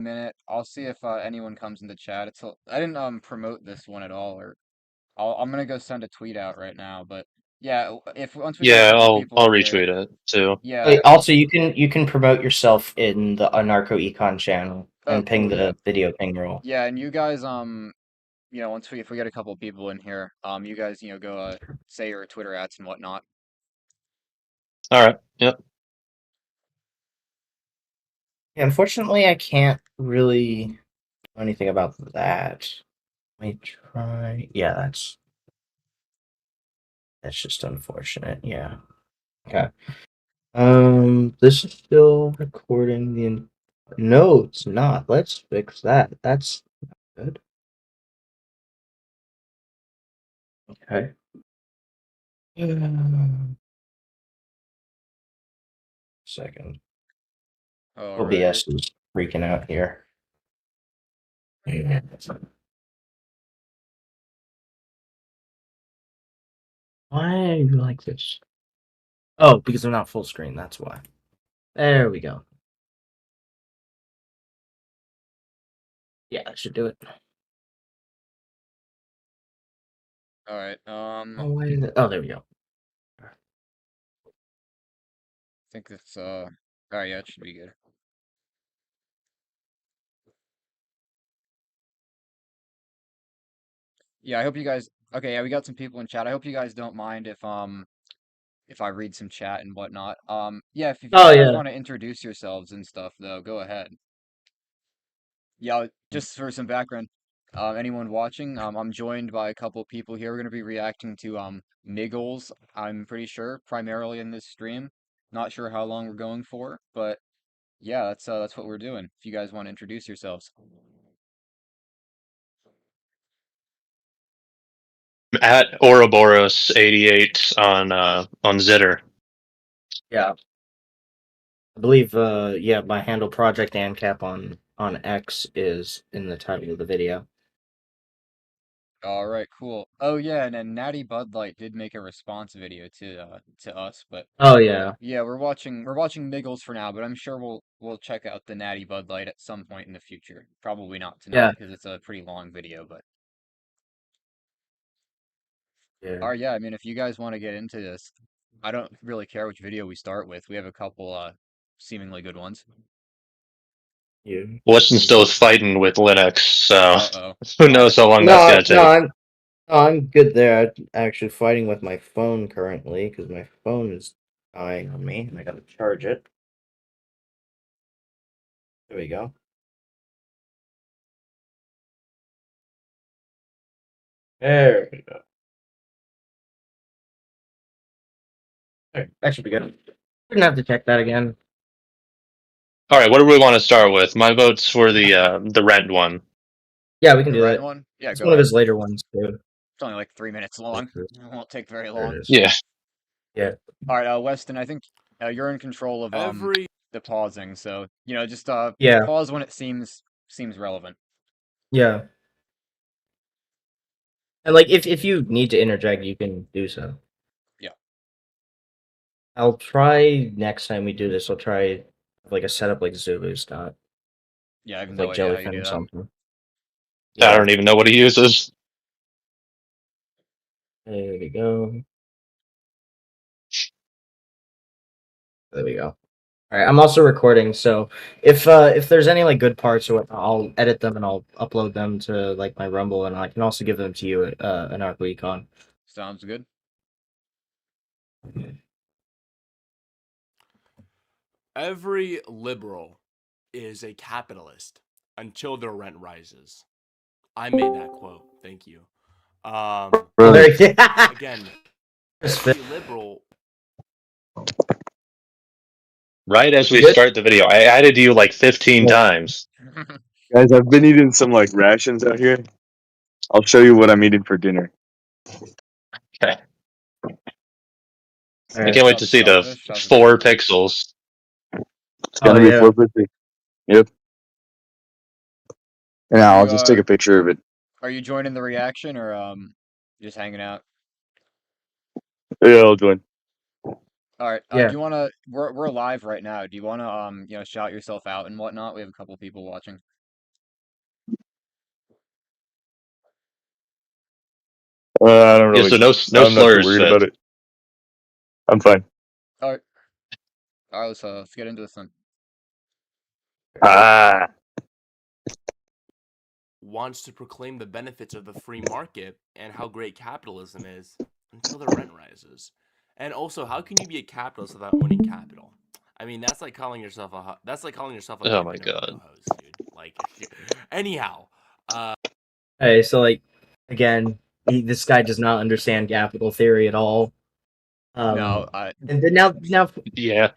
minute. I'll see if anyone comes in the chat. I didn't promote this one at all, or I'm gonna go send a tweet out right now. But yeah, if once we get a Yeah, couple people I'll in here, retweet it too. yeah. Wait, also, you can promote yourself in the Anarcho Econ channel Oh, and ping cool. Yeah, the video ping roll. yeah. And you guys, once if we get a couple people in here, you guys, go say your Twitter ads and whatnot. All right. Yep. Yeah, unfortunately, I can't really do anything about that. Let me try. Yeah, that's just unfortunate. Yeah. Okay. This is still recording the. No, it's not. Let's fix that. That's not good. Okay. Second. All right. OBS is freaking out here. Yeah. Why are you like this? Oh, because they're not full screen. That's why. There we go. Yeah, that should do it. All right. Oh, why is it? Oh, there we go. I think it's all right. Yeah, it should be good. Yeah, I hope you guys. Okay, yeah, we got some people in chat. I hope you guys don't mind if I read some chat and whatnot. Yeah, if you Oh guys yeah. want to introduce yourselves and stuff, though, go ahead. Yeah, just for some background, anyone watching, I'm joined by a couple people here. We're gonna be reacting to Miggles, I'm pretty sure, primarily in this stream. Not sure how long we're going for, but yeah, that's what we're doing. If you guys want to introduce yourselves. At Ouroboros88 on Zitter. Yeah. I believe yeah, my handle Project ANCAP on X is in the title of the video. All right, cool. Oh yeah, and then Natty Bud Light did make a response video to us, but Oh yeah. yeah, we're watching Miggles for now, but I'm sure we'll check out the Natty Bud Light at some point in the future. Probably not tonight Yeah. because it's a pretty long video, but Yeah. yeah, I mean if you guys want to get into this, I don't really care which video we start with. We have a couple seemingly good ones. Yeah. Weston's still fighting with Linux, so Uh-oh. who I knows guess how long that's No, gonna no, take. I'm good there. I'm actually fighting with my phone currently because my phone is dying on me and I gotta charge it. There we go. There we go. There, that should be good. Didn't have to check that again. All right, what do we want to start with? My vote's for the Rent one. Yeah, we can the do Rent that. one? Yeah, It's go one of ahead. his later ones too. It's only like 3 minutes long. It won't take very There long. it is. Yeah. Yeah. All right, Weston, I think you're in control of Every the pausing, so just Yeah. pause when it seems relevant. Yeah. And like if you need to interject, you can do so. Yeah. I'll try next time we do this. I'll try like a setup like Zulu's got Yeah, I have with no like idea how you Jellyfin do or that. something. I Yeah. don't even know what he uses. There we go. There we go. All right, I'm also recording, so if there's any like good parts or whatnot, I'll edit them and I'll upload them to like my Rumble, and I can also give them to you at an Econ. Sounds good. every liberal is a capitalist until their rent rises. I made that quote. Thank you. Again, every liberal. Right as we Good? start the video, I added you like 15 times. Guys, I've been eating some like rations out here. I'll show you what I'm eating for dinner. Okay. All I right. can't wait to see the Selfish. How's it 4 going? pixels. It's gonna Oh be yeah. 450. Yep. And Are I'll you just take a picture of it. are you joining the reaction or just hanging out? Yeah, I'll join. All right. Do Yeah. you wanna? We're live right now. Do you wanna shout yourself out and whatnot? We have a couple people watching. I don't Yeah, really. so no I'm not too slurs, worried Fitz. about it. I'm fine. All right. All right. Let's get into this then. Ah, Wants to proclaim the benefits of the free market and how great capitalism is until the rent rises. And also, how can you be a capitalist without owning capital? I mean, that's like calling yourself a Oh my Campanile god. co-host, dude. Like, anyhow, Hey, so like again, this guy does not understand capital theory at all. No. And then now, Yeah.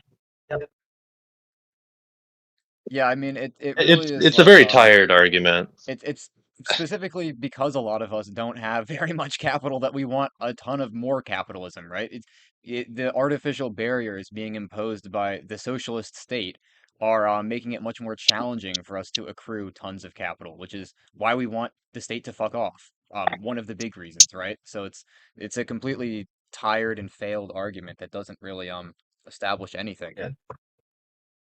Yeah. I mean, it really is It's a like very tired argument. it's specifically because a lot of us don't have very much capital that we want a ton of more capitalism, right? The artificial barriers being imposed by the socialist state are making it much more challenging for us to accrue tons of capital, which is why we want the state to fuck off. One of the big reasons, right? So it's a completely tired and failed argument that doesn't really establish anything. yeah,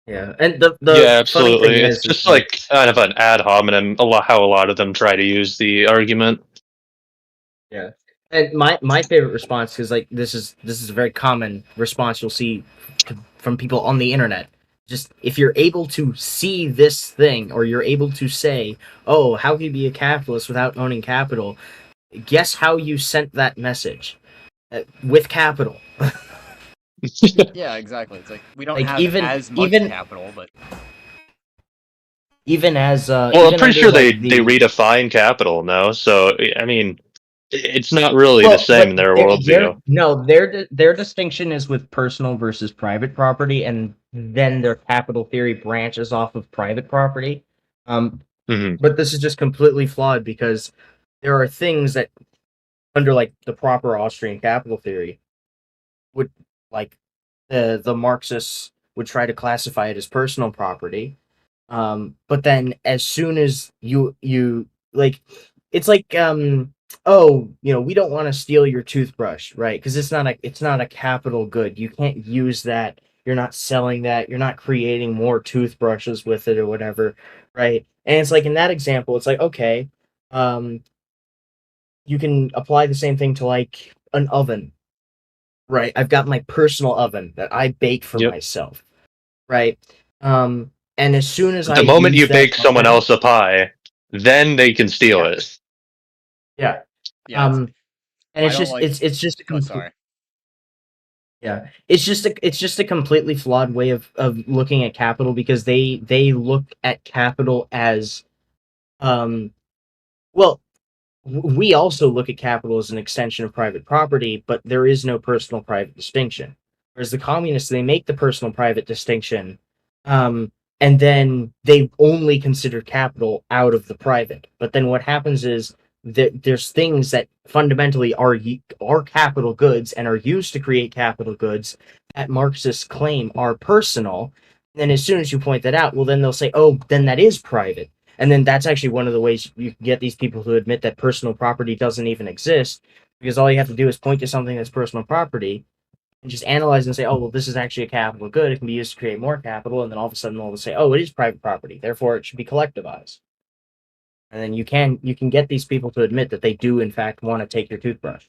yeah. And Yeah, the funny thing absolutely. It's is just like like kind of an ad hominem, how a lot of them try to use the argument. yeah. And my favorite response, because like this is a very common response you'll see from people on the internet. Just if you're able to see this thing, or you're able to say, "Oh, how can you be a capitalist without owning capital?" Guess how you sent that message with capital. Yeah, exactly. It's like we don't Like have even as much even capital, but even as Well, I'm even pretty under sure they like they the redefine capital now, so I mean, it's not really the well, same but in their their worldview. no their distinction is with personal versus private property, and then their capital theory branches off of private property. Um, Hmm. but this is just completely flawed because there are things that under like the proper Austrian capital theory would like the Marxists would try to classify it as personal property. But then as soon as you like, it's like oh, we don't want to steal your toothbrush, right? Because it's not a capital good. You can't use that. You're not selling that. You're not creating more toothbrushes with it or whatever, right? And it's like in that example, it's like okay, um, you can apply the same thing to like an oven, right? I've got my personal oven that I bake for Yep. myself, right? And as soon as But I the moment use you that bake someone oven, else a pie, then they can steal yeah, it. yeah. yeah, Um, and I it's don't just like. it's just a Oh, sorry. yeah, it's just a completely flawed way of looking at capital because they look at capital as um well we also look at capital as an extension of private property, but there is no personal private distinction. Whereas the communists, they make the personal private distinction, um, and then they only consider capital out of the private. But then what happens is that there's things that fundamentally are capital goods and are used to create capital goods that Marxists claim are personal. And then as soon as you point that out, well, then they'll say, "Oh, then that is private." And then that's actually one of the ways you can get these people to admit that personal property doesn't even exist, because all you have to do is point to something that's personal property and just analyze and say, oh, well, this is actually a capital good. It can be used to create more capital. And then all of a sudden they'll say, oh, it is private property. Therefore, it should be collectivized. And then you can get these people to admit that they do, in fact, want to take your toothbrush.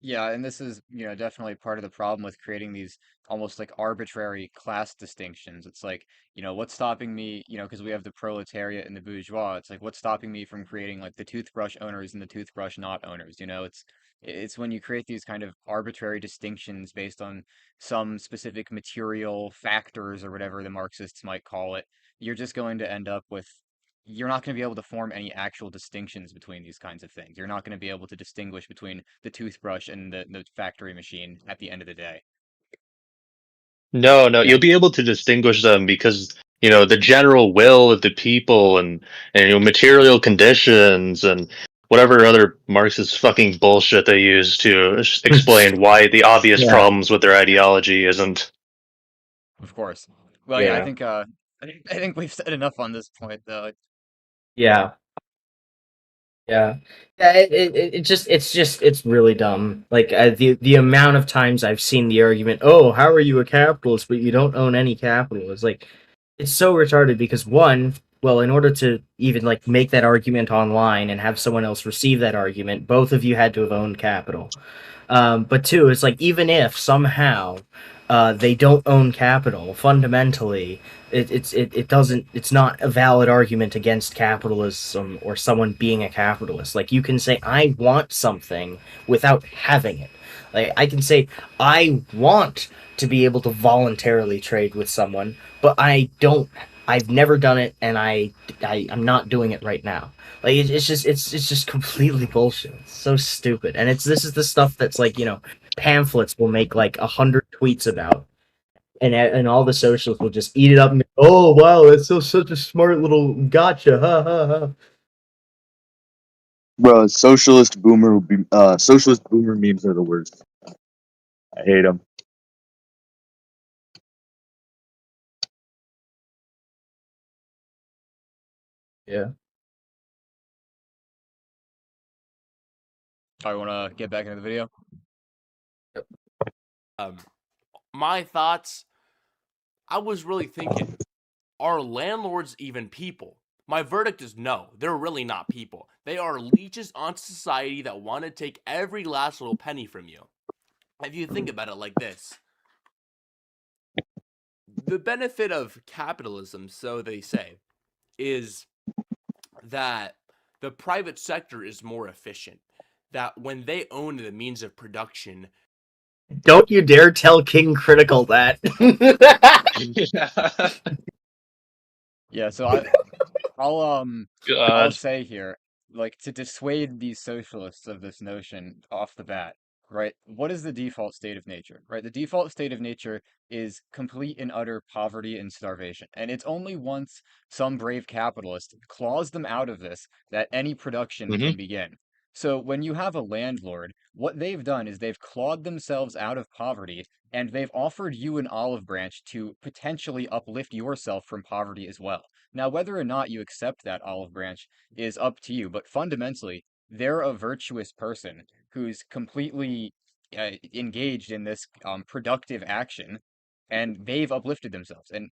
Yeah, and this is, definitely part of the problem with creating these almost like arbitrary class distinctions. It's like, what's stopping me, because we have the proletariat and the bourgeois. It's like, what's stopping me from creating like the toothbrush owners and the toothbrush not owners? It's when you create these kind of arbitrary distinctions based on some specific material factors or whatever the Marxists might call it, you're just going to end up with you're not going to be able to form any actual distinctions between these kinds of things. You're not going to be able to distinguish between the toothbrush and the factory machine at the end of the day. No, no, Yeah. you'll be able to distinguish them because the general will of the people and material conditions and whatever other Marxist fucking bullshit they use to explain why the obvious Yeah. problems with their ideology isn't. Of course. Well, yeah, I Yeah. think I think we've said enough on this point, though. Yeah. Yeah, yeah. It's really dumb. Like the amount of times I've seen the argument, "Oh, how are you a capitalist but you don't own any capital?" It's like it's so retarded because one, well, in order to even like make that argument online and have someone else receive that argument, both of you had to have owned capital. But two, it's like even if somehow they don't own capital, fundamentally, it doesn't. It's not a valid argument against capitalism or someone being a capitalist. Like you can say I want something without having it. Like I can say I want to be able to voluntarily trade with someone, but I don't. I've never done it, and I'm not doing it right now. Like it's just completely bullshit. It's so stupid, and this is the stuff that's like pamphlets will make like 100 tweets about, and all the socialists will just eat it up and go, oh wow, that's so such a smart little gotcha, ha ha ha. Bro, socialist boomer memes are the worst. I hate them. Yeah. I want to get back into the video. My thoughts. I was really thinking, are landlords even people? My verdict is no, they're really not people. They are leeches on society that want to take every last little penny from you. If you think about it like this, the benefit of capitalism, so they say, is that the private sector is more efficient. That when they own the means of production, Don't you dare tell King Critical that. Yeah, so I'll God. say here, like to dissuade these socialists of this notion off the bat, right? What is the default state of nature, right? The default state of nature is complete and utter poverty and starvation. And it's only once some brave capitalist claws them out of this that any production Hmm. can begin. So when you have a landlord, what they've done is they've clawed themselves out of poverty and they've offered you an olive branch to potentially uplift yourself from poverty as well. Now, whether or not you accept that olive branch is up to you, but fundamentally, they're a virtuous person who's completely engaged in this productive action, and they've uplifted themselves. And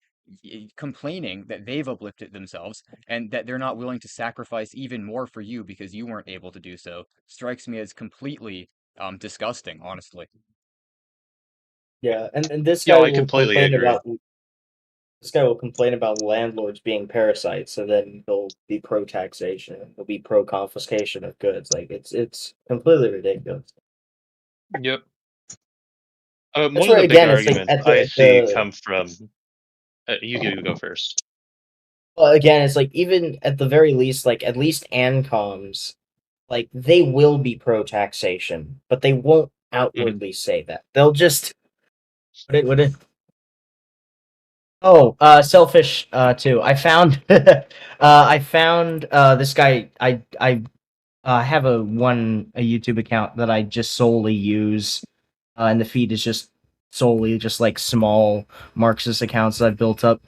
complaining that they've uplifted themselves and that they're not willing to sacrifice even more for you because you weren't able to do so strikes me as completely disgusting, honestly. Yeah, and this Yo, guy I will completely complain agree. about landlords being parasites, so then he'll be pro taxation, he'll be pro confiscation of goods. Like it's completely ridiculous. Yep. That's One of where the big again, it's like arguments I see come from. You go first. well, again, it's like even at the very least, like at least ANCOMs, like they will be pro taxation, but they won't Hmm. outwardly say that. They'll just what it oh, selfish too. I found this guy. I have a YouTube account that I just solely use, and the feed is just solely just like small Marxist accounts that I've built up,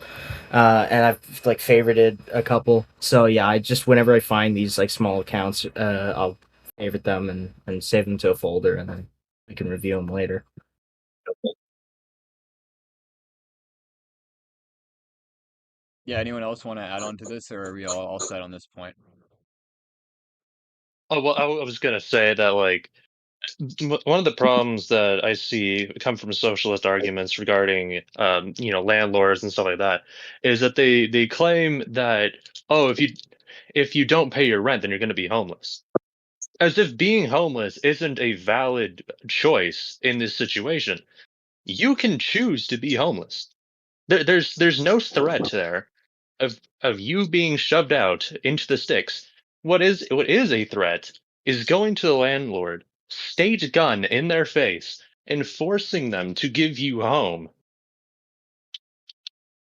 and I've like favorited a couple. So yeah, I just whenever I find these like small accounts, I'll favorite them and save them to a folder, and then we can review them later. Yeah, anyone else want to add on to this, or are we all set on this point? Oh well, I was gonna say that like one of the problems that I see come from socialist arguments regarding landlords and stuff like that is that they claim that, oh, if you don't pay your rent then you're going to be homeless, as if being homeless isn't a valid choice in this situation. You can choose to be homeless. There's no threat there of you being shoved out into the sticks. What is a threat is going to the landlord, state gun in their face, and forcing them to give you home.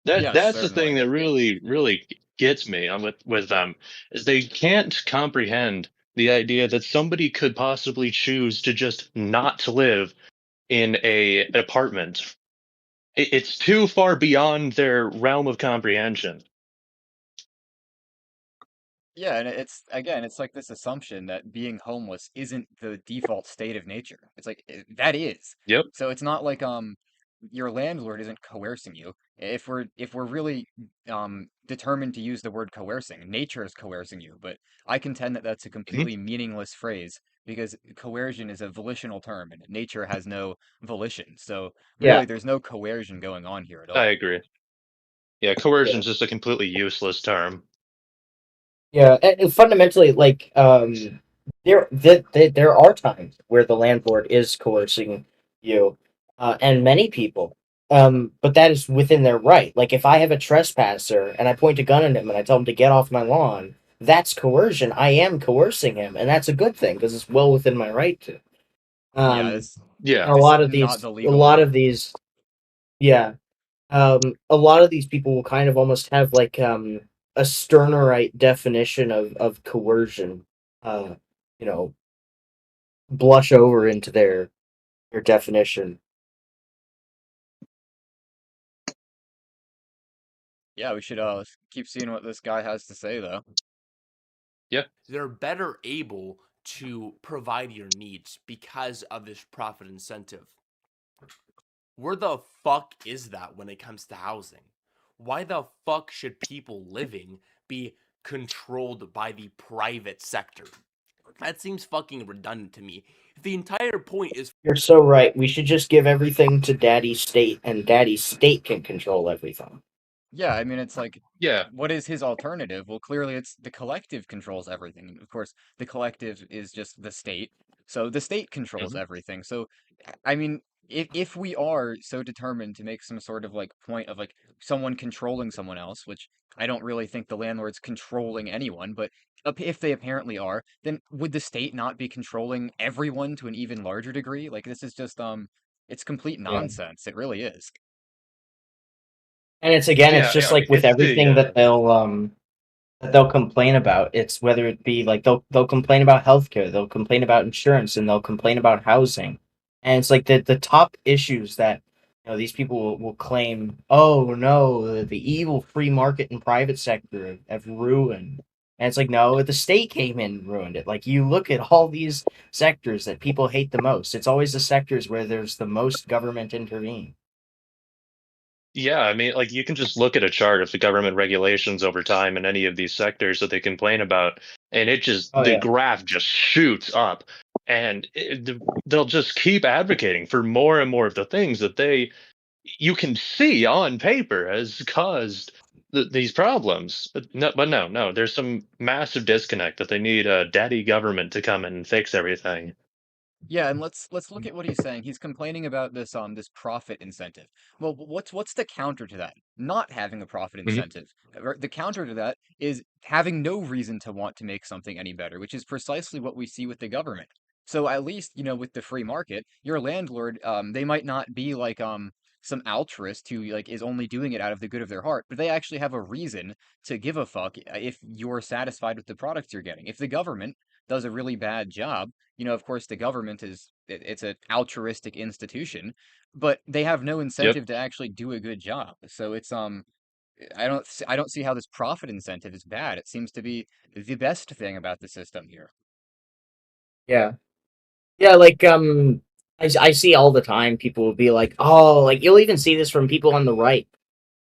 Yes, That's the certainly. thing that really gets me on with them, is they can't comprehend the idea that somebody could possibly choose to just not live in an apartment. It's too far beyond their realm of comprehension. Yeah, and it's again, it's like this assumption that being homeless isn't the default state of nature. It's like that is. Yep. So it's not like your landlord isn't coercing you. If we're really determined to use the word coercing, nature is coercing you, but I contend that that's a Mhm. completely meaningless phrase because coercion is a volitional term and nature has no volition. So Yeah, really there's no coercion going on here at I all. agree. Yeah, yeah, coercion's just a completely useless term. yeah. And fundamentally, like, there are times where the landlord is coercing you, and many people. But that is within their right. Like, if I have a trespasser and I point a gun at him and I tell him to get off my lawn, that's coercion. I am coercing him, and that's a good thing because it's well within my right to. Yeah, Um, it's Yeah. and just not the a legal lot way. of these, yeah, a lot of these people will kind of almost have like a Sternerite definition of coercion, uh, you know, blush over into their definition. Yeah, we should keep seeing what this guy has to say though. Yeah. They're better able to provide your needs because of this profit incentive. Where the fuck is that when it comes to housing? Why the fuck should people living be controlled by the private sector? That seems fucking redundant to me. The entire point is You're so right. We should just give everything to Daddy State, and Daddy State can control everything. Yeah, I mean, it's like, Yeah. what is his alternative? Well, clearly it's the collective controls everything. And of course, the collective is just the state. So the state controls Mhm. everything. So, I mean, if we are so determined to make some sort of like point of like someone controlling someone else, which I don't really think the landlord's controlling anyone, but if they apparently are, then would the state not be controlling everyone to an even larger degree? Like this is just it's complete Yeah. nonsense. It really is. And it's Yeah, just like with it's the everything that they'll complain about. It's whether it be like they'll complain about healthcare, they'll complain about insurance, and they'll complain about housing. And it's like the top issues that these people will claim. Oh no, the evil free market and private sector have ruined. And it's like no, the state came in and ruined it. Like you look at all these sectors that people hate the most. It's always the sectors where there's the most government intervene. Yeah, I mean, like you can just look at a chart of the government regulations over time in any of these sectors that they complain about, and it just Oh the yeah. graph just shoots up, and they'll just keep advocating for more and more of the things that they you can see on paper has caused these problems. But no, there's some massive disconnect that they need a daddy government to come in and fix everything. Yeah, and let's look at what he's saying. He's complaining about this profit incentive. Well, what's the counter to that? Not having a profit Mhm. incentive. The counter to that is having no reason to want to make something any better, which is precisely what we see with the government. So at least, with the free market, your landlord, they might not be like some altruist who like is only doing it out of the good of their heart, but they actually have a reason to give a fuck if you're satisfied with the products you're getting. If the government does a really bad job, of course, the government it's an altruistic institution, but they have no Yep. incentive to actually do a good job. So it's I don't see how this profit incentive is bad. It seems to be the best thing about the system here. Yeah. Yeah, like I see all the time people will be like, "Oh, like you'll even see this from people on the right,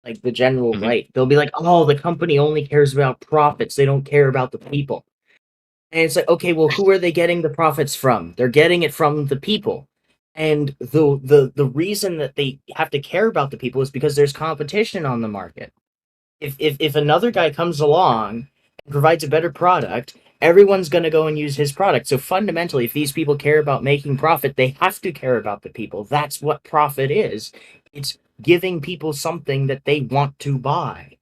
like the general Hmm. right. They'll be like, "Oh, the company only cares about profits. They don't care about the people." And it's like, "Okay, well, who are they getting the profits from? They're getting it from the people." And the reason that they have to care about the people is because there's competition on the market. If another guy comes along and provides a better product, everyone's going to go and use his product. So fundamentally, if these people care about making profit, they have to care about the people. That's what profit is. It's giving people something that they want to buy.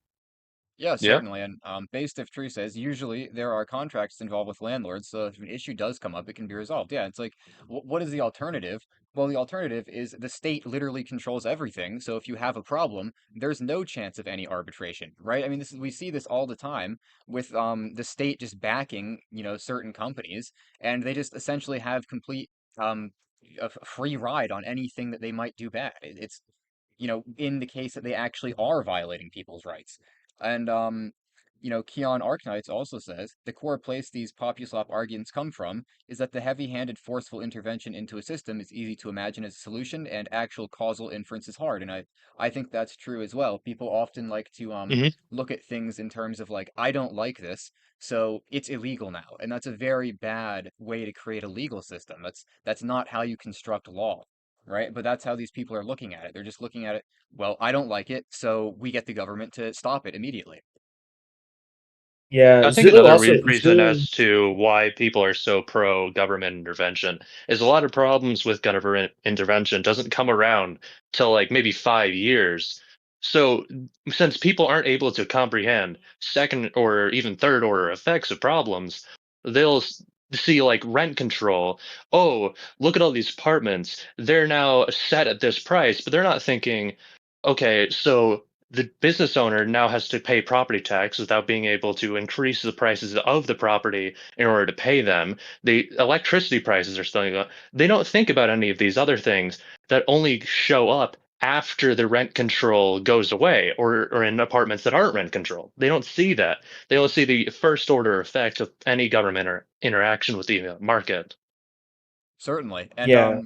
Yeah, Yeah. certainly. And based if True says, usually there are contracts involved with landlords, so if an issue does come up, it can be resolved. Yeah, it's like, what is the alternative? Well, the alternative is the state literally controls everything. So if you have a problem, there's no chance of any arbitration, right? I mean, we see this all the time with the state just backing, certain companies, and they just essentially have complete a free ride on anything that they might do bad. It's in the case that they actually are violating people's rights. And Keon Arknights also says the core place these Populop arguments come from is that the heavy-handed, forceful intervention into a system is easy to imagine as a solution, and actual causal inference is hard. And I think that's true as well. People often like to Hmm. look at things in terms of like, I don't like this, so it's illegal now, and that's a very bad way to create a legal system. That's not how you construct law. Right? But that's how these people are looking at it. They're just looking at it, well, I don't like it, so we get the government to stop it immediately. Yeah, I think Zulu another also reason Zulu. as to why people are so pro government intervention is a lot of problems with government intervention doesn't come around till like maybe 5 years. So since people aren't able to comprehend second or even third order effects of problems, they'll see like rent control. Oh, look at all these apartments. They're now set at this price, but they're not thinking, okay, so the business owner now has to pay property tax without being able to increase the prices of the property in order to pay them. The electricity prices are still going up. They don't think about any of these other things that only show up after the rent control goes away or in apartments that aren't rent controlled. They don't see that. They don't see the first order effects of any government or interaction with the market. Certainly. And Yeah,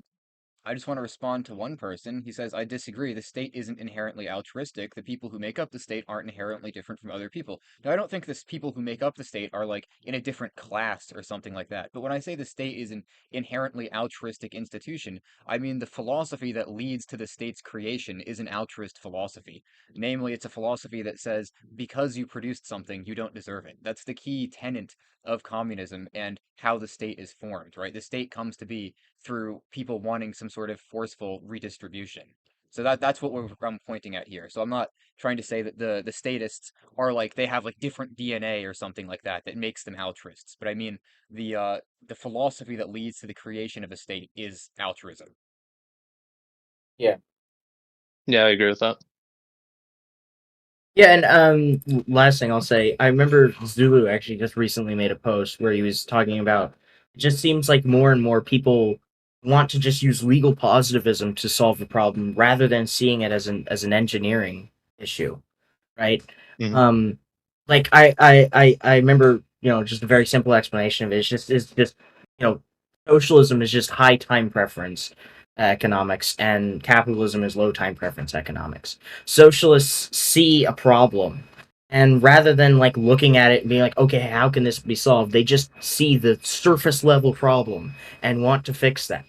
I just want to respond to one person. He says, I disagree. The state isn't inherently altruistic. The people who make up the state aren't inherently different from other people. Now, I don't think this people who make up the state are like in a different class or something like that. But when I say the state is an inherently altruistic institution, I mean the philosophy that leads to the state's creation is an altruist philosophy. Namely, it's a philosophy that says, because you produced something, you don't deserve it. That's the key tenet of communism and how the state is formed, right? The state comes to be through people wanting some sort of forceful redistribution. So that's what I'm pointing at here. So I'm not trying to say that the statists are like they have like different DNA or something like that that makes them altruists. But I mean the philosophy that leads to the creation of a state is altruism. yeah. Yeah, I agree with that. Yeah, and last thing I'll say, I remember Zulu actually just recently made a post where he was talking about it just seems like more and more people want to just use legal positivism to solve the problem rather than seeing it as an engineering issue, right? Hmm. Um, like I remember, just a very simple explanation of it is just you know, socialism is just high time preference economics, and capitalism is low time preference economics. Socialists see a problem, and rather than like looking at it and being like, okay, how can this be solved? They just see the surface level problem and want to fix that.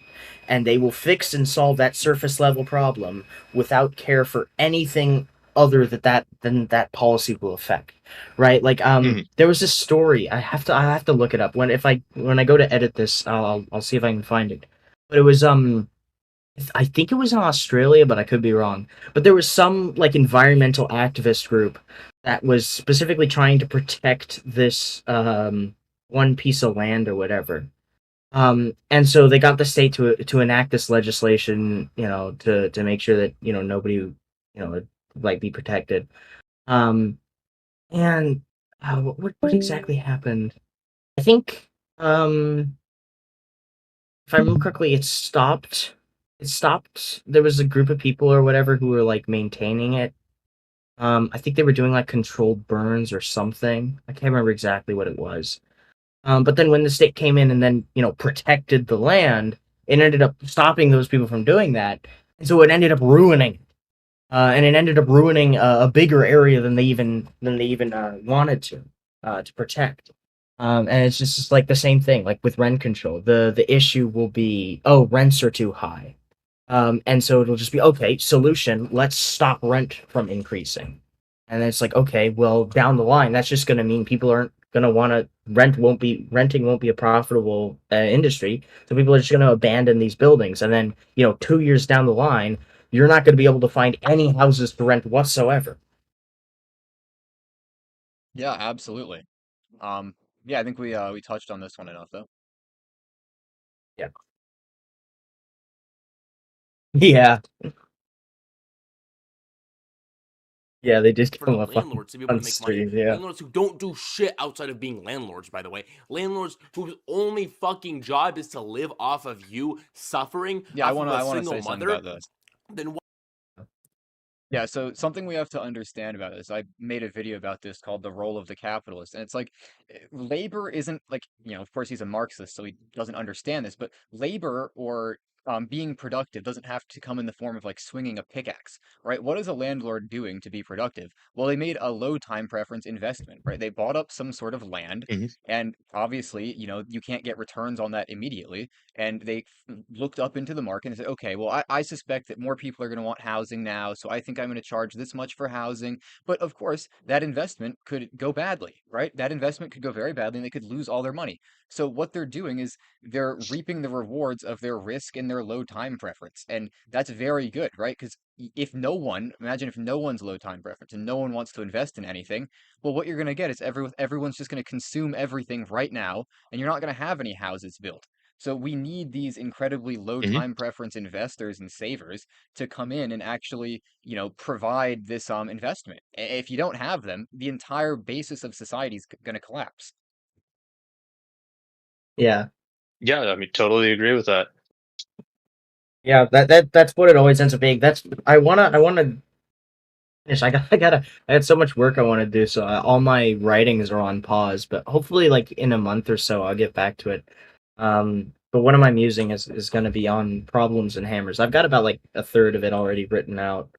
And they will fix and solve that surface level problem without care for anything other than that policy will affect, right? Like Hmm. there was this story. I have to look it up when I go to edit this. I'll see if I can find it. But it was I think it was in Australia, but I could be wrong. But there was some like environmental activist group that was specifically trying to protect this one piece of land or whatever. And so they got the state to enact this legislation, to make sure that nobody, would like be protected. Um, and what exactly happened? I think if I remember correctly, it stopped. It stopped. There was a group of people or whatever who were like maintaining it. I think they were doing like controlled burns or something. I can't remember exactly what it was. But then when the state came in and then protected the land, it ended up stopping those people from doing that, and so it ended up ruining. And it ended up ruining a bigger area than they even wanted to protect. And it's just like the same thing, like with rent control. The issue will be, oh, rents are too high. And so it'll just be, okay, solution, let's stop rent from increasing. And then it's like, okay, well, down the line, that's just going to mean people aren't going to want to renting won't be a profitable industry. So people are just going to abandon these buildings. And then, 2 years down the line, you're not going to be able to find any houses to rent whatsoever. Yeah, absolutely. Um, yeah, I think we touched on this one enough though. Yeah. Yeah. Yeah, they just For come the up landlords to be able on to make money. stream. Yeah. Landlords who don't do shit outside of being landlords, by the way. Landlords whose only fucking job is to live off of you suffering Yeah, off of I a wanna single say something mother. about this. Then Yeah, so something we have to understand about this, I made a video about this called The Role of the Capitalist, and it's like labor isn't like, of course he's a Marxist, so he doesn't understand this, but labor or being productive doesn't have to come in the form of like swinging a pickaxe, right? What is a landlord doing to be productive? Well, they made a low time preference investment, right? They bought up some sort of land, Hmm. and obviously, you can't get returns on that immediately, and they looked up into the market and said, okay, well, I suspect that more people are going to want housing now, so I think I'm going to charge this much for housing. But of course, that investment could go badly, right? That investment could go very badly and they could lose all their money. So what they're doing is they're reaping the rewards of their risk and their low time preference. And that's very good, right? Because if no one, imagine if no one's low time preference and no one wants to invest in anything, well, what you're going to get is everyone's just going to consume everything right now, and you're not going to have any houses built. So we need these incredibly low Hmm. time preference investors and savers to come in and actually, provide this investment. If you don't have them, the entire basis of society is going to collapse. Yeah. Yeah, I mean, totally agree with that. Yeah, that's what it always ends up being. That's I wanna finish. I got so much work I want to do, so all my writings are on pause. But hopefully, like in a month or so, I'll get back to it. But one of my musing is going to be on problems and hammers. I've got about like a third of it already written out.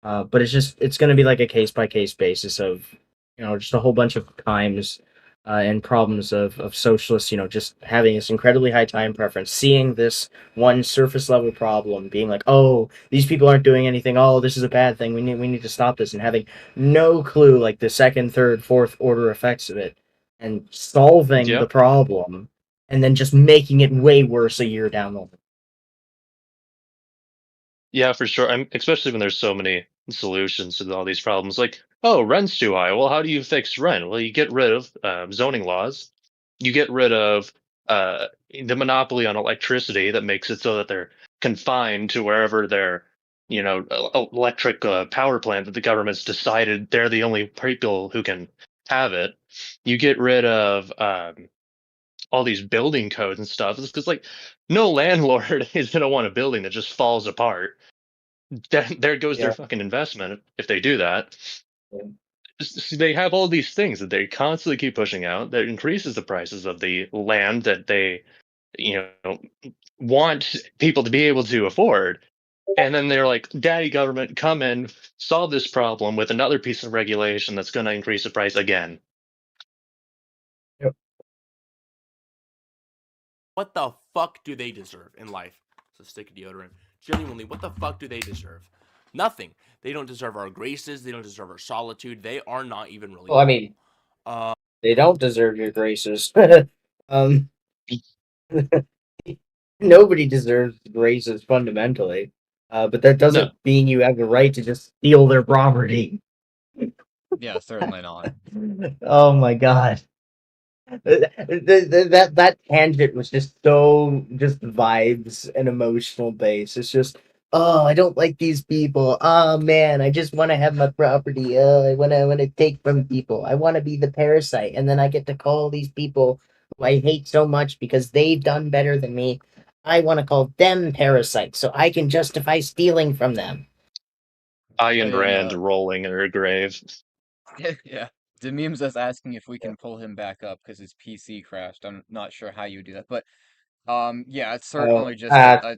But it's going to be like a case by case basis of just a whole bunch of times and problems of socialists, just having this incredibly high time preference, seeing this one surface level problem, being like, oh, these people aren't doing anything. Oh, this is a bad thing. We need to stop this, and having no clue like the second, third, fourth order effects of it, and solving Yeah. the problem, and then just making it way worse a year down the line. Yeah, for sure. Especially when there's so many solutions to all these problems. Like, oh, rent's too high. Well, how do you fix rent? Well, you get rid of zoning laws. You get rid of the monopoly on electricity that makes it so that they're confined to wherever their, electric power plant that the government's decided they're the only people who can have it. You get rid of all these building codes and stuff. Because, like, no landlord is going to want a building that just falls apart. There goes their Yeah. fucking investment if they do that. Yeah. They have all these things that they constantly keep pushing out that increases the prices of the land that they, you know, want people to be able to afford. And then they're like, "Daddy government, come in, solve this problem with another piece of regulation that's going to increase the price again." Yep. What the fuck do they deserve in life? So stick deodorant. Genuinely, what the fuck do they deserve? Nothing. They don't deserve our graces. They don't deserve our solitude. They are not even really Well, I people. mean, they don't deserve your graces. um, Nobody deserves graces fundamentally. But that No. doesn't mean you have the right to just steal their property. Yeah, certainly not. Oh my god. That tangent was just so just vibes and emotional base. It's just, oh, I don't like these people. Oh man, I just want to have my property. I want to take from people. I want to be the parasite, and then I get to call these people who I hate so much because they've done better than me. I want to call them parasites so I can justify stealing from them. Ayn And Rand rolling in her grave. yeah, the meme's us asking if we can pull him back up because his PC crashed. I'm not sure how you do that, but yeah, it's Oh, certainly just yeah,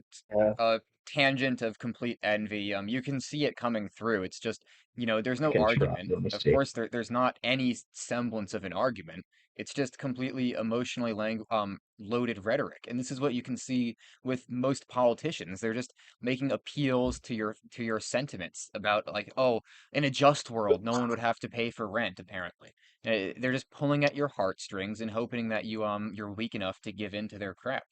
a tangent of complete envy. You can see it coming through. It's just, there's I no can try. argument. Let me Of see. course, there's not any semblance of an argument. It's just completely emotionally loaded rhetoric. And this is what you can see with most politicians. They're just making appeals to your sentiments about like, oh, in a just world, no one would have to pay for rent, apparently. They're just pulling at your heartstrings and hoping that you're weak enough to give in to their crap.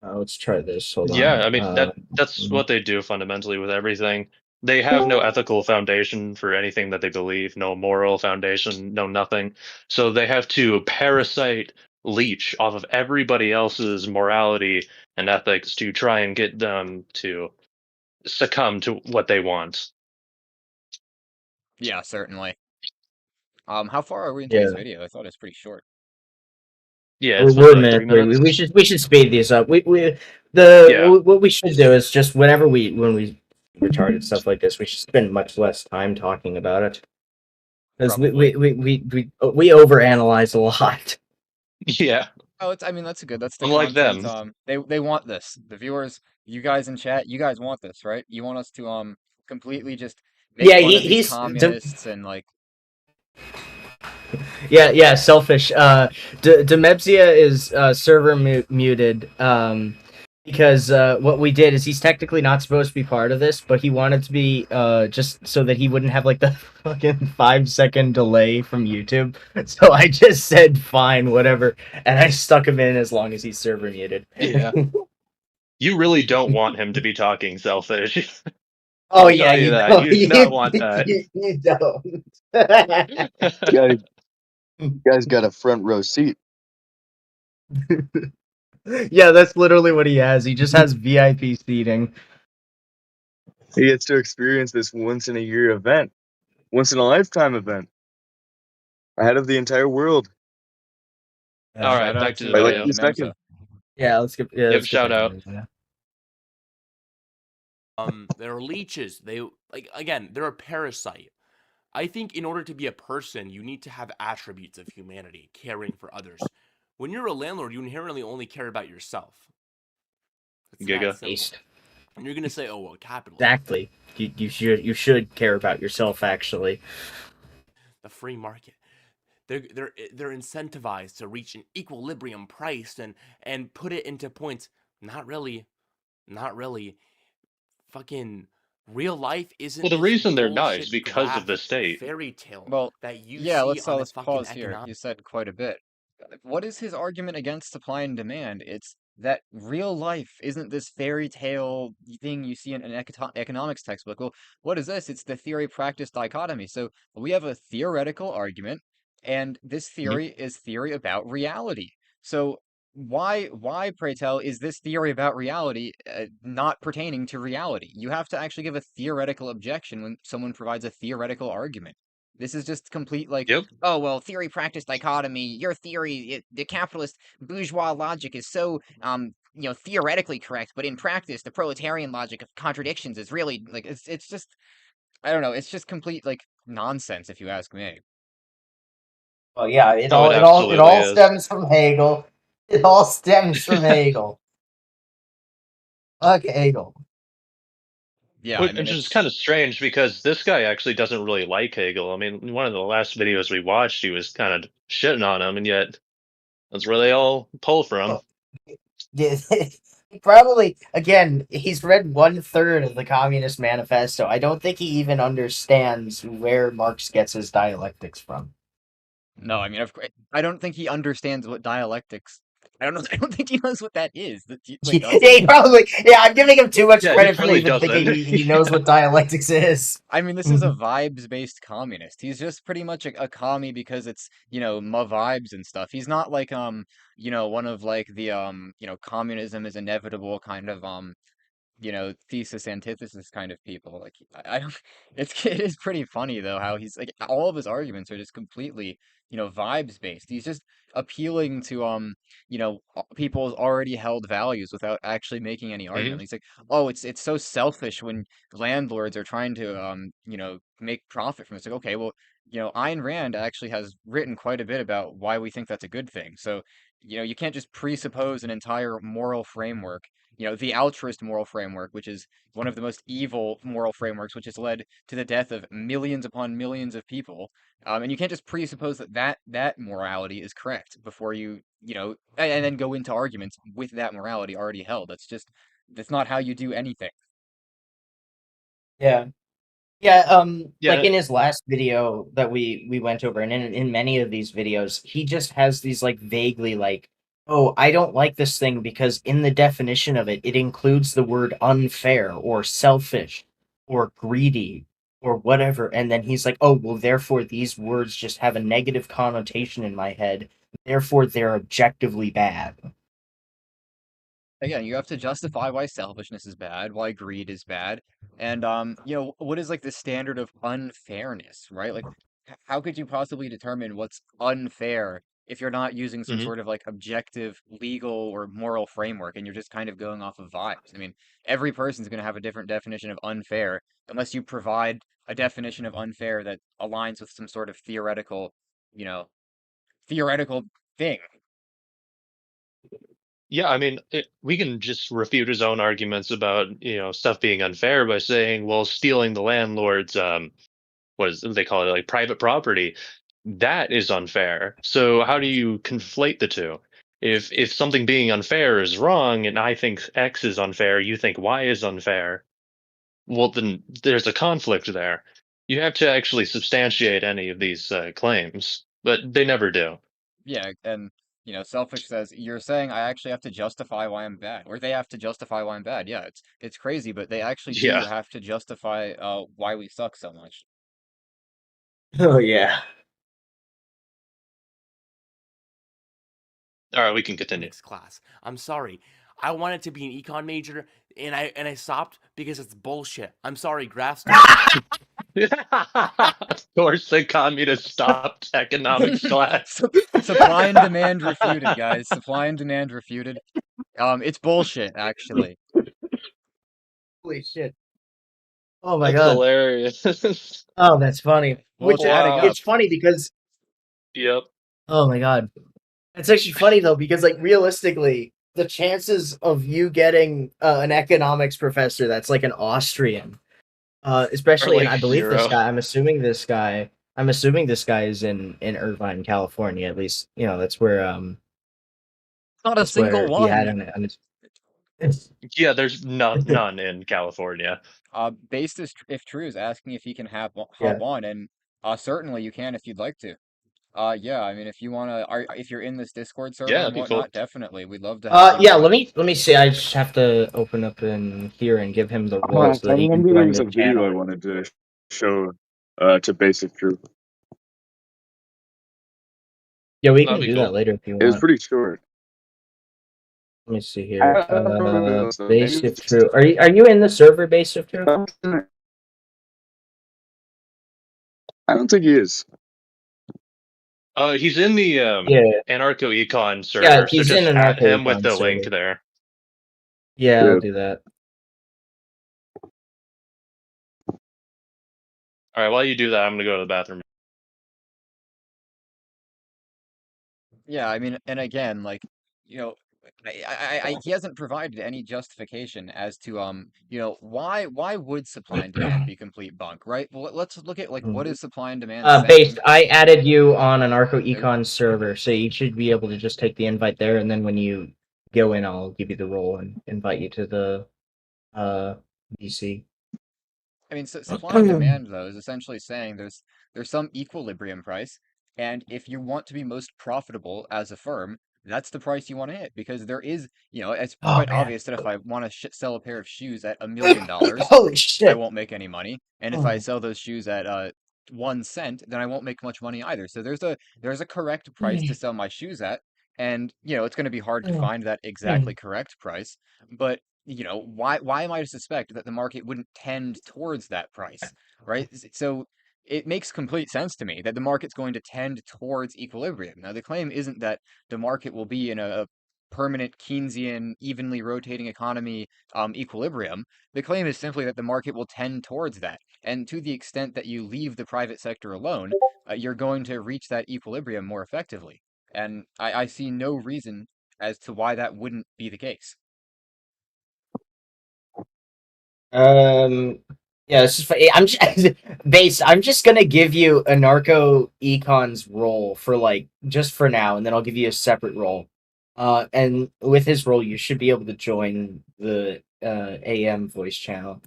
Let's try this. Hold Yeah, on. I mean that's what they do fundamentally with everything. They have no ethical foundation for anything that they believe, no moral foundation, no nothing. So they have to parasite leech off of everybody else's morality and ethics to try and get them to succumb to what they want. Yeah, certainly. How far are we into this Yeah. video? I thought it was pretty short. Yeah, We're, it's we're been a like 3 minute. We minutes. should speed these up. Yeah. What we should do is just whenever when we retarded stuff like this, we should spend much less time talking about it. Because Probably. we overanalyze a lot. Yeah, Oh, I mean, that's the unlike content. them. They want this. The viewers, you guys in chat, you guys want this, right? You want us to completely just make Yeah, fun of these he's communists and like, yeah, selfish. Demepsia is server muted because what we did is he's technically not supposed to be part of this, but he wanted to be just so that he wouldn't have like the fucking 5 second delay from YouTube. So I just said fine, whatever, and I stuck him in as long as he's server muted. Yeah. You really don't want him to be talking selfish. Oh I'll yeah, tell you you that. don't. You do not want that. You don't. Guy, guy's got a front row seat. Yeah, that's literally what he has. He just has VIP seating. He gets to experience this once in a year event, once in a lifetime event, ahead of the entire world. All shout right, out back to to the By like video. 2 seconds. Yeah, let's get Yep, shout out. They're leeches. They like again, they're a parasite. I think in order to be a person, you need to have attributes of humanity, caring for others. When you're a landlord, you inherently only care about yourself. It's that Giga. simple. And you're gonna say, "Oh well, capitalism, Exactly. You should care about yourself. Actually, the free market. They're incentivized to reach an equilibrium price and put it into points. Not really, not really. Fucking real life isn't Well, the this reason they're not is bullshit because of graph the state. fairy tale well, that you yeah, see on a let's fucking pause here. economic. You said quite a bit. What is his argument against supply and demand? It's that real life isn't this fairy tale thing you see in an economics textbook. Well, what is this? It's the theory practice dichotomy. So we have a theoretical argument, and this Mhm. theory is theory about reality. So why, pray tell, is this theory about reality not pertaining to reality? You have to actually give a theoretical objection when someone provides a theoretical argument. This is just complete like, Yep. oh well, theory practice dichotomy, your theory, the capitalist bourgeois logic is so theoretically correct, but in practice the proletarian logic of contradictions is really like it's just, I don't know, it's just complete like nonsense if you ask me. well, yeah, Oh, it it absolutely all is. stems from Hegel. It all stems from Hegel. Fuck Hegel. Yeah, I mean Which is kind of strange because this guy actually doesn't really like Hegel. I mean, in one of the last videos we watched, he was kind of shitting on him, and yet that's where they all pull from. Yeah, probably again. He's read 1/3 of the Communist Manifesto. I don't think he even understands where Marx gets his dialectics from. no, I mean, of course, I don't think he understands what dialectics. I don't know. I don't think he knows what that is. Wait, does Yeah, he? he probably. Yeah, I'm giving him too much Yeah, he credit for really even doesn't. thinking he knows what dialectics is. I mean, this is a vibes-based communist. He's just pretty much a commie because it's, ma vibes and stuff. He's not like, one of like the, communism is inevitable kind of, thesis antithesis kind of people. Like, I don't, it is pretty funny though how he's like, all of his arguments are just completely, vibes based. He's just appealing to, people's already held values without actually making any Mhm. argument. He's like, oh, it's so selfish when landlords are trying to, make profit from this. Like, okay, well, Ayn Rand actually has written quite a bit about why we think that's a good thing. So, you can't just presuppose an entire moral framework, the altruist moral framework, which is one of the most evil moral frameworks, which has led to the death of millions upon millions of people. And you can't just presuppose that morality is correct before and then go into arguments with that morality already held. That's not how you do anything. Yeah. Yeah, like Yeah, in his last video that we went over, and in many of these videos, he just has these like vaguely like, oh, I don't like this thing because in the definition of it, it includes the word unfair or selfish or greedy or whatever, and then he's like, oh, well, therefore these words just have a negative connotation in my head, therefore they're objectively bad. Again, you have to justify why selfishness is bad, why greed is bad, and what is like the standard of unfairness, right? Like, how could you possibly determine what's unfair if you're not using some Mhm. sort of like objective legal or moral framework and you're just kind of going off of vibes. I mean, every person's going to have a different definition of unfair unless you provide a definition of unfair that aligns with some sort of theoretical, you know, theoretical thing. Yeah, I mean, we can just refute his own arguments about stuff being unfair by saying, well, stealing the landlord's what is they call it, like private property, that is unfair. So how do you conflate the two? If something being unfair is wrong, and I think X is unfair, you think Y is unfair, well, then there's a conflict there. You have to actually substantiate any of these claims, but they never do. Yeah, and Selfish says you're saying I actually have to justify why I'm bad, or they have to justify why I'm bad. Yeah, it's crazy, but they actually do Yeah. have to justify why we suck so much. Oh yeah. All right, we can continue. Economics class. I'm sorry. I wanted to be an econ major, and I stopped because it's bullshit. I'm sorry, graph stupid. Of course, the communist stopped economics class. Supply and demand refuted, guys. Supply and demand refuted. It's bullshit, actually. Holy shit. Oh my That's god. hilarious. Oh, that's funny. Well, Which it's adding up. it's funny because Yep. oh my god. It's actually funny though because like realistically, the chances of you getting an economics professor that's like an Austrian, Or especially and like I believe this 0. guy. I'm assuming this guy is in Irvine, California. At least that's where Not a single he had one. on his. Yeah, there's none in California. Based if true is asking if he can hop Yeah. on, and certainly you can if you'd like to. Yeah, I mean, if you wanna, if you're in this Discord server Yeah, and that'd be cool. whatnot, definitely, we'd love to have you. Yeah. Let me see. I just have to open up in here and give him the role so that he can There join was the a video I channel. wanted to show to Basic Truth. Yeah, we That'd can be do that cool. later if you It was want. pretty short. Let me see I here. don't know, so maybe Base of it's True. Are you in the server Base of True? I don't think he is. He's in the Yeah. Anarcho Econ Yeah, server, so he's in just an add him with Arcade the link server. there. Yeah, Yeah. I'll do that. All right, while you do that, I'm gonna go to the bathroom. Yeah, I mean, and again, like, you know, he hasn't provided any justification as to, why would supply and demand be complete bunk, right? Well, let's look at like what is supply and demand Base, saying? I added you on an Arco Nope. Econ server, so you should be able to just take the invite there, and then when you go in, I'll give you the role and invite you to the VC. I mean, supply and demand though is essentially saying there's some equilibrium price, and if you want to be most profitable as a firm, that's the price you want to hit because there is, it's Oh quite man! obvious that if I want to sell a pair of shoes at $1 million, Holy I shit! won't make any money, and if I Oh. sell those shoes at 1 cent, then I won't make much money either. So there's a correct price to sell my shoes at, and it's going to be hard to find that exactly correct price, but why am I to suspect that the market wouldn't tend towards that price, right? So it makes complete sense to me that the market's going to tend towards equilibrium. Now, the claim isn't that the market will be in a permanent Keynesian, evenly rotating economy equilibrium. The claim is simply that the market will tend towards that. And to the extent that you leave the private sector alone, you're going to reach that equilibrium more effectively. And I see no reason as to why that wouldn't be the case. Yeah, this is funny. I'm just base. I'm just gonna give you a narco econ's role for just for now, and then I'll give you a separate role. And with his role, you should be able to join the AM voice channel.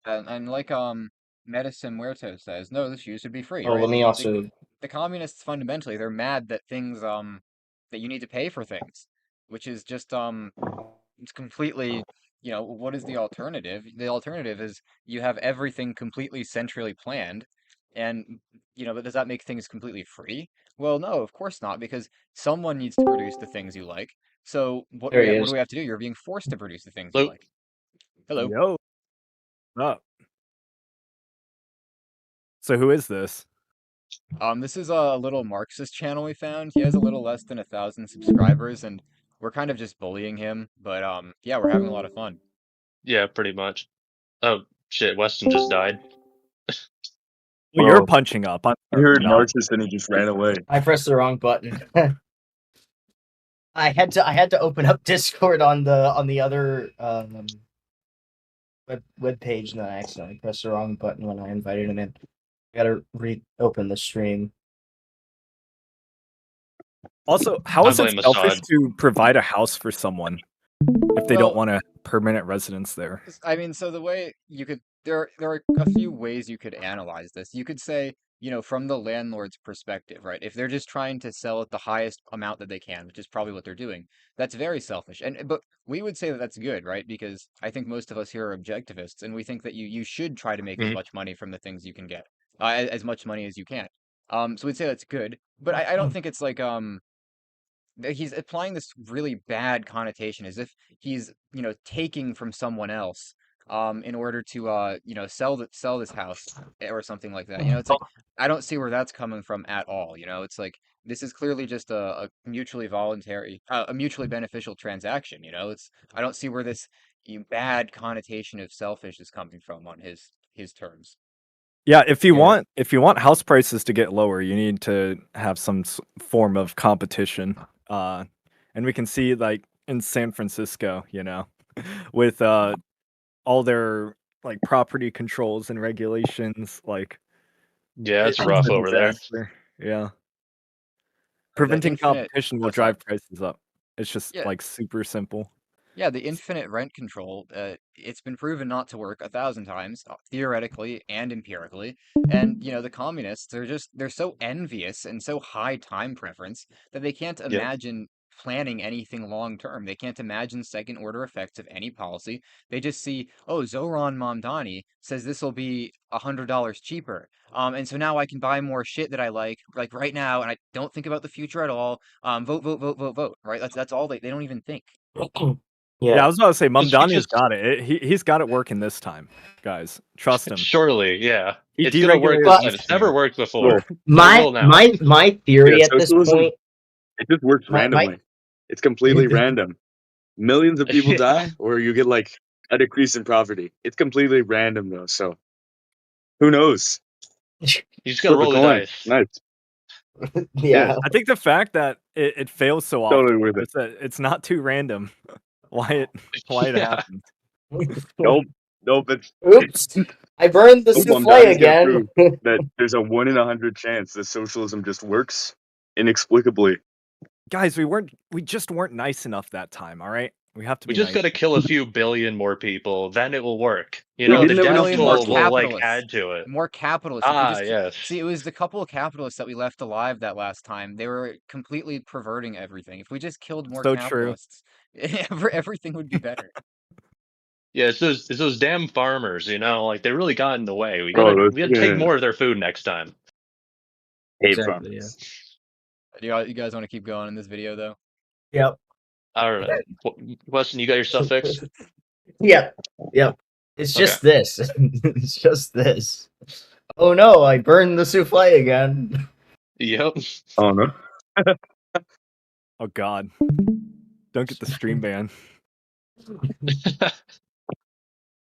And like Medicine Muerto says, no, the shoes should be free, Oh, right? let me also. The communists fundamentally they're mad that things that you need to pay for things, which is just it's completely what is the alternative? The alternative is you have everything completely centrally planned, and but does that make things completely free? Well, no, of course not, because someone needs to produce the things you like. So There he what do is. we have to do? You're being forced to produce the things you Luke, like. Hello. Yo, what's up? So who is this? This is a little Marxist channel we found. He has a little less than 1,000 subscribers, and we're kind of just bullying him. But yeah, we're having a lot of fun. Yeah, pretty much. Oh shit, Weston just died. Well, you're Oh, punching up. I'm he heard not. Marxist and he just ran away. I pressed the wrong button. I had to open up Discord on the other web page, and then I accidentally pressed the wrong button when I invited him in. I gotta reopen the stream. Also, how I is it blame selfish Assad. to provide a house for someone if they Well, don't want a permanent residence there? I mean, so the way you could there are a few ways you could analyze this. You could say, from the landlord's perspective, right? If they're just trying to sell at the highest amount that they can, which is probably what they're doing, that's very selfish. But we would say that that's good, right? Because I think most of us here are objectivists, and we think that you should try to make as Mhm. much money from the things you can get, as much money as you can. So we'd say that's good, but I don't think it's like he's applying this really bad connotation as if he's taking from someone else in order to sell this house or something like that. It's like I don't see where that's coming from at all. It's like this is clearly just a mutually voluntary a mutually beneficial transaction. It's I don't see where this bad connotation of selfish is coming from on his terms. Yeah, if you Yeah. want house prices to get lower, you need to have some form of competition. And we can see like in San Francisco, with all their like property controls and regulations, like Yeah, it's it's rough a over there. disaster. Yeah, The preventing infinite competition will oh, sorry. drive prices up. It's just Yeah, like super simple. Yeah, the infinite rent control, it's been proven not to work 1,000 times, theoretically and empirically. And, the communists, they're so envious and so high time preference that they can't Yep. imagine planning anything long term. They can't imagine second order effects of any policy. They just see, oh, Zoran Mamdani says this will be $100 cheaper. And so now I can buy more shit that I like right now, and I don't think about the future at all. Vote, vote, vote, vote, vote, right? That's all they don't even think. Yeah, I Yeah. was about to say, Because you Mamdani's just got it. He's got it working this time, guys. Trust him. surely, yeah, He it's gonna work deregulated this Well, time. this It's never time. worked before, Well, but it will now. my yeah, theory at this socialism, point, it just works my randomly. It's completely random. Millions of people die, or you get like a decrease in property. It's completely random though, so who knows? You just gotta Flip a roll the coin. dice. Nice. yeah. I think the fact that it fails so Totally often, worth it. it's not too random why it Yeah. happens. Nope. It's Oops. I burned the nope, souffle Mamdani's gonna again. prove that there's a 1 in 100 chance that socialism just works inexplicably. Guys, we just weren't nice enough that time, all right? We have to We be just nice. gotta kill a few billion more people, then it will work. We The didn't have enough death More toll will Muslims. like capitalists. add to it. More capitalists. If we Ah, just see, yes. it was the couple of capitalists that we left alive that last time. They were completely perverting everything. If we just killed more So true. capitalists, everything would be better. Yeah, it's those damn farmers, like they really got in the way. We Oh, gotta those we gotta take freaking more of their food next time. hate Exactly, farmers. You guys want to keep going in this video though? Yep. Alright. Weston, you got your stuff fixed? Yep. Yep. It's Okay. just this. It's just this. Oh no, I burned the souffle again. Yep. Oh no. Oh god. Don't get the stream ban.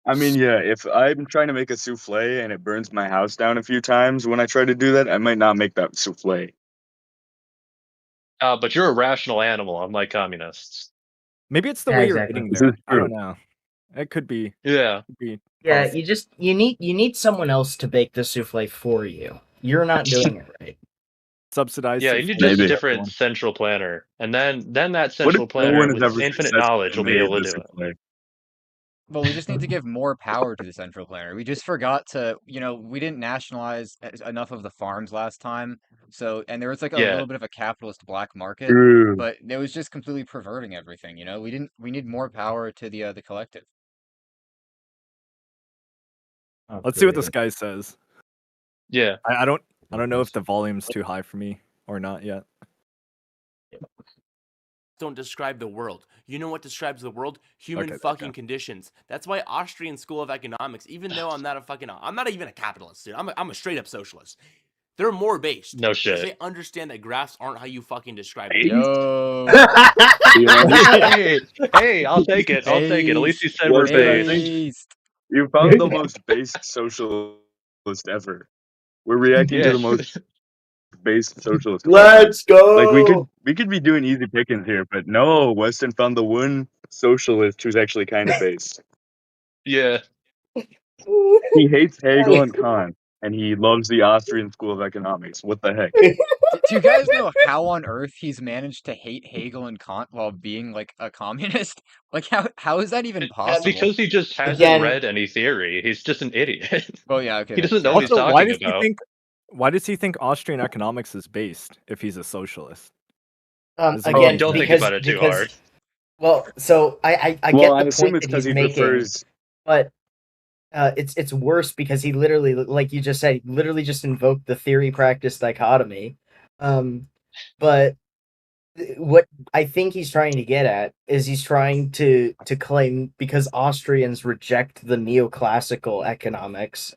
I mean, yeah, if I'm trying to make a souffle and it burns my house down a few times when I try to do that, I might not make that souffle. But you're a rational animal, unlike communists. Maybe it's the Yeah, way you're exactly. getting This there. is I don't true. know. It could be. Yeah. Yeah, possible. you need someone else to bake the souffle for you. You're not doing it right. Subsidized. Yeah, you need souffle just a Maybe. different central planner. And then that What if central no planner one has with ever infinite successfully knowledge will be made able to the do it. souffle? Well, we just need to give more power to the central planner. We just forgot to, we didn't nationalize enough of the farms last time. So, and there was like a Yeah. little bit of a capitalist black market, True. but it was just completely perverting everything. We need more power to the collective. Let's see what this guy says. Yeah. I don't know if the volume's too high for me or not yet. Don't describe the world. You know what describes the world? Human Okay, fucking conditions. That's why Austrian School of Economics, even though I'm not even a capitalist, dude. I'm a straight up socialist. They're more based. No Because shit. they understand that graphs aren't how you fucking describe Based? it. Yo, Hey, I'll take it. I'll take it. At least you said we're Weston, I based. think based. you found the most based socialist ever. We're reacting to Yeah. the most based socialist. Let's go. Like we could be doing easy pickings here, but no, Weston found the one socialist who's actually kind of based. Yeah. He hates Hegel and Kant, and he loves the Austrian School of Economics. What the heck? Do you guys know how on earth he's managed to hate Hegel and Kant while being like a communist? Like how is that even possible? Because he just hasn't Again- read any theory. He's just an idiot. Well, yeah, okay. He doesn't know fair what he's enough. Also, why talking does he about. think? Why does he think Austrian economics is based if he's a socialist? Is he- Again, Don't think because, about it too because, hard. Well, so I Well, get I the assume point it's that because he's he making, prefers. but it's worse because he literally, like you just said, literally just invoked the theory practice dichotomy. But what I think he's trying to get at is he's trying to claim because Austrians reject the neoclassical economics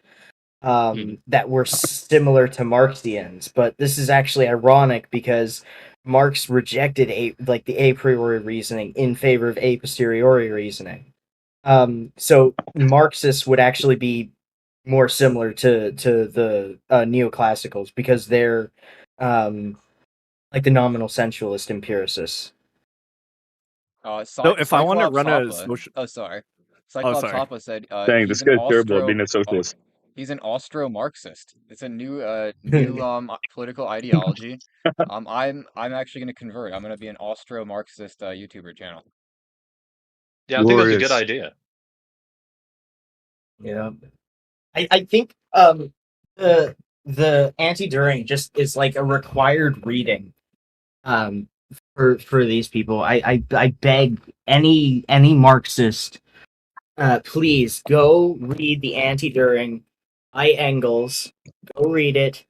that were similar to Marxians, but this is actually ironic because Marx rejected the a priori reasoning in favor of a posteriori reasoning. So Marxists would actually be more similar to the neoclassicals because they're like the nominal sensualist empiricists. So if I want to Cyclops run a Hoppa. social, Oh, sorry. Cyclops sorry. Hoppa said Dang, this he's an guy's terrible at being a socialist. he's an Austro-Marxist. It's a new political ideology. I'm actually gonna convert. I'm gonna be an Austro-Marxist YouTuber channel. Yeah, I think that's a good Glorious. idea. Yeah, I think the anti-during just is like a required reading for these people. I beg any Marxist, please go read the anti-during I Engels. Go read it.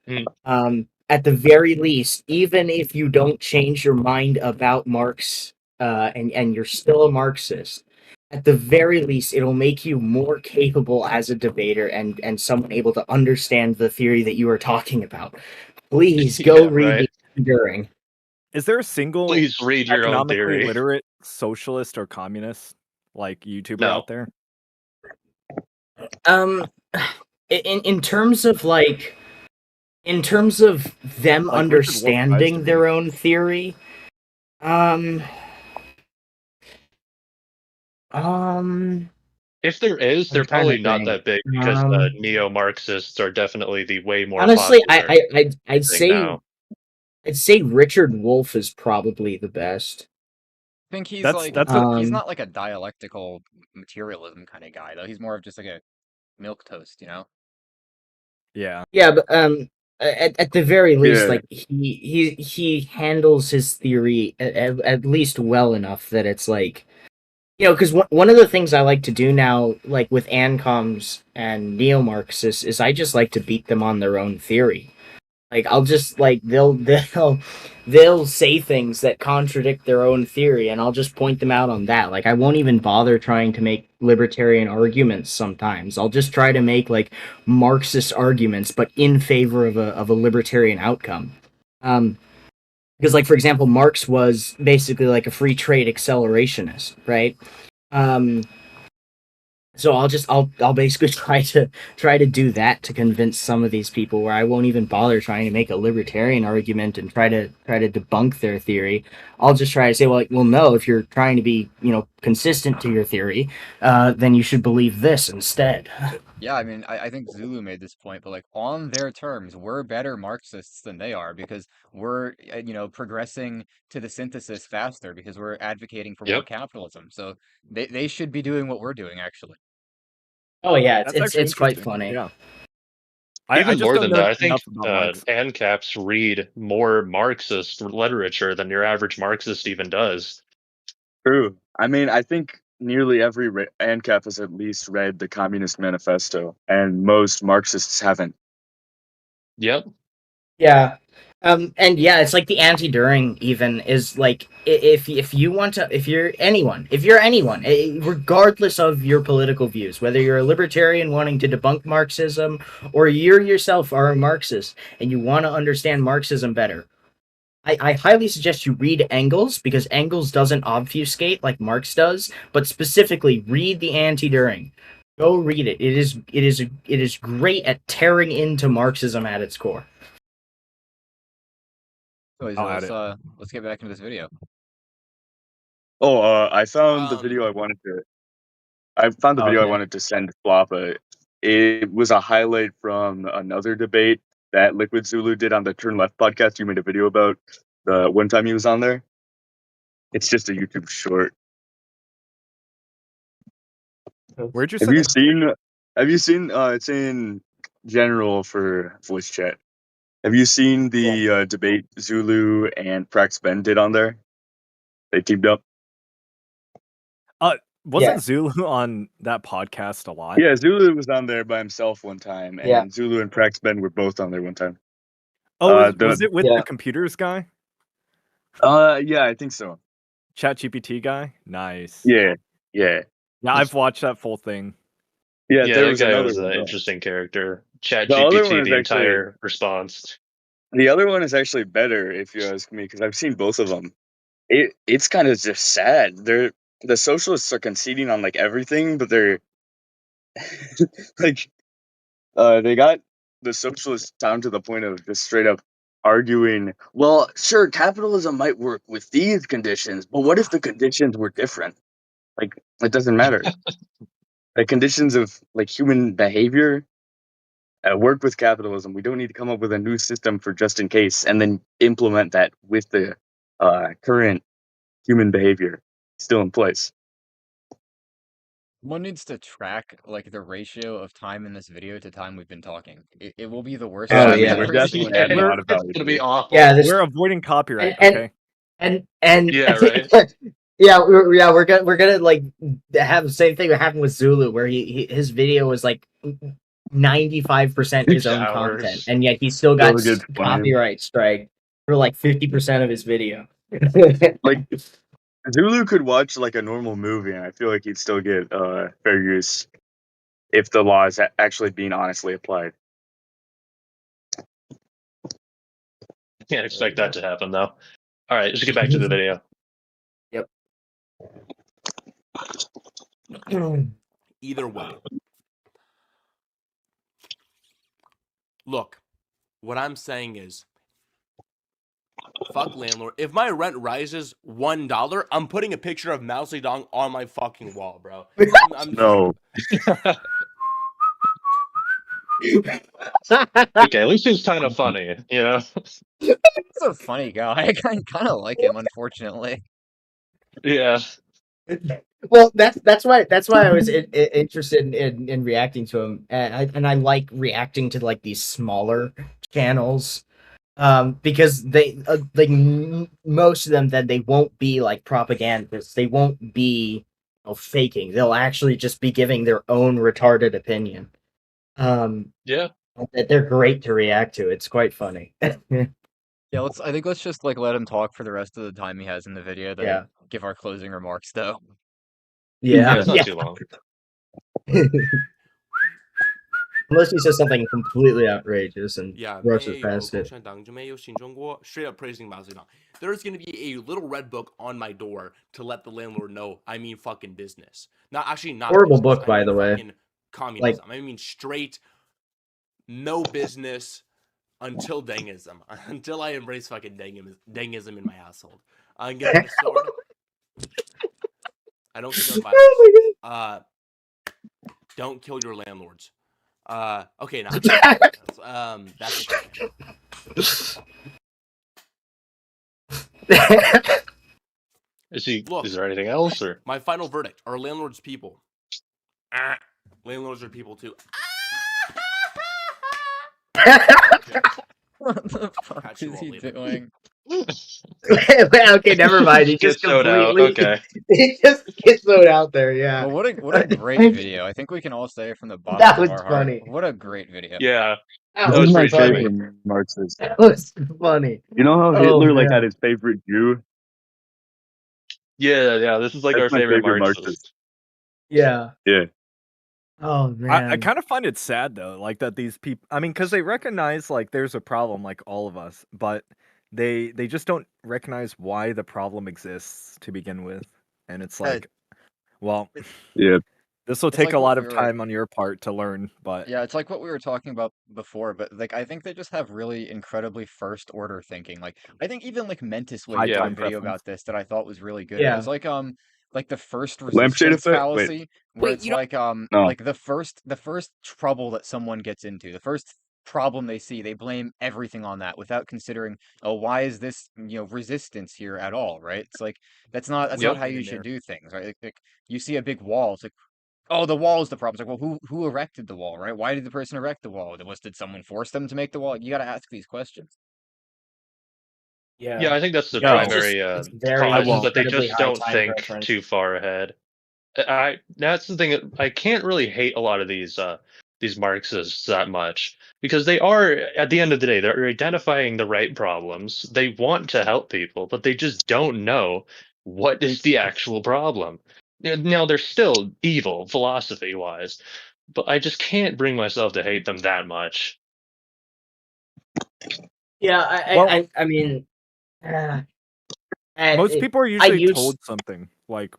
At the very least, even if you don't change your mind about Marx, and you're still a Marxist, at the very least, it'll make you more capable as a debater and someone able to understand the theory that you are talking about. Please go Yeah, read right. the during. Is there a single Please read your own economically theory. literate socialist or communist like YouTuber No. out there? In terms of like, in terms of them Like Richard Wolff tries to understanding their be. own theory, If there is, they're I'm trying to probably not think. that big because neo-Marxists are definitely the way more Honestly, popular I'd thing say now. Richard Wolff is probably the best. I think he's That's like that's a- he's not like a dialectical materialism kind of guy though. He's more of just like a milk toast, you know? yeah. Yeah, but at the very least, Yeah. like he handles his theory at least well enough that it's like, you know, because one of the things I like to do now, like with ANCOMs and neo-Marxists, is I just like to beat them on their own theory. Like I'll just like they'll say things that contradict their own theory, and I'll just point them out on that. Like I won't even bother trying to make libertarian arguments. Sometimes I'll just try to make like Marxist arguments, but in favor of a libertarian outcome. Because like for example, Marx was basically like a free trade accelerationist, right? So I'll basically try to do that to convince some of these people where I won't even bother trying to make a libertarian argument and try to debunk their theory. I'll just try to say, well, no, if you're trying to be, you know, consistent to your theory, then you should believe this instead. Yeah, I mean, I think Zulu made this point, but like on their terms, we're better Marxists than they are because we're, progressing to the synthesis faster because we're advocating for more Yep. capitalism. So they should be doing what we're doing, actually. Oh yeah, That's actually it's quite interesting. funny. Yeah. I Even just more don't than know that, I think enough about Marx. ANCAPs read more Marxist literature than your average Marxist even does. True. I mean, I think nearly every ANCAP has at least read the Communist Manifesto, and most Marxists haven't. Yep. Yeah. And yeah, it's like the anti-during even is like if you want to if you're anyone regardless of your political views, whether you're a libertarian wanting to debunk Marxism or you yourself are a Marxist and you want to understand Marxism better, I highly suggest you read Engels because Engels doesn't obfuscate like Marx does, but specifically read the anti-during. Go read it. It is great at tearing into Marxism at its core. Anyways, I'll add it. let's get back into this video. Oh, I found the Um, video I wanted to. I found the video I Okay. wanted to send Floppa. It was a highlight from another debate that Liquid Zulu did on the Turn Left podcast. You made a video about the one time he was on there. It's just a YouTube short. Where'd you Have send you it? seen? Have you seen? It's in general for voice chat. Have you seen the debate Zulu and Prax Ben did on there? They teamed up. Wasn't Yeah. Zulu on that podcast a lot? Yeah, Zulu was on there by himself one time, Yeah. and Zulu and Prax Ben were both on there one time. Oh, was The it with Yeah. the computers guy? yeah, I think so. ChatGPT guy? Nice. Yeah, yeah, Yeah, I've watched that full thing. yeah. Yeah, There that was guy another was one an though. interesting character. The other one ChatGPT, is the actually entire response. the other one is actually better if you ask me, because I've seen both of them. It's kind of just sad. The socialists are conceding on like everything, but they're like they got the socialists down to the point of just straight up arguing. Well, sure, capitalism might work with these conditions, but what if the conditions were different? Like it doesn't matter. The conditions of like human behavior work with capitalism. We don't need to come up with a new system for just in case and then implement that with the current human behavior still in place. One needs to track like the ratio of time in this video to time we've been talking. It will be the worst Oh, Yeah, I time mean, yeah. we're ever. definitely adding a lot of It's value gonna to be it. awful. Yeah, this We're avoiding copyright, and okay? and Yeah, right. yeah, we're gonna like have the same thing that happened with Zulu, where his video was like 95% his 6 own content, hours. and yet he still got Still gets flamed. copyright strike for like 50% of his video. Like Zulu could watch like a normal movie, and I feel like he'd still get fair use if the law is actually being honestly applied. Can't expect that to happen though. All right, let's get back to the video. Yep. Either way. Look, what I'm saying is, fuck landlord. If my rent rises $1, I'm putting a picture of Mao Zedong on my fucking wall, bro. I'm No, Okay, at least he's kind of funny, you know? He's a funny guy. I kind of like him, unfortunately. Yeah. Well, that's why I was interested in reacting to him, and I like reacting to like these smaller channels, because they like most of them then they won't be like propagandists. They won't be faking. They'll actually just be giving their own retarded opinion. Yeah. They're great to react to. It's quite funny. Yeah, I think let's just like let him talk for the rest of the time he has in the video, then Yeah. give our closing remarks though. Yeah, Yeah, it's not yeah. too long. Unless he says something completely outrageous and Yeah, rushes past it. straight up praising Mao Zedong. There's gonna be a little red book on my door to let the landlord know I mean fucking business. Not actually not Horrible business. book, I by mean the way. fucking communism. I mean straight no business until Dengism. Until I embrace fucking Dengism in my household. I'm getting a sword. I don't condone violence. Oh Don't kill your landlords. Okay, now that's okay. my god. Look. Is there anything else or My final verdict: are landlords people? Landlords are people too. What the fuck Catch you is all he later. doing? Okay, never mind. He just Schizoed out. completely Okay. he just schizoed out there. Yeah, Well, what a great video. I think we can all say from the bottom that of was our heart, funny. what a great video. Yeah, That that This was is was my pretty funny. funny. favorite Marxist. That was funny. You know how Oh Hitler like had man. his favorite Jew? Yeah. This is like That's our my favorite favorite Marxist. Marxist. Yeah. Yeah. Oh I man. kind of find it sad though, like that these people. I mean, because they recognize like there's a problem, like all of us, but they just don't recognize why the problem exists to begin with, and it's Yeah, like, well, it, Yeah. this will it's take like a what lot we of were time on your part to learn, but Yeah, it's like what we were talking about before, but like I think they just have really incredibly first order thinking. Like I think even like Mentis high did a Yeah. time video preference. about this that I thought was really good. It was Yeah. like the first Lampshade resistance effect? Wait. fallacy, where Wait, it's you know, No. like the first trouble that someone gets into, the first problem they see, they blame everything on that without considering, oh, why is this, resistance here at all, right? It's like that's not Yep. how get you in should there. do things, right? Like you see a big wall, it's like, oh, the wall is the problem. It's like, well, who erected the wall, right? Why did the person erect the wall? Did someone force them to make the wall? You got to ask these questions. Yeah, Yeah. I think that's the No, Yo, primary it's very I cause is won't. that they incredibly just high don't time think preference. too far ahead. I That's the thing that I can't really hate a lot of these Marxists that much because they are at the end of the day they're identifying the right problems. They want to help people, but they just don't know what is the actual problem. Now they're still evil philosophy wise, but I just can't bring myself to hate them that much. Yeah, Well, I mean, uh, most people are I usually used told something. Like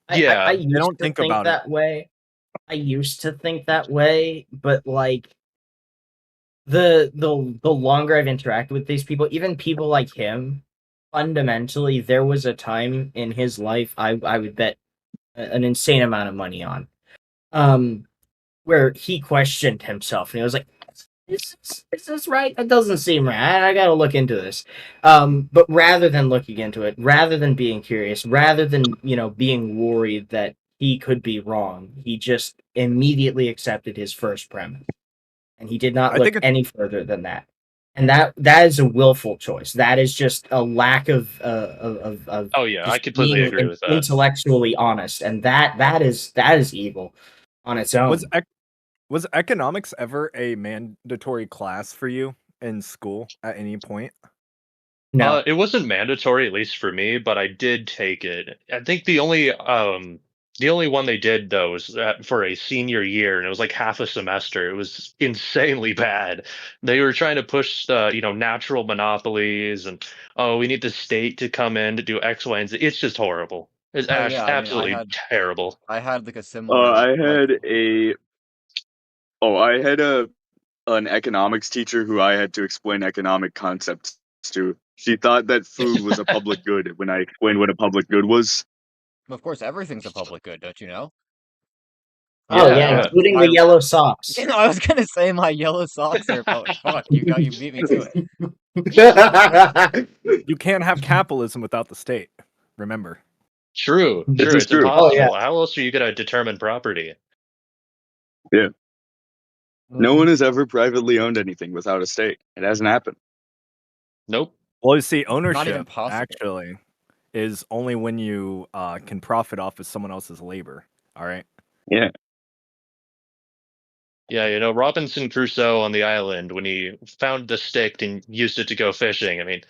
I Yeah, they used don't to think think about it. that way. I used to think that way, but like the longer I've interacted with these people, even people like him, fundamentally, there was a time in his life I would bet an insane amount of money on, um, where he questioned himself and he was like, is this right? That doesn't seem right. I gotta look into this. But rather than looking into it, rather than being curious, rather than being worried that he could be wrong, he just immediately accepted his first premise, and he did not I look think it's any further than that. And that is a willful choice. That is just a lack of oh yeah, I just completely being agree with that. intellectually honest, and that is evil on its was own. was economics ever a mandatory class for you in school at any point? No. It wasn't mandatory, at least for me, but I did take it. I think the only one they did though was for a senior year, and it was like half a semester. It was insanely bad. They were trying to push the natural monopolies, and oh, we need the state to come in to do X, Y, and Z. It's just horrible. It's Oh yeah, I mean, absolutely terrible. I had like a similar I like had a I had a an economics teacher who I had to explain economic concepts to. She thought that food was a public good when I explained what a public good was. of course everything's a public good, don't you know? Oh Yeah, yeah, My yeah. including the my yellow socks. I was gonna say my yellow socks are public. Fuck, you beat me to it. You can't have capitalism without the state. Remember. True, This true. is It's true. Oh yeah. impossible. How else are you gonna determine property? Yeah. No one Mhm. has ever privately owned anything without a state. It hasn't happened. Nope. Well, you see, Not even ownership possible. actually is only when you can profit off of someone else's labor. All right. Yeah. Yeah, Robinson Crusoe on the island when he found the stick and used it to go fishing. I mean,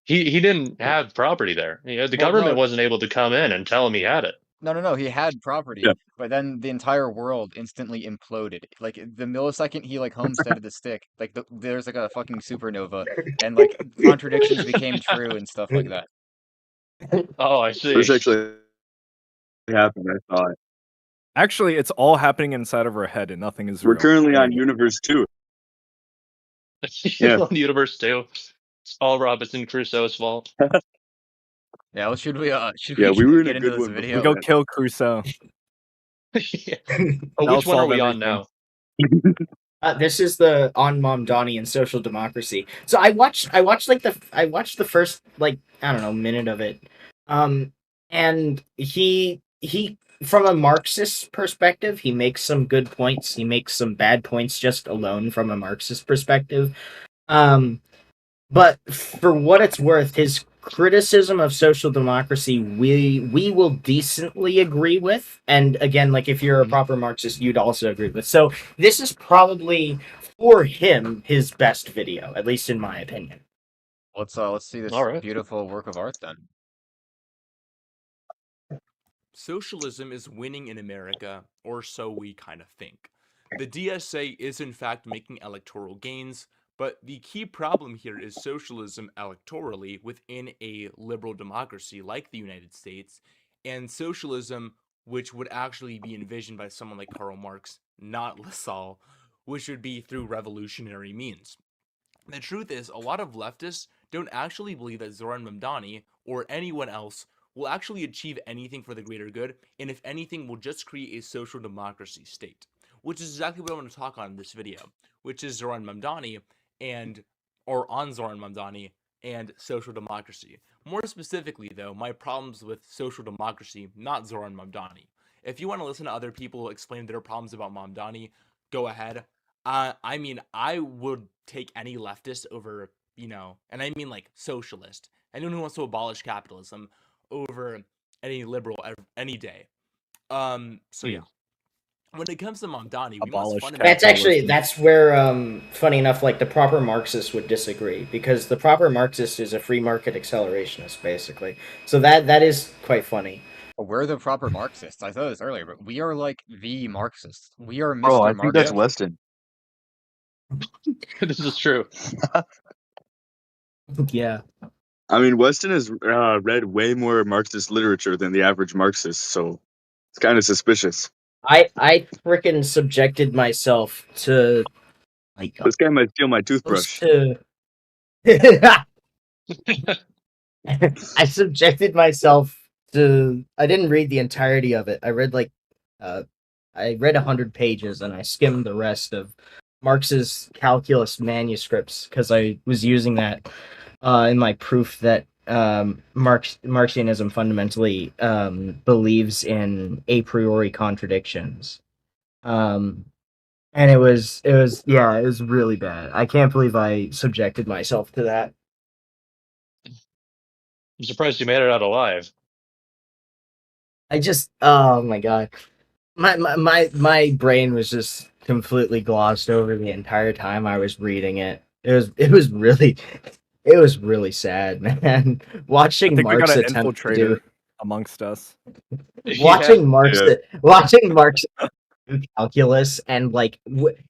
he didn't have property there. The Well, government no, wasn't able to come in and tell him he had it. no. He had property, Yeah. but then the entire world instantly imploded. Like the millisecond he like homesteaded the stick, like there's like a fucking supernova, and like contradictions became true and stuff like that. Oh, I see. This actually happened, I thought. Actually, it's all happening inside of our head, and nothing is We're real currently on anymore. Universe 2. Yeah. On the universe too. It's all Robinson Crusoe's fault. Yeah, well, should Yeah, we we were in a get into good this one We before video? go that. kill Crusoe. Yeah. Oh, That'll which one are solve we on everything. now? This is the On Mom Donnie and Social Democracy. So I watched the first like I don't know minute of it, and he from a Marxist perspective he makes some good points. He makes some bad points just alone from a Marxist perspective. Um, But for what it's worth, his criticism of social democracy we will decently agree with. And again, like if you're a proper Marxist, you'd also agree with. So this is probably for him his best video, at least in my opinion. Let's see this All right. beautiful work of art then. Socialism is winning in America, or so we kind of think. The DSA is in fact making electoral gains, but the key problem here is socialism electorally within a liberal democracy like the United States, and socialism which would actually be envisioned by someone like Karl Marx, not Lassalle, which would be through revolutionary means. The truth is, a lot of leftists don't actually believe that Zoran Mamdani or anyone else will actually achieve anything for the greater good, and if anything, will just create a social democracy state, which is exactly what I want to talk on in this video, which is Zoran Mamdani on Zoran Mamdani and social democracy. More specifically, though, my problems with social democracy, not Zoran Mamdani. If you want to listen to other people explain their problems about Mamdani, go ahead. I mean, I would take any leftist over, and I mean like socialist, anyone who wants to abolish capitalism over any liberal any day. So yeah. When it comes to Mamdani, we must Abolish fundamentally. That's where funny enough, like the proper Marxist would disagree, because the proper Marxist is a free market accelerationist, basically. So that is quite funny. We're the proper Marxists. I said this earlier, but we are like the Marxists. We are Bro, I Mr. think that's Marxist. Weston. This is true. Yeah. I mean, Weston has read way more Marxist literature than the average Marxist, so it's kind of suspicious. I freaking subjected myself to like This guy might steal my close toothbrush. to I subjected myself to. I didn't read the entirety of it. I read I read 100 pages and I skimmed the rest of Marx's calculus manuscripts because I was using that in my proof that Marxianism fundamentally believes in a priori contradictions. Um, and it was really bad. I can't believe I subjected myself to that. I'm surprised you made it out alive. Oh my god. My brain was just completely glossed over the entire time I was reading it. It was really sad, man. I Watching think we got Marx an attempt to do infiltrator amongst us. Yeah. Yeah. watching Marx do calculus and like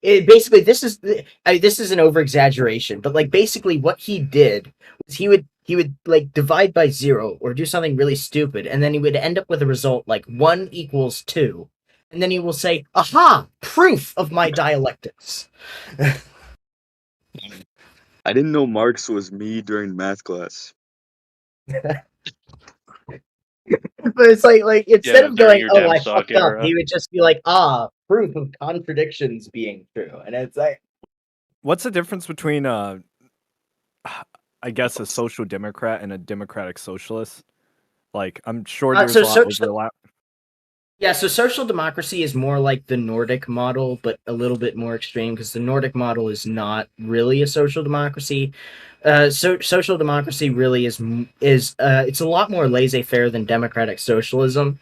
basically this is an over exaggeration, but like basically what he did was he would like divide by 0 or do something really stupid, and then he would end up with a result like 1 equals 2, and then he will say, aha, proof of my dialectics. I didn't know Marx was me during math class. But it's like instead Yeah, of during going, your oh, damn I sock fucked up, era. he would just be like, ah, proof of contradictions being true. And it's like, What's the difference between I guess a social democrat and a democratic socialist? Like, I'm sure there's a lot of overlap. yeah, so social democracy is more like the Nordic model, but a little bit more extreme, because the Nordic model is not really a social democracy. So social democracy really is it's a lot more laissez-faire than democratic socialism.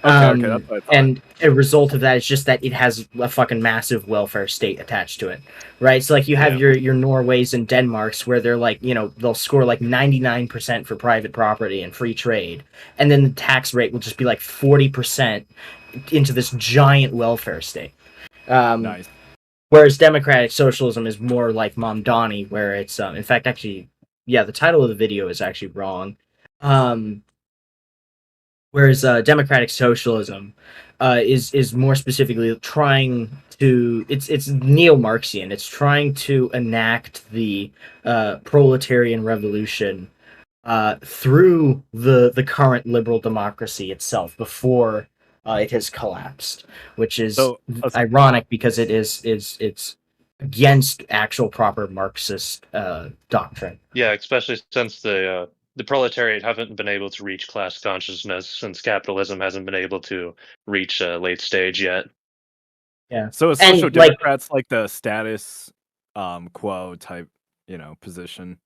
Okay, that's what I thought. And a result of that is just that it has a fucking massive welfare state attached to it, right? So like you have your Norways and Denmarks where they're like, they'll score like 99% for private property and free trade, and then the tax rate will just be like 40% into this giant welfare state. Nice. Whereas democratic socialism is more like Mamdani, where it's in fact actually, yeah, the title of the video is actually wrong. Whereas democratic socialism is more specifically trying to it's neo-Marxian. It's trying to enact the proletarian revolution through the current liberal democracy itself before it has collapsed, which is ironic because it's against actual proper Marxist doctrine. Yeah, especially since the proletariat haven't been able to reach class consciousness since capitalism hasn't been able to reach late stage yet. Yeah. So a And, social democrat's like the status quo type, position.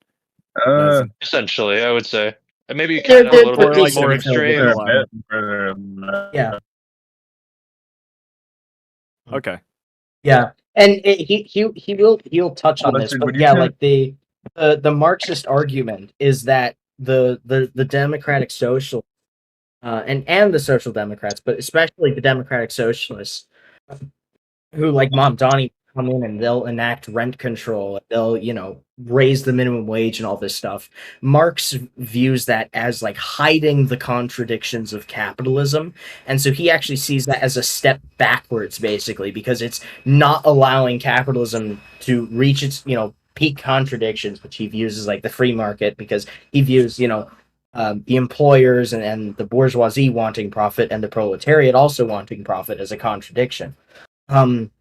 That's Essentially, I would say. And maybe There- kind of a there- little there bit be like some more the extreme. similarities. middle Yeah. Okay. Yeah, and he'll touch on this, Listen, but would you yeah, turn- like the Marxist argument is that the democratic social and the social democrats, but especially the democratic socialists, who like Mamdani come in and they'll enact rent control, they'll raise the minimum wage and all this stuff. Marx views that as like hiding the contradictions of capitalism, and so he actually sees that as a step backwards, basically, because it's not allowing capitalism to reach its peak contradictions, which he views as like the free market, because he views the employers and the bourgeoisie wanting profit and the proletariat also wanting profit as a contradiction. Um,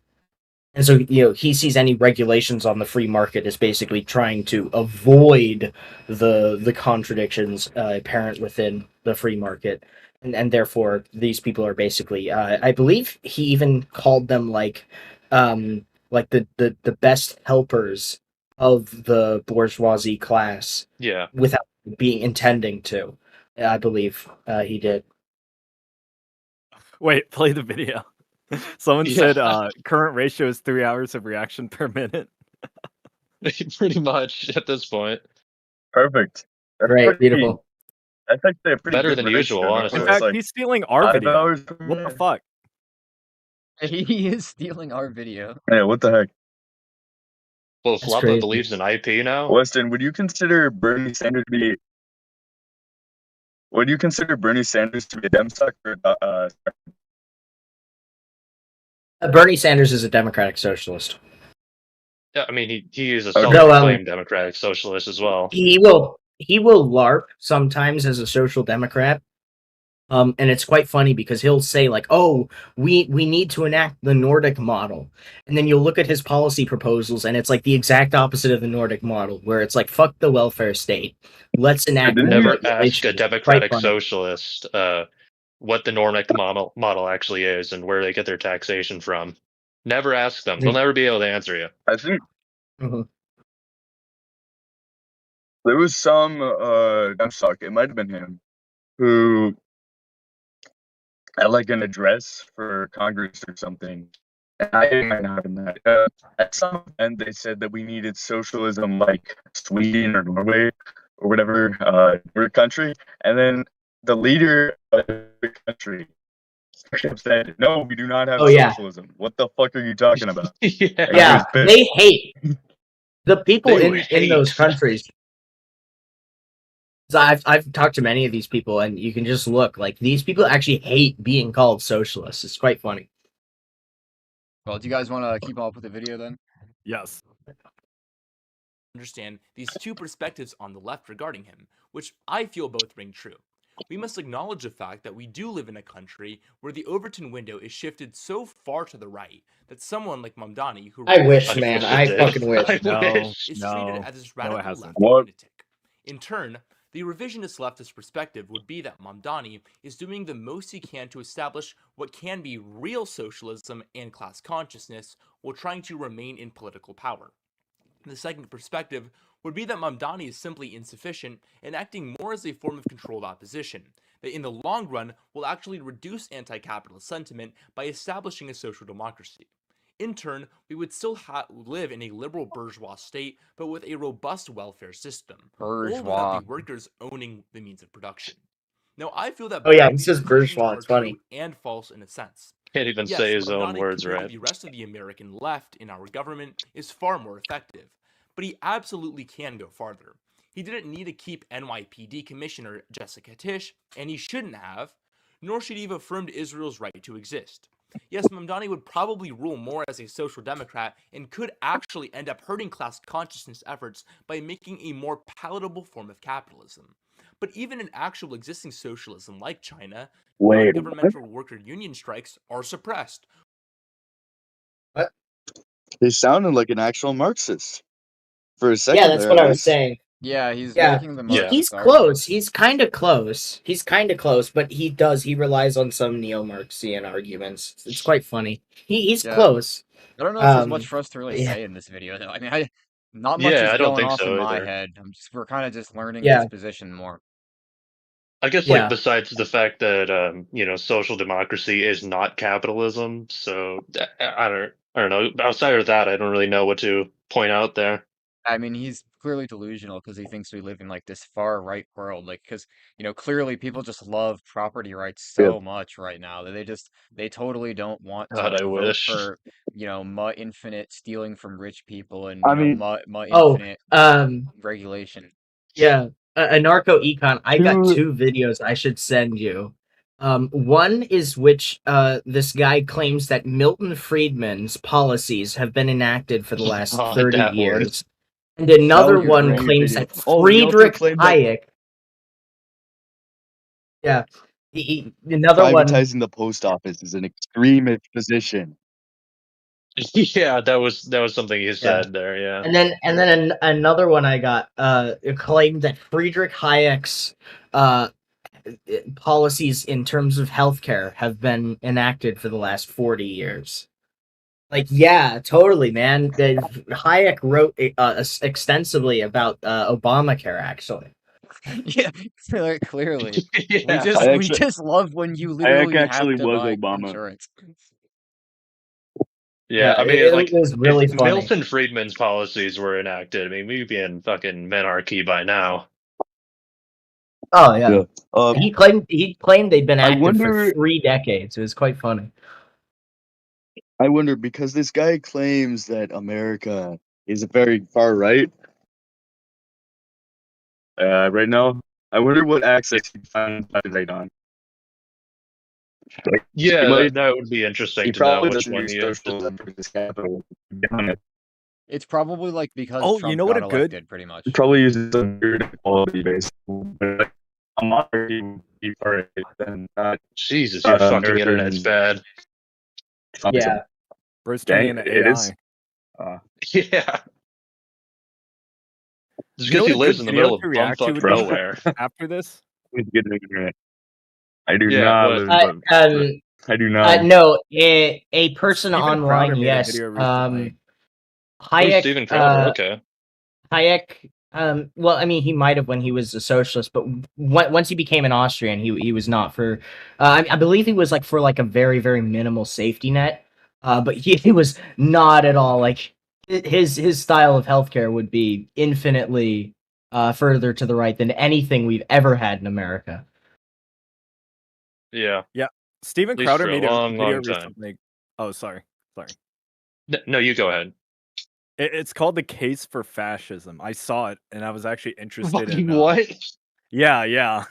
and so, he sees any regulations on the free market as basically trying to avoid the contradictions apparent within the free market, and therefore these people are basically, I believe he even called them the best helpers of the bourgeoisie class Yeah. without being intending to. I believe he did. Wait, play the video. Someone Yeah. said current ratio is 3 hours of reaction per minute. Pretty much at this point. Perfect. That's Great, pretty- beautiful. That's actually a pretty Better good than ratio, usual, no? honestly. In It's fact, like he's stealing our 5 video. hours per What the minute. fuck? He is stealing our video. Yeah, what the heck? Well, That's Flubba crazy. believes in IP now. Weston, would you consider Bernie Sanders to be a Demstock or Bernie Sanders is a democratic socialist. Yeah, I mean, he is a Okay. self-proclaimed democratic socialist as well. He will LARP sometimes as a social democrat. And it's quite funny because he'll say like, "Oh, we need to enact the Nordic model," and then you'll look at his policy proposals, and it's like the exact opposite of the Nordic model, where it's like, "Fuck the welfare state, let's enact Didn't more Never ask a regulations." Quite democratic funny. socialist what the Nordic model actually is and where they get their taxation from. Never ask them. They'll never be able to answer you. I think Mhm. there was some Demstock, it might have been him, who at like an address for Congress or something. And I might not have been that. At some event, they said that we needed socialism like Sweden or Norway or whatever Nordic country, and then the leader of the country said, "No, we do not have Oh yeah, socialism. What the fuck are you talking about?" Yeah. And he yeah. was pissed. They hate the people They in those hate. countries. So I've talked to many of these people, and you can just look like these people actually hate being called socialists. It's quite funny. Well, do you guys want to keep up with the video then? Yes. Understand these two perspectives on the left regarding him, which I feel both ring true. We must acknowledge the fact that we do live in a country where the Overton window is shifted so far to the right that someone like Mamdani, who I wish, I man. wish it I did. fucking wish. I No, wish. is no, treated as this no, it radical hasn't. left What? lunatic. In turn, the revisionist leftist perspective would be that Mamdani is doing the most he can to establish what can be real socialism and class consciousness while trying to remain in political power. The second perspective would be that Mamdani is simply insufficient and acting more as a form of controlled opposition, that in the long run will actually reduce anti-capitalist sentiment by establishing a social democracy. In turn, we would still live in a liberal bourgeois state, but with a robust welfare system, all without the Bourgeois. workers owning the means of production. Now, I feel that Oh yeah, both he these says positions bourgeois. are It's funny. true and false in a sense. Can't even Yes, say his own Mamdani words compared right. to the rest of the American left in our government is far more effective, but he absolutely can go farther. He didn't need to keep NYPD Commissioner Jessica Tisch, and he shouldn't have, nor should he have affirmed Israel's right to exist. Yes, Mamdani would probably rule more as a social democrat and could actually end up hurting class consciousness efforts by making a more palatable form of capitalism. But even in actual existing socialism like China, Wait, what? non-governmental worker union strikes are suppressed. He sounded like an actual Marxist for a second Yeah, that's there, what at I was least. saying. Yeah, he's Yeah, making the Yeah. he's Marxist argument. close. He's kind of close. He's kind of close, but he relies on some neo-Marxian arguments. It's quite funny. He's Yeah. close. I don't know if there's Um, much for us to really yeah. say in this video, though. I mean, Not much Yeah, is I don't going think off in so my either. head. We're kind of just learning his Yeah, position more. We're kind of just learning his yeah, position more. I guess, like, yeah. besides the fact that social democracy is not capitalism, so I don't know. Outside of that, I don't really know what to point out there. I mean, he's clearly delusional because he thinks we live in like this far right world. Like, because clearly people just love property rights Yeah. so much right now that they totally don't want to God, I like vote wish. for infinite stealing from rich people and I mean, Oh, infinite regulation. yeah. Anarcho Econ. I got two. 2 videos I should send you. One is which this guy claims that Milton Friedman's policies have been enacted for the last God, 30 that one. years. And That another was a one You're great claims video. that Oh, he also Friedrich claimed that Hayek. Yeah. Another one. privatizing the post office is an extremist position. Yeah, that was something he Yeah. said there. Yeah. And then another one I got claimed that Friedrich Hayek's policies in terms of healthcare have been enacted for the last 40 years. Like, yeah, totally, man. Hayek wrote extensively about Obamacare, actually. Yeah, clearly. Yeah. We just love when you Hayek literally have actually to was buy Obama. insurance. Yeah, I mean, it like, was really if funny. Milton Friedman's policies were enacted, I mean, we'd be in fucking menarchy by now. Oh yeah. Yeah. He claimed they'd been I active for wonder. 3 decades. It was quite funny. I wonder because this guy claims that America is very far right. Right now, I wonder what access he finds right on. Like, Yeah, might. that would be interesting He to know probably which doesn't one use he is. socialism for this capital. To be honest. It's probably like because Oh, you Trump know what got a good elected, pretty much. He probably uses some weird equality based. But like, a monarchy would be far right than not. Jesus, your fucking internet's American. bad. Yeah. bro's turning into It is. AI. Yeah. Just You know because what he a lives good in the video middle of to react to bumfuck would be nowhere. after this? He's getting internet. I do Yeah, not what? live in I do not. No, a person Steven online, Crowder made a yes. video recently. Oh, Hayek, Steven Crowder, okay. Hayek, well, I mean, he might have when he was a socialist, but once he became an Austrian, he was not for. I believe he was like for like a very very minimal safety net, but he was not at all like his style of healthcare would be infinitely further to the right than anything we've ever had in America. Yeah. Yeah, Steven At least Crowder for a made a long, video long time. recently. Oh, sorry. No, you go ahead. It's called The Case for Fascism. I saw it, and I was actually interested Fucking in. what? Yeah. Has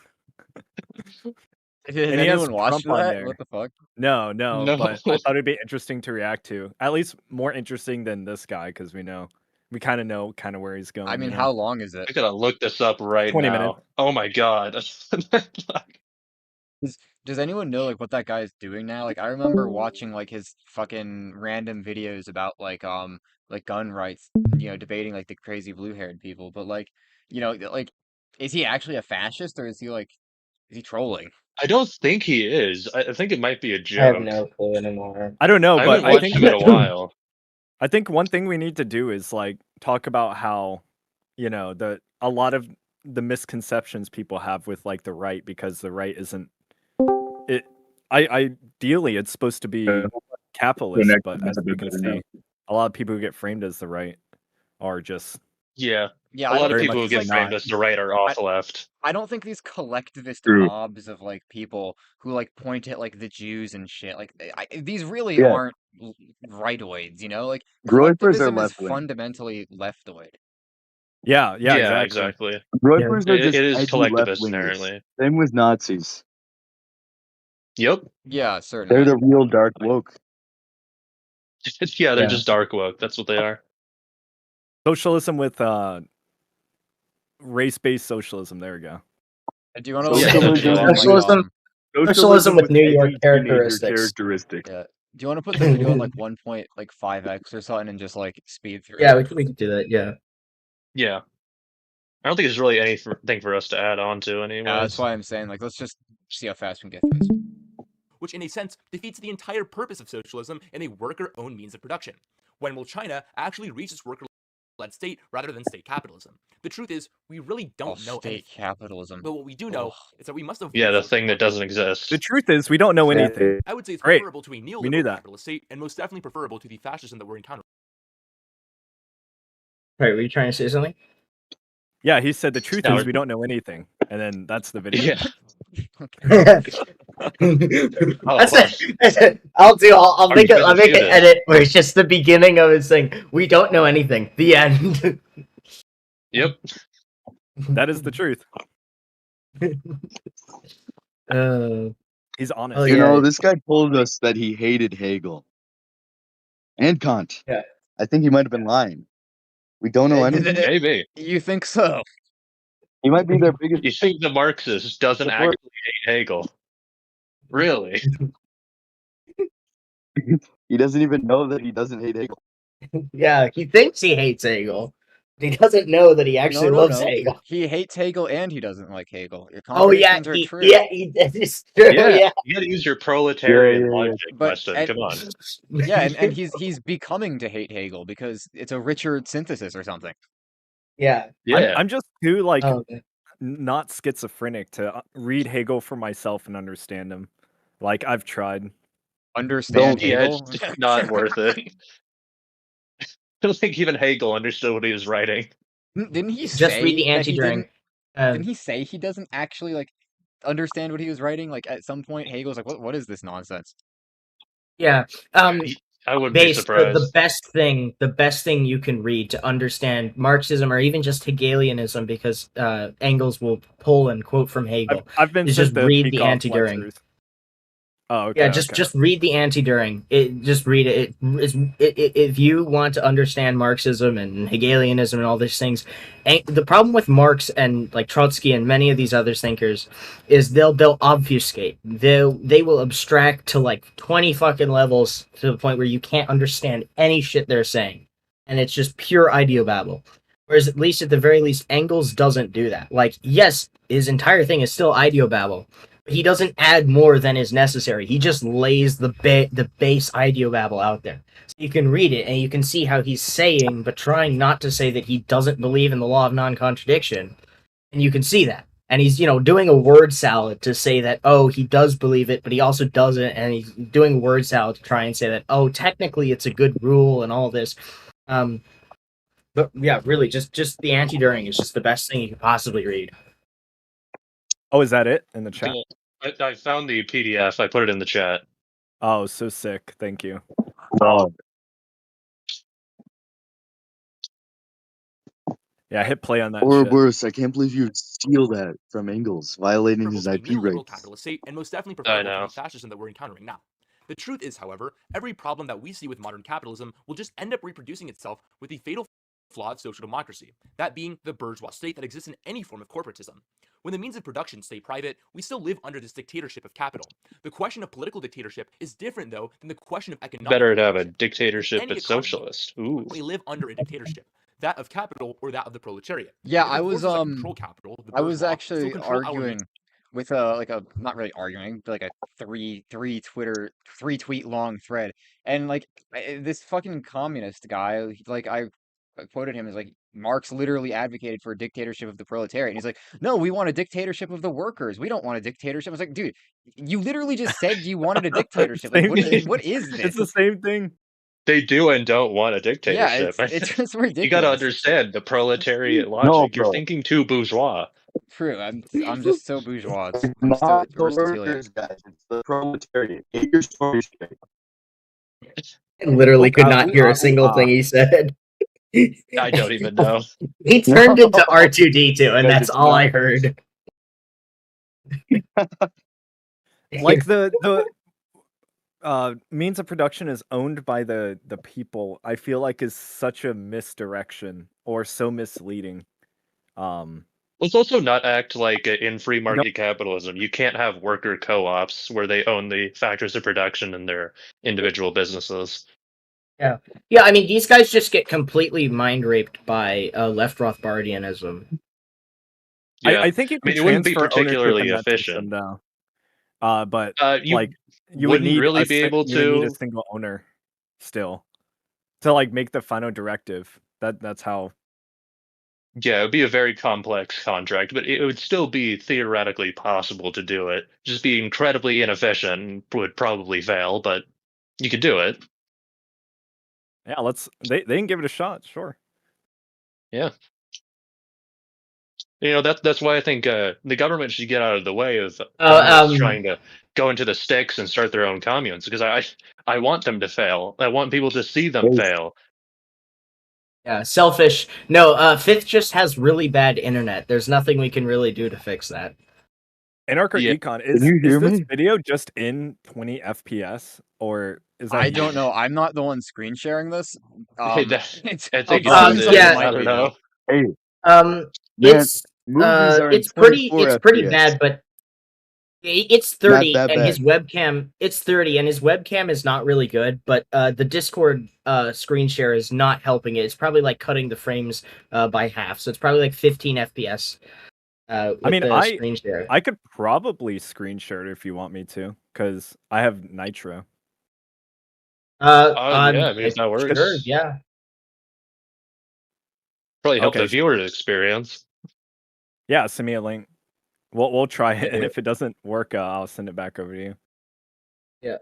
And he has anyone watched Trump on that? there. What the fuck? No, No. but I thought it'd be interesting to react to. At least more interesting than this guy, because we kind of know where he's going. I mean, how long is it? I gotta look this up right 20 now. minutes. Oh my god. Does anyone know like what that guy is doing now? Like I remember watching like his fucking random videos about like gun rights, debating like the crazy blue-haired people, but like is he actually a fascist or is he trolling? I don't think he is. I think it might be a I have joke. no clue anymore. I don't know, I but haven't I watched think him in a while. I think one thing we need to do is like talk about how, a lot of the misconceptions people have with like the right, because the right isn't it. Ideally, it's supposed to be capitalist, but as we can see, a lot of people who get framed as the right are just Yeah. Yeah, A I lot don't of very think people much who these get like framed as the right are off left. I don't think these collectivist True. mobs of like people who like point at like the Jews and shit like these really Yeah. aren't rightoids, Like Groypers are collectivism is left wing. fundamentally leftoid. yeah, Yeah, exactly. Groypers are It just is edgy left collectivist, wingers. apparently. Same with Nazis. Yep. Yeah, They're certainly. the real dark woke. Yeah, they're Yeah. just dark woke. That's what they are. Socialism with race-based socialism. There we go. Do you want to look Yeah, at the there video you on go. like Socialism with New York edgy teenager characteristics. characteristics. yeah. Do you want to put the video on like 1.5x or something and just like speed through Yeah, it? we can do that. Yeah. Yeah. I don't think there's really anything for us to add on to, anyways. Yeah, that's why I'm saying like let's just see how fast we can get through this. Which in a sense defeats the entire purpose of socialism and a worker-owned means of production. When will China actually reach this worker state rather than state capitalism. The truth is, we really Oh, don't know state anything. capitalism. But what we do know Ugh. is that we must avoid Yeah, the social thing that market. doesn't exist. The truth is, we don't know Yeah. anything. I would say it's Great. preferable to a knew neoliberal that. capitalist state, and most definitely preferable to the fascism that we're encountering. Wait, were you trying to say something? Yeah, he said the truth Now- is we don't know anything, and then that's the video. Yeah. That's it. I'll make it. I'll make an edit where it's just the beginning of it saying, "We don't know anything." The end. Yep. That is the truth. He's honest. Oh, You yeah. know, this guy told us that he hated Hegel and Kant. Yeah. I think he might have been lying. We don't know anything. Maybe. You think so? He might be their biggest. You think the Marxist doesn't Support. actually hate Hegel? Really? He doesn't even know that he doesn't hate Hegel. Yeah, he thinks he hates Hegel. But he doesn't know that he actually loves Hegel. He hates Hegel and he doesn't like Hegel. Your Oh yeah, contradictions are true. it's true. Yeah. You gotta use your proletarian Yeah. logic, But- Weston. and- Come on. Yeah, and he's becoming to hate Hegel because it's a Richard synthesis or something. yeah. Yeah. I'm just too like Oh, not schizophrenic to read Hegel for myself and understand him. Like I've tried. Understand Yeah, Hegel? it's just not worth it. I don't think even Hegel understood what he was writing. Didn't he just say read the that he anti-during. didn't he say he doesn't actually like understand what he was writing? Like at some point Hegel's like, what is this nonsense? Yeah. I wouldn't be Base surprised. the best thing you can read to understand Marxism or even just Hegelianism, because Engels will pull and quote from Hegel. I've been It's sent just the read the Peacock anti-during. lectures. Oh, okay. Yeah, just read the anti-during. Just read it. If you want to understand Marxism and Hegelianism and all these things, the problem with Marx and like Trotsky and many of these other thinkers is they'll obfuscate. They will abstract to like 20 fucking levels to the point where you can't understand any shit they're saying, and it's just pure ideobabble. Whereas at least at the very least, Engels doesn't do that. Like, yes, his entire thing is still ideobabble. He doesn't add more than is necessary. He just lays the base ideobabble out there. So you can read it and you can see how he's saying, but trying not to say that he doesn't believe in the law of non-contradiction. And you can see that. And he's, doing a word salad to say that, oh, he does believe it, but he also doesn't. And he's doing a word salad to try and say that, oh, technically it's a good rule and all this. But yeah, really, just the anti-during is just the best thing you could possibly read. Oh, is that it in the chat? I found the PDF. I put it in the chat. Oh, so sick. Thank you. Oh, Yeah, hit play on that or shit. worse, I can't believe you'd steal that from Engels, violating his IP neoliberal rights. capitalist state, and most definitely I preferable know. to the fascism that we're encountering now. The truth is, however, every problem that we see with modern capitalism will just end up reproducing itself with the fatal flaw of social democracy, that being the bourgeois state that exists in any form of corporatism. When the means of production stay private, we still live under this dictatorship of capital. The question of political dictatorship is different, though, than the question of economic Better to have a dictatorship. dictatorship Any that's economy, socialist. Ooh. we live under a dictatorship, that of capital or that of the proletariat. Yeah, If the I was forces that control capital, the I was bourgeois, actually still control our arguing with a not really arguing, but like a three tweet long thread, and like this fucking communist guy, I quoted him as like Marx literally advocated for a dictatorship of the proletariat, and he's like, no, we want a dictatorship of the workers. We don't want a dictatorship. I was like, dude, you literally just said you wanted a dictatorship. Like, Same thing. what is this? It's the same thing. They do and don't want a Yeah, dictatorship. it's just ridiculous. You gotta understand the proletariat No, logic. You're bro. thinking too bourgeois. True, I'm just so bourgeois. It's I'm just not the Aristotelian. workers, guys. It's the proletariat. Get your story straight. I literally could not hear a ooh, single ah. thing he said. I don't even know. He turned into R2D2, and Guys, that's it's all not- I heard. Like the means of production is owned by the people. I feel like is such a misdirection or so misleading. Let's also not act like in free market capitalism, you can't have worker co-ops where they own the factors of production in their individual businesses. Yeah, I mean, these guys just get completely mind raped by left Rothbardianism. Yeah. I think you I mean, can it wouldn't be transfer ownership particularly in that efficient. system now. But You like you would wouldn't need really a be able you would need a to. single owner still to like make the final directive. That's how. Yeah, it would be a very complex contract, but it would still be theoretically possible to do it. Just be incredibly inefficient and would probably fail, but you could do it. Yeah, they can give it a shot, sure. Yeah. That's why I think the government should get out of the way of communists trying to go into the sticks and start their own communes, because I want them to fail. I want people to see them fail. Yeah, selfish. No, Fifth just has really bad internet. There's nothing we can really do to fix that. Anarcho Yeah. Econ, Can you hear this me? video just in 20 FPS or is that? I don't know. I'm not the one screen sharing this. Hey, It's I think probably it someone is. yeah. I might don't be though. know. Hey, man, It's movies are in it's pretty 24 FPS. bad, but it's Not 30 that and bad. his webcam it's 30 and his webcam is not really good, but the Discord screen share is not helping it. It's probably like cutting the frames by half. So it's probably like 15 FPS. With I mean, the screen share. I could probably screen share it if you want me to, because I have Nitro. Yeah, I mean, if that works. Sure, yeah. Probably help Okay, the viewer's experience. Yeah, send me a link. We'll try it, and Yeah. if it doesn't work, I'll send it back over to you. Yeah.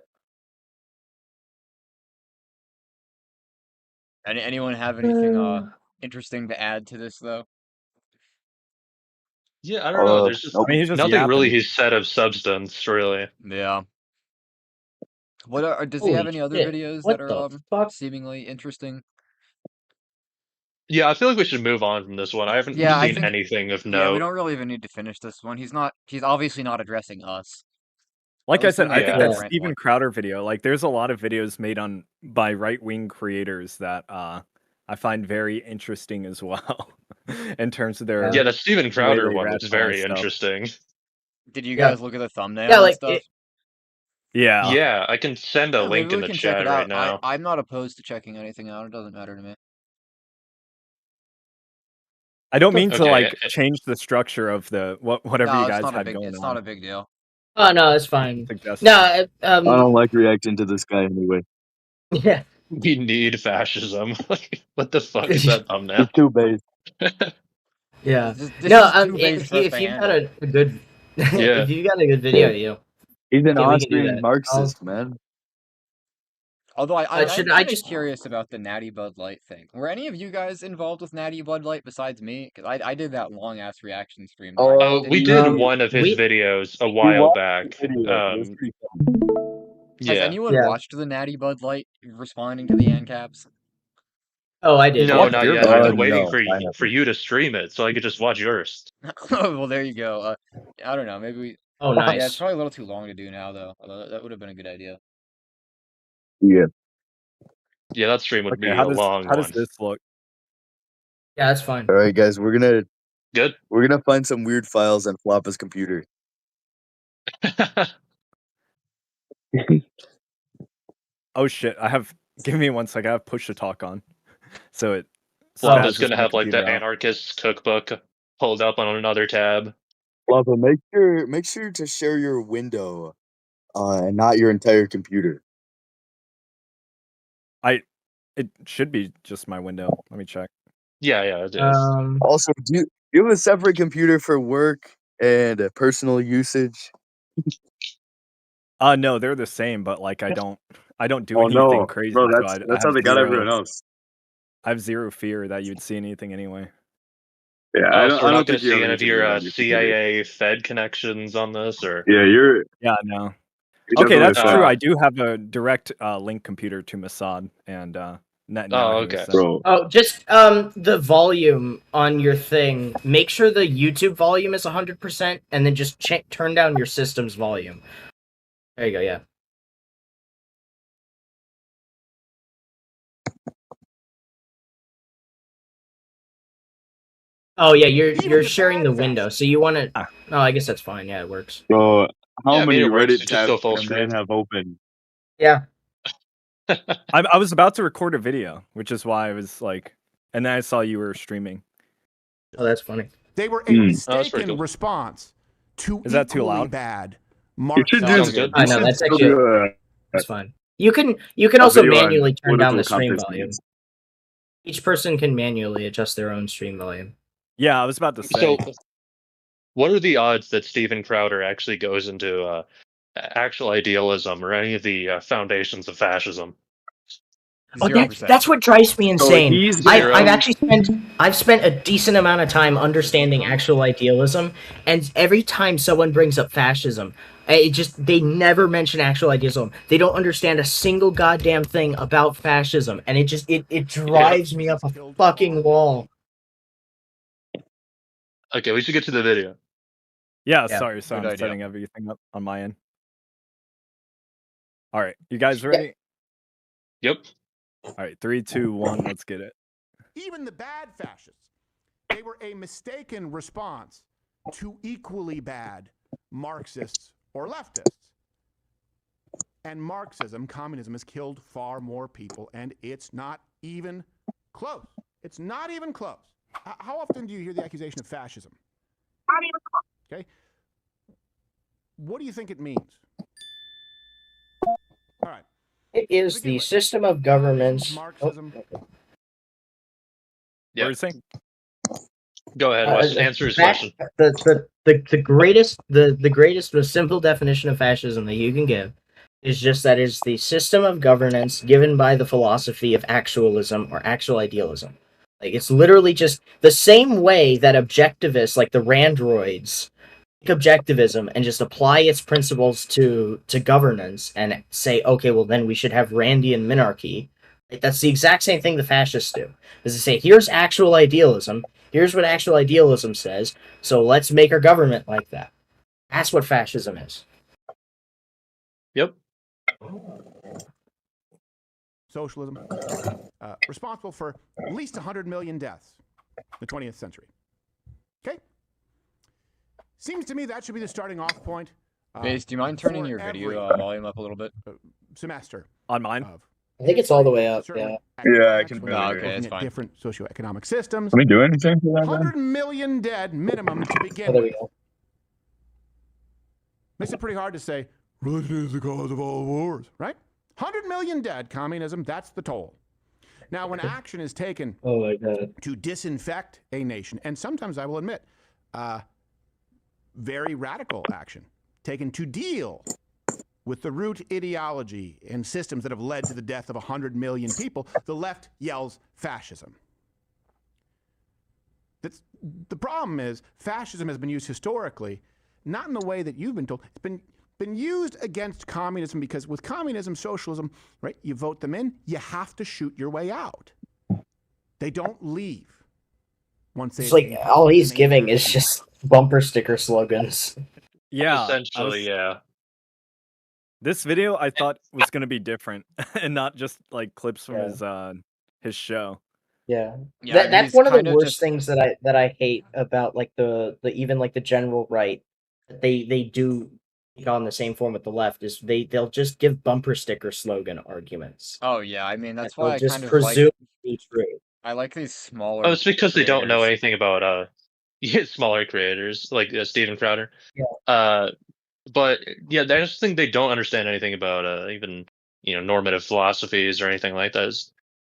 Anyone have anything interesting to add to this though? Yeah, I don't know. There's just Nope. I mean, he's just nothing really yapping. he's said of substance, really. Yeah. Does he have Holy any other shit. videos What that the are fuck? seemingly interesting? Yeah, I feel like we should move on from this one. I haven't Yeah, I seen think anything of yeah, we note. don't really even need to finish this one. He's obviously not addressing us. Like At I least said, in I that think Yeah. that rant Steven one. Crowder video, like, there's a lot of videos made by right-wing creators that I find very interesting as well, in terms of Yeah, the Steven the way Crowder they one is rationalize very stuff. interesting. Did you Yeah. guys look at the thumbnail Yeah, and like stuff? Yeah. Yeah, I can send a Yeah, link maybe in we the can check it chat right out. now. I'm not opposed to checking anything out. It doesn't matter to me. I don't mean to Okay, like change the structure of whatever No, you it's guys not a had big going it's on. not a big deal. Oh no, it's fine. Suggest No, I don't like reacting to this guy anyway. yeah. we need fascism. What the fuck is that thumbnail? It's too base. Yeah. This No, is too base for us if to you've got handle. a good Yeah. if you've got a good video, He's an we can do Austrian that. Marxist, man. Although I'm should kind I of just curious about the Natty Bud Light thing. Were any of you guys involved with Natty Bud Light besides me? Because I did that long ass reaction stream during that. Did We you did guys? one of his we videos a We while watched back. the video. It was pretty fun. Has Yeah. anyone Yeah. watched the Natty Bud Light responding to the ANCAPs? Oh, I did. No, watched not your yet. I've video. been waiting No, for I haven't. you to stream it so I could just watch yours. Well, there you go. I don't know. Maybe we. Oh, Yeah, it's nice. probably a little too long to do now, though. Although that would have been a good idea. Yeah. Yeah, that stream would Okay, be how a long does one. this look? Yeah, that's fine. All right, guys, we're Good. gonna find some weird files on Floppa's computer. Oh shit! Give me 1 second. I have push to talk on, so it. Floppa's spazzes gonna my have like the computer out. anarchist's cookbook pulled up on another tab. Floppa, make sure to share your window, and not your entire computer. It should be just my window. Let me check. Yeah, it is. Also, do you have a separate computer for work and personal usage? No, they're the same, but like I don't do Oh anything no, crazy. bro, so that's I how have they got zero. everyone else. I have zero fear that you'd see anything anyway. Yeah, Oh, I so we're not don't gonna think you have see any of anything weird your on your computer. CIA Fed connections on this, or Yeah, Yeah, no. you're Okay, that's definitely true. fine. I do have a direct link computer to Mossad and Netanyahu. Oh, okay. So. Bro. Oh, just the volume on your thing. Make sure the YouTube volume is 100%, and then just turn down your system's volume. There you go. Yeah. Oh yeah, you're sharing the window, so you want to. Oh, I guess that's fine. Yeah, it works. Bro, how Yeah, I mean, many it works. Reddit Just tabs go full can a screen. man have open? Yeah. I was about to record a video, which is why I was like, and then I saw you were streaming. Oh, that's funny. They were a Oh, that's pretty mistaken cool. response to Is that too equally loud? bad You should Marxism. Sounds good. I know that's actually do that's fine. You can a also video on manually turn down political the stream compass volume. means. Each person can manually adjust their own stream volume. Yeah, I was about to say. So, what are the odds that Steven Crowder actually goes into actual idealism or any of the foundations of fascism? Oh, 0%. that's what drives me insane. he's zero. I've spent a decent amount of time understanding actual idealism, and every time someone brings up fascism, they never mention actual idealism. They don't understand a single goddamn thing about fascism, and it drives me up a fucking wall. Okay, we should get to the video. Yeah, Yeah, sorry, good I'm idea. setting everything up on my end. All right, you guys ready? Yep. All right, 3, 2, 1, let's get it. Even the bad fascists, they were a mistaken response to equally bad Marxists or leftists. And Marxism, communism, has killed far more people, and it's not even close. It's not even close. How often do you hear the accusation of fascism? Not even close. Okay. What do you think it means? All right. It is the system of governments. Marxism. Yeah. What are you saying? Go ahead, Wes. Answer his question. The greatest, most simple definition of fascism that you can give is just that it's the system of governance given by the philosophy of actualism or actual idealism. Like, it's literally just the same way that objectivists, like the Randroids, take objectivism and just apply its principles to governance and say, okay, well then we should have Randian minarchy. Like, that's the exact same thing the fascists do. Is they say, here's actual idealism. Here's what actual idealism says. So let's make our government like that. That's what fascism is. Yep. Socialism, responsible for at least 100 million deaths in the 20th century. Okay? Seems to me that should be the starting off point. Base, do you mind turning your video volume up a little bit? Semester. On mine? I think it's all the way up, Certainly yeah. Yeah, I can looking barely hear it. at It's fine. different socioeconomic systems. Can we do anything for that? 100 million dead minimum to begin Oh, there with. we go. Makes it pretty hard to say, religion is the cause of all wars, right? 100 million dead, communism, that's the toll. Now, when action is taken Oh my god. to disinfect a nation, and sometimes I will admit, very radical action taken to deal with the root ideology and systems that have led to the death of 100 million people, the left yells fascism. The problem is fascism has been used historically, not in the way that you've been told. It's been used against communism because with communism, socialism, right, you vote them in, you have to shoot your way out. They don't leave. Once It's like all he's giving is just bumper sticker slogans. Yeah. Essentially, yeah. This video I thought was gonna be different and not just like clips from his show. Yeah, Yeah, that's he's one of the kinda worst just- things that I hate about like the even like the general right. They do take on the same form with the left is they'll just give bumper sticker slogan arguments. Oh yeah, I mean that's They'll why I just kind of presume like. to be true. I like these smaller. Oh, it's because they don't know creators. anything about smaller creators like Steven Crowder. Yeah. But yeah, I just think they don't understand anything about even normative philosophies or anything like that.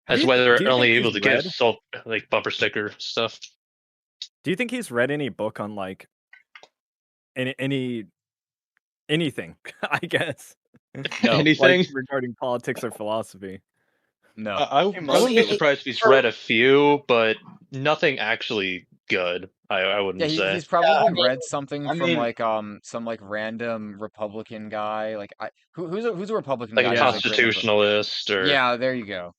That's why do they're you only think able he's to give read? like bumper sticker stuff. Do you think he's read any book on like anything? I guess. No. Anything like, regarding politics or philosophy. No. I wouldn't be surprised if he's read a few, but nothing actually good. I wouldn't Yeah, say. he's probably read something I from mean- like some like random Republican guy. Like who's a Republican Like guy? a who's, like, written a book? constitutionalist or Yeah, there you go.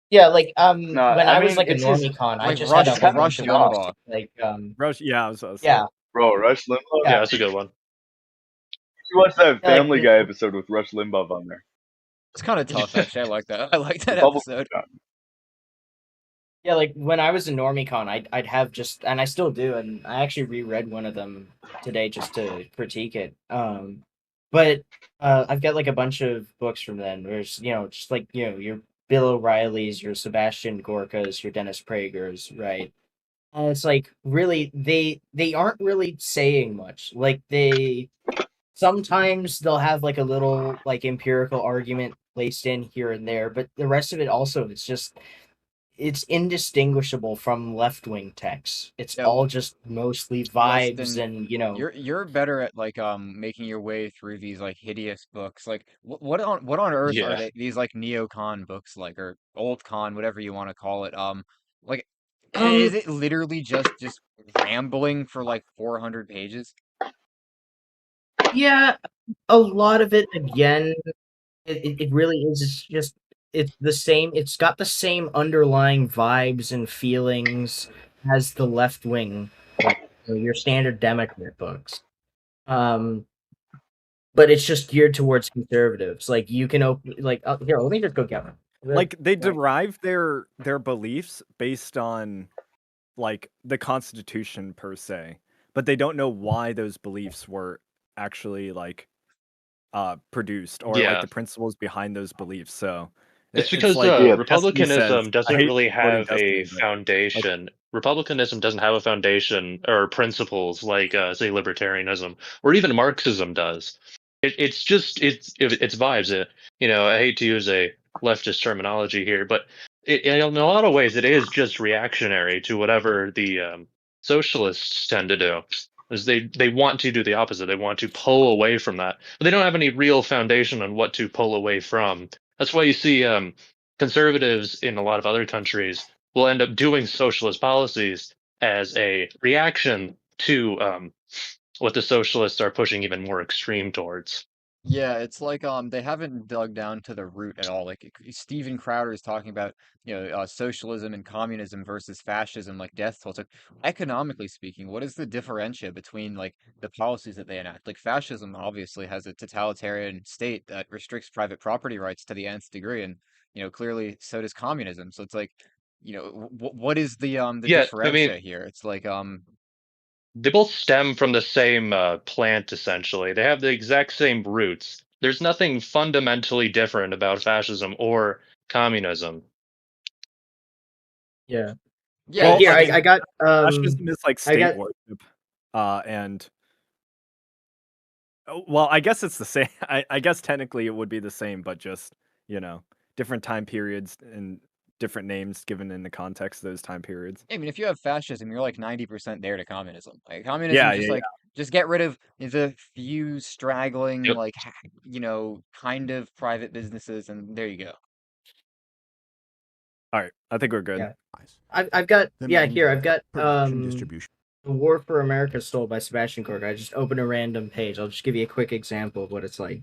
Yeah, like No, when I I was mean, like a it's just- normie con, I like just had a whole Rush bunch of Limbaugh. like Rush, yeah, I was yeah. Bro, Rush Limbaugh? yeah, Yeah. that's a good one. You watched that Yeah, like, Family Guy episode with Rush Limbaugh on there. It's kind of tough, actually. I like that. I like that Bubble- episode. Yeah, like when I was a normie con, I'd have just, and I still do, and I actually reread one of them today just to critique it. But I've got like a bunch of books from then. There's just like your Bill O'Reillys, your Sebastian Gorkas, your Dennis Prager's, right? And it's like really they aren't really saying much. Like sometimes they'll have like a little like empirical argument placed in here and there, but the rest of it also it's just it's indistinguishable from left-wing texts. It's Yeah, all just mostly vibes Weston, and you're better at like making your way through these like hideous books. Like what on earth are Yeah. these like neocon books like or old con, whatever you want to call it? Like is um it literally just rambling for like 400 pages? yeah, a lot of it again it really is. It's just it's the same. It's got the same underlying vibes and feelings as the left wing, like your standard Democrat books. Um, but it's just geared towards conservatives. Like you can open like here. Let me just go get one. Like they Right. derive their beliefs based on like the Constitution per se, but they don't know why those beliefs were actually like produced or like Yeah. the principles behind those beliefs. So It's it's because like Pesky says, republicanism I doesn't hate really quoting have a Pesky, but like foundation. Republicanism doesn't have a foundation or principles like, say, libertarianism or even Marxism does. It's just it's vibes. I hate to use a leftist terminology here, but in a lot of ways, it is just reactionary to whatever the socialists tend to do. Is they want to do the opposite. They want to pull away from that, but they don't have any real foundation on what to pull away from. That's why you see conservatives in a lot of other countries will end up doing socialist policies as a reaction to what the socialists are pushing even more extreme towards. Yeah, it's like they haven't dug down to the root at all. Like Steven Crowder is talking about, socialism and communism versus fascism, like death toll. It's like economically speaking, what is the differential between like the policies that they enact? Like fascism obviously has a totalitarian state that restricts private property rights to the nth degree, and clearly so does communism. So it's like, what is the Yeah, I mean, differentia here? It's like they both stem from the same plant, essentially. They have the exact same roots. There's nothing fundamentally different about fascism or communism. yeah. yeah, well, it's Here, I I, just I mean, got fascism is like I state got worship, and well, I guess it's the same. I guess technically it would be the same, but just different time periods and different names given in the context of those time periods. I mean, if you have fascism, you're like 90% there to communism. Like communism, Yeah, just yeah, like just get rid of the few straggling, Yep. like kind of private businesses, and there you go. All right, I think we're good. yeah. I've got The yeah. means Here, I've of got production distribution. The War for America Stole by Sebastian Cork. I just opened a random page. I'll just give you a quick example of what it's like.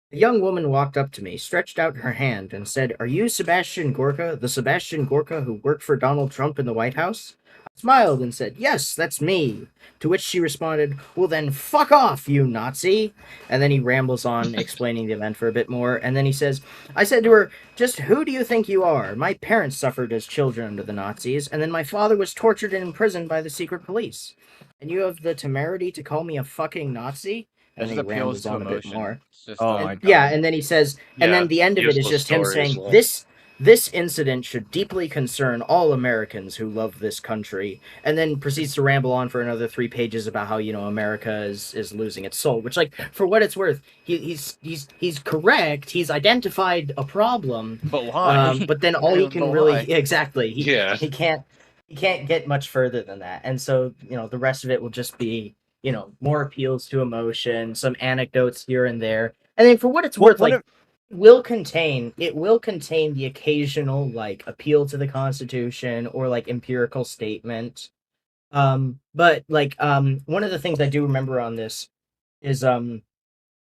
A young woman walked up to me, stretched out her hand, and said, "Are you Sebastian Gorka, the Sebastian Gorka who worked for Donald Trump in the White House?" I smiled and said, "Yes, that's me." To which she responded, "Well, then fuck off, you Nazi." And then he rambles on, explaining the event for a bit more. And then he says, I said to her, "Just who do you think you are? My parents suffered as children under the Nazis, and then my father was tortured and imprisoned by the secret police. And you have the temerity to call me a fucking Nazi?" That And then just he appeals rambles to on a bit emotion. more. It's just Oh And my yeah, god. and then he says, and Yeah, then the end of it is useless just him story as saying, well. this incident should deeply concern all Americans who love this country, and then proceeds to ramble on for another 3 pages about how America is losing its soul. Which, like, for what it's worth, he's correct. He's identified a problem, but why? but then all he can But really why? exactly Yeah. he can't get much further than that, and so the rest of it will just be more appeals to emotion, some anecdotes here and there, and then for what it's Well, worth, like it will contain the occasional like appeal to the Constitution or like empirical statement. But like one of the things I do remember on this is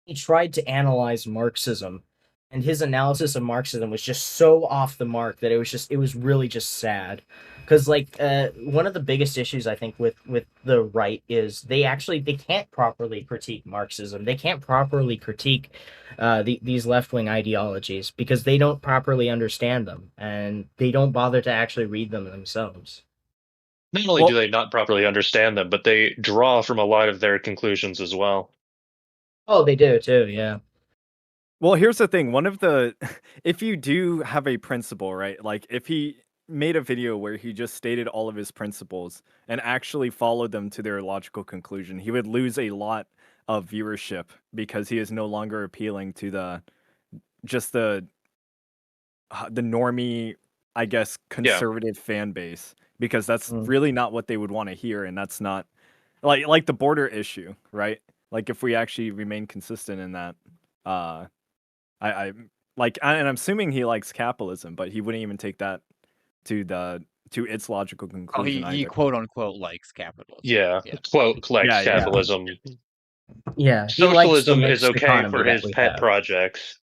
he tried to analyze Marxism, and his analysis of Marxism was just so off the mark that it was really just sad. Because like one of the biggest issues I think with the right is they can't properly critique Marxism. They can't properly critique these left wing ideologies because they don't properly understand them and they don't bother to actually read them themselves. Not only do well, they not properly understand them, but they draw from a lot of their conclusions as well. Oh, they do too. Yeah. well, here's the thing. One of the if you do have a principle, right? Like if he made a video where he just stated all of his principles and actually followed them to their logical conclusion, he would lose a lot of viewership because he is no longer appealing to the just the the normie, I guess, conservative fan base, because that's Mm. really not what they would want to hear, and that's not like the border issue, right? Like if we actually remain consistent in that, I like, and I'm assuming he likes capitalism, but he wouldn't even take that to its logical Oh, conclusion he either. quote unquote likes capitalism. Yeah, Yeah. quote likes Yeah, yeah. capitalism. Yeah, he likes the Socialism is mixed okay economy for that his we pet have. projects.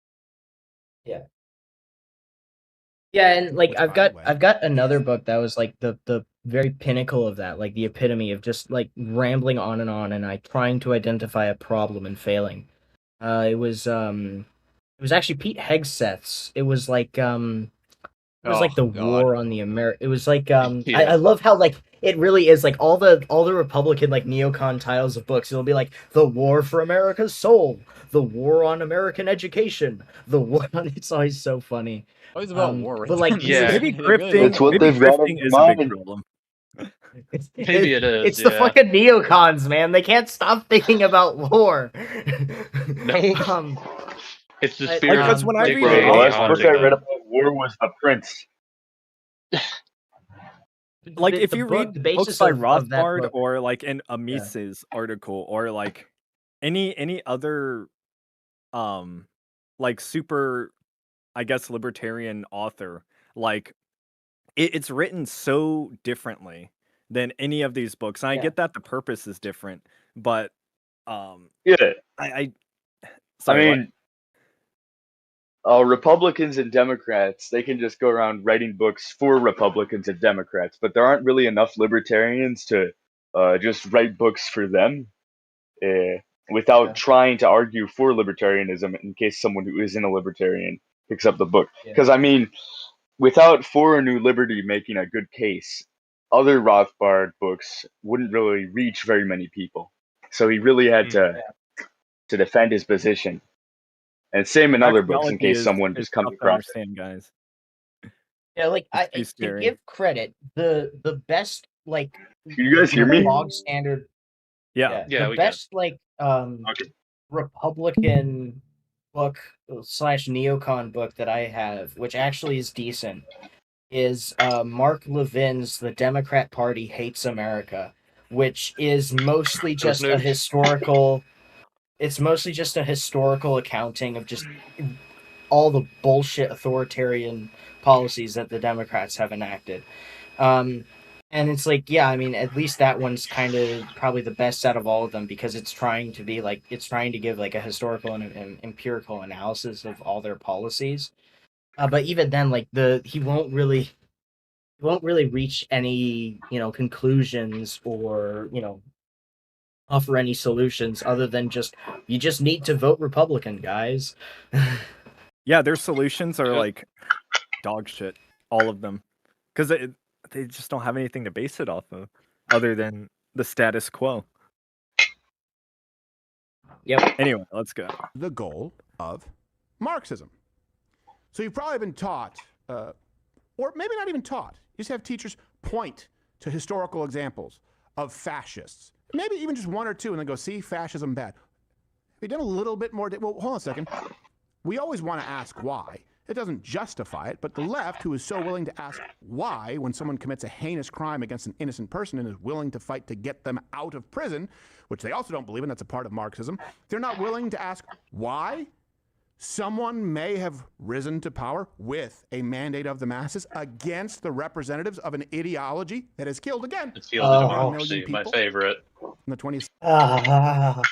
Yeah, and like Which, I've by the got way, another book that was like the very pinnacle of that, like the epitome of just like rambling on and I trying to identify a problem and failing. It was actually Pete Hegseth's. It was like Oh the God. war on the It was like Yeah. I love how like it really is like all the Republican like neocon titles of books. It'll be like the war for America's soul, the war on American education, the war on. It's always so funny. Always about war with But like them. he was Yeah. Maybe They really love grifting, It's what war. maybe they've got on grifting their is a big mind. problem. Maybe it is, It's the yeah. fucking neocons, man. They can't stop thinking about war. No. It's the Like, spirit because of when I Dick read Bro, the Cheney last book haunting I read them. about war was The Prince. like if the you book, read the books basis by of that Rothbard book. or like in a Mises article or like any other like super, I guess, libertarian author, like it's written so differently than any of these books. And I Yeah. get that the purpose is different, but Yeah, I I sorry, what? mean, Republicans and Democrats, they can just go around writing books for Republicans and Democrats, but there aren't really enough libertarians to just write books for them without Yeah. trying to argue for libertarianism in case someone who isn't a libertarian picks up the book. Yeah. Because, I mean, without For a New Liberty making a good case, other Rothbard books wouldn't really reach very many people. So he really had to defend his position. And same in other books in Technology case someone is just comes tough to across it. understand, guys. Yeah, like It's too to scary. give credit, the best like Can you guys hear me? bog standard. Yeah. Yeah, the we can. best like Okay. Republican book / neocon book that I have, which actually is decent, is Mark Levin's "The Democrat Party Hates America," which is mostly just a news. historical. It's mostly just a historical accounting of just all the bullshit authoritarian policies that the Democrats have enacted. And it's like, yeah, I mean, at least that one's kind of probably the best out of all of them because it's trying to be like, it's trying to give like a historical and empirical analysis of all their policies. But even then, like he won't really reach any, conclusions or, offer any solutions other than just, you just need to vote Republican, guys. Yeah, their solutions are Yeah. like dog shit, all of them, because they just don't have anything to base it off of other than the status quo. Yep. Anyway, let's go. the goal of Marxism. So you've probably been taught, or maybe not even taught, you just have teachers point to historical examples of fascists. Maybe even just one or two and then go, see, fascism bad. We've done a little bit more. Well, hold on a second. We always want to ask why. It doesn't justify it, but the left, who is so willing to ask why when someone commits a heinous crime against an innocent person and is willing to fight to get them out of prison, which they also don't believe in, that's a part of Marxism, they're not willing to ask why someone may have risen to power with a mandate of the masses against the representatives of an ideology that has killed, again, The field of 1 democracy, million my people favorite. in the 20th. I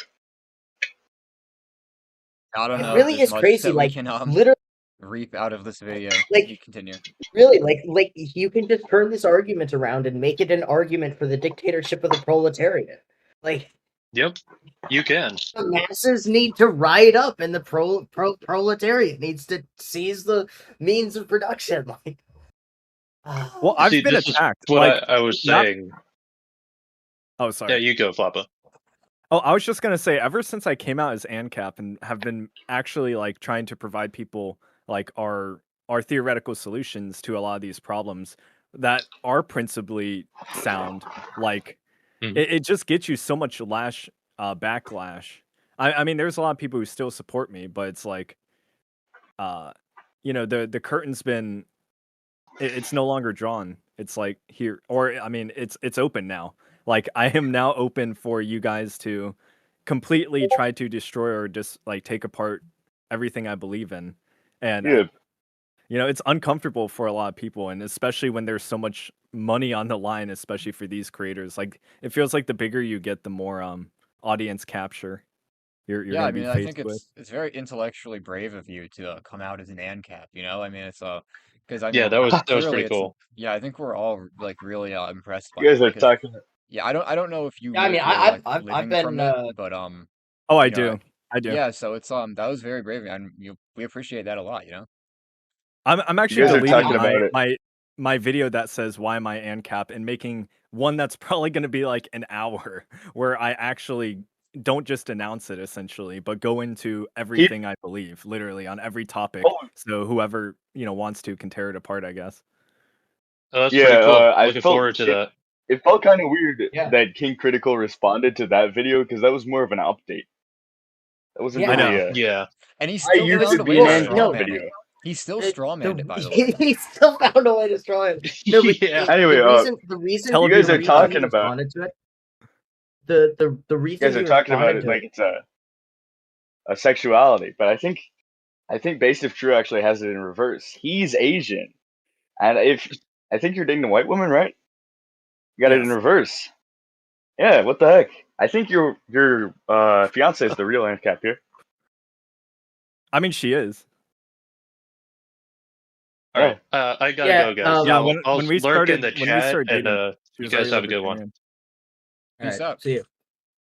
don't It know if really there's is much crazy. that we Like can literally, reap out of this video. like You continue. really, like you can just turn this argument around and make it an argument for the dictatorship of the proletariat. Like Yep, you can. the masses need to rise up, and the proletariat needs to seize the means of production. Like, Well, I've See, been this is attacked. what Like, I was not- saying. Oh, Yeah, sorry. you go, Flappa. Oh, I was just gonna say, ever since I came out as ANCAP and have been actually like trying to provide people like our theoretical solutions to a lot of these problems that are principally sound, like Mhm. it just gets you so much backlash. I mean, there's a lot of people who still support me, but it's like, the curtain's been it's no longer drawn. It's like here, or I mean, it's open now. Like I am now open for you guys to completely try to destroy or just like take apart everything I believe in, and Yeah. it's uncomfortable for a lot of people, and especially when there's so much money on the line, especially for these creators. Like it feels like the bigger you get, the more audience capture you're Yeah, I gonna be mean, I think faced with. it's very intellectually brave of you to come out as an ANCAP, you know? I mean, it's because I Yeah, mean, that was clearly pretty it's cool. yeah, I think we're all like really impressed by You guys it are because talking. yeah, I don't know if you Yeah, I mean, make your like I've living been from it, but Oh, I you know, do. I do. yeah, so it's that was very brave and we appreciate that a lot, you know? I'm You actually guys are deleting talking about it. my video that says why am I ANCAP and making one that's probably going to be like an hour where I actually don't just announce it essentially, but go into He, everything I believe, literally on every topic. oh, So whoever wants to can tear it apart, I guess. Oh, that's yeah. pretty cool. I Looking felt forward to that. it felt kind of weird yeah that King Critical responded to that video because that was more of an update. That wasn't I yeah. really know. a. Yeah. And he I still It used was found to a be way an to well, ANCAP no, strawman it. video. He still it, strawmanned it, the by the way. he still found a way to destroy it. No, but Yeah. Anyway, the reason you guys Television are cut. he talking about responded to it, the you reason guys are he talking about responded it to like it. it's a sexuality, but I think Base of True actually has it in reverse. He's Asian, and if I think you're dating a white woman, right? You got it in Yes. reverse. Yeah, what the heck? I think your fiance is the real ANCAP here. I mean, she is. All right. Yeah. I gotta Yeah. go, guys. Yeah, I'll lurk in the when we chat, started and dating, she you was guys already have a good one. libertarian. All Peace right. out. See you.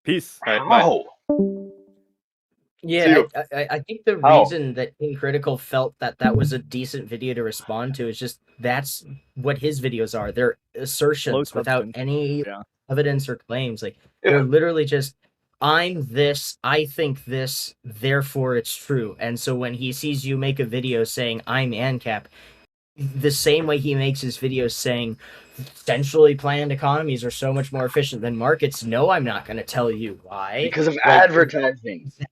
Peace. All right, bye. How? See Yeah, you. I think the How? reason that King Critical felt that that was a decent video to respond to is just that's what his videos are. They're Low assertions without substance. any Yeah. evidence or claims. Like Yeah. they're literally just, I'm this, I think this, therefore it's true. And so when he sees you make a video saying I'm ANCAP, the same way he makes his videos saying centrally planned economies are so much more efficient than markets, no, I'm not going to tell you why. Because of Like, advertising. His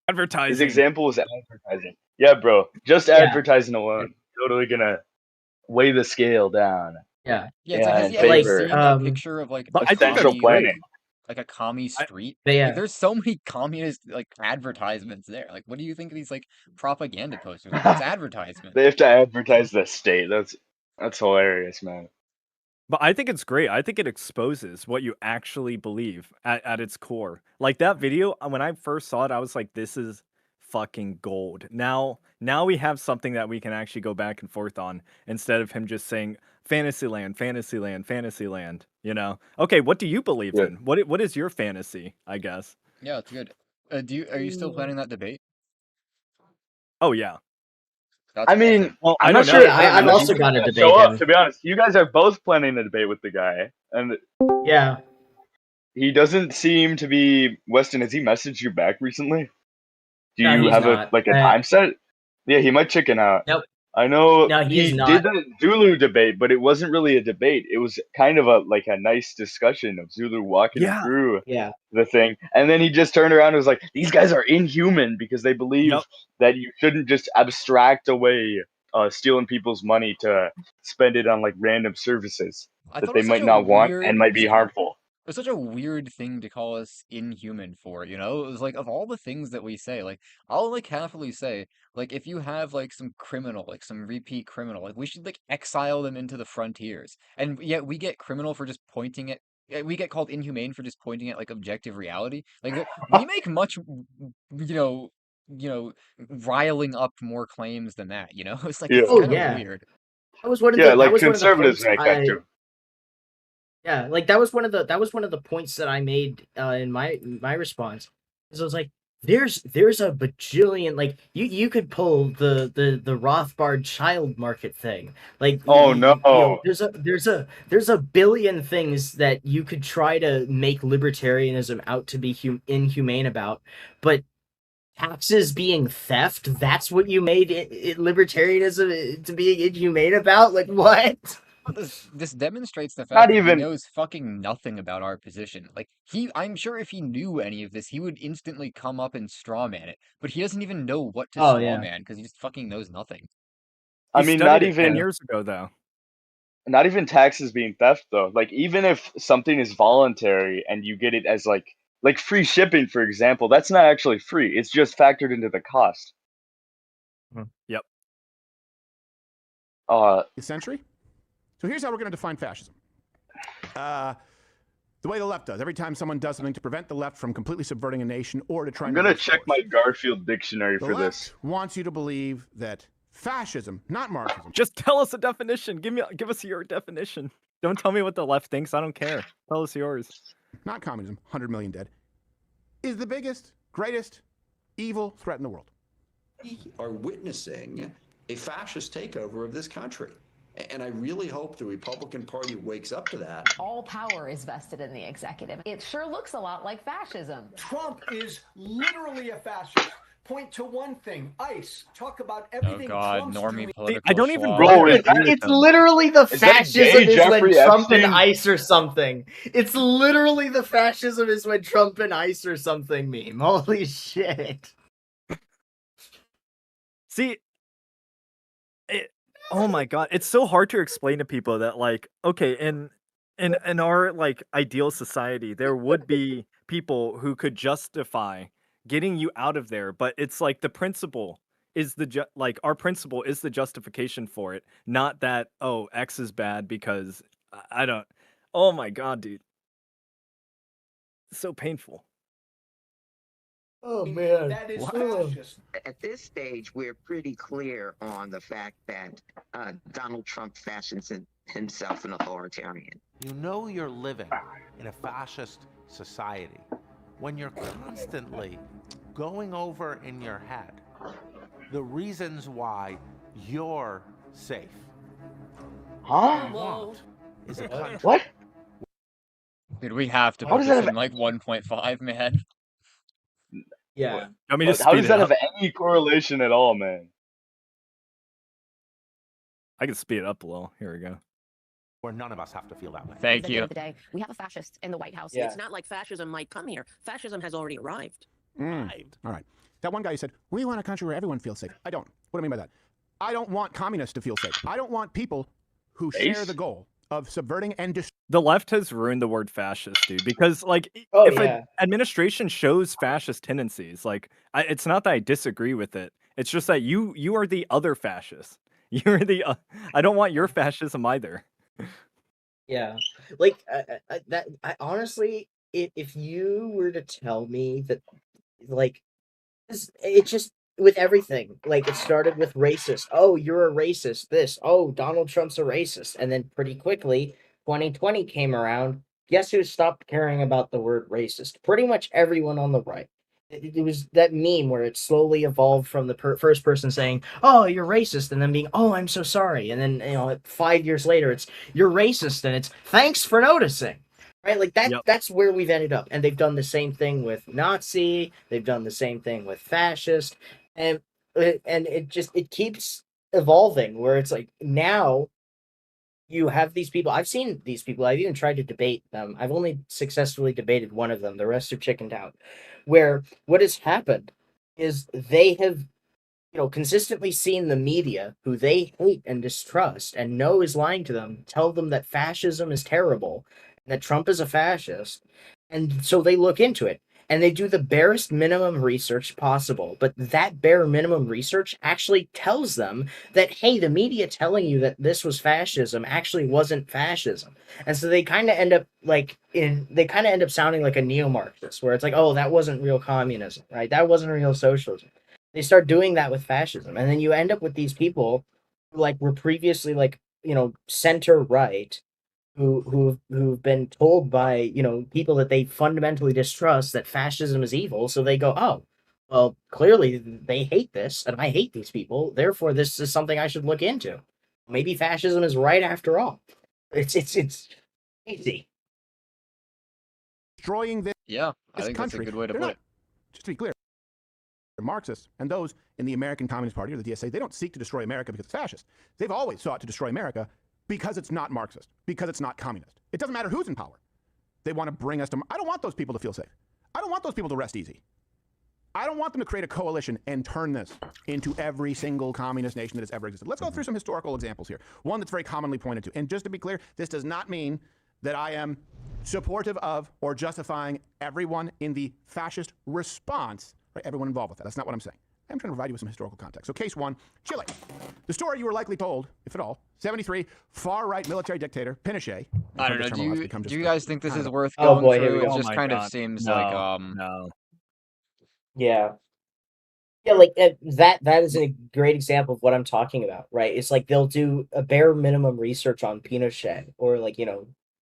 Advertising. example was advertising. Yeah, bro. Just yeah, advertising alone. Totally gonna weigh the scale down. yeah. Yeah, it's like, Yeah, has in he ever Like, favor seen a picture of like But a I of think central that's commie, great. planning. like a commie I, street? but Like, yeah, there's so many communist like advertisements there. Like, what do you think of these like propaganda posters? Like, that's advertisement. They have to advertise the state. That's hilarious, man. But I think it's great. I think it exposes what you actually believe at its core. Like that video, when I first saw it, I was like, this is fucking gold. Now we have something that we can actually go back and forth on instead of him just saying Fantasyland, Fantasyland, Fantasyland. Okay, what do you believe Yeah. in? What is your fantasy, I guess? Yeah, it's good. Are you still planning that debate? Oh yeah. That's I awesome. mean, Well, I'm I not don't sure. know. yeah, I'm I've not also sure got who's to gonna debate show up. him. To be honest, you guys are both planning a debate with the guy, and Yeah, he doesn't seem to be. Weston, has he messaged you back recently? Do no, you he's have a not. time set? Yeah, he might chicken out. Nope, I know no, he is he did not. the Zulu debate, but it wasn't really a debate. It was kind of a nice discussion of Zulu walking him Yeah. through Yeah, the thing, and then he just turned around and was like, "These guys are inhuman because they believe Yep. that you shouldn't just abstract away stealing people's money to spend it on like random services I that thought it they was such might a not want and weird, might be harmful." it's such a weird thing to call us inhuman for, you know? It was like of all the things that we say, like I'll like happily say, like if you have like some criminal, like some repeat criminal, like we should like exile them into the frontiers. And yet we get criminal for just pointing at we get called inhumane for just pointing at like objective reality. Like we make much you know, riling up more claims than that, you know? It's like Yeah, it's oh kind of yeah, weird. yeah, that like was one of the conservatives points make that I too. yeah, like that was one of the points that I made in my response. Because I was like, there's a bajillion, like you could pull the Rothbard child market thing. Like Oh no, there's a billion things that you could try to make libertarianism out to be inhumane about, but taxes being theft, that's what you made libertarianism to being inhumane about? Like what? But this demonstrates the fact not that he even. knows fucking nothing about our position. Like I'm sure if he knew any of this, he would instantly come up and strawman it. But he doesn't even know what to Oh yeah. strawman because he just fucking knows nothing. I He mean, studied it 10 years ago, though. not even taxes being theft though. Like even if something is voluntary and you get it as like free shipping, for example, that's not actually free. It's just factored into the cost. Yep. Century. So here's how we're going to define fascism. The way the left does. Every time someone does something to prevent the left from completely subverting a nation or to try I'm and gonna reverse check course. my Garfield dictionary The for left this. wants you to believe that fascism, not Marxism. Just tell us a definition. Give us your definition. Don't tell me what the left thinks. I don't care. Tell us yours. Not communism, 100 million dead, is the biggest, greatest evil threat in the world. We are witnessing a fascist takeover of this country. And I really hope the Republican Party wakes up to that. All power is vested in the executive. It sure looks a lot like fascism. Trump is literally a fascist. Point to one thing, ICE. Talk about everything. Oh God, Trump's normie doing. political. I don't even schlock. Bro, is that- It's literally the Is that fascism gay is Jeffrey when Trump and Epstein? ICE or something. It's literally the fascism is when Trump and ICE or something meme. Holy shit. See, oh my God, it's so hard to explain to people that, like, okay, in our like ideal society, there would be people who could justify getting you out of there, but it's like the principle is like our principle is the justification for it, not that X is bad because I don't. Oh my God, dude, so painful. Oh man. That is Wow. fascist. At this stage, we're pretty clear on the fact that Donald Trump fashions himself an authoritarian. You know you're living in a fascist society when you're constantly going over in your head the reasons why you're safe. Huh? What you want is a country. What? Dude, we have to How put does this that have- in like 1.5, man. Yeah. I mean, just How speed does it that up. have any correlation at all, man? I can speed it up a little. Here we go. Where none of us have to feel that way. Thank At the you. end of the day, we have a fascist in the White House. Yeah. It's not like fascism might come here. Fascism has already arrived. All right. That one guy who said, we want a country where everyone feels safe. I don't. What do I mean by that? I don't want communists to feel safe. I don't want people who share Ace? the goal of subverting and destroying. The left has ruined the word fascist, dude, because like Oh, if yeah. an administration shows fascist tendencies, like it's not that I disagree with it. It's just that you are the other fascist. You're the I don't want your fascism either. Yeah, like I honestly, if you were to tell me that, like, it just with everything, like it started with racist. Oh, you're a racist. This. Oh, Donald Trump's a racist, and then pretty quickly, 2020 came around. Guess who stopped caring about the word racist? Pretty much everyone on the right. It was that meme where it slowly evolved from the first person saying, "Oh, you're racist," and then being, "Oh, I'm so sorry," and then 5 years later, it's "You're racist," and it's "Thanks for noticing." Right, like that. Yep. That's where we've ended up, and they've done the same thing with Nazi. They've done the same thing with fascist, and it keeps evolving. Where it's like now you have these people. I've seen these people. I've even tried to debate them. I've only successfully debated one of them. The rest are chickened out. Where what has happened is they have, consistently seen the media, who they hate and distrust and know is lying to them, tell them that fascism is terrible, and that Trump is a fascist, and so they look into it. And they do the barest minimum research possible. But that bare minimum research actually tells them that, hey, the media telling you that this was fascism actually wasn't fascism. And so they kind of end up sounding like a neo-Marxist, where it's like, oh, that wasn't real communism, right? That wasn't real socialism. They start doing that with fascism. And then you end up with these people who were previously center right, who've been told by people that they fundamentally distrust that fascism is evil, so they go, oh, well, clearly they hate this and I hate these people, therefore this is something I should look into. Maybe fascism is right after all. It's easy. Destroying this Yeah, I think that's a country. good way to They're put not- it. Just to be clear, Marxists and those in the American Communist Party or the DSA, they don't seek to destroy America because it's fascist. They've always sought to destroy America because it's not Marxist, because it's not communist. It doesn't matter who's in power. They want to bring us to... I don't want those people to feel safe. I don't want those people to rest easy. I don't want them to create a coalition and turn this into every single communist nation that has ever existed. Let's go through some historical examples here. One that's very commonly pointed to. And just to be clear, this does not mean that I am supportive of or justifying everyone in the fascist response, right? Everyone involved with that. That's not what I'm saying. I'm trying to provide you with some historical context. So case one, Chile. The story you were likely told, if at all, 73, far-right military dictator, Pinochet. I don't know. Do you guys think this is worth Oh, going boy, here we through? It go. just kind of seems like No. Yeah. Yeah, like that is a great example of what I'm talking about, right? It's like they'll do a bare minimum research on Pinochet, or like,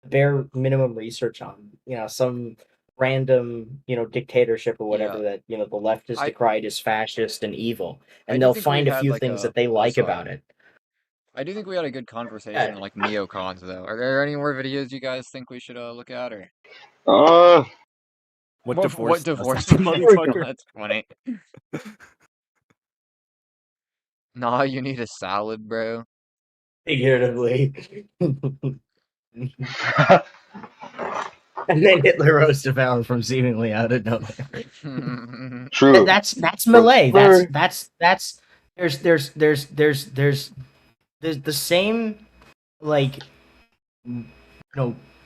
bare minimum research on, some random, dictatorship or whatever that, the left has decried as fascist and evil. I And do they'll think we find a had few like things a that they like sorry. about it. I do think we had a good conversation on like neocons though. Are there any more videos you guys think we should look at, or What divorce? motherfucker? That's funny. Nah, you need a salad, bro. Figuratively. And then Hitler rose to power from seemingly out of nowhere. True. That's Malay. That's there's the same, like,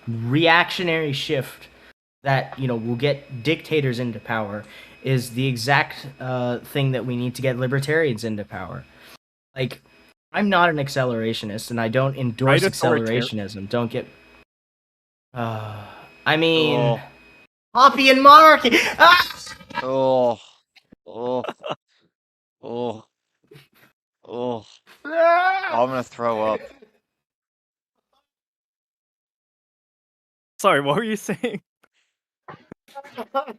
reactionary shift that will get dictators into power is the exact thing that we need to get libertarians into power. Like, I'm not an accelerationist, and I don't endorse accelerationism. Don't get. I mean, Hoppy and monarchy. Ah! Oh, I'm gonna throw up. Sorry, what were you saying?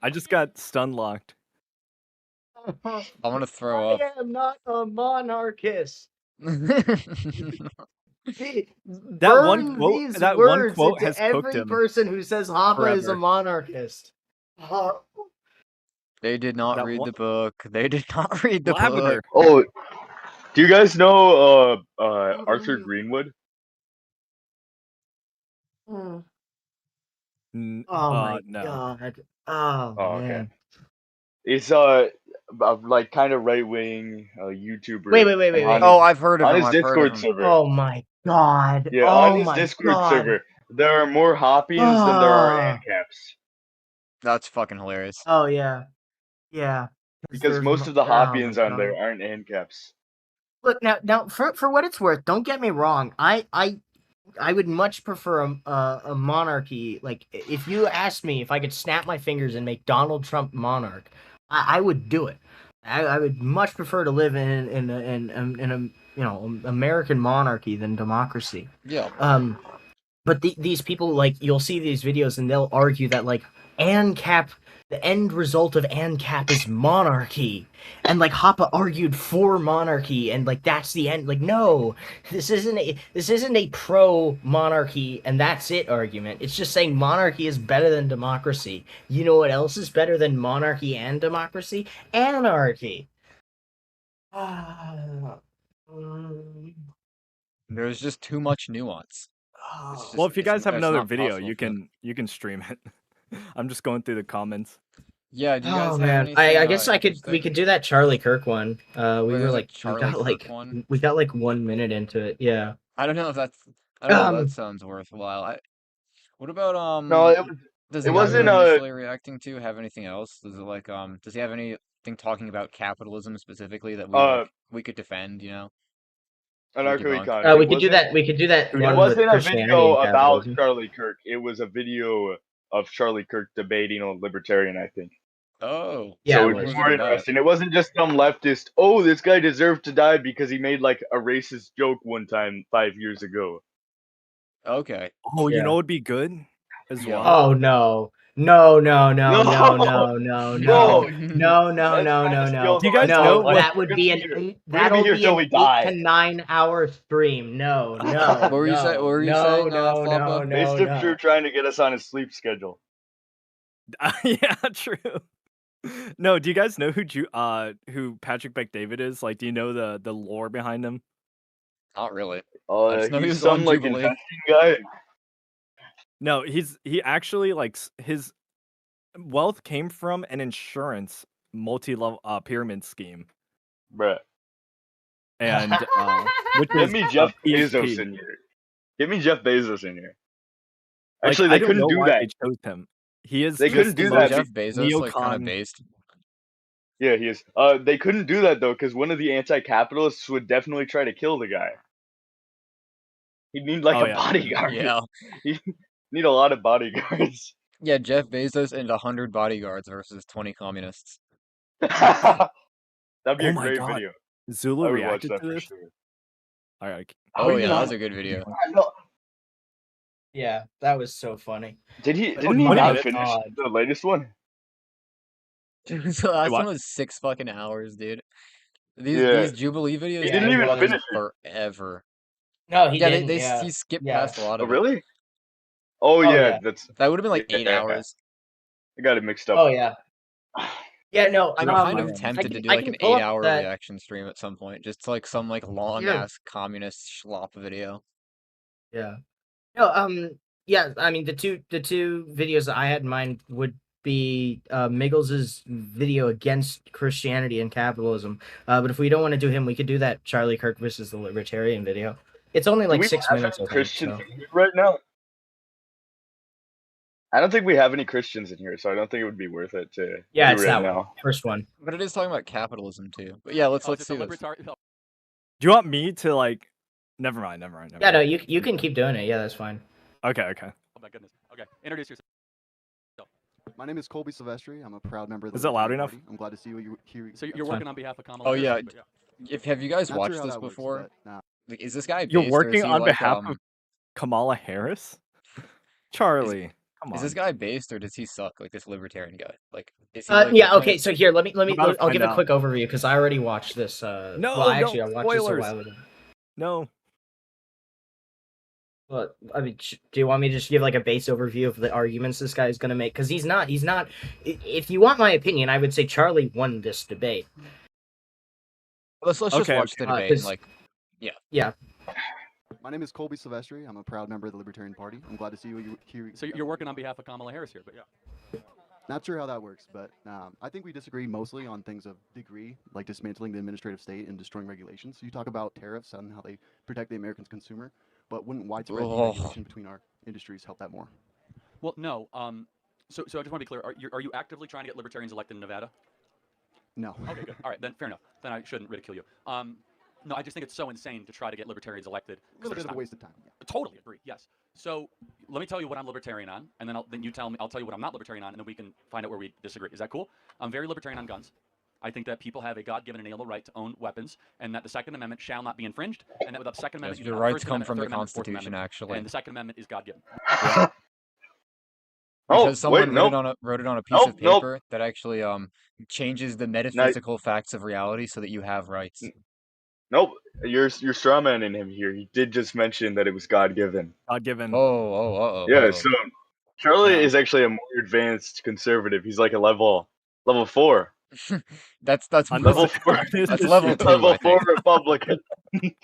I just got stun locked. I'm gonna throw up. I am not a monarchist. That one quote has cooked every him. person who says Hoppa is a forever. monarchist. They did not read the book. They did not read the book. Oh, do you guys know Arthur Greenwood? Oh No. my god. Oh, okay. man. It's like kind of right wing YouTuber. Wait. Oh, I've heard of on him. his I've heard of Discord him. server. Oh my god. Yeah, oh on his my Discord god. server, there are more Hoppians than there are ANCAPs. That's fucking hilarious. Oh yeah. Yeah. Because most of the Hoppians on there aren't ANCAPs. Look, now for what it's worth, don't get me wrong. I would much prefer a monarchy. Like, if you asked me if I could snap my fingers and make Donald Trump monarch, I would do it. I would much prefer to live in a American monarchy than democracy. Yeah. But these people, like, you'll see these videos and they'll argue that, like, ANCAP, the end result of ANCAP is monarchy. And, like, Hoppe argued for monarchy, and, like, that's the end. Like, no, this isn't a pro-monarchy and that's it argument. It's just saying monarchy is better than democracy. You know what else is better than monarchy and democracy? Anarchy. There's just too much nuance. Well, if you guys have it's another not video, possible you can stream it. I'm just going through the comments. Yeah, do you guys Oh have man, anything, I guess we interesting? could do that Charlie Kirk one. We were like we got like 1 minute into it. Yeah. I don't know if that's. I don't know if that sounds worthwhile. What about No, does it the guy wasn't we're initially reacting to have anything else? Does it like does he have anything talking about capitalism specifically that we could defend? You know. Anarcho-econ. We could do that. We could do that. It One wasn't with a Christianity video and about capitalism. Charlie Kirk. It was a video of Charlie Kirk debating a libertarian, I think. Oh. Yeah. So it was more interesting. It wasn't just some leftist, oh, this guy deserved to die because he made like a racist joke one time 5 years ago. Okay. Oh, you know what would be good as well? Oh no. No. Do you guys know what? That would be that'll be an 8 to 9 hour stream. No. What were you saying? What were you saying? No. Mr. True trying to get us on his sleep schedule. Yeah, true. No, do you guys know who Patrick Bet-David is? Like, do you know the lore behind him? Not really. He's some like investing guy. No, he actually, like, his wealth came from an insurance multi-level pyramid scheme, Bruh. and which Get is me Jeff Bezos PHP. in here. Get me Jeff Bezos in here. Like, Actually, I they don't couldn't know do why that. they chose him. He is They just couldn't the do Isn't that. most Jeff Bezos like kind of neocon. based? Yeah, he is. They couldn't do that though, because one of the anti-capitalists would definitely try to kill the guy. He'd need like Oh a yeah. bodyguard. Yeah. He'd need a lot of bodyguards. Yeah, Jeff Bezos and 100 bodyguards versus 20 communists. That'd be Oh a my great god. video. Zulu I would watch reacted that to for this. sure. All right. Oh What do yeah, you that mean? was a good video. Yeah, that was so funny. Didn't Oh he my not finish God. the latest one? Dude, the last one what? was 6 fucking hours, dude. Yeah. These Jubilee videos He Yeah, didn't it even was. finish it. forever. No, he Yeah, didn't. he Yeah. skipped Yeah. past a lot Oh of it. really? Oh Oh yeah, yeah. that's That would have been like 8 yeah. hours. I got it mixed up. Oh yeah. Yeah, no. I'm kind of tempted to do I like can an pull up 8-hour that. reaction stream at some point, just like some like long ass communist schlop video. Yeah. No. Yeah. I mean, the two videos that I had in mind would be Miggles's video against Christianity and capitalism. But if we don't want to do him, we could do that Charlie Kirk versus the Libertarian video. It's only Do like we 6 have minutes. any I think, Christians so. in here right now? I don't think we have any Christians in here, so I don't think it would be worth it to Yeah, do it's right that now. one. First one. But it is talking about capitalism too. But yeah, let's see this. Do you want me to like? Never mind. Yeah, no, you can keep doing it. Yeah, that's fine. Okay. Oh my goodness. Okay, introduce yourself. My name is Colby Silvestri. I'm a proud member of the Is it loud Libertarian enough? Party. I'm glad to see you here. So you're working on behalf of Kamala Oh Harris, yeah. but Have you guys Not sure watched how this that works, before? but, nah. Like, is this guy You're based, or is working he on like behalf of Kamala Harris? Charlie, come on. Is this guy based, or does he suck? Like this libertarian guy? Like is he like Yeah. the Okay. kind So here, let me. about to I'll give find a quick overview because I already watched this. No, well, actually, I no, watched this a spoilers. while ago. No. But I mean, do you want me to just give like a base overview of the arguments this guy is going to make? Because he's not. If you want my opinion, I would say Charlie won this debate. Let's just Okay, watch the debate. And, like, Yeah. My name is Colby Silvestri. I'm a proud member of the Libertarian Party. I'm glad to see you here. So you're working on behalf of Kamala Harris here, but yeah. Not sure how that works, but I think we disagree mostly on things of degree, like dismantling the administrative state and destroying regulations. You talk about tariffs and how they protect the American consumer, but wouldn't widespread deregulation between our industries help that more? Well, no. So I just want to be clear. Are you actively trying to get libertarians elected in Nevada? No. Okay, good. All right, then fair enough. Then I shouldn't ridicule you. No, I just think it's so insane to try to get libertarians elected. A little bit of a waste of time. Yeah. Totally agree. Yes. So let me tell you what I'm libertarian on, and then you tell me. I'll tell you what I'm not libertarian on, and then we can find out where we disagree. Is that cool? I'm very libertarian on guns. I think that people have a God-given and inalienable right to own weapons, and that the Second Amendment shall not be infringed, and that without the Second Amendment, you the do not have rights First come Amendment, from the Third Amendment, Fourth Constitution, Amendment, actually. and the Second Amendment is God-given. Because someone wait, wrote it on a piece of paper that actually changes the metaphysical facts of reality so that you have rights. Nope, you're strawmanning him here. He did just mention that it was God given. God given. Yeah, so Charlie is actually a more advanced conservative. He's like a level 4. That's level 4. That's level 2. Level 4 Republican. We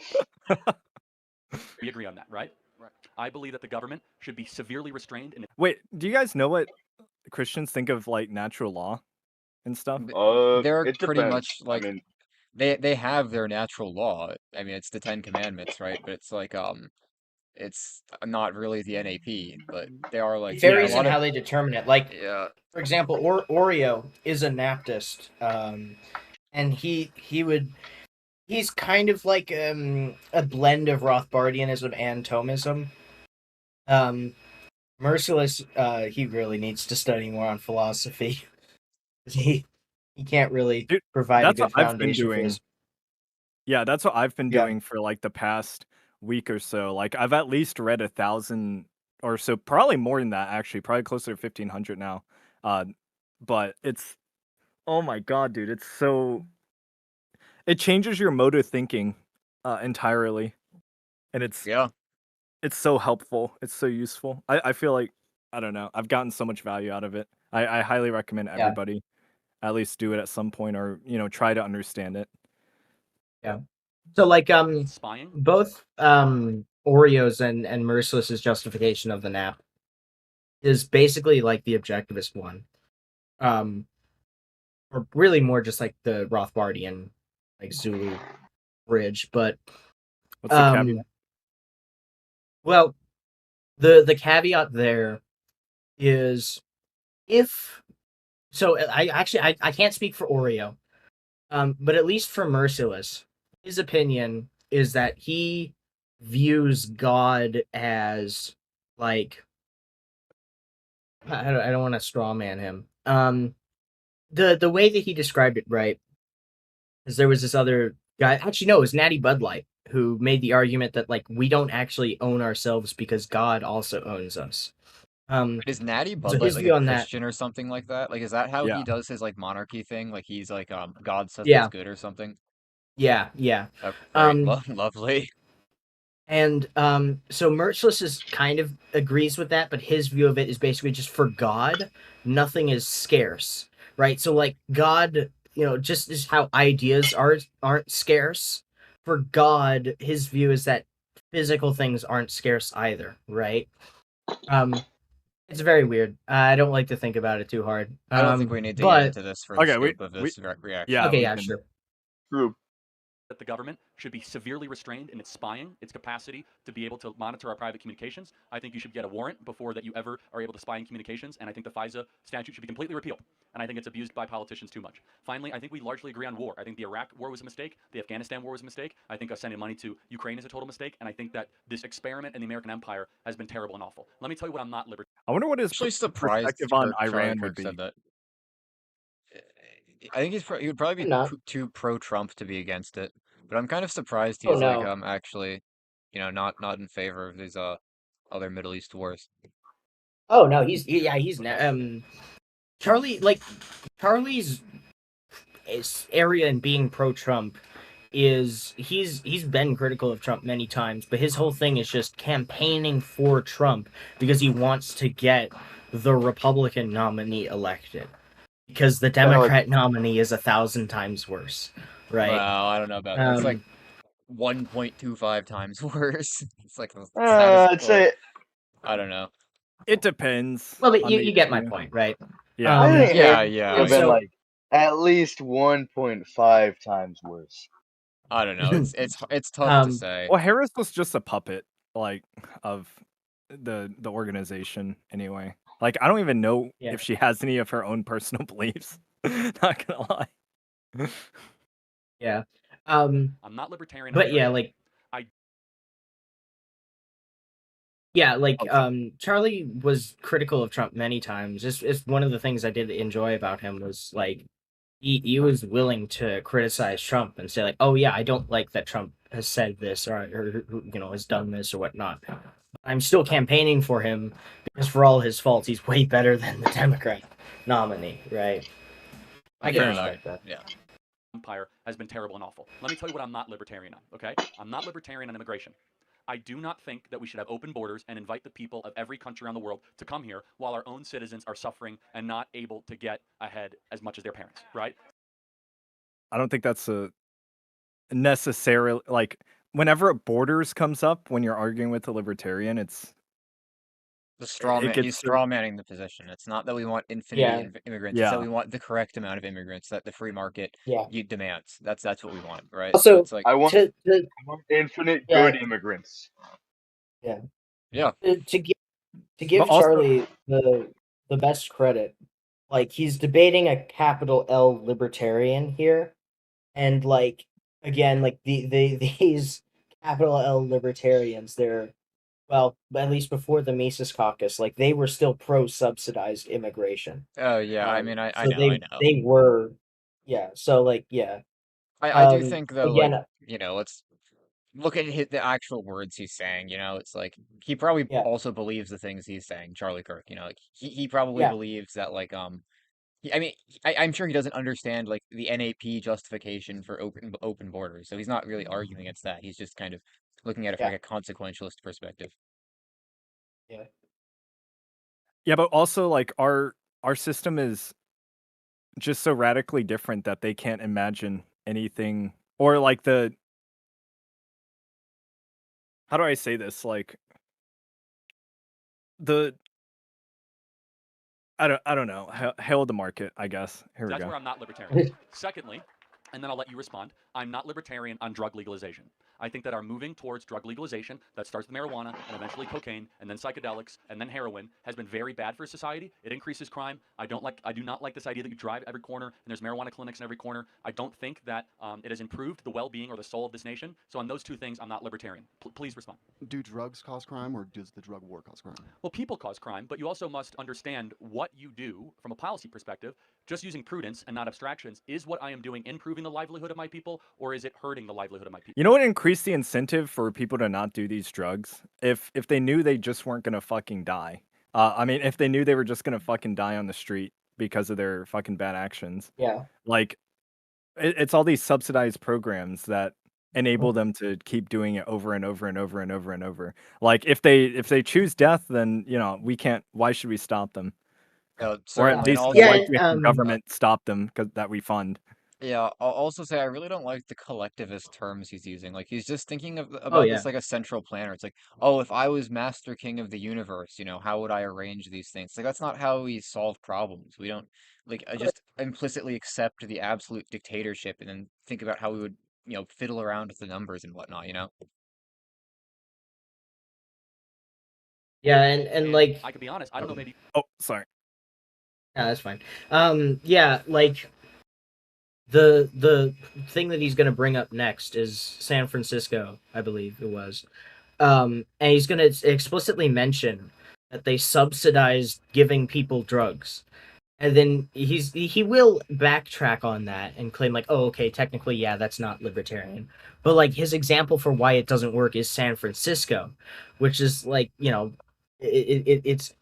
agree on that, right? Right. I believe that the government should be severely restrained. Wait, do you guys know what Christians think of like natural law and stuff? They're it pretty depends. much like I mean, they have their natural law. I mean, it's the 10 Commandments, right? But it's like it's not really the NAP, but they are like It varies a lot in of- how they determine it. Like, yeah. for example, Oreo is a Naptist, and he's kind of like a blend of Rothbardianism and Thomism. Merciless, he really needs to study more on philosophy. he can't really provide a good foundation for his. Yeah, that's what I've been doing for like the past week or so. Like I've at least read 1,000 or so, probably more than that actually, probably closer to 1,500 now. But it's, oh my god, dude, it's so, it changes your mode of thinking entirely, and it's so helpful. It's so useful. I feel like, I don't know, I've gotten so much value out of it. I highly recommend everybody at least do it at some point, or try to understand it. Yeah. So like spying? Both Oreos and Merciless's justification of the nap is basically like the objectivist one. or really more just like the Rothbardian, like Zulu bridge. But What's the caveat? well, the caveat there is if so. I can't speak for Oreo, but at least for Merciless, his opinion is that he views God as like I don't want to straw man him. The way that he described it, right, is there was this other guy. Actually, no, it was Natty Bud Light who made the argument that like we don't actually own ourselves because God also owns us. Is Natty So Bud Light his like a view on that, Christian or something like that? Like, is that how Yeah. he does his like monarchy thing? Like, he's like, God says what's yeah, good or something? yeah. Oh, great, Um, lovely. And so Merciless is kind of agrees with that, but his view of it is basically just for God, nothing is scarce, right? So like God, just as how ideas aren't scarce, for God, his view is that physical things aren't scarce either, right? Um, it's very weird. I don't like to think about it too hard. I don't think we need to get But into this for the Okay, scope of this reaction. okay, we yeah, can. sure. True. That the government should be severely restrained in its spying, its capacity to be able to monitor our private communications. I think you should get a warrant before that you ever are able to spy in communications, and I think the FISA statute should be completely repealed. And I think it's abused by politicians too much. Finally, I think we largely agree on war. I think the Iraq war was a mistake. The Afghanistan war was a mistake. I think us sending money to Ukraine is a total mistake. And I think that this experiment in the American empire has been terrible and awful. Let me tell you what I'm not libertarian. I wonder what his Actually surprised perspective on Charlie Iran would Kirk be. said that. I think he would probably I'm be not. too pro-Trump to be against it, but I'm kind of surprised Oh he's like no. actually, not in favor of these other Middle East wars. Oh no, Charlie's area in being pro-Trump is he's been critical of Trump many times, but his whole thing is just campaigning for Trump because he wants to get the Republican nominee elected because the Democrat nominee is 1,000 times worse, right? Well, I don't know about that. It's like 1.25 times worse. It's like the status I'd quo. say I don't know. It depends. Well, but on the you get my issue. point, right? Yeah. I think Yeah, Harris yeah. would have been So like at least 1.5 times worse. I don't know. It's tough to say. Well, Harris was just a puppet, like, of the organization anyway. Like, I don't even know Yeah. if she has any of her own personal beliefs. Not gonna lie. yeah. I'm not libertarian. But yeah, like yeah, like Charlie was critical of Trump many times. It's one of the things I did enjoy about him was like he was willing to criticize Trump and say like, oh yeah, I don't like that Trump has said this or has done this or whatnot. I'm still campaigning for him because for all his faults, he's way better than the Democrat nominee, right? I can respect that. Yeah. Empire has been terrible and awful. Let me tell you what I'm not libertarian on, okay? I'm not libertarian on immigration. I do not think that we should have open borders and invite the people of every country around the world to come here while our own citizens are suffering and not able to get ahead as much as their parents, right? I don't think that's a necessarily like whenever borders comes up when you're arguing with a libertarian, it's He's straw manning the position. It's not that we want infinity of immigrants. It's that we want the correct amount of immigrants that the free market demands. That's what we want, right? Also, so it's like I want infinite good immigrants. Yeah. Yeah. To give also, Charlie the best credit, like he's debating a capital L libertarian here, and like again, like these capital L libertarians, they're well, at least before the Mises Caucus, like they were still pro subsidized immigration. Oh yeah, I mean I So know. they were, yeah. So like yeah. I do think though, Again, like, let's look at the actual words he's saying. It's like he probably also believes the things he's saying. Charlie Kirk, like he probably believes that like I mean I'm sure he doesn't understand like the NAP justification for open borders. So he's not really arguing against that. He's just kind of looking at it from like a consequentialist perspective. Yeah. Yeah, but also like our system is just so radically different that they can't imagine anything or like how do I say this? Like I don't know. Hail the market, I guess. Here we That's go. where I'm not libertarian. Secondly, and then I'll let you respond, I'm not libertarian on drug legalization. I think that our moving towards drug legalization that starts with marijuana and eventually cocaine and then psychedelics and then heroin has been very bad for society. It increases crime. I do not like this idea that you drive every corner and there's marijuana clinics in every corner. I don't think that it has improved the well-being or the soul of this nation. So on those two things, I'm not libertarian. Please respond. Do drugs cause crime, or does the drug war cause crime? Well, people cause crime, but you also must understand what you do from a policy perspective. Just using prudence and not abstractions, is what I am doing improving the livelihood of my people, or is it hurting the livelihood of my people? You know what increased the incentive for people to not do these drugs? If they knew they just weren't gonna fucking die. I mean, if they knew they were just gonna fucking die on the street because of their fucking bad actions. Yeah. Like, it's all these subsidized programs that enable them to keep doing it over and over and over and over and over. Like, if they choose death, then we can't. Why should we stop them? Or at Certainly, and least also, why should we have the government stop them because that we fund? yeah, I'll also say I really don't like the collectivist terms he's using. Like he's just thinking Oh about yeah. this like a central planner. It's like, oh, if I was Master King of the universe, how would I arrange these things? Like that's not how we solve problems. We don't like just implicitly accept the absolute dictatorship and then think about how we would, fiddle around with the numbers and whatnot. Yeah, and like I could be honest, I don't know, maybe. Oh, sorry. Yeah, that's fine. Yeah, like the thing that he's gonna bring up next is San Francisco, I believe it was. And he's gonna explicitly mention that they subsidized giving people drugs. And then he will backtrack on that and claim like, oh, okay, technically, yeah, that's not libertarian. But like his example for why it doesn't work is San Francisco, which is like, it's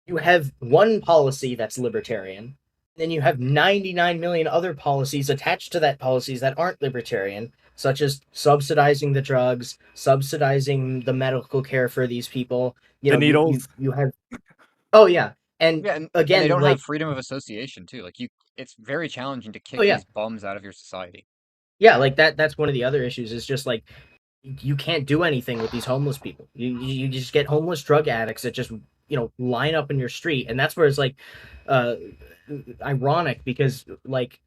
you have one policy that's libertarian, then you have 99 million other policies attached to that policies that aren't libertarian, such as subsidizing the drugs, subsidizing the medical care for these people. The needles. You have. Oh yeah, and Yeah, and they again, don't like have freedom of association too. Like it's very challenging to kick oh yeah, these bums out of your society. yeah, like that's one of the other issues. Is just like you can't do anything with these homeless people. You just get homeless drug addicts that just line up in your street, and that's where it's like uh ironic because like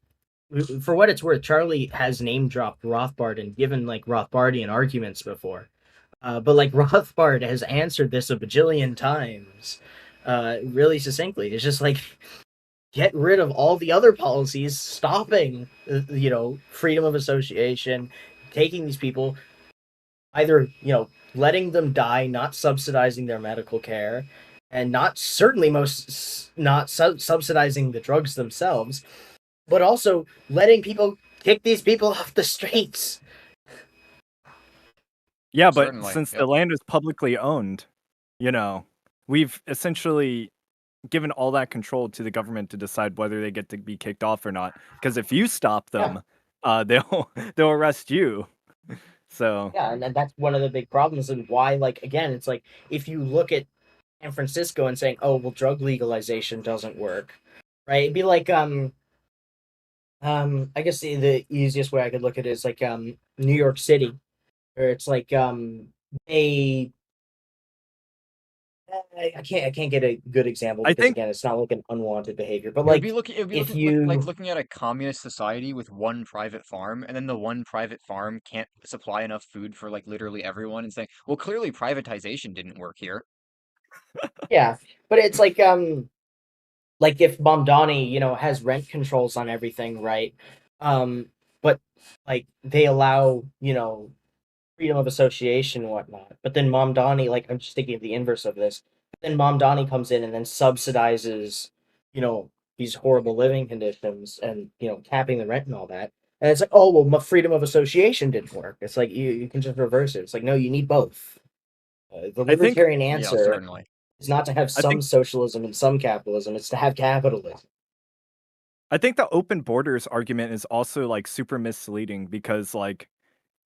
for what it's worth, Charlie has name dropped Rothbard and given like Rothbardian arguments before, but like Rothbard has answered this a bajillion times, really succinctly. It's just like get rid of all the other policies stopping freedom of association, taking these people either letting them die, not subsidizing their medical care, and not certainly most not subsidizing the drugs themselves, but also letting people kick these people off the streets. Yeah, but Certainly, since the yep. land is publicly owned, we've essentially given all that control to the government to decide whether they get to be kicked off or not. Because if you stop them, they'll arrest you. So yeah, and that's one of the big problems, and why, like, again, it's like if you look at San Francisco and saying, "Oh, well, drug legalization doesn't work," right? It'd be like I guess the easiest way I could look at it is like New York City, where it's like they I can't get a good example I because think again it's not like an unwanted behavior, but It would like be looking, it would be if looking like you looking at a communist society with one private farm, and then the one private farm can't supply enough food for like literally everyone, and saying, "Well, clearly privatization didn't work here." yeah, but it's like if Mamdani, has rent controls on everything, right? But like they allow, freedom of association and whatnot. But then Mamdani, like I'm just thinking of the inverse of this. Then Mamdani comes in and then subsidizes, these horrible living conditions and capping the rent and all that. And it's like, oh well, my freedom of association didn't work. It's like you can just reverse it. It's like no, you need both. The I think libertarian Yeah, answer certainly. is not to have I some think socialism and some capitalism. It's to have capitalism. I think the open borders argument is also like super misleading because like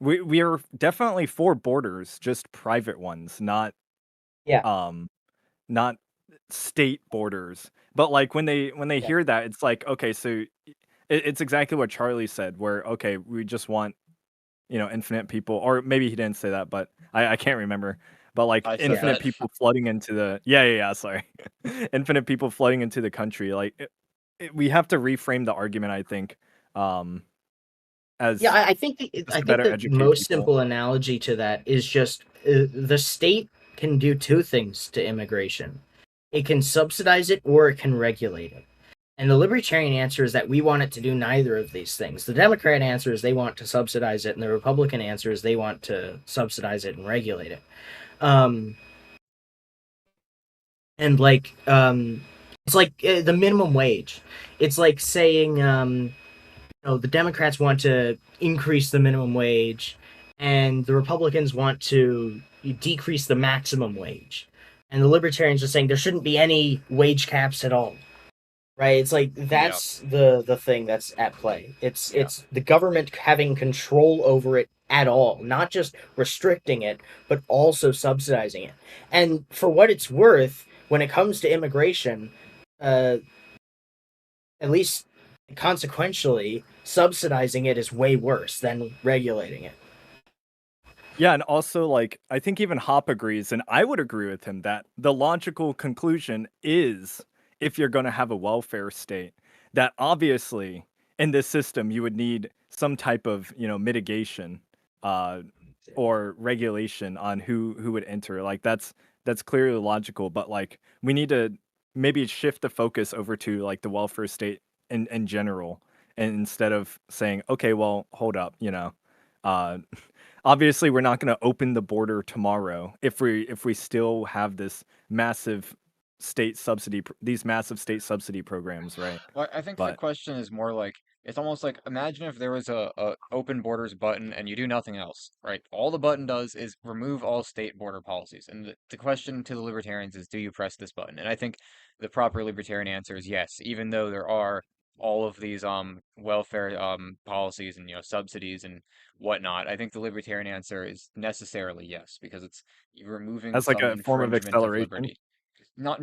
we are definitely for borders, just private ones, not Yeah. not state borders. But like when they Yeah. hear that, it's like okay, so it's exactly what Charlie said, where okay, we just want infinite people, or maybe he didn't say that, but I can't remember. but like I said infinite that. people flooding into the sorry, infinite people flooding into the country. Like we have to reframe the argument. I think as Yeah, I think just to better the educate most people. simple analogy to that is just the state can do two things to immigration. It can subsidize it or it can regulate it. And the libertarian answer is that we want it to do neither of these things. The Democrat answer is they want to subsidize it, and the Republican answer is they want to subsidize it and regulate it. And like it's like the minimum wage. It's like saying the Democrats want to increase the minimum wage, and the Republicans want to decrease the maximum wage, and the Libertarians are saying there shouldn't be any wage caps at all. Right? It's like Yeah. that's the thing that's at play. It's the government having control over it at all, not just restricting it, but also subsidizing it. And for what it's worth, when it comes to immigration, at least consequentially, subsidizing it is way worse than regulating it. Yeah, and also like I think even Hop agrees, and I would agree with him that the logical conclusion is if you're going to have a welfare state, that obviously in this system you would need some type of mitigation or regulation on who would enter. Like that's clearly logical, but like we need to maybe shift the focus over to like the welfare state in general, and instead of saying, okay, well, hold up, uh obviously we're not going to open the border tomorrow if we still have this massive these massive state subsidy programs, right? Well, I think the But question is more like it's almost like imagine if there was a open borders button and you do nothing else, right? All the button does is remove all state border policies. And the question to the libertarians is, do you press this button? And I think the proper libertarian answer is yes, even though there are all of these welfare policies and subsidies and whatnot. I think the libertarian answer is necessarily yes, because it's removing as like some a form of infringement of acceleration. liberty. Not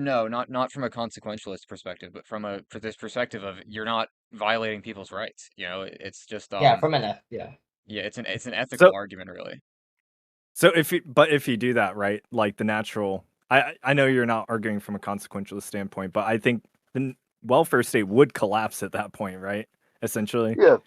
from a consequentialist perspective, but for this perspective of you're not violating people's rights. It's just Yeah, from an yeah. yeah, it's an ethical So argument really. so if you do that, right, like the natural, I know you're not arguing from a consequentialist standpoint, but I think the welfare state would collapse at that point, right? Essentially. Yeah.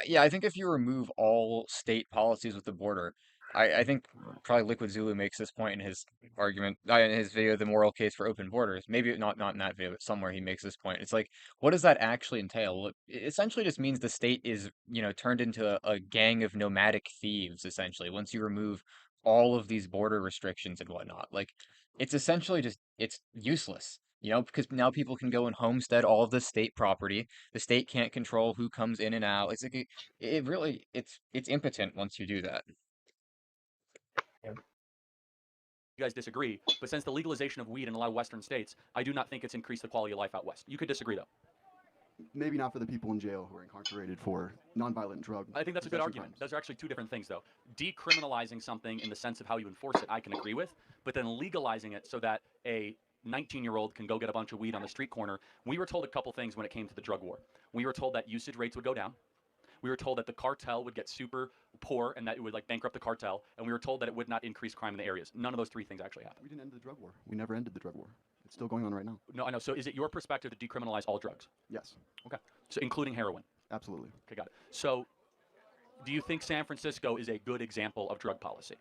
Yeah, I think if you remove all state policies with the border, I think probably Liquid Zulu makes this point in his argument, in his video, The Moral Case for Open Borders. Maybe not in that video, but somewhere he makes this point. It's like, what does that actually entail? Well, it essentially just means the state is, turned into a gang of nomadic thieves, essentially, once you remove all of these border restrictions and whatnot. Like, it's essentially just, it's useless. Because now people can go and homestead all of the state property. The state can't control who comes in and out. It's like it really it's impotent once you do that. You guys disagree, but since the legalization of weed in a lot of Western states, I do not think it's increased the quality of life out west. You could disagree though. Maybe not for the people in jail who are incarcerated for nonviolent drug. I think that's a good argument. crimes. Those are actually two different things, though. Decriminalizing something in the sense of how you enforce it, I can agree with, but then legalizing it so that a 19-year-old can go get a bunch of weed on the street corner. We were told a couple things when it came to the drug war. We were told that usage rates would go down. We were told that the cartel would get super poor and that it would like bankrupt the cartel, and we were told that it would not increase crime in the areas. None of those three things actually happened. We didn't end the drug war. We never ended the drug war. It's still going on right now. No, I know. So is it your perspective to decriminalize all drugs? Yes. Okay. So including heroin? Absolutely. Okay, got it. So do you think San Francisco is a good example of drug policy?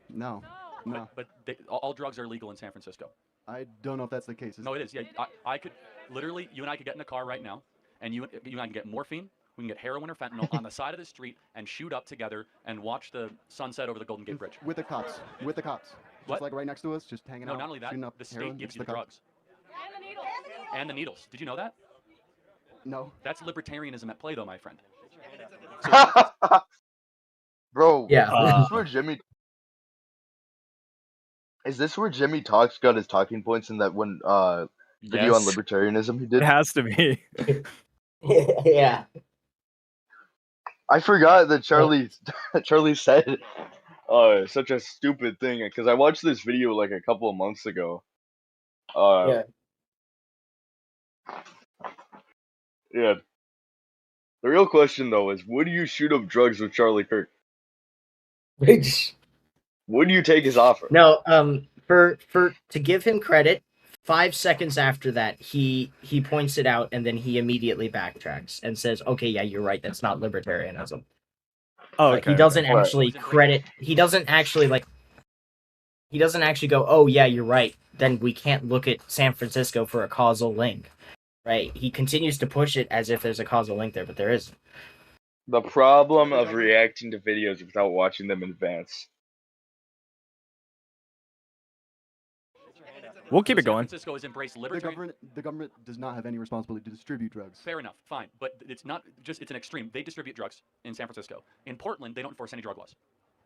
No. No. But all drugs are legal in San Francisco. I don't know if that's the case. No, it is. Yeah, I could literally, you and I could get in a car right now, and you and I can get morphine. We can get heroin or fentanyl on the side of the street and shoot up together and watch the sunset over the Golden Gate Bridge. With the cops. With the cops. What? Just like right next to us, just hanging out. No, not only that, shooting up the state heroin, gives just you the drugs. And the needles. And the needles. Did you know that? No. That's libertarianism at play, though, my friend. Bro, Yeah. Is this where Jimmy Talks got his talking points in that one video on Yes. libertarianism he did? It has to be. Yeah. I forgot that Charlie said such a stupid thing because I watched this video like a couple of months ago. Yeah. Yeah. The real question though is, would you shoot up drugs with Charlie Kirk? Would you take his offer? No, for to give him credit, 5 seconds after that, he points it out and then he immediately backtracks and says, "Okay, yeah, you're right. That's not libertarianism." Oh, Like, okay. he doesn't okay. actually credit. He doesn't actually like. He doesn't actually go, "Oh yeah, you're right." Then we can't look at San Francisco for a causal link, right? He continues to push it as if there's a causal link there, but there isn't. The problem of reacting to videos without watching them in advance. We'll keep So it going. San Francisco has embraced libertarian. The government does not have any responsibility to distribute drugs. Fair enough, fine, but it's not just it's an extreme. They distribute drugs in San Francisco. In Portland, they don't enforce any drug laws.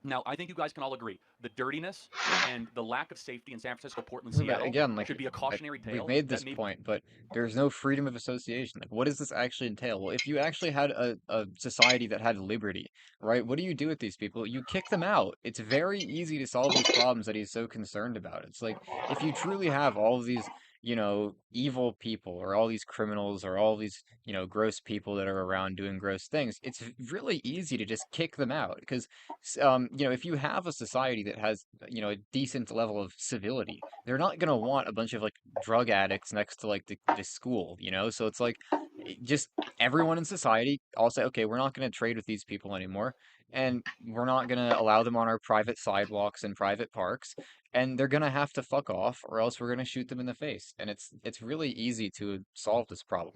Now, I think you guys can all agree the dirtiness and the lack of safety in San Francisco, Portland, Seattle Again, like, should be a cautionary tale. we've made this that maybe point, but there's no freedom of association. Like, what does this actually entail? Well, if you actually had a society that had liberty, right, what do you do with these people? You kick them out. It's very easy to solve these problems that he's so concerned about. It's like, if you truly have all of these, evil people or all these criminals or all these, gross people that are around doing gross things, it's really easy to just kick them out because if you have a society that has, a decent level of civility, they're not gonna want a bunch of like drug addicts next to like the school, So it's like just everyone in society all say, okay, we're not gonna trade with these people anymore, and we're not gonna allow them on our private sidewalks and private parks, and they're gonna have to fuck off, or else we're gonna shoot them in the face. And it's really easy to solve this problem.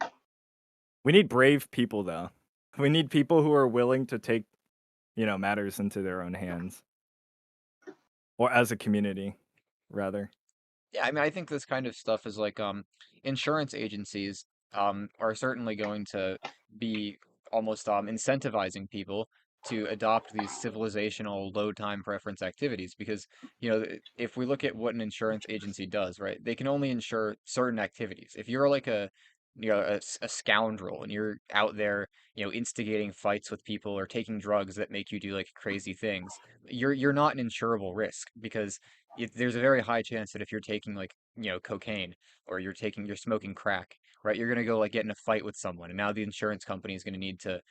We need brave people, though. We need people who are willing to take, matters into their own hands, or as a community, rather. Yeah, I mean, I think this kind of stuff is like insurance agencies are certainly going to be almost incentivizing people to adopt these civilizational low time preference activities because, if we look at what an insurance agency does, right, they can only insure certain activities. If you're like a scoundrel and you're out there, instigating fights with people or taking drugs that make you do like crazy things, you're not an insurable risk because there's a very high chance that if you're taking like cocaine or you're smoking crack, right, you're gonna go like get in a fight with someone, and now the insurance company is gonna need to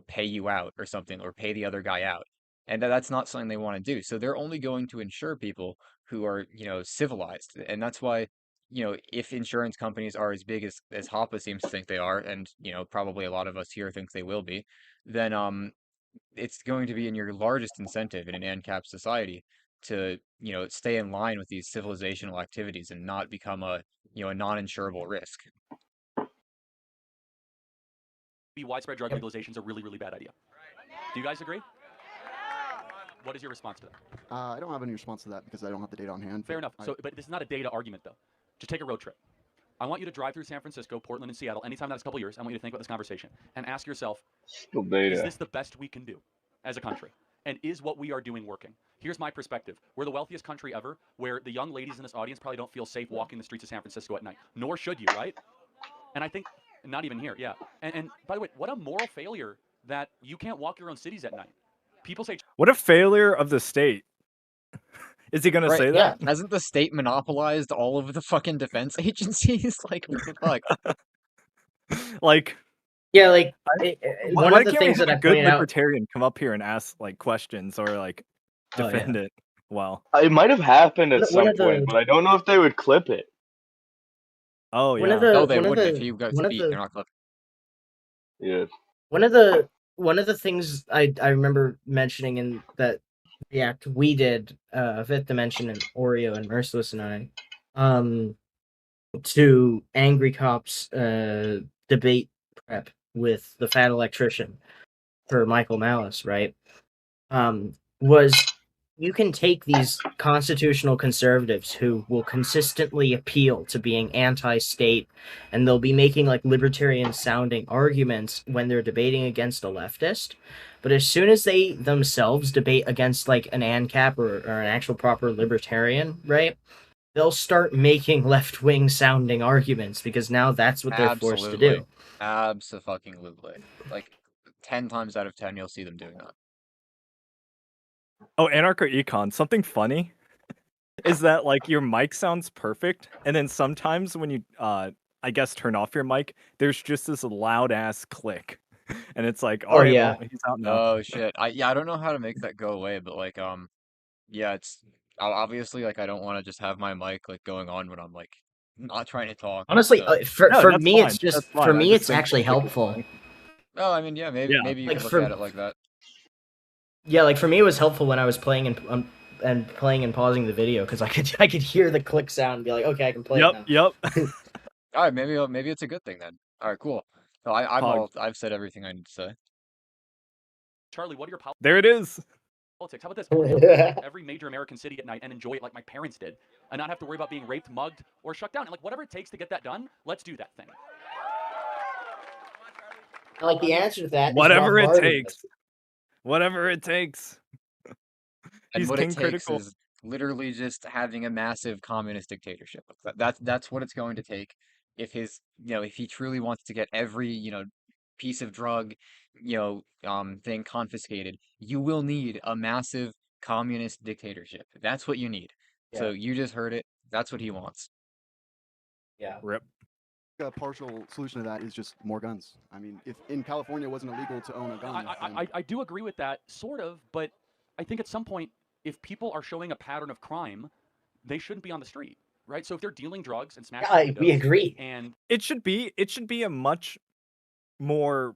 pay you out or something, or pay the other guy out, and that's not something they want to do. So they're only going to insure people who are civilized, and that's why if insurance companies are as big as Hoppe seems to think they are, and probably a lot of us here think they will be, then it's going to be in your largest incentive in an ANCAP society to, stay in line with these civilizational activities and not become a non-insurable risk. Widespread drug legalization is a really, really bad idea. Do you guys agree? What is your response to that? I don't have any response to that because I don't have the data on hand. Fair enough. But this is not a data argument, though. Just take a road trip. I want you to drive through San Francisco, Portland, and Seattle anytime in the next couple years. I want you to think about this conversation and ask yourself, is this the best we can do as a country? And is what we are doing working? Here's my perspective. We're the wealthiest country ever, where the young ladies in this audience probably don't feel safe walking the streets of San Francisco at night. Nor should you, right? And I think, not even here, yeah. And by the way, what a moral failure that you can't walk your own cities at night. People say... What a failure of the state. Is he gonna say that? Yeah. Hasn't the state monopolized all of the fucking defense agencies? Like, what the fuck? Like, yeah, like one of of the things that I good pointed out. libertarian come up here and ask like questions or like defend it. Well, it might have happened at some point, but I don't know if they would clip it. Oh yeah. No, they wouldn't. If you guys beat, they're not clipping. Yeah. One of the things I remember mentioning in that react we did, Fifth Dimension and Oreo and Merciless and I, to Angry Cops debate prep with the Fat Electrician for Michael Malice, right? Was you can take these constitutional conservatives who will consistently appeal to being anti-state, and they'll be making like libertarian-sounding arguments when they're debating against a leftist, but as soon as they themselves debate against like an ANCAP or an actual proper libertarian, right, they'll start making left-wing sounding arguments because now that's what they're forced to do. Abso-fucking-lutely. Like 10 times out of 10, you'll see them doing that. Oh, Anarcho-Econ, something funny is that like your mic sounds perfect, and then sometimes when you I guess turn off your mic, there's just this loud ass click. And it's like, all right, well, he's out now. Oh shit. I don't know how to make that go away, but like Yeah, it's obviously like I don't want to just have my mic like going on when I'm like not trying to talk. Honestly, So, No, for that's me, it's fine. just That's for fine. I me, just it's think actually it's a good helpful. point. oh, I mean, yeah, Yeah. maybe you Like could look at for it like that. yeah, like for me, it was helpful when I was playing and playing and pausing the video because I could hear the click sound and be like, okay, I can play it now. Yep. All right, maybe it's a good thing then. All right, cool. So Pog. I've said everything I need to say. Charlie, what are your There it is. politics? How about this? I want to be able to go to every major American city at night and enjoy it like my parents did, and not have to worry about being raped, mugged, or shut down. And like whatever it takes to get that done, let's do that thing. Like the answer to that is Whatever it Rothbard. takes. Whatever it takes. And He's what it king takes critical. is literally just having a massive communist dictatorship. That's what it's going to take if if he truly wants to get every, piece of drug, thing confiscated. You will need a massive communist dictatorship. That's what you need. So Yeah. you just heard it. That's what he wants. Yeah. Rip. A partial solution to that is just more guns. I mean, if in California it wasn't illegal to own a gun, I do agree with that, sort of, but I think at some point, if people are showing a pattern of crime, they shouldn't be on the street, right? So if they're dealing drugs and smashing Yeah, windows, we agree. and It should be a much more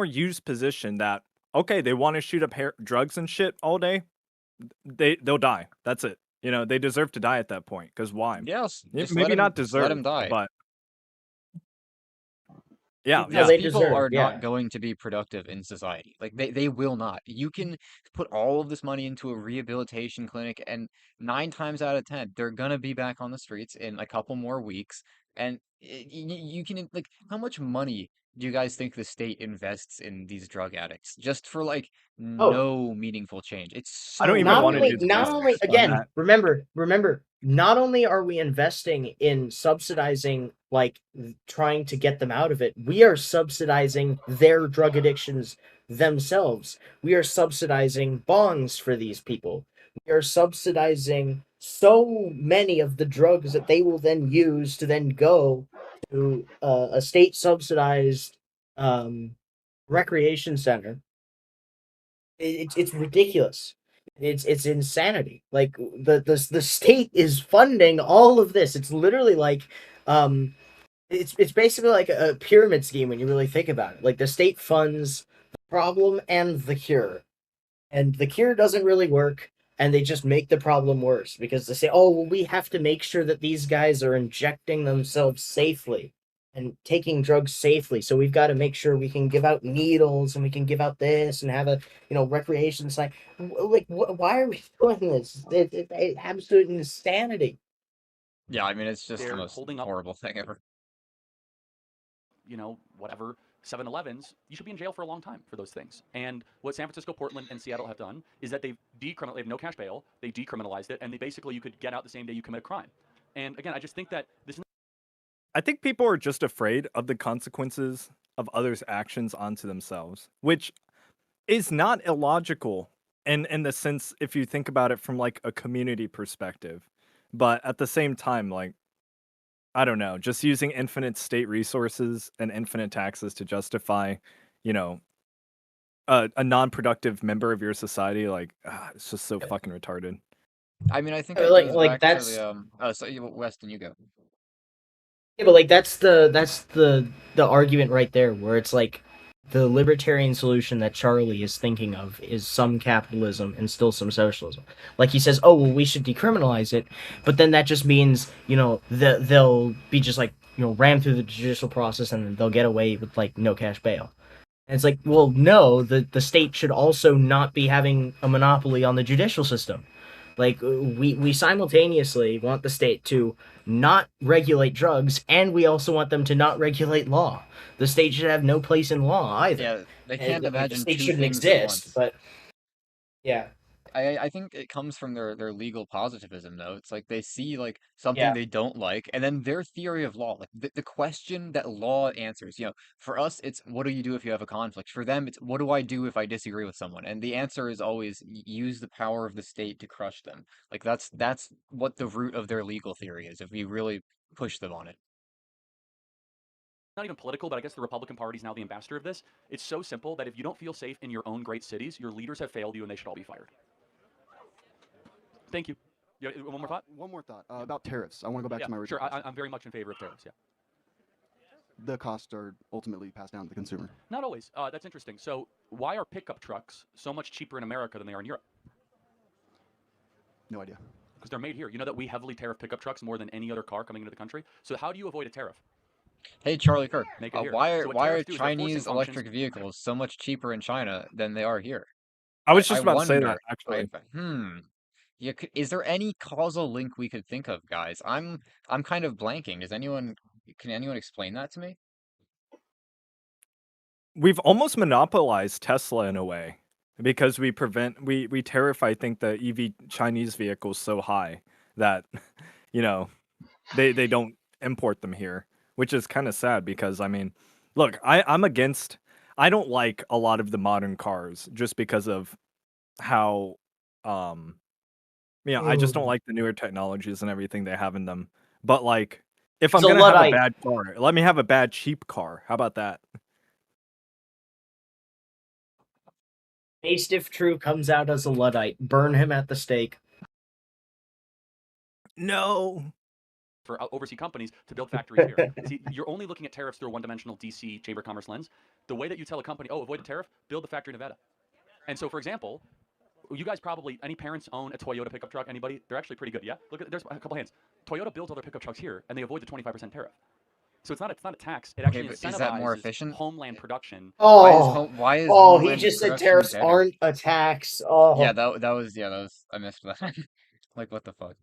used position that okay, they want to shoot up drugs and shit all day, they'll die. That's it. They deserve to die at that point. Because why? Yes, Maybe not just let him deserve, die. but yeah, No, These they people deserve, are not yeah. going to be productive in society. Like they will not. You can put all of this money into a rehabilitation clinic, and 9 times out of 10, they're gonna be back on the streets in a couple more weeks. And you can like, how much money do you guys think the state invests in these drug addicts just for like Oh, no meaningful change? It's I don't so even not want to only do the not math only on again, that. remember, not only are we investing in subsidizing like trying to get them out of it, we are subsidizing their drug addictions themselves. We are subsidizing bonds for these people. We are subsidizing so many of the drugs that they will then use to then go to a state subsidized recreation center. It's ridiculous. It's insanity. Like the state is funding all of this. It's literally like it's basically like a pyramid scheme when you really think about it. Like the state funds the problem and the cure, and the cure doesn't really work, and they just make the problem worse because they say, oh well, we have to make sure that these guys are injecting themselves safely and taking drugs safely, so we've got to make sure we can give out needles and we can give out this and have a recreation site. Like why are we doing this? It's absolute insanity. Yeah, I mean it's just the they're most holding up, horrible thing ever. whatever 7-Elevens, you should be in jail for a long time for those things. And what San Francisco, Portland, and Seattle have done is that they have no cash bail, they decriminalized it, and they basically you could get out the same day you commit a crime. And again, I just think that this. I think people are just afraid of the consequences of others' actions onto themselves, which is not illogical in the sense if you think about it from like a community perspective. But at the same time, like I don't know, just using infinite state resources and infinite taxes to justify, you know, a non-productive member of your society, like it's just so fucking retarded. I mean, I think it Like goes like back to that's the Weston, you go. Yeah, but like that's the argument right there, where it's like the libertarian solution that Charlie is thinking of is some capitalism and still some socialism. Like he says, oh well, we should decriminalize it, but then that just means they'll be just like ran through the judicial process and they'll get away with like no cash bail. And it's like, well, no, the state should also not be having a monopoly on the judicial system. Like we simultaneously want the state to not regulate drugs, and we also want them to not regulate law. The state should have no place in law either. Yeah, they And can't like the imagine state two shouldn't things at exist, once. but yeah, I think it comes from their legal positivism though. It's like they see like something yeah. they don't like, and then their theory of law, like the question that law answers. For us, it's what do you do if you have a conflict? For them, it's what do I do if I disagree with someone? And the answer is always use the power of the state to crush them. Like that's what the root of their legal theory is, if we really push them on it. not even political, but I guess the Republican Party is now the ambassador of this. It's so simple that if you don't feel safe in your own great cities, your leaders have failed you and they should all be fired. Thank you. One more thought? One more thought about tariffs. I want to go back to my original Sure, I'm very much in favor of tariffs, yeah. The costs are ultimately passed down to the consumer. Not always. That's interesting. So why are pickup trucks so much cheaper in America than they are in Europe? No idea. Because they're made here. You know that we heavily tariff pickup trucks more than any other car coming into the country? So how do you avoid a tariff? Hey, Charlie Kirk, Make it here. why So what are tariffs do is they're forcing Chinese functions. electric vehicles so much cheaper in China than they are here? I was just I about to say wonder. that, actually. Yeah, is there any causal link we could think of, guys? I'm kind of blanking. Can anyone explain that to me? We've almost monopolized Tesla in a way because we tariff, I think, the EV Chinese vehicles so high that, you know, they don't import them here, which is kind of sad because, I mean, look, I don't like a lot of the modern cars just because of how, I just don't like the newer technologies and everything they have in them. But, like, if I'm He's a going to have a Luddite. bad car, let me have a bad, cheap car. How about that? Based if true comes out as a Luddite. Burn him at the stake. No. For overseas companies to build factories here. See, you're only looking at tariffs through a one-dimensional DC Chamber of Commerce lens. The way that you tell a company, oh, avoid a tariff, build the factory in Nevada. And so, for example, you guys probably, any parents own a Toyota pickup truck? Anybody? They're actually pretty good, yeah? Look at, there's a couple hands. Toyota builds all their pickup trucks here, and they avoid the 25% tariff. So it's not a tax. It actually but is that more incentivizes efficient? homeland production. Why is he homeland just said production tariffs better? aren't a tax. Oh. Yeah, that was I missed that. Like, what the fuck?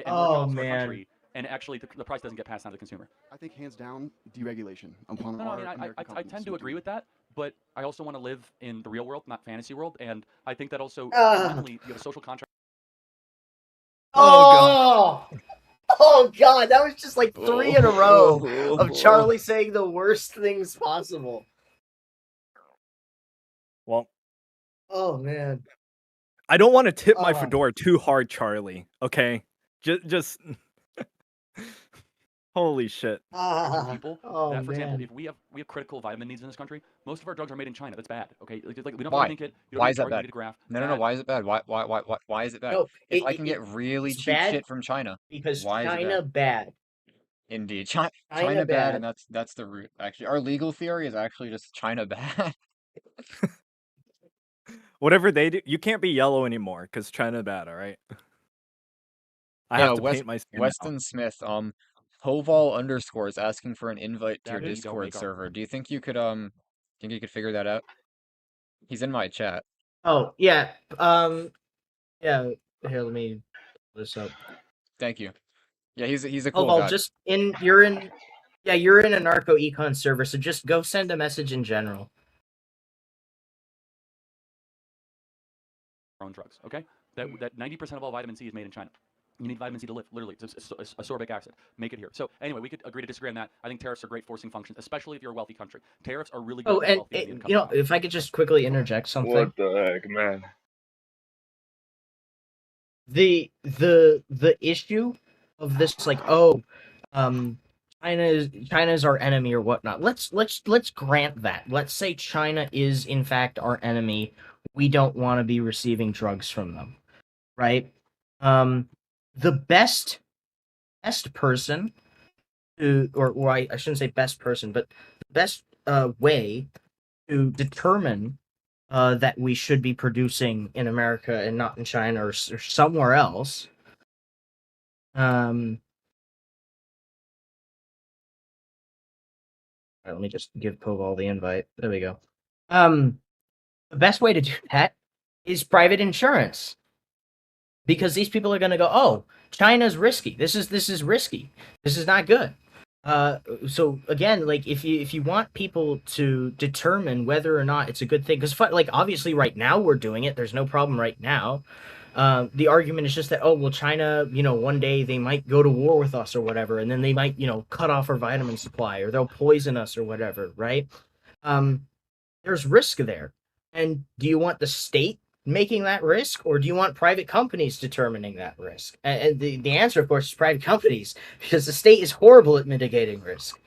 And more jobs for our man. country, and actually the price doesn't get passed on to the consumer. I think hands down deregulation upon No, our I mean, American I companies tend to agree with that, but I also want to live in the real world, not fantasy world, and I think that also Ah. fundamentally you have a social contract. Oh God, that was just like 3 in a row of Charlie saying the worst things possible. Well, oh man, I don't want to tip my fedora too hard, Charlie. Okay, just holy shit. People that, for example, if we have critical vitamin needs in this country, most of our drugs are made in China. That's bad. Okay, like we don't Why? think it. You don't Why need is that Detroit, you bad? need a graph. No. Why is it bad? Why is it bad? No, If I can get really it's cheap bad shit from China, because why is it China bad. Indeed, China bad, and that's the root. Actually, our legal theory is actually just China bad. Whatever they do, you can't be yellow anymore because China bad. All right. I have to paint my skin now. Weston Smith, Hoval _ is asking for an invite to your That is, Discord server. Do you think you could figure that out? He's in my chat. Oh yeah, yeah. Here, let me pull this up. Thank you. Yeah, he's a cool Hoval, guy. you're in a narco econ server, so just go send a message in general. Our own drugs. Okay, that 90% of all vitamin C is made in China. You need vitamin C to live, literally. It's ascorbic acid. Make it here. So anyway, we could agree to disagree on that. I think tariffs are great forcing functions, especially if you're a wealthy country. Tariffs are really good Oh, for and wealthy Indian you know, countries. if I could just quickly interject something. What the heck, man? The issue of this, like, China is our enemy or whatnot. Let's grant that. Let's say China is in fact our enemy. We don't want to be receiving drugs from them, right? The best person to, or I shouldn't say best person, but the best way to determine that we should be producing in America and not in China or somewhere else. Let me just give Koval the invite. There we go. The best way to do that is private insurance, because these people are going to go, oh, China's risky. This is risky. This is not good. So again, like if you want people to determine whether or not it's a good thing, because like obviously right now we're doing it. There's no problem right now. The argument is just that, oh, well, China, one day they might go to war with us or whatever, and then they might, cut off our vitamin supply, or they'll poison us or whatever, right? There's risk there. And do you want the state making that risk, or do you want private companies determining that risk? And the answer, of course, is private companies, because the state is horrible at mitigating risk.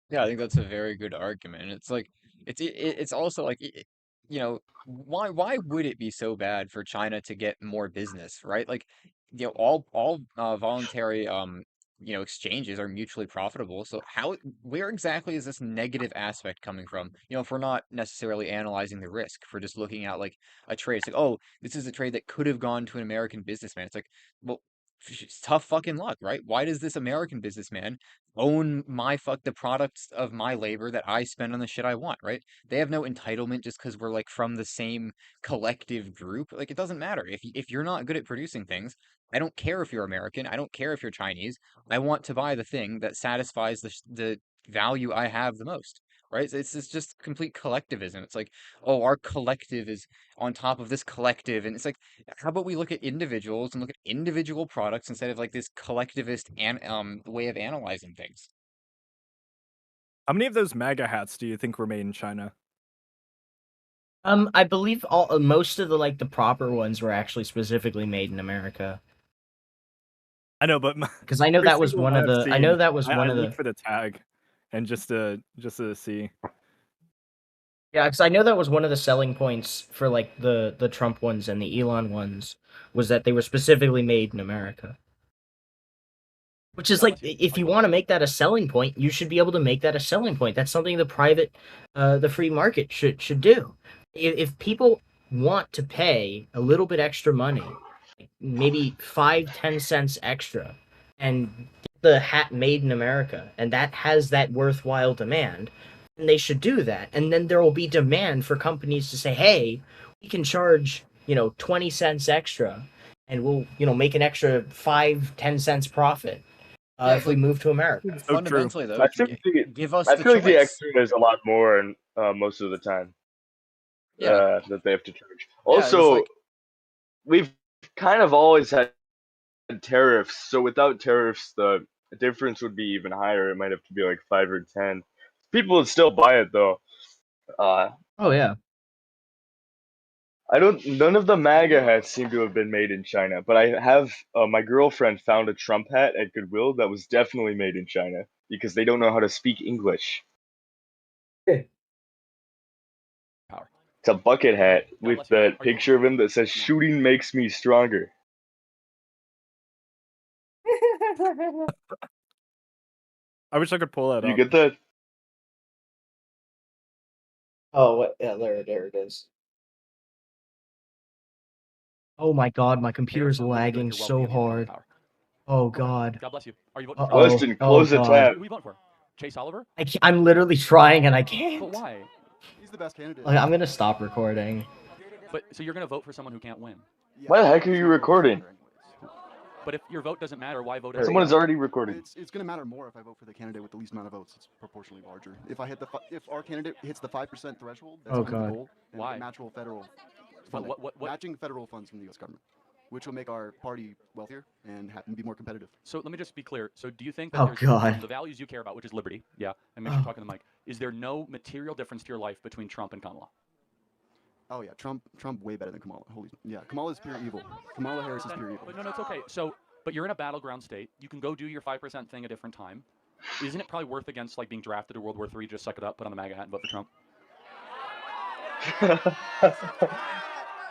Yeah, I think that's a very good argument. It's like it's also like you know, why would it be so bad for China to get more business, right? Like, all voluntary exchanges are mutually profitable. So where exactly is this negative aspect coming from? If we're not necessarily analyzing the risk, if we're just looking at like a trade, it's like, oh, this is a trade that could have gone to an American businessman. It's like, well, it's tough fucking luck, right? Why does this American businessman own the products of my labor that I spend on the shit I want, right? They have no entitlement just because we're like from the same collective group. Like, it doesn't matter. If you're not good at producing things, I don't care if you're American. I don't care if you're Chinese. I want to buy the thing that satisfies the value I have the most. Right? It's just complete collectivism. It's like, oh, our collective is on top of this collective, and it's like, how about we look at individuals and look at individual products instead of like this collectivist and way of analyzing things? How many of those MAGA hats do you think were made in China? I believe most of the proper ones were actually specifically made in America. I know, but because I know every that was single one one of I've the. I seen, know that was I one of look the. for the tag, and just to see. Yeah, because I know that was one of the selling points for like the Trump ones and the Elon ones was that they were specifically made in America. Which is like, if you want to make that a selling point, you should be able to make that a selling point. That's something the free market should do. If people want to pay a little bit extra money, maybe 5-10 cents extra, and get the hat made in America, and that has that worthwhile demand, then they should do that. And then there will be demand for companies to say, hey, we can charge 20 cents extra, and we'll make an extra 5-10 cents profit if we move to America. Fundamentally, though, I feel give us I the feel like the choice. extra is a lot more, and most of the time Yeah. that they have to charge. Yeah, it's Also, like, we've kind of always had tariffs, so without tariffs, the difference would be even higher. It might have to be like 5 or 10. People would still buy it though. Oh yeah. None of the MAGA hats seem to have been made in China, but I have my girlfriend found a Trump hat at Goodwill that was definitely made in China because they don't know how to speak English. It's a bucket hat with that picture of him that says "Shooting makes me stronger." I wish I could pull that You up. get that? Oh, what? Yeah, there it is. Oh my god, my computer's lagging so hard. Oh god. God bless you. Are you voting for Uh-oh. Weston, Oh close the god. tab. Who are you voting for? Chase Oliver? I'm literally trying and I can't. But why? He's the best candidate. Like, I'm gonna stop recording. But so you're gonna vote for someone who can't win. Why the heck are you recording? But if your vote doesn't matter, why vote? Someone is already recording. It's going to matter more if I vote for the candidate with the least amount of votes. It's proportionally larger. If our candidate hits the 5% threshold, that's Oh, kind of the God. goal. And Why? Matching federal But funding. what- Matching federal funds from the U.S. government, which will make our party wealthier and be more competitive. So let me just be clear. So do you think that Oh, there's God. the values you care about, which is liberty? Yeah, and make sure you're talking to the mic. Is there no material difference to your life between Trump and Kamala? Oh yeah, Trump way better than Kamala. Kamala is pure evil. Kamala Harris is pure evil. But no, it's okay. So, but you're in a battleground state. You can go do your 5% thing a different time. Isn't it probably worth against like being drafted to World War III? Just suck it up, put on the MAGA hat, and vote for Trump.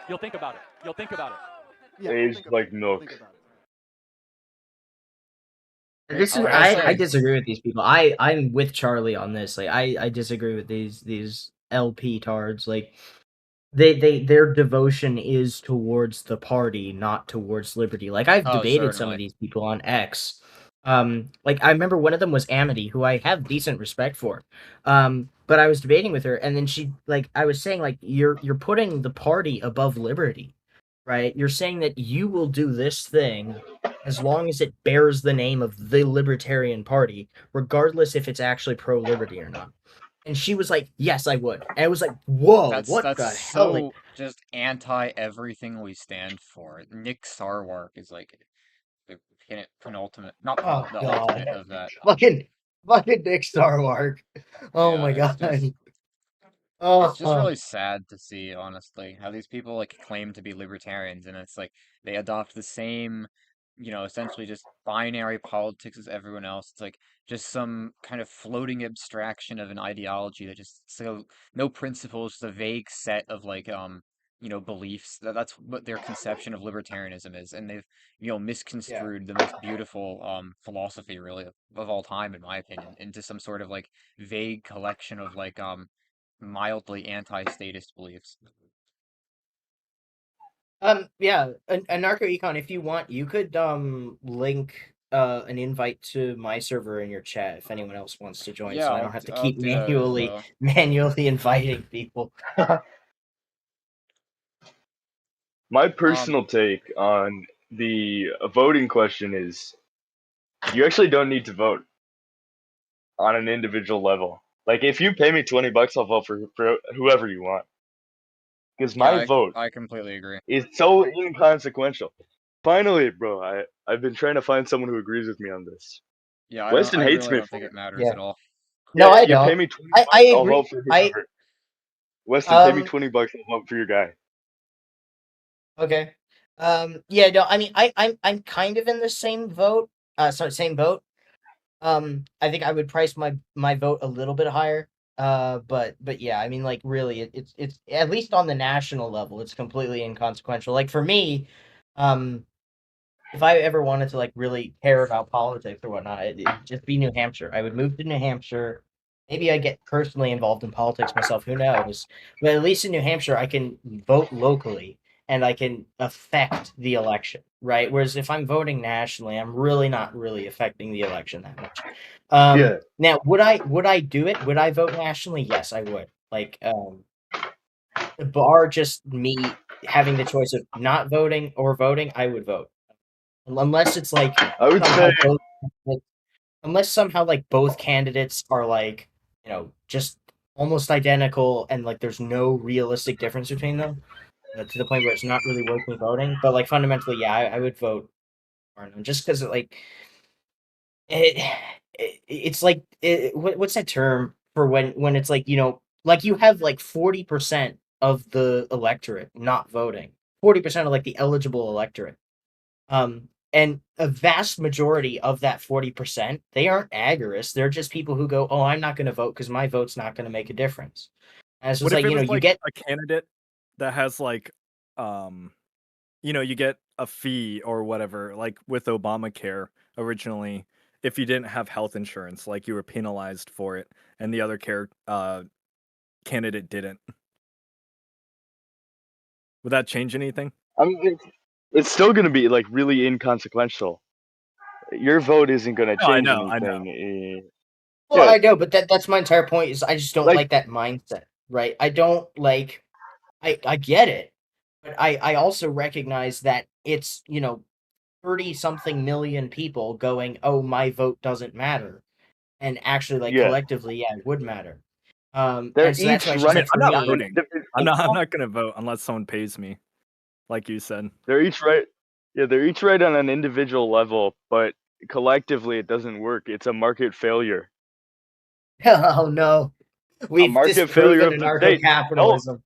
You'll think about it. You'll think about it. Yeah, Aged like milk. This is I disagree with these people. I'm with Charlie on this. Like I disagree with these LP tards. Like their devotion is towards the party, not towards liberty. Like I've debated some of these people on X. Like I remember one of them was Amity, who I have decent respect for. But I was debating with her, and then I was saying like you're putting the party above liberty, right? You're saying that you will do this thing as long as it bears the name of the Libertarian Party, regardless if it's actually pro-liberty or not. And she was like, "Yes, I would." And I was like, "Whoa, what the hell?" So just anti everything we stand for. Nick Sarwark is like the penultimate, not the ultimate of that. Fucking Nick Sarwark. Oh my god. It's just Oh, really sad to see, honestly, how these people like claim to be libertarians, and it's like they adopt the same, essentially just binary politics as everyone else. It's like just some kind of floating abstraction of an ideology that just so no principles, just a vague set of like beliefs. That's what their conception of libertarianism is, and they've yeah. misconstrued the most beautiful philosophy really of all time, in my opinion, into some sort of like vague collection of like mildly anti-statist beliefs. Yeah, Anarcho Econ, if you want, you could link an invite to my server in your chat if anyone else wants to join, Yeah, so I don't have to I'll keep do that as well. manually inviting people. My Um, personal take on the voting question is you actually don't need to vote on an individual level. Like if you pay me $20, I'll vote for whoever you want. Because yeah, my vote I completely agree. is so inconsequential. Finally, bro, I've been trying to find someone who agrees with me on this. Yeah, Weston I hates really me don't for think it. it matters Yeah. at all. No, Yeah, I you pay don't. me 20 I bucks, I'll agree. vote for whoever. Weston, pay me 20 bucks, I'll vote for your guy. Okay. Yeah, no, I mean I'm kind of in the same vote. Same boat. I think I would price my vote a little bit higher. But yeah, I mean, like, really, it's at least on the national level, it's completely inconsequential. Like for me, if I ever wanted to like really care about politics or whatnot, it'd just be New Hampshire. I would move to New Hampshire. Maybe I get personally involved in politics myself. Who knows? But at least in New Hampshire, I can vote locally and I can affect the election, right? Whereas if I'm voting nationally, I'm really not really affecting the election that much. Yeah. Now, would I do it? Would I vote nationally? Yes, I would. Like, bar just me having the choice of not voting or voting, I would vote. Unless it's like I would somehow say both like, unless somehow like both candidates are like, just almost identical and like there's no realistic difference between them, to the point where it's not really worth me voting. But like fundamentally, yeah, I would vote Arnon just because like it, it's like what's that term for when it's like like you have like 40% of the electorate not voting, 40% of like the eligible electorate. And a vast majority of that 40%, they aren't agorists. They're just people who go, "Oh, I'm not going to vote because my vote's not going to make a difference." And so What it's if like, it was you like get a candidate that has like, um, you get a fee or whatever, like with Obamacare originally, if you didn't have health insurance, like you were penalized for it, and the other candidate didn't. Would that change anything? I mean it's still gonna be like really inconsequential. Your vote isn't gonna No, I change know, I know. anything. Well, Yeah, I know, but that's my entire point is I just don't like like that mindset, right? I don't like I get it, but I also recognize that it's, 30 something million people going, "Oh, my vote doesn't matter." And actually like yeah, collectively, yeah, it would matter. they're And so that's each why it's I just mean, like right I'm for not on an me, voting. I'm individual not. I'm level. not gonna vote unless someone pays me, like you said. They're each right. Yeah, they're each right on an individual level, but collectively it doesn't work. It's a market failure. oh no, A we've market failure disproven of the state. No, anarcho-capitalism.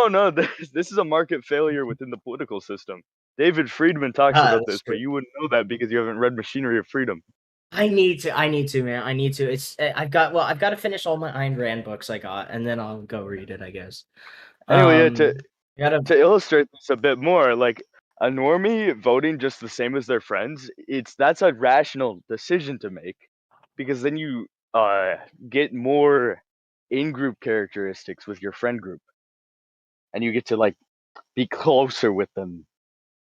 no. This is a market failure within the political system. David Friedman talks about That's this, but true. you wouldn't know that because you haven't read Machinery of Freedom. I need to, man. I need to. I've got to finish all my Ayn Rand books I got, and then I'll go read it, I guess. Anyway, yeah, to I gotta. to illustrate this a bit more, like a normie voting just the same as their friends, that's a rational decision to make because then you get more in-group characteristics with your friend group and you get to like be closer with them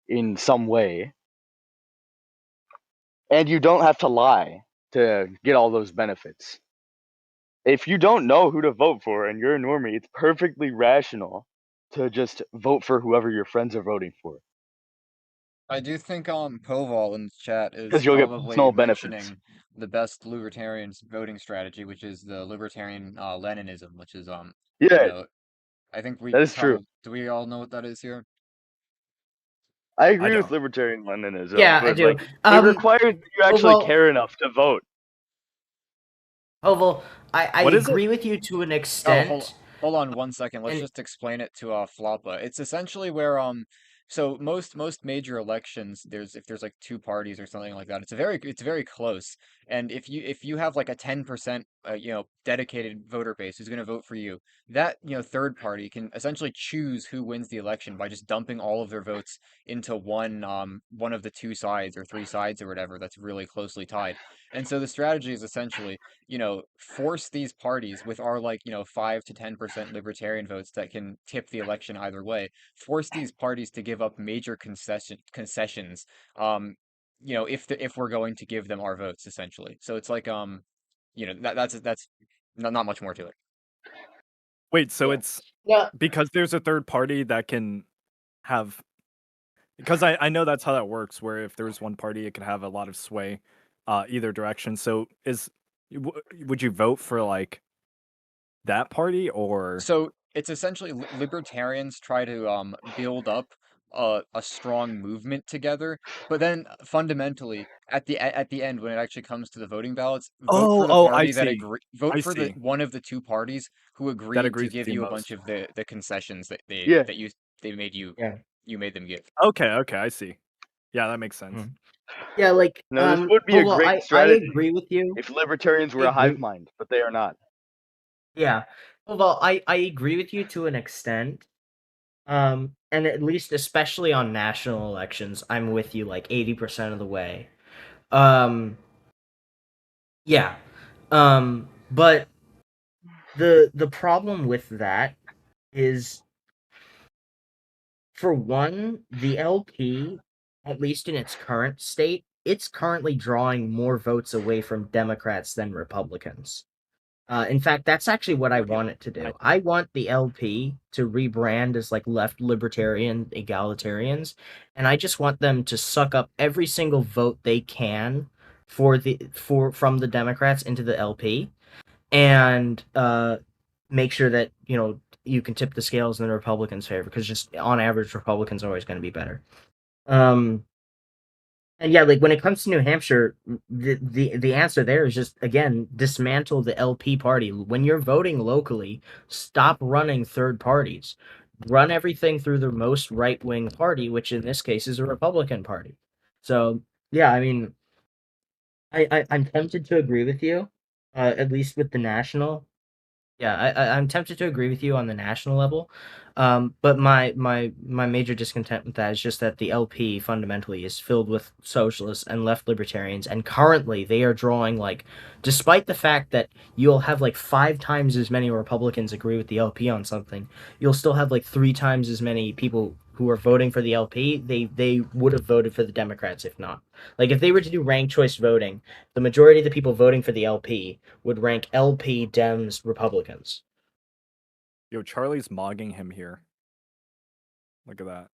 in some way and you don't have to lie to get all those benefits. If you don't know who to vote for and you're a normie, it's perfectly rational to just vote for whoever your friends are voting for I do think Poval in the chat because is you'll get probably personal benefits. mentioning the best libertarian's voting strategy, which is the libertarian Leninism, which is you Yeah, know, I think we that is true. probably do we all know what that is here? I I agree with don't. libertarian Leninism, Yeah, I but do. like it requires that you actually Well, care enough to vote. Oval, I What is it? agree with you to an Oh, hold extent. Hold on 1 second. Let's And just explain it to Floppa. It's essentially where so most major elections, if there's like two parties or something like that, it's very close. And if you have like a 10% dedicated voter base who's going to vote for you, that third party can essentially choose who wins the election by just dumping all of their votes into one of the two sides or three sides or whatever that's really closely tied. And so the strategy is essentially force these parties with our 5 to 10% libertarian votes that can tip the election either way, force these parties to give up major concessions, if we're going to give them our votes, essentially. So it's like, that's not much more to it. Wait, so yeah. it's Yeah. because there's a third party that can have, because I know that's how that works, where if there's one party, it can have a lot of sway either direction. So would you vote for like that party or? So it's essentially libertarians try to build up a strong movement together, but then fundamentally at the end when it actually comes to the voting ballots, vote for the I party that see. vote I for the see. one of the two parties who That agreed to agrees with give you you a bunch most. of the concessions that Yeah. they made Yeah. you made them give. Okay, I see. Yeah, that makes sense. Yeah, like Now, this would be a Well, great I strategy agree with you. if libertarians I were a hive agree. mind, but they are not. Yeah. Well, I agree with you to an extent. And at least especially on national elections, I'm with you like 80% of the way. Um, yeah. But the problem with that is, for one, the LP, at least in its current state, it's currently drawing more votes away from Democrats than Republicans. In fact, that's actually what I want it to do. I want the LP to rebrand as like left libertarian egalitarians, and I just want them to suck up every single vote they can from the Democrats into the LP, and make sure that you can tip the scales in the Republicans' favor, because just on average, Republicans are always going to be better. And yeah, like when it comes to New Hampshire, the answer there is just, again, dismantle the LP party. When you're voting locally, stop running third parties. Run everything through the most right wing party, which in this case is a Republican party. So yeah, I mean, I'm tempted to agree with you, at least with the national. Yeah, I'm tempted to agree with you on the national level, but my major discontent with that is just that the LP fundamentally is filled with socialists and left libertarians, and currently they are drawing, like, despite the fact that you'll have like 5 times as many Republicans agree with the LP on something, you'll still have like 3 times as many people who are voting for the LP. They would have voted for the Democrats if not. Like if they were to do ranked choice voting, the majority of the people voting for the LP would rank LP, Dems, Republicans. Yo, Charlie's mogging him here. Look at that.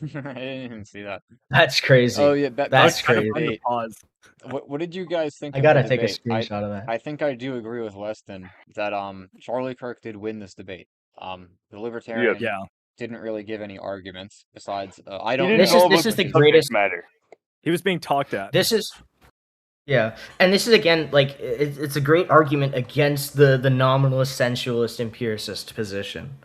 I didn't even see that. That's crazy. Oh yeah, That's back to the crazy. debate. Pause. What did you guys think I of the gotta take a debate? screenshot of that. I think I do agree with Weston that Charlie Kirk did win this debate. The libertarian Yeah. didn't really give any arguments besides I He don't didn't This know. is know this about is the the subject greatest. matter. He was being talked at. This is Yeah, and this is again like it's a great argument against the nominalist, sensualist, empiricist position.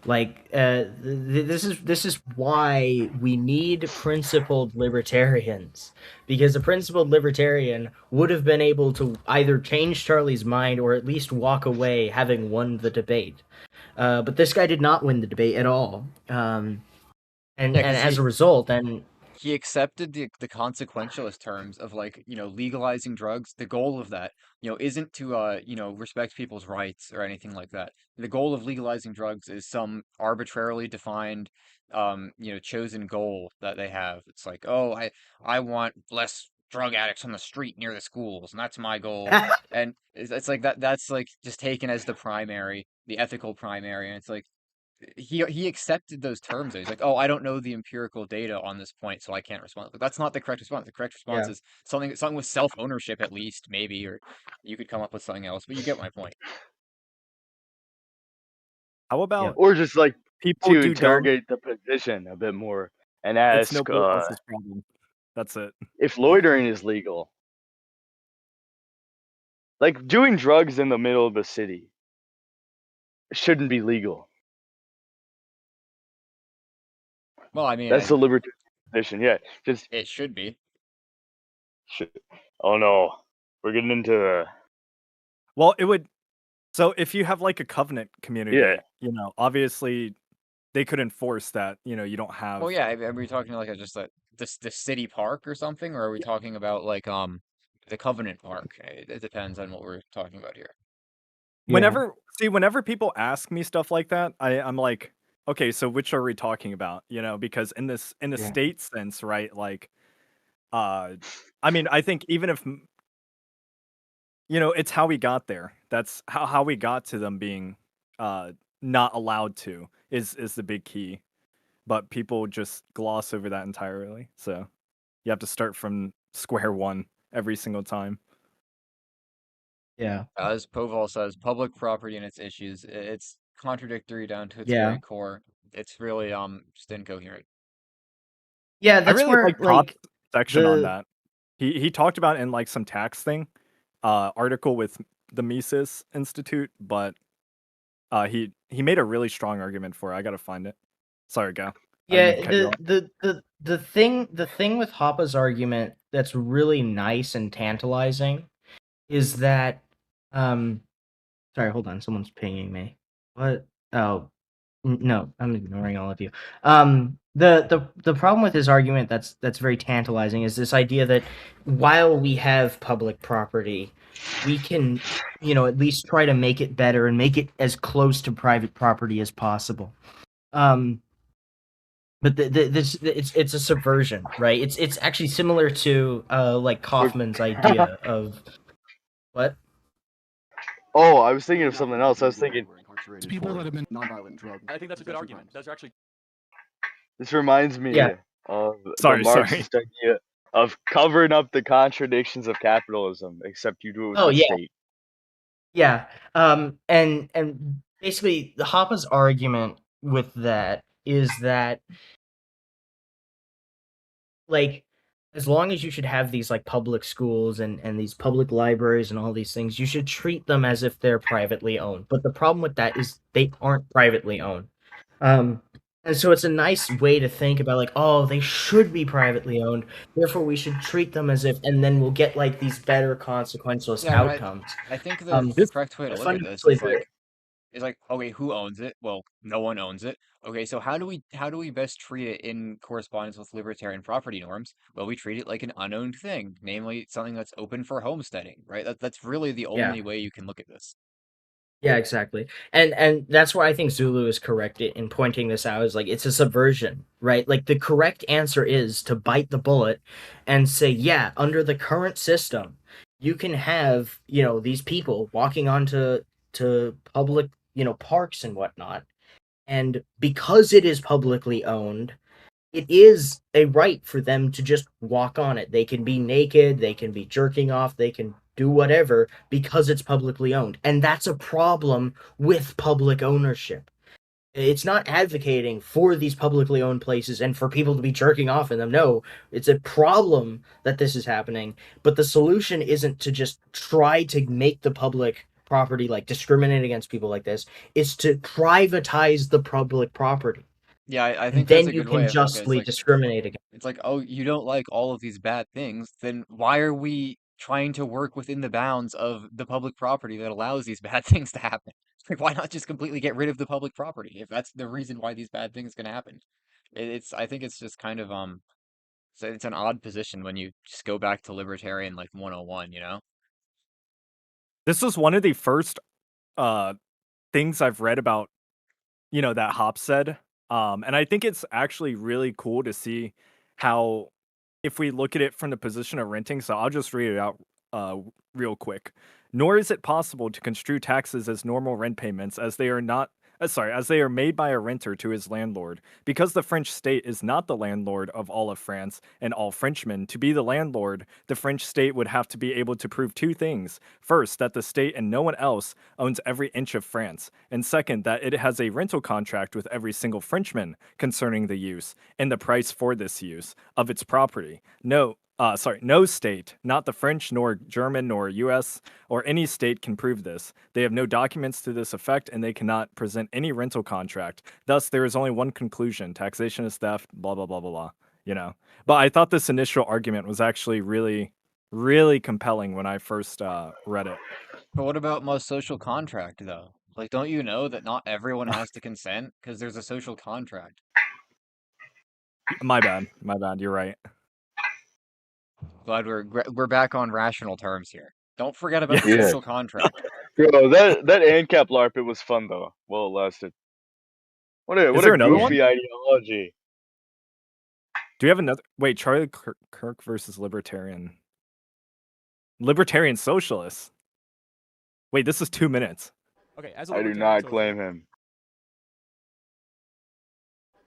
Like this is why we need principled libertarians, because a principled libertarian would have been able to either change Charlie's mind or at least walk away having won the debate. But this guy did not win the debate at all. And Yeah, because as a result, then he accepted the consequentialist terms of legalizing drugs. The goal of that isn't to respect people's rights or anything like that. The goal of legalizing drugs is some arbitrarily defined chosen goal that they have. It's like, oh, I want less drug addicts on the street near the schools, and that's my goal. And it's like that's like just taken as the ethical primary, and it's like he accepted those terms. He's like, "Oh, I don't know the empirical data on this point, so I can't respond." But that's not the correct response. The correct response yeah. is something with self-ownership, at least, maybe, or you could come up with something else. But you get my point. How about Or just like people to do dumb? interrogate the position a bit more and It's ask nobody else's problem. That's it. if loitering is legal. Like doing drugs in the middle of the city. shouldn't be legal. Well, I mean, That's the libertarian position. Yeah, just it should be. Oh no, we're getting into Well, it would. So if you have like a covenant community, Yeah. you know, obviously they could enforce that. You know, you don't have. Well, yeah. Are we talking like just like the city park or something, or are we talking about like the Covenant Park? It depends on what we're talking about here. Whenever people ask me stuff like that, I'm like, okay, so which are we talking about? You know, because in the Yeah. state sense, right? Like, I mean, I think even if you know, it's how we got there. That's how we got to them being not allowed to is the big key. But people just gloss over that entirely. So you have to start from square one every single time. Yeah. As Poval says, public property and its issues, it's contradictory down to its Yeah. very core. It's really just incoherent. Yeah, I that's really where like Pop's like section on the that. He talked about it in like some tax thing, article with the Mises Institute, but he made a really strong argument for it. I gotta find it. Sorry, go. I didn't mean to yeah cut you off. the thing with Hoppa's argument that's really nice and tantalizing is that sorry, hold on, someone's pinging me. What? Oh, no, I'm ignoring all of you. The problem with his argument that's very tantalizing is this idea that while we have public property, we can, you know, at least try to make it better and make it as close to private property as possible. But it's a subversion, right? It's actually similar to like Kaufman's idea of what? Oh, I was thinking of something else. I was thinking people that have been nonviolent drug. I think that's a good argument. Those are actually. this reminds me Yeah. of Sorry, the sorry. Marxist idea of covering up the contradictions of capitalism, except you do it with Oh, the yeah. state. Yeah. And basically the Hoppa's argument with that is that like as long as you should have these like public schools and these public libraries and all these things, you should treat them as if they're privately owned. But the problem with that is they aren't privately owned. And so it's a nice way to think about like, oh, they should be privately owned, therefore we should treat them as if, and then we'll get like these better consequential Yeah, I mean, outcomes. I think the correct way to look at this Fundamentally, is like, okay, who owns it? Well, no one owns it. Okay, so how do we best treat it in correspondence with libertarian property norms? Well, we treat it like an unowned thing, namely something that's open for homesteading, right? That's really the Yeah. only way you can look at this. Yeah, exactly. And that's why I think Zulu is correct in pointing this out is like it's a subversion, right? Like the correct answer is to bite the bullet and say, yeah, under the current system, you can have, you know, these people walking onto public, you know, parks and whatnot. And because it is publicly owned, it is a right for them to just walk on it. They can be naked, they can be jerking off, they can do whatever because it's publicly owned. And that's a problem with public ownership. It's not advocating for these publicly owned places and for people to be jerking off in them. No, it's a problem that this is happening. But the solution isn't to just try to make the public property like discriminate against people like this. It's to privatize the public property. Yeah, I And think that's then a you good way can of looking. It's justly like discriminate against. it's like, oh, you don't like all of these bad things, then why are we trying to work within the bounds of the public property that allows these bad things to happen? Like, why not just completely get rid of the public property if that's the reason why these bad things can happen? I think it's just kind of so it's an odd position when you just go back to libertarian like 101, you know? This was one of the first things I've read about, you know, that Hop said. And I think it's actually really cool to see how, if we look at it from the position of renting, so I'll just read it out real quick. Nor is it possible to construe taxes as normal rent payments as they are not as they are made by a renter to his landlord. Because the French state is not the landlord of all of France and all Frenchmen, to be the landlord, the French state would have to be able to prove two things. First, that the state and no one else owns every inch of France. And second, that it has a rental contract with every single Frenchman concerning the use and the price for this use of its property. No, no state, not the French, nor German, nor U.S., or any state can prove this. They have no documents to this effect, and they cannot present any rental contract. Thus, there is only one conclusion: taxation is theft. Blah blah blah blah blah. You know. But I thought this initial argument was actually really, really compelling when I first read it. But what about most social contract though? Like, don't you know that not everyone has to consent because there's a social contract? My bad. My bad. You're right. Glad we're back on rational terms here. Don't forget about the Yeah. social contract. Bro, that ANCAP LARP, it was fun though. Well, it lasted. What a there another one? goofy ideology. Do we have another? Wait, Charlie Kirk versus Libertarian Socialists. Wait, this is 2 minutes. Okay, as a I do not claim him.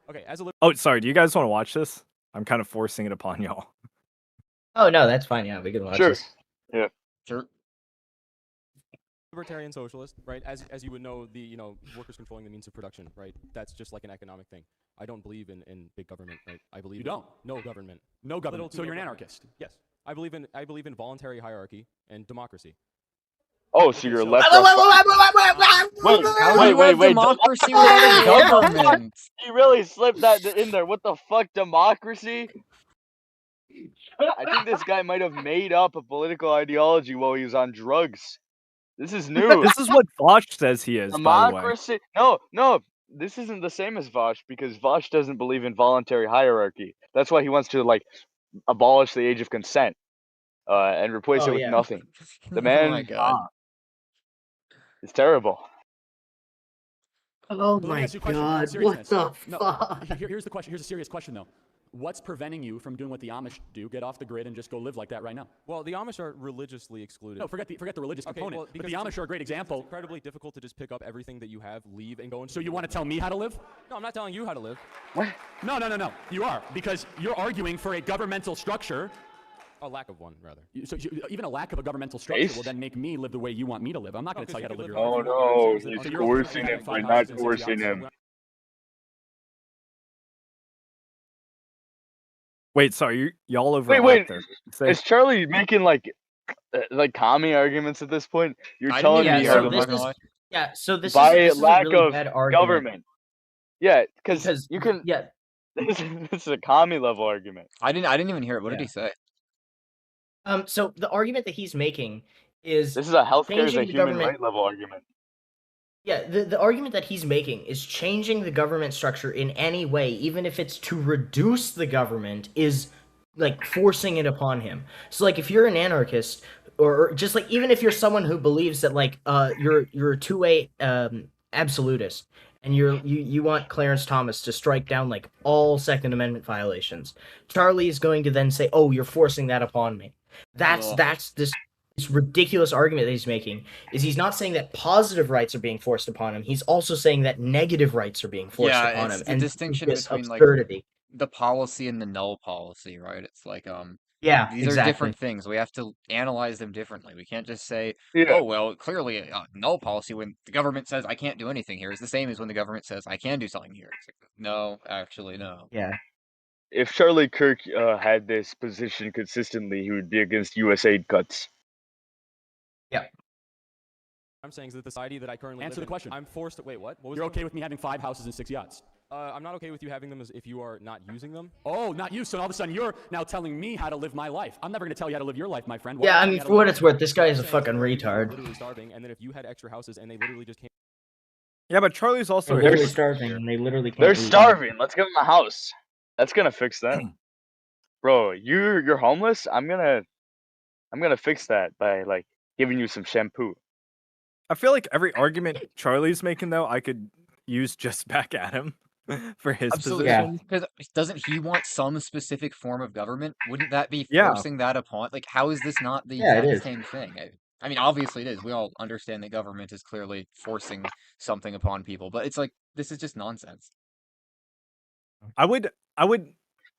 Okay, as a Oh, sorry. Do you guys want to watch this? I'm kind of forcing it upon y'all. Oh no, that's fine. Yeah, we can watch Sure. this. Yeah. Sure. libertarian socialist, right? As you would know, the workers controlling the means of production, right? That's just like an economic thing. I don't believe in big government, right? I believe You don't? no government. No government. Little to So no you're an government. anarchist. Yes, I believe in voluntary hierarchy and democracy. Oh, so you're a left. How do you have democracy without a government? He really slipped that in there. What the fuck, democracy? I think this guy might have made up a political ideology while he was on drugs. This is new. This is what Vosh says he is, by the way. Democracy? No. This isn't the same as Vosh because Vosh doesn't believe in voluntary hierarchy. That's why he wants to abolish the age of consent, and replace it with nothing. The man. Oh my god. It's terrible. Oh Let me my ask you a question. god, Seriousness. what the No, fuck? Here's the question. Here's a serious question, though. What's preventing you from doing what the Amish do? Get off the grid and just go live like that right now. Well, the Amish are religiously excluded. No, forget the religious Okay, component. well, but the because Amish are a great example. It's incredibly difficult to just pick up everything that you have, leave, and go into. So you want to tell me how to live? No, I'm not telling you how to live. What? No. You are, because you're arguing for a governmental structure. A lack of one, rather. Even a lack of a governmental structure will then make me live the way you want me to live. I'm not going to tell you how to live your Oh life. no, So he's you're coercing him. We're not coercing him. Wait, sorry, y'all overlap Wait. there. Is Charlie making like commie arguments at this point? You're telling me so this by is lack a really of bad argument. government. Yeah, because you can. Yeah. This is a commie level argument. I didn't even hear it. What did he say? So the argument that he's making is This is a healthcare is a changing the human government. right level argument. Yeah, the argument that he's making is changing the government structure in any way, even if it's to reduce the government, is like forcing it upon him. So like if you're an anarchist, or just like even if you're someone who believes that you're a two-way absolutist, and you want Clarence Thomas to strike down like all Second Amendment violations, Charlie is going to then say, "Oh, you're forcing that upon me." That's this ridiculous argument that he's making. Is he's not saying that positive rights are being forced upon him. He's also saying that negative rights are being forced upon it's him. the And distinction this between absurdity. the policy and the null policy, right? It's like Yeah, these are different things. We have to analyze them differently. We can't just say, oh well, clearly null policy when the government says I can't do anything here is the same as when the government says I can do something here. It's like, no, actually, no. Yeah. If Charlie Kirk had this position consistently, he would be against U.S. aid cuts. Yeah. I'm saying is that the society that I currently Answer live the question. I'm forced to wait. What was You're the- okay with me having 5 houses and 6 yachts? I'm not okay with you having them as if you are not using them. Oh, not you. So all of a sudden you're now telling me how to live my life. I'm never going to tell you how to live your life, my friend. Yeah, I mean, for what it's worth, this guy is a fucking retard. Literally starving, and then if you had extra houses and they literally just came. Yeah, but Charlie's also They're literally starving, and they literally can't. They're eat. starving. Let's give them a house. That's gonna fix that. Bro, you're homeless. I'm gonna fix that by giving you some shampoo. I feel like every argument Charlie's making, though, I could use just back at him for his position. Because doesn't he want some specific form of government? Wouldn't that be Yeah. forcing that upon? Like, how is this not the Yeah, it exact is. same thing? I mean, obviously it is. We all understand that government is clearly forcing something upon people, but it's like this is just nonsense. I would.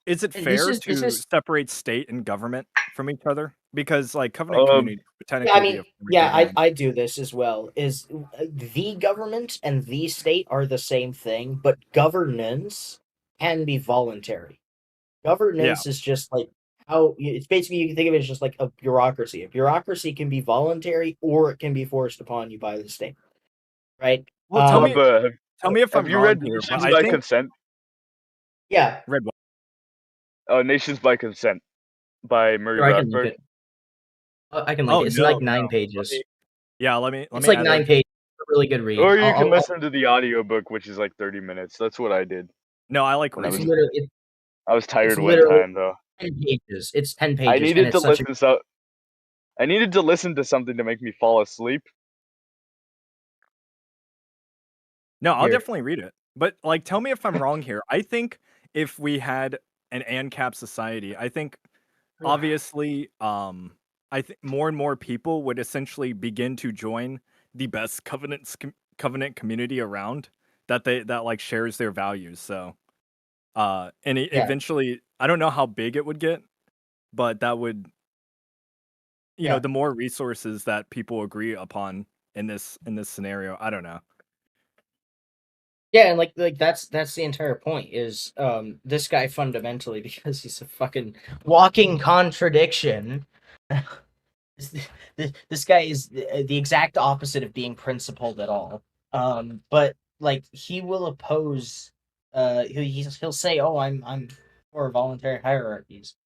Is it And fair this to is- separate state and government from each other? Because covenant community would technically Yeah, I be mean, a form of yeah, government. I do this as well. Is the government and the state are the same thing, but governance can be voluntary. Governance is just like how it's basically, you can think of it as just like a bureaucracy. A bureaucracy can be voluntary or it can be forced upon you by the state, right? Well, tell me if have I'm you wrong read here, but Nations I by think Consent? Yeah. Read what? Nations by Consent by Murray Sure, I can link Rothbard. it. I can link Oh it. It's no, like 9 no. pages. Let It's me like add 9 it. pages. It's a really good read. Or you can listen to the audiobook, which is like 30 minutes. That's what I did. No, I like when I It's was literally I was tired it's one literally time though. 10 pages. It's 10 I pages, and needed to it's such a I needed to listen to something to make me fall asleep. No, I'll Here. definitely read it. But like, tell me if I'm wrong here. I think if we had an ANCAP society, I think obviously, I think more and more people would essentially begin to join the best covenant community around that like shares their values. So, and Yeah. eventually, I don't know how big it would get, but that would, Yeah. the more resources that people agree upon in this scenario, I don't know. Yeah, and like that's the entire point is this guy fundamentally, because he's a fucking walking contradiction. This guy is the exact opposite of being principled at all. But like he will oppose. He'll say, "Oh, I'm for voluntary hierarchies."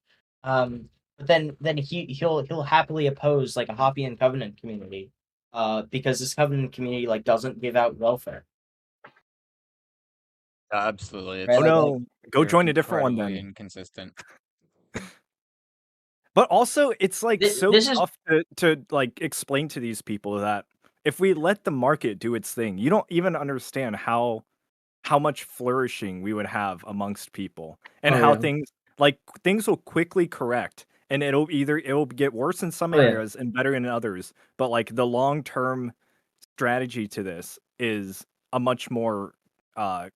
But then he'll happily oppose like a Hoppian covenant community, because this covenant community like doesn't give out welfare. Absolutely, Right? Oh it's no, go they're join a different one incredibly then. inconsistent. But also, it's like so This is tough to like explain to these people that if we let the market do its thing, you don't even understand how much flourishing we would have amongst people, and Oh how yeah. things will quickly correct, and it'll get worse in some Oh yeah. areas and better in others. But like the long term strategy to this is a much more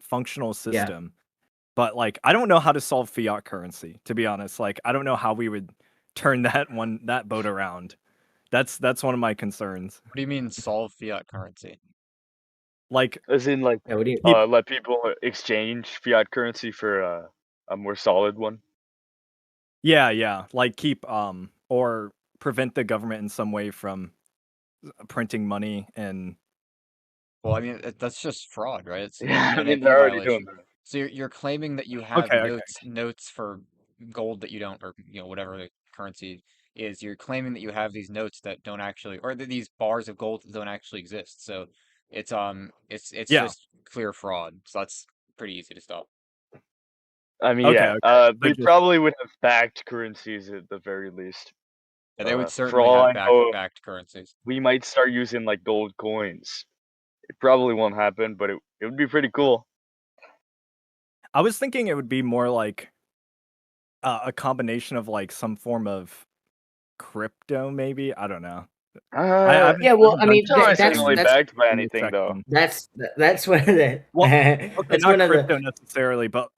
functional Yeah. system. But like I don't know how to solve fiat currency, to be honest. Like I don't know how we would turn that boat around. That's one of my concerns. What do you mean solve fiat currency? Like As in, like, Yeah, what do you? let people exchange fiat currency for a more solid one. yeah, like keep or prevent the government in some way from printing money and Well, I mean that's just fraud, right? It's Yeah, I an mean AP they're already doing violation. that. So you're claiming that you have okay. notes for gold that you don't, or whatever the currency is. You're claiming that you have these notes that don't actually, or these bars of gold that don't actually exist. So it's Yeah. just clear fraud. So that's pretty easy to stop. I mean, Okay, yeah, okay. they probably would have backed currencies at the very least. Yeah, they would For certainly all have I know, backed currencies. we might start using like gold coins. It probably won't happen, but it would be pretty cool. I was thinking it would be more like a combination of like some form of crypto, maybe. I don't know. Yeah, well, I I'm mean, not that's really that's backed by anything though. that's one of the Well, okay, that's not one of the crypto necessarily, but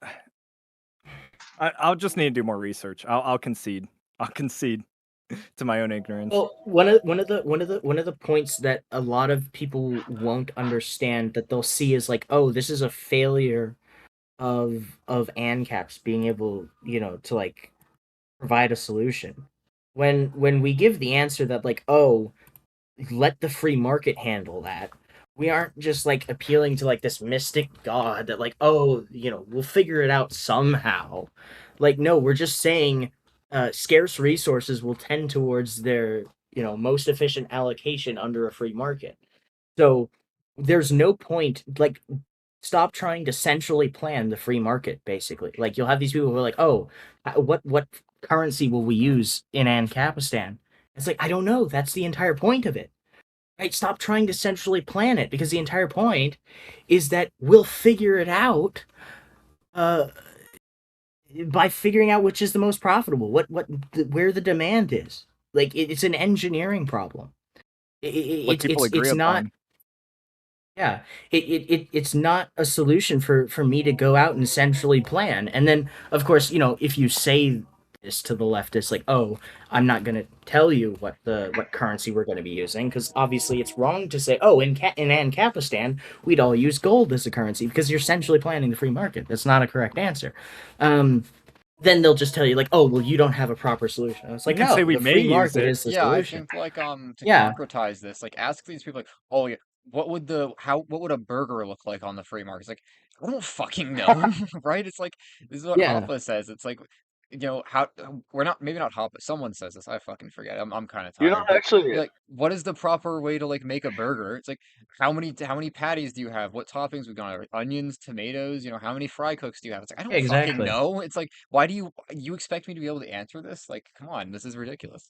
I'll just need to do more research. I'll concede. I'll concede to my own ignorance. Well, one of the points that a lot of people won't understand, that they'll see is like, oh, this is a failure of ANCAPs being able, to like provide a solution. When we give the answer that like, oh, let the free market handle that, we aren't just like appealing to like this mystic god that like, oh, we'll figure it out somehow. Like, no, we're just saying scarce resources will tend towards their most efficient allocation under a free market. So there's no point, like, stop trying to centrally plan the free market. Basically, like, you'll have these people who are like, oh, what currency will we use in Ancapistan? It's like, I don't know, that's the entire point of it. Right? Stop trying to centrally plan it, because the entire point is that we'll figure it out uh, by figuring out which is the most profitable, where the demand is. Like, it's an engineering problem. What people agree It's not. upon. Yeah, it's not a solution for me to go out and centrally plan. And then, of course, if you say this to the leftists, like, oh, I'm not going to tell you what currency we're going to be using, because obviously it's wrong to say, oh, in Ancapistan we'd all use gold as a currency, because you're centrally planning the free market. That's not a correct answer. then they'll just tell you like, oh, well, you don't have a proper solution. It's like, can no, say we the may free use market it. is the Yeah, I solution. think like to Yeah. concretize this, like ask these people like, oh yeah, what would a burger look like on the free market? It's like, I don't fucking know, right? It's like this is what Yeah. Hoppe says. It's like, how we're not maybe not Hoppe, someone says this. I fucking forget. I'm kind of You know, tired, but actually, like, what is the proper way to like make a burger? It's like how many patties do you have? What toppings we got? Onions, tomatoes, how many fry cooks do you have? It's like I don't fucking Exactly. know. It's like why do you expect me to be able to answer this? Like, come on, this is ridiculous.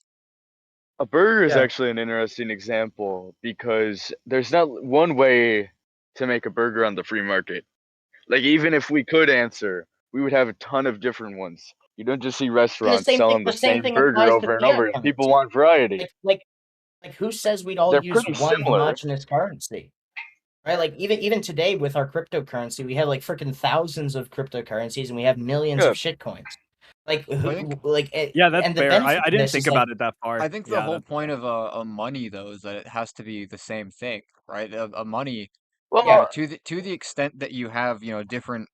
a burger is Yeah. actually an interesting example because there's not one way to make a burger on the free market. Like, even if we could answer, we would have a ton of different ones. You don't just see And restaurants selling the the same same thing burger applies to over and fiat over. People currency. want variety. Like who says we'd all They're use pretty one similar. homogenous currency? Right? Like even today with our cryptocurrency, we have like freaking thousands of cryptocurrencies and we have millions Yeah. of shitcoins. Like I think Yeah, that's and the fair. benefit I of didn't this think is like about it that far. I think the Yeah, whole that's point of a money though is that it has to be the same thing, right? A money, Well, to the extent that you have, different,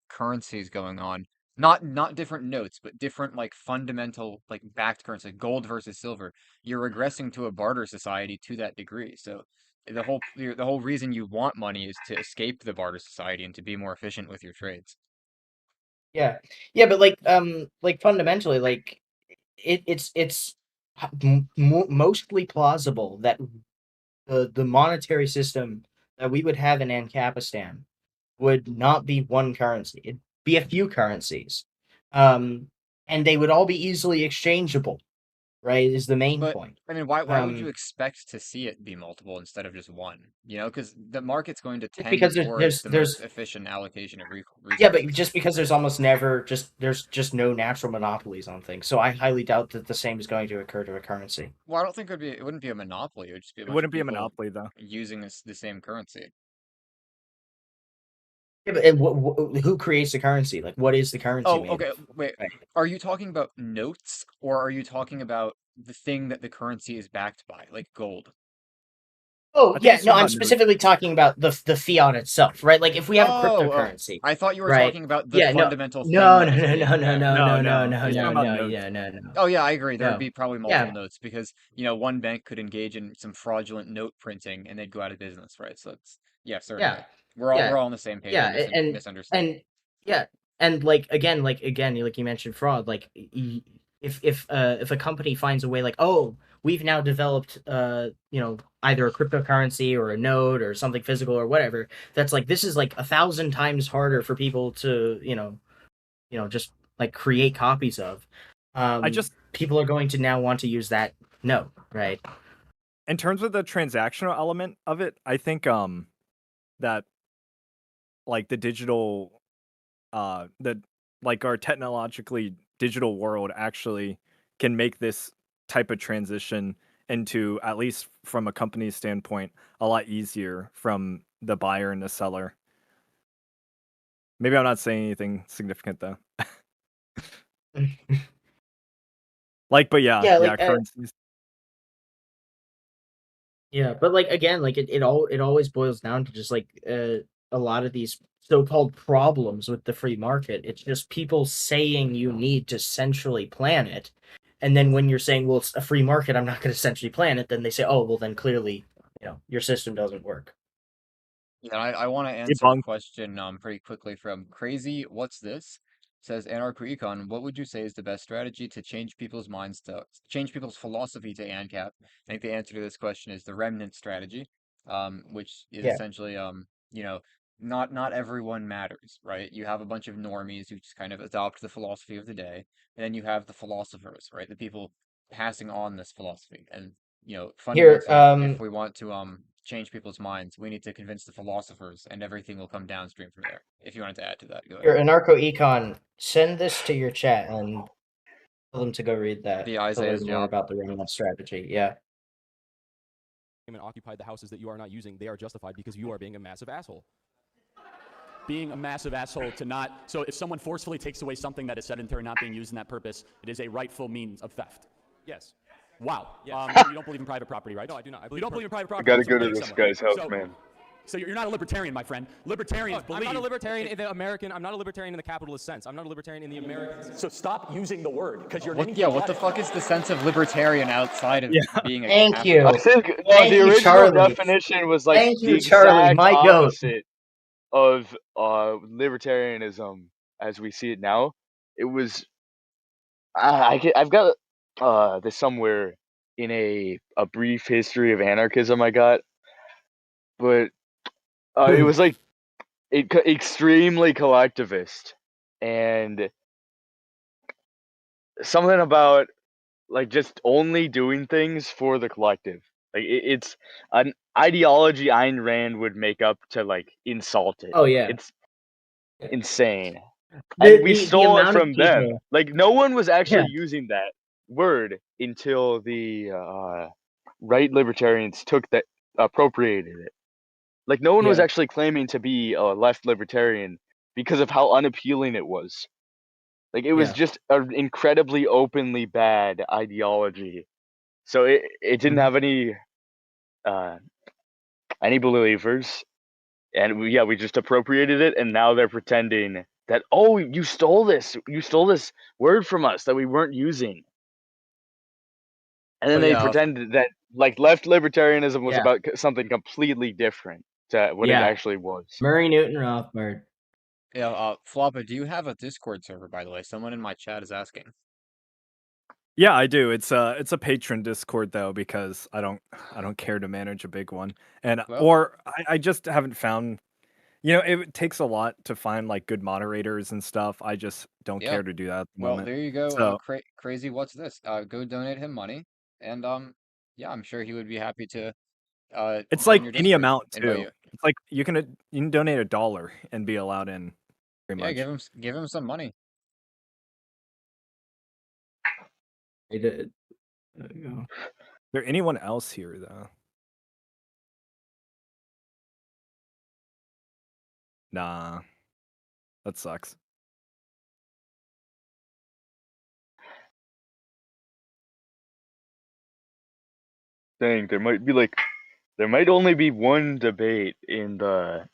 currencies going on, not different notes, but different like fundamental like backed currency, gold versus silver. You're regressing to a barter society to that degree. So the whole reason you want money is to escape the barter society and to be more efficient with your trades. yeah. But like fundamentally like it's mostly plausible that the monetary system that we would have in Ancapistan would not be one currency. It'd be a few currencies. And they would all be easily exchangeable, right? Is the main But point. I mean, why would you expect to see it be multiple instead of just one? Because the market's going to Just tend because towards the most there's efficient allocation of yeah, but resources. just because there's almost never there's just no natural monopolies on things. So I highly doubt that the same is going to occur to a currency. Well, I don't think it wouldn't be a monopoly. It would just be a it bunch of wouldn't be a people monopoly though. using the same currency. Yeah, but and who creates the currency? Like, what is the currency Oh, made okay. of? Wait. Right. Are you talking about notes or are you talking about the thing that the currency is backed by, like gold? Oh I think yeah, he's no, talking I'm about notes. specifically talking about the fiat itself, right? Like if we have a Oh, cryptocurrency, I thought you were right? talking about the Yeah, no, fundamental thing no, that no, is no, being no, no, backed. no, No, no, no, no. no, He's talking no, about no, notes. yeah, no, Oh yeah, I agree. There would no, be probably yeah, multiple notes because, one bank could engage in some fraudulent note printing and they'd go out of business, right? So yeah, certainly. yeah, We're all yeah, we're all on the same page. yeah, I misunderstood. and yeah, and like again, like you mentioned fraud, like if a company finds a way, like, oh, we've now developed either a cryptocurrency or a node or something physical or whatever, that's like this is like 1,000 times harder for people to just like create copies of. People are going to now want to use that node, right? In terms of the transactional element of it, I think that like the digital our technologically digital world actually can make this type of transition into, at least from a company's standpoint, a lot easier from the buyer and the seller. Maybe I'm not saying anything significant though. But yeah, currencies. Yeah, but like again, like it always boils down to just like a lot of these so-called problems with the free market. It's just people saying you need to centrally plan it, and then when you're saying, well, it's a free market, I'm not going to centrally plan it, then they say, oh, well, then clearly, your system doesn't work. Yeah, I want to answer a question pretty quickly from Crazy. What's this? Says Anarcho Econ, what would you say is the best strategy to change people's minds to change people's philosophy to ANCAP? I think the answer to this question is the remnant strategy, which is Yeah. essentially not everyone matters, right? You have a bunch of normies who just kind of adopt the philosophy of the day, and then you have the philosophers, right? The people passing on this philosophy. And fundamentally, if we want to change people's minds, we need to convince the philosophers, and everything will come downstream from there. If you wanted to add to that, go ahead. Your Anarcho Econ, send this to your chat and tell them to go read that The to Isaiah's learn more job. about the remnant strategy. Yeah. And occupied the houses that you are not using, they are justified because you are being a massive asshole. Being a massive asshole to not. So if someone forcefully takes away something that is sedentary, not being used in that purpose, it is a rightful means of theft. Yes. Wow. Yes. You don't believe in private property, right? No, I do not. You don't believe in private I property. gotta so go to being this someone- guy's house, so- man. So you're not a libertarian, my friend. Libertarians believe. I'm not a libertarian in the American. I'm not a libertarian in the capitalist sense. I'm not a libertarian in the American sense. So stop using the word because you're What? Yeah. What the fuck is the sense of libertarian outside of being a Thank you. I think Thank the you, original Charlie. definition was like Thank the you, Charlie. exact My goat. opposite of libertarianism as we see it now. It was I've got this somewhere in a brief history of anarchism I got, but it was like extremely collectivist and something about like just only doing things for the collective. Like it's an ideology Ayn Rand would make up to like insult it. Oh yeah. It's insane. The And we the stole it amount of from them. people. Like no one was actually Yeah. using that word until the right libertarians took that appropriated it. Like no one was Yeah. actually claiming to be a left libertarian because of how unappealing it was. Like it was Yeah. just an incredibly openly bad ideology. So it didn't have any believers, and we just appropriated it, and now they're pretending that you stole this word from us that we weren't using, and then But they yeah. pretended that like left libertarianism was Yeah. about something completely different to what it Yeah. actually was. Murray Newton Rothbard. Yeah. Floppa, do you have a Discord server, by the way? Someone in my chat is asking. Yeah, I do. It's a patron Discord though because I don't care to manage a big one, and Well- I just haven't found. You know, it takes a lot to find like good moderators and stuff. I just don't Yeah. care to do that at the Well, moment. there you go. So Crazy. What's this? Go donate him money, and yeah, I'm sure he would be happy to it's join like your any Discord, amount invite too. you. It's like you can donate $1 and be allowed in. Pretty Yeah, much. give him some money. They did. There you go. Is there anyone else here though? Nah, that sucks. Dang, there might only be one debate in the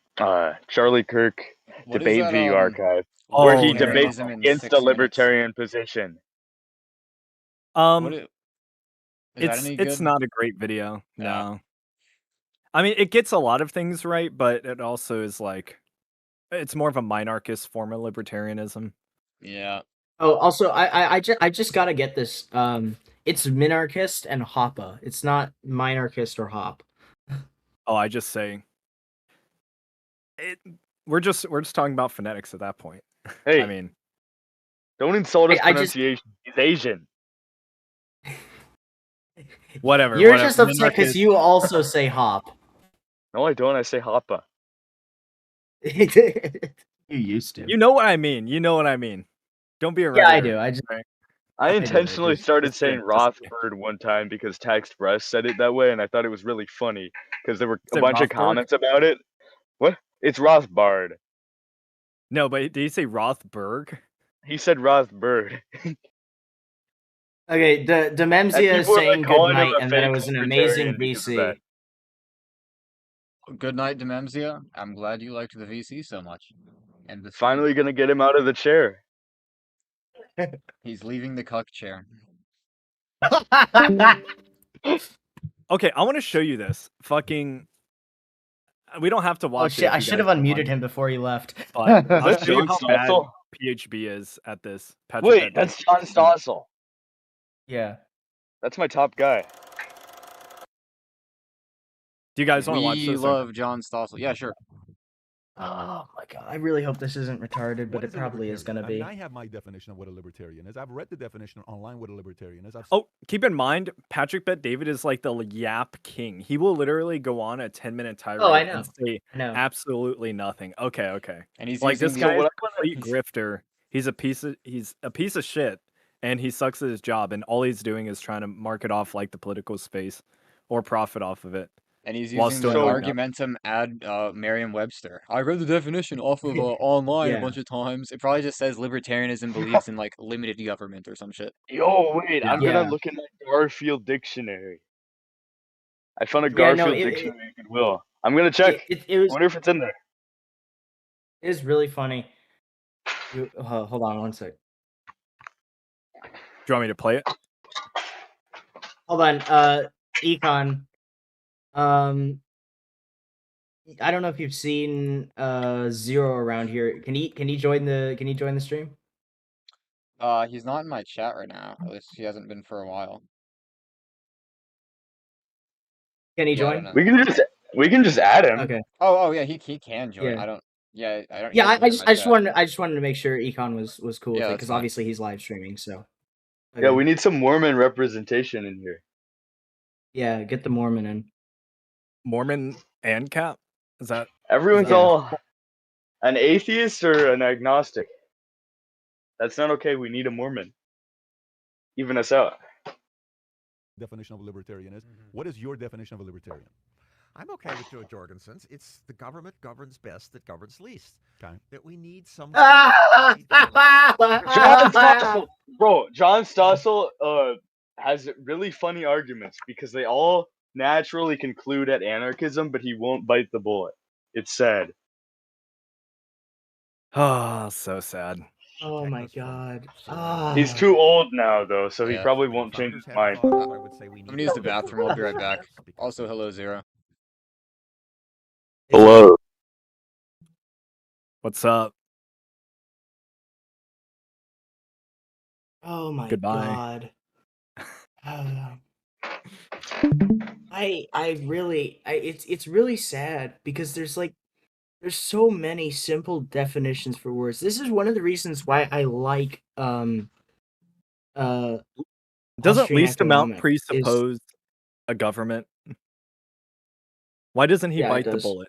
Charlie Kirk What is debate that, video archive Oh, where he debates libertarianism in against 6 the minutes? libertarian position. Is that any It's good? not a great video. Yeah. No. I mean, it gets a lot of things right, but it also is like it's more of a minarchist form of libertarianism. Yeah. Oh, also, I just gotta get this. It's minarchist and hoppa. It's not minarchist or hop. Oh, I just say it. We're just talking about phonetics at that point. Hey, I mean, don't insult his I just- pronunciation. He's Asian. whatever. You're whatever. just upset because Minarchist- you also say hop. No, I don't. I say hoppa. You used to. You know what I mean. You know what I mean. Don't be a Yeah, I redditor, do. I just. right? I do, intentionally just- started just saying kidding, just kidding. Rothbard one time because Tax Express said it that way, and I thought it was really funny because there were Is a it bunch of Rothbard? comments about it. What? It's Rothbard. No, but did he say Rothberg? He said Rothbard. Okay, Dememzia is people were, like, saying good calling him night, a and then it fake was an libertarian amazing because of VC. that. Good night, Dememzia. I'm glad you liked the VC so much. And the Finally gonna get him out of the chair. He's leaving the cuck chair. Okay, I want to show you this. Fucking. We don't have to watch Oh it. shit! if I you should guys have don't unmuted want. him before he left. But I'll That's show you John how bad Stossel. PHB is at this. Patrick Wait, Bet that's David. John Stossel. Yeah. That's my top guy. Do you guys want to watch We this? or- love John Stossel. Yeah, sure. Oh my god! I really hope this isn't retarded, but What it is a probably is gonna be. libertarian? I mean, I have my definition of what a libertarian is. I've read the definition online what a libertarian is. Oh, keep in mind, Patrick Bet David is like the yap king. He will literally go on a 10-minute tirade Oh, I know. and say I know. absolutely nothing. Okay. And he's like using this the- guy is So a what complete grifter. He's a piece of shit, and he sucks at his job. And all he's doing is trying to market off like the political space, or profit off of it. And he's while using still the doing argumentum ad Merriam-Webster. I read the definition off of online Yeah. a bunch of times. It probably just says libertarianism believes in like limited government or some shit. Yo, wait, I'm Yeah. gonna look in my Garfield dictionary. I found a Yeah, no, Garfield dictionary at Goodwill. I'm gonna check. It was. I wonder if it's in there. It is really funny. Hold on one sec. Do you want me to play it? Hold on, Econ. I don't know if you've seen Zero around here. Can he join the stream? He's not in my chat right now. At least he hasn't been for a while. Can he Yeah, I don't join? know. We can just add him. Okay. Oh yeah, he can join. Yeah. I don't. Yeah, I don't. He Yeah, hasn't been in my I just chat. wanted to make sure Econ was cool with Yeah, it that's because fine. obviously he's live streaming. So. Yeah, Okay. we need some Mormon representation in here. Yeah, get the Mormon in. Mormon and Cap? Is that Everyone's Yeah. all an atheist or an agnostic. That's not okay. We need a Mormon. Even us out. Definition of libertarianism. What is your definition of a libertarian? I'm okay with Joe Jorgensen's. It's the government governs best that governs least. Okay. That we need some. John Stossel, bro. John Stossel has really funny arguments because they all naturally conclude at anarchism, but he won't bite the bullet. It's sad. Oh, so sad. Oh my god. He's too old now, though, so he Yeah. probably won't change his mind. I'm gonna use the bathroom. I'll be right back. Also, hello, Zero. Hello. What's up? Oh my Goodbye. god. It's really sad because there's so many simple definitions for words. This is one of the reasons why I like Doesn't Austrian least amount economics presuppose a government? Why doesn't he Yeah, it bite the does. bullet?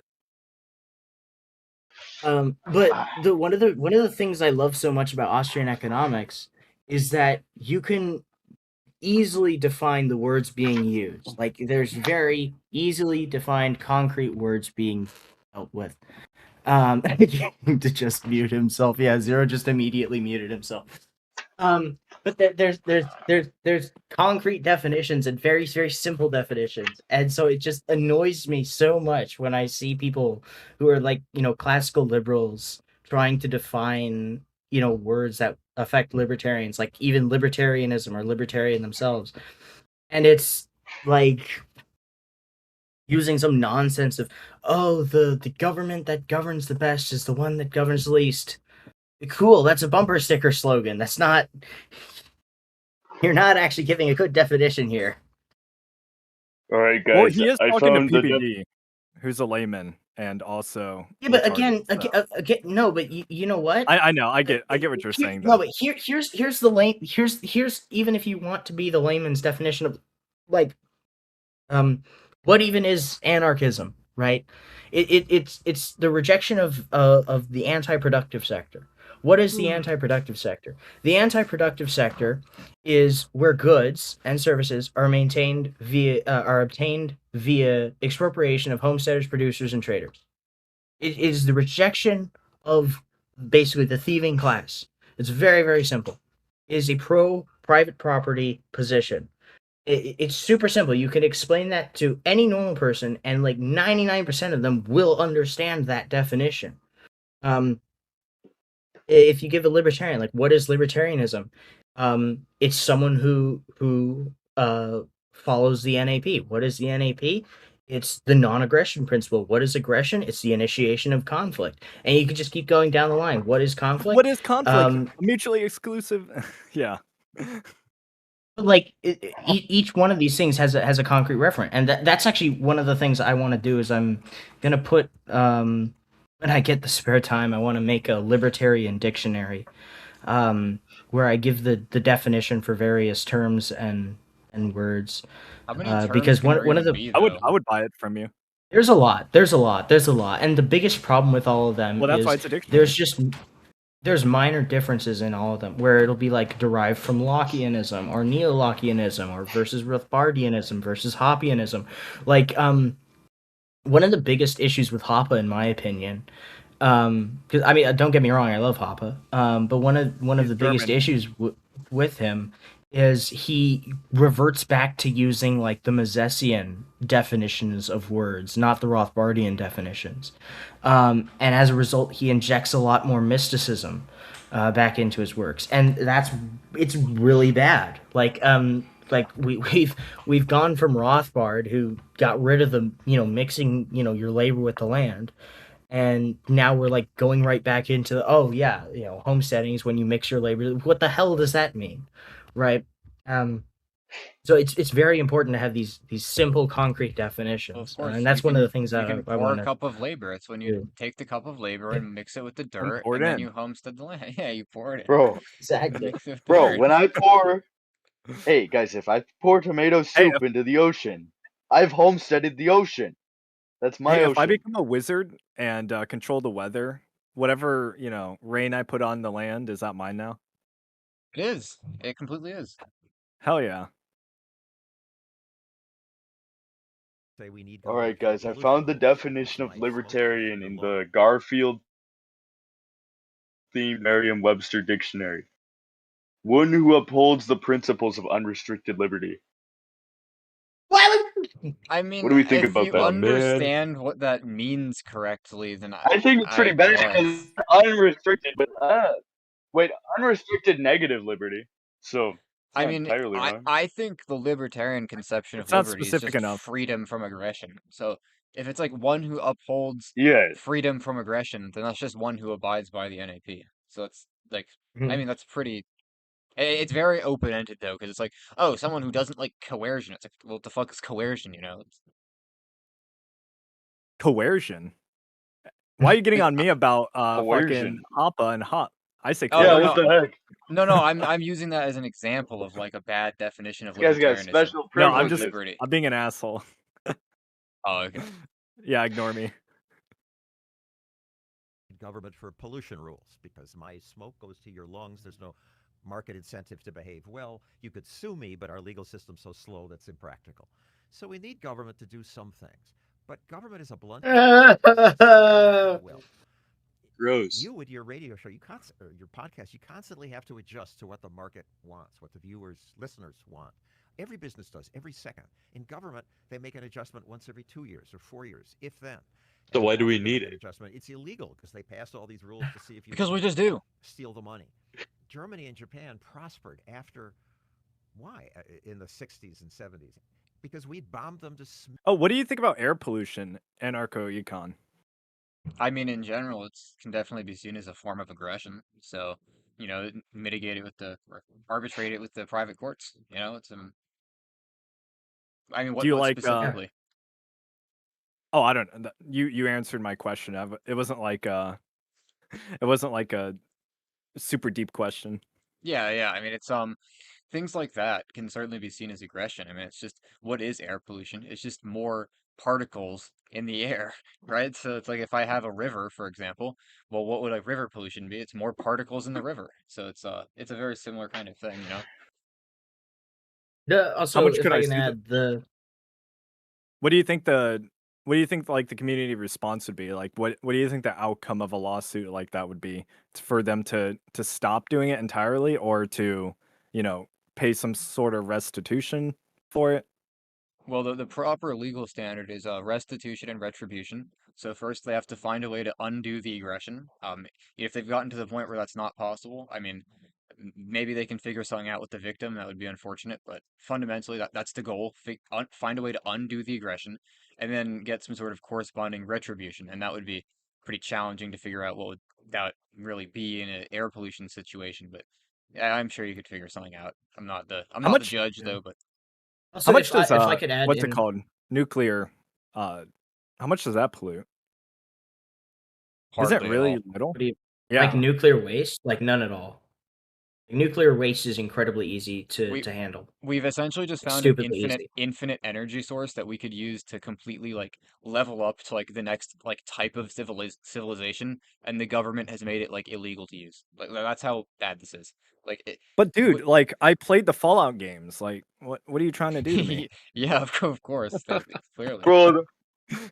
But one of the things I love so much about Austrian economics is that you can easily define the words being used. Like there's very easily defined concrete words being dealt with. To just mute himself. Yeah, Zero just immediately muted himself. But there's concrete definitions and very, very simple definitions. And so it just annoys me so much when I see people who are like, classical liberals trying to define, words that affect libertarians, like even libertarianism or libertarian themselves. And it's like using some nonsense of, oh, the government that governs the best is the one that governs the least. Cool, that's a bumper sticker slogan. That's not... You're not actually giving a good definition here. All right, guys. Well, he is I talking to found the PPD, who's a layman and also Yeah, but retarded, again, no, but you know what? I know, I get what you're saying. No, Though. but here's the lame. Here's even if you want to be the layman's definition of, like, what even is anarchism, right? It's the rejection of the anti-productive sector. What is the anti-productive sector? The anti-productive sector is where goods and services are obtained via expropriation of homesteaders, producers, and traders. It is the rejection of basically the thieving class. It's very, very simple. It is a pro-private property position. It's super simple. You can explain that to any normal person, and like 99% of them will understand that definition. If you give a libertarian, like, what is libertarianism? It's someone who follows the NAP. What is the NAP? It's the non-aggression principle. What is aggression? It's the initiation of conflict. And you can just keep going down the line. What is conflict? What is conflict? Mutually exclusive. Yeah. Like each one of these things has a concrete reference, and that's actually one of the things I want to do. Is I'm gonna put when I get the spare time, I want to make a libertarian dictionary, where I give the definition for various terms and words. How many terms because can there one of even the be, I would buy it from you. There's a lot, and the biggest problem with all of them Well, that's is why it's a dictionary. there's minor differences in all of them, where it'll be like derived from Lockeanism or Neo-Lockeanism or versus Rothbardianism versus Hoppianism. Like, one of the biggest issues with Hoppe, in my opinion, because I mean, don't get me wrong, I love Hoppe, but one of the biggest German. issues with him is he reverts back to using like the Misesian definitions of words, not the Rothbardian definitions. And as a result, he injects a lot more mysticism back into his works, and it's really bad. Like we've gone from Rothbard, who got rid of the mixing your labor with the land, and now we're like going right back into oh yeah, homesteading is when you mix your labor. What the hell does that mean, right? um so it's very important to have these simple concrete Well, of definitions, course, and that's one of the things you that can I pour a want to cup of labor. It's when you do. take the cup of labor and mix it with the And dirt, pour it and then in. you homestead the land. Yeah, you pour it in. Bro, Exactly. Mix it with the bro, dirt. when I pour, hey guys, if I pour tomato Hey, soup into the ocean, I've homesteaded the ocean. That's my if I ocean. become a wizard and control the weather, whatever rain I put on the land, is that mine now? It is. It completely is. Hell yeah. Say we need All government right, for guys, I pollution found the rules, definition because of my smoke goes to libertarian your in lung. the Garfield themed Merriam-Webster dictionary. One who upholds the principles of unrestricted liberty. I What mean, do we think if about you that? understand what that means correctly, then I think it's pretty I bad guess. because it's unrestricted, but wait, unrestricted negative liberty. So it's I not mean, entirely wrong. I think the libertarian conception of It's not liberty is specific just enough. freedom from aggression. So if it's like one who upholds Yeah. freedom from aggression, then that's just one who abides by the NAP. So it's like, I mean, that's pretty. It's very open ended though, because it's like, oh, someone who doesn't like coercion. It's like, well, what the fuck is coercion? Coercion. Why are you getting on me about fucking Coercion. Hoppa and Hop? I say Oh Yeah, no, what no, coercion. the heck? no. I'm using that as an example of like a bad definition of This guy's got libertarianism special No, or privileges. liberty. I'm being an asshole. Oh, okay. Yeah, ignore me. Government for pollution rules, because my smoke goes to your lungs. There's no market incentive to behave well. You could sue me, but our legal system's so slow that's impractical. So we need government to do some things. But government is a blunt will. Gross. You with your radio show, or your podcast, you constantly have to adjust to what the market wants, what the viewers, listeners want. Every business does, every second. In government, they make an adjustment once every 2 years or 4 years, if then. So why do we After they need make an it? adjustment, it's illegal because they passed all these rules to see if you Because we can just do. steal the money. Germany and Japan prospered after why in the 60s and 70s? Because we bombed them to Oh, what do you think about air pollution, anarcho-econ? I mean, in general, it can definitely be seen as a form of aggression. So, mitigate it with or arbitrate it with the private courts. It's I mean, Do you what like specifically? Oh, I don't know. You answered my question. It wasn't like it wasn't like a super deep question. Yeah. I mean, it's things like that can certainly be seen as aggression. I mean, it's just what is air pollution? It's just more particles in the air, right? So it's like if I have a river, for example, well, what would like river pollution be? It's more particles in the river. So it's a very similar kind of thing. How Also, much if could I I can sue the add the What do you think like the community response would be? Like what do you think the outcome of a lawsuit like that would be? It's for them to stop doing it entirely, or to, pay some sort of restitution for it? Well, the proper legal standard is restitution and retribution. So first they have to find a way to undo the aggression. If they've gotten to the point where that's not possible, I mean, maybe they can figure something out with the victim. That would be unfortunate, but fundamentally that's the goal. Find a way to undo the aggression, and then get some sort of corresponding retribution. And that would be pretty challenging to figure out what would that really be in an air pollution situation. But yeah, I'm sure you could figure something out. I'm How not the much judge though, but. how also much does if I could add what's it in called? Nuclear how much does that pollute? Is it Hardly at really all. little? what do you, like Yeah. nuclear waste, like none at all. Nuclear waste is incredibly easy to We handle. we've essentially just Like found an stupidly easy. infinite energy source that we could use to completely like level up to like the next like type of civilization, and the government has made it like illegal to use. Like that's how bad this is. Like But dude, like I played the Fallout games. Like what are you trying to do to me? yeah, of course, clearly. Bro, the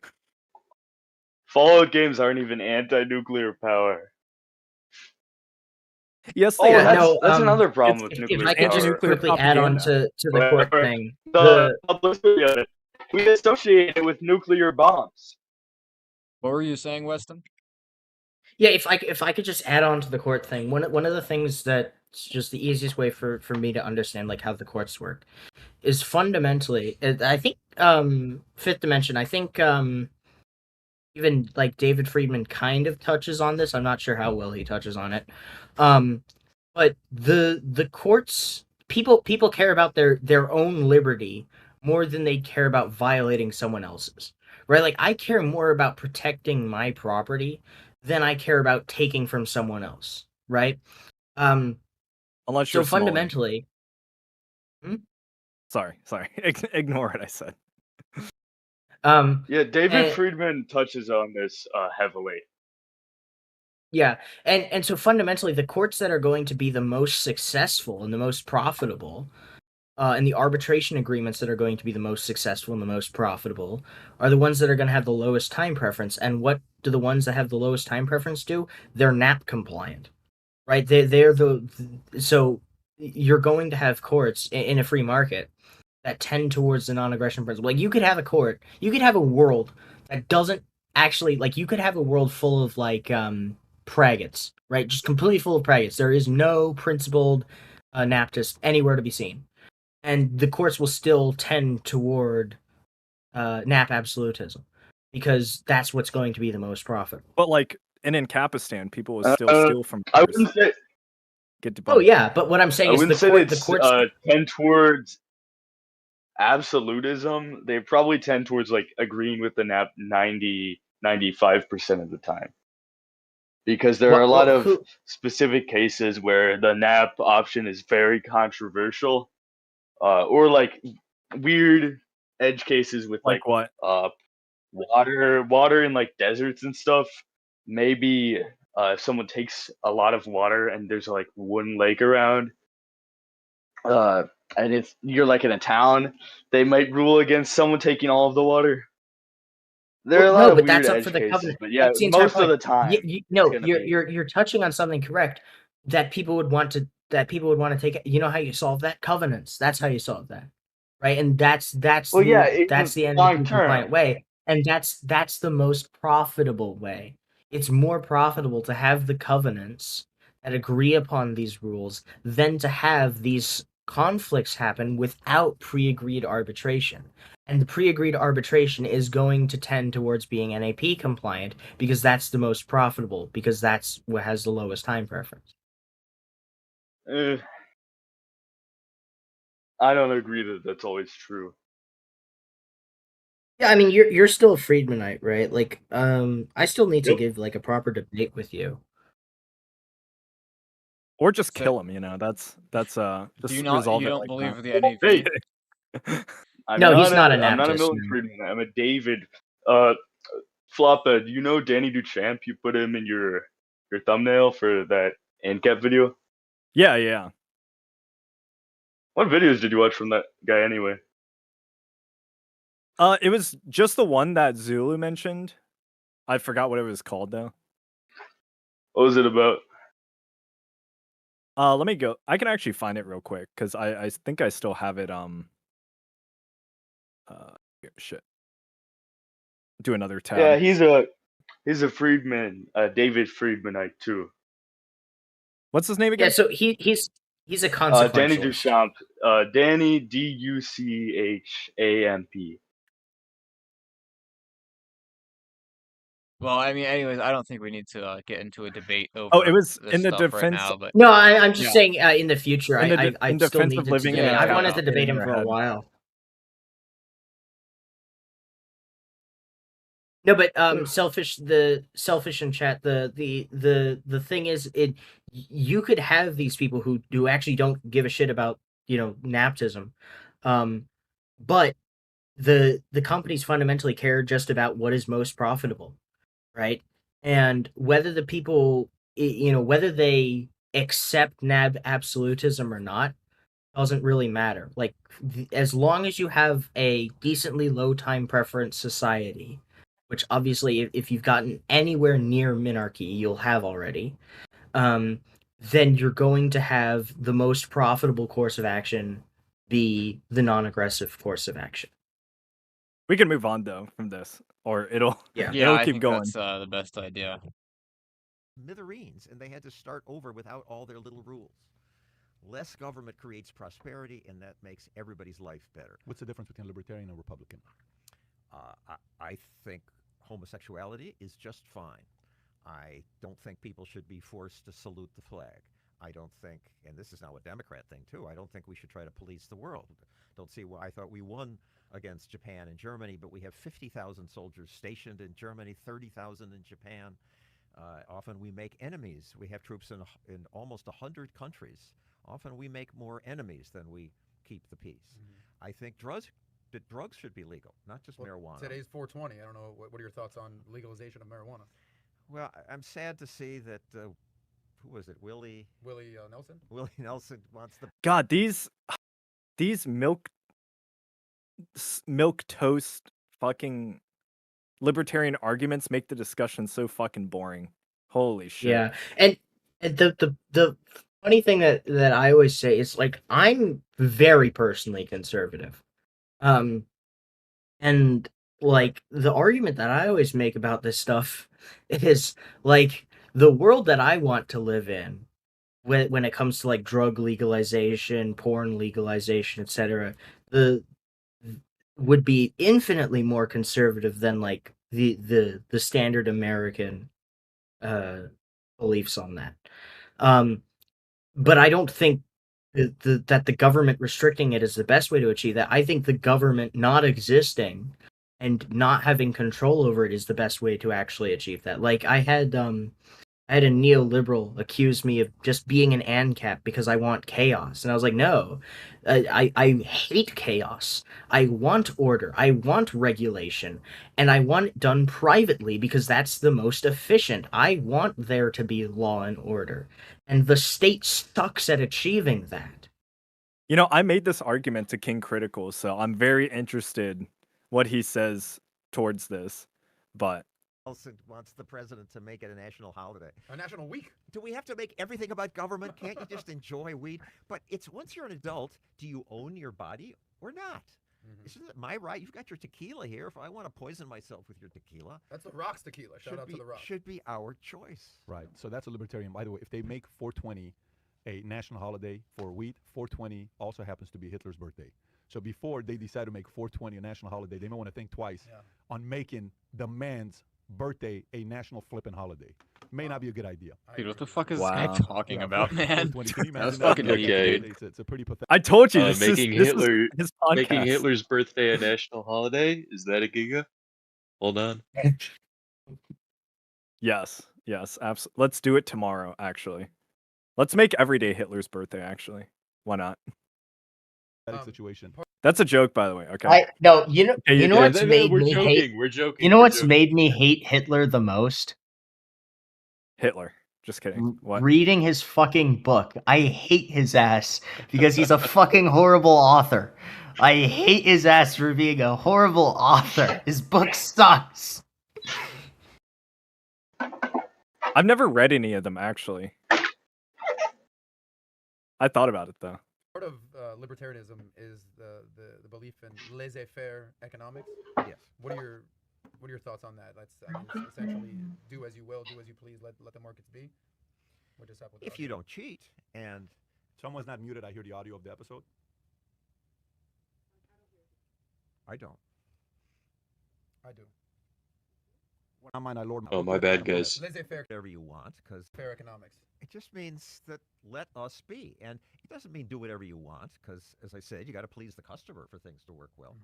Fallout games aren't even anti-nuclear power. Yes, Oh, they Yeah, are. no. that's another problem It's with If nuclear I could just power. anti-nuclear quickly add on propaganda. to the court Where thing, the publicity of it, we associate it with nuclear bombs. What were you saying, Weston? yeah, if I could just add on to the court thing, one of the things that's just the easiest way for me to understand like how the courts work is fundamentally, I think Fifth Dimension, I think even like David Friedman kind of touches on this. I'm not sure how well he touches on it. But the courts, people care about their own liberty more than they care about violating someone else's. Right? Like I care more about protecting my property than I care about taking from someone else, right? Unless So you're small. fundamentally, Sorry. Ignore what I said. Yeah, David and, Friedman touches on this heavily. yeah, and so fundamentally, the courts that are going to be the most successful and the most profitable, and the arbitration agreements that are going to be the most successful and the most profitable, are the ones that are going to have the lowest time preference. And what do the ones that have the lowest time preference do? They're NAP compliant, right? They're so you're going to have courts in a free market that tend towards the non-aggression principle. Like you could have a court, you could have a world that doesn't actually, like you could have a world full of like praggets, right? Just completely full of praggets. There is no principled Naptist anywhere to be seen, and the courts will still tend toward nap absolutism because that's what's going to be the most profitable. But like in Capistan, people will still steal from I others. wouldn't say. Get debunked. Oh yeah, but what I'm saying I is wouldn't say the that courts. tend towards absolutism. They probably tend towards like agreeing with the NAP 95% of the time. Because there are a lot of specific cases where the NAP option is very controversial, or like weird edge cases with Like what? Water in like deserts and stuff. Maybe if someone takes a lot of water and there's like one lake around, and you're like in a town, they might rule against someone taking all of the water. There are a lot No, of but weird that's up for edge the cases, covenant. but yeah, That's the entire most of point. the time, it's No, gonna be. you're touching on something correct that people would want to take. You know how you solve that? Covenants. That's how you solve that, right? And Well, yeah, in the long NDP compliant term. way, and that's the most profitable way. It's more profitable to have the covenants that agree upon these rules than to have these conflicts happen without pre-agreed arbitration. And the pre-agreed arbitration is going to tend towards being NAP compliant because that's the most profitable, because that's what has the lowest time preference. I don't agree that that's always true. Yeah, I mean you're still a Friedmanite, right? Like I still need to Yep. give like a proper debate with you. Or just kill him, that's just You resolve it don't like believe that. the NAP? Hey, No, he's not a I'm not a Naptist, Milton no. Friedman. I'm a David. Floppa, do you know Danny Duchamp? You put him in your thumbnail for that ANCAP video. Yeah. What videos did you watch from that guy anyway? It was just the one that Zulu mentioned. I forgot what it was called though. What was it about? Let me go. I can actually find it real quick because I think I still have it. Here, shit. Do another tab. Yeah, he's a Friedman, David Friedmanite too. What's his name again? Yeah, so he's a consequentialist. Danny Duchamp. Danny Duchamp. Well, I mean, anyways, I don't think we need to get into a debate over Oh, it was this in the stuff right defense. now. But No, I'm just saying in the future. In I still defense need of to living in debate. a I've wanted to in debate him your for a head. while. No, but selfish in chat. The thing is, you could have these people who actually don't give a shit about Naptism, but the companies fundamentally care just about what is most profitable, right? And whether the people whether they accept NAB absolutism or not doesn't really matter. Like as long as you have a decently low time preference society, which obviously if you've gotten anywhere near minarchy, you'll have already. then you're going to have the most profitable course of action be the non-aggressive course of action. We can move on though from this, or it'll Yeah. Yeah, it'll I keep think going. that's the best idea. Smithereens, and they had to start over without all their little rules. Less government creates prosperity, and that makes everybody's life better. What's the difference between libertarian and Republican? I think homosexuality is just fine. I don't think people should be forced to salute the flag. I don't think, and this is now a Democrat thing too, I don't think we should try to police the world. Don't see why I thought we won against Japan and Germany, but we have 50,000 soldiers stationed in Germany, 30,000 in Japan. Often we make enemies. We have troops in almost 100 countries. Often we make more enemies than we keep the peace. I think drugs should be legal, not just marijuana. Today's 420. I don't know. What are your thoughts on legalization of marijuana? Well, I'm sad to see that, who was it, Willie Nelson? Willie Nelson wants the... God, these milk toast fucking libertarian arguments make the discussion so fucking boring. Holy shit. Yeah, and the funny thing that I always say is, like, I'm very personally conservative, and like the argument that I always make about this stuff is like the world that I want to live in, when it comes to like drug legalization, porn legalization, etc., would be infinitely more conservative than like the standard American beliefs on that. But I don't think that the government restricting it is the best way to achieve that. I think the government not existing and not having control over it is the best way to actually achieve that. Like I had a neoliberal accuse me of just being an ANCAP because I want chaos. And I was like, no, I hate chaos. I want order. I want regulation. And I want it done privately because that's the most efficient. I want there to be law and order. And the state sucks at achieving that. You know, I made this argument to King Critical, so I'm very interested what he says towards this. But Nelson wants the president to make it a national holiday. A national week. Do we have to make everything about government? Can't you just enjoy weed? But it's once you're an adult, do you own your body or not? Isn't it my right? You've got your tequila here. If I want to poison myself with your tequila, That's the Rock's tequila. Shout out to the Rock. Should be our choice. Right. So that's a libertarian. By the way, if they make 420 a national holiday for wheat, 420 also happens to be Hitler's birthday. So before they decide to make 420 a national holiday, they may want to think twice on making the man's birthday a national flipping holiday. May not be a good idea. Dude, what the fuck is this guy talking about, man? 420. Can you That's imagine fucking that? ridiculous. It's a pretty pathetic. I told you this making is Hitler his making podcast. Hitler's birthday a national holiday. Is that a giga? Hold on. Yes, absolutely. Let's do it tomorrow, actually. Let's make every day Hitler's birthday, actually. Why not? Situation. That's a joke, by the way. Okay. No, you know, Okay, you know yeah, what's made we're me joking. hate. We're joking. You know we're what's joking. made me hate Hitler the most? Hitler. Just kidding. What? Reading his fucking book. I hate his ass because he's a fucking horrible author. I hate his ass for being a horrible author. His book sucks. I've never read any of them, actually. I thought about it, though. Part of libertarianism is the belief in laissez-faire economics. Yes. What are your thoughts on that? That's it's essentially do as you will, do as you please, let the markets be. What just happened? If you don't cheat, and someone's not muted, I hear the audio of the episode. I don't. I do. Not mine, I Lord. Oh, my bad, guys. Laissez-faire. Whatever you want, because fair economics. It just means that let us be, and it doesn't mean do whatever you want, because as I said, you got to please the customer for things to work well.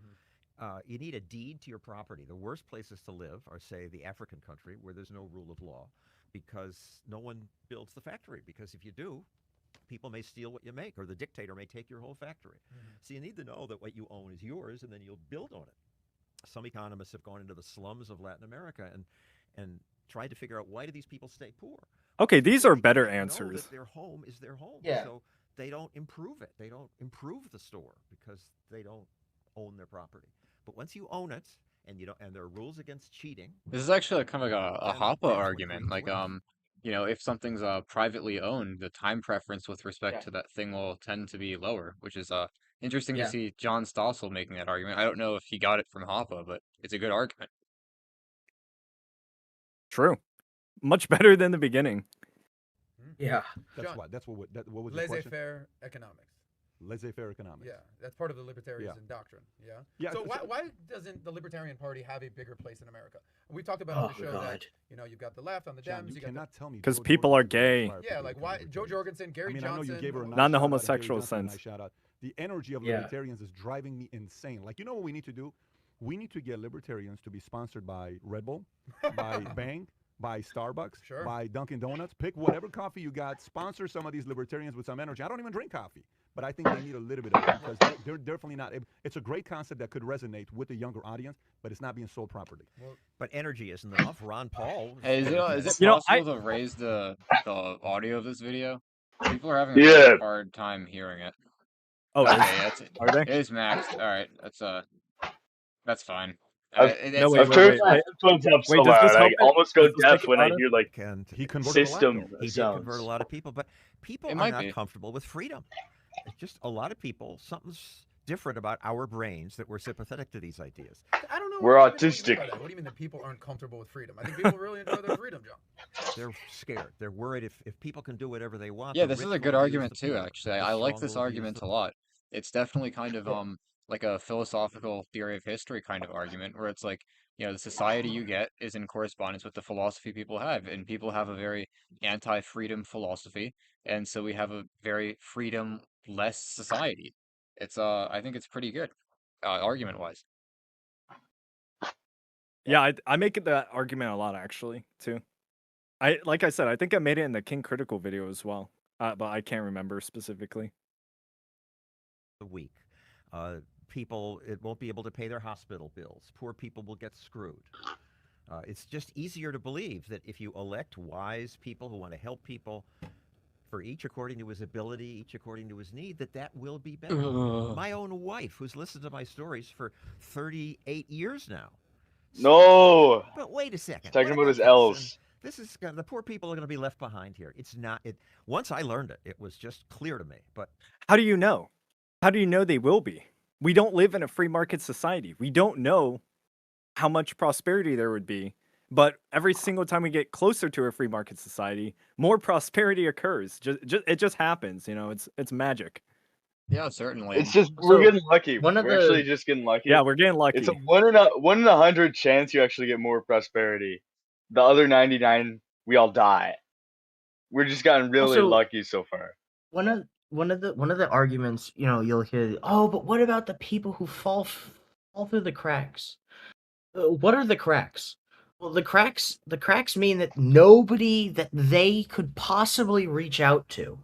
You need a deed to your property. The worst places to live are, say, the African country where there's no rule of law, because no one builds the factory. Because if you do, people may steal what you make, or the dictator may take your whole factory. So you need to know that what you own is yours, and then you'll build on it. Some economists have gone into the slums of Latin America and tried to figure out, why do these people stay poor? Okay, these are better Know answers. that their home is their home. Yeah. So they don't improve it. They don't improve the store because they don't own their property. But once you own it, and you don't, and there are rules against cheating. This is actually kind of like a then Hoppe that's when argument. freedom Like, wins. if something's privately owned, the time preference with respect Yeah. to that thing will tend to be lower, which is interesting to Yeah. see John Stossel making that argument. I don't know if he got it from Hoppe, but it's a good argument. True. Much better than the beginning. Yeah. That's John, what. That's what. What was your question? laissez-faire economics. Laissez-faire economics. Yeah, that's part of the libertarianism doctrine. Yeah. Yeah, So so- why doesn't the Libertarian Party have a bigger place in America? We've talked about Oh, on the show that God. you've got the left on the John, Dems. you You got cannot tell me Because Joe people are Jordan gay. inspired yeah, people like to why become Joe Jorgensen, libertarians. Gary I mean, Johnson. I know you gave her a nice Not in the shout out, and Gary homosexual Johnson a nice sense. shout out. The energy of Yeah. libertarians is driving me insane. Like, you know what we need to do? We need to get libertarians to be sponsored by Red Bull, by Bang, by Starbucks, Sure. by Dunkin' Donuts. Pick whatever coffee you got. Sponsor some of these libertarians with some energy. I don't even drink coffee, but I think they need a little bit of it because they're definitely not. It's a great concept that could resonate with the younger audience, but it's not being sold properly. But energy isn't enough. Ron Paul. Hey, is it You know, possible to raise the audio of this video? People are having a Yeah. really hard time hearing it. Oh, Okay, is, are they? it is maxed. All right, that's fine. I've, No, wait, I've wait, turned wait, my wait. headphones up so Wait, does this loud, I help it? almost go Does this make deaf it when I louder? hear like And He converted a lot, system though. he did sounds. convert a lot of people, but people It are might not be. comfortable with freedom. It's just a lot of people, something's different about our brains that we're sympathetic to these ideas. I don't know. We're I don't even know what you mean autistic. by that. What do you mean that people aren't comfortable with freedom? I think people really enjoy their freedom, John. They're scared. They're worried if people can do whatever they want. Yeah, the this is rich a good will abuse argument the too, poor. actually. The I like strong this will abuse argument the a lot. It's definitely kind of like a philosophical theory of history kind of argument where it's like, the society you get is in correspondence with the philosophy people have, and people have a very anti-freedom philosophy, and so we have a very freedom-less society. I think it's pretty good, argument-wise. Yeah, I make that argument a lot actually too. Like I said, I think I made it in the King Critical video as well, but I can't remember specifically. a week. People it won't be able to pay their hospital bills. Poor people will get screwed. It's just easier to believe that if you elect wise people who want to help people, for each according to his ability, each according to his need, that will be better. My own wife, who's listened to my stories for 38 years now. No. But wait a second. Talking what about his this? L's. And this is the poor people are going to be left behind here. It's not. It once I learned it, it was just clear to me. But How do you know? How do you know they will be? We don't live in a free market society. We don't know how much prosperity there would be. But every single time we get closer to a free market society, more prosperity occurs. It just happens. It's magic. Yeah, certainly. It's just we're getting lucky. one of We're actually the- just getting lucky. Yeah, we're getting lucky. It's a 1 in 100 chance you actually get more prosperity. The other 99, we all die. We're just gotten really Also- lucky so far. One of the arguments, you'll hear, oh, but what about the people who fall through the cracks? What are the cracks? Well, the cracks mean that nobody that they could possibly reach out to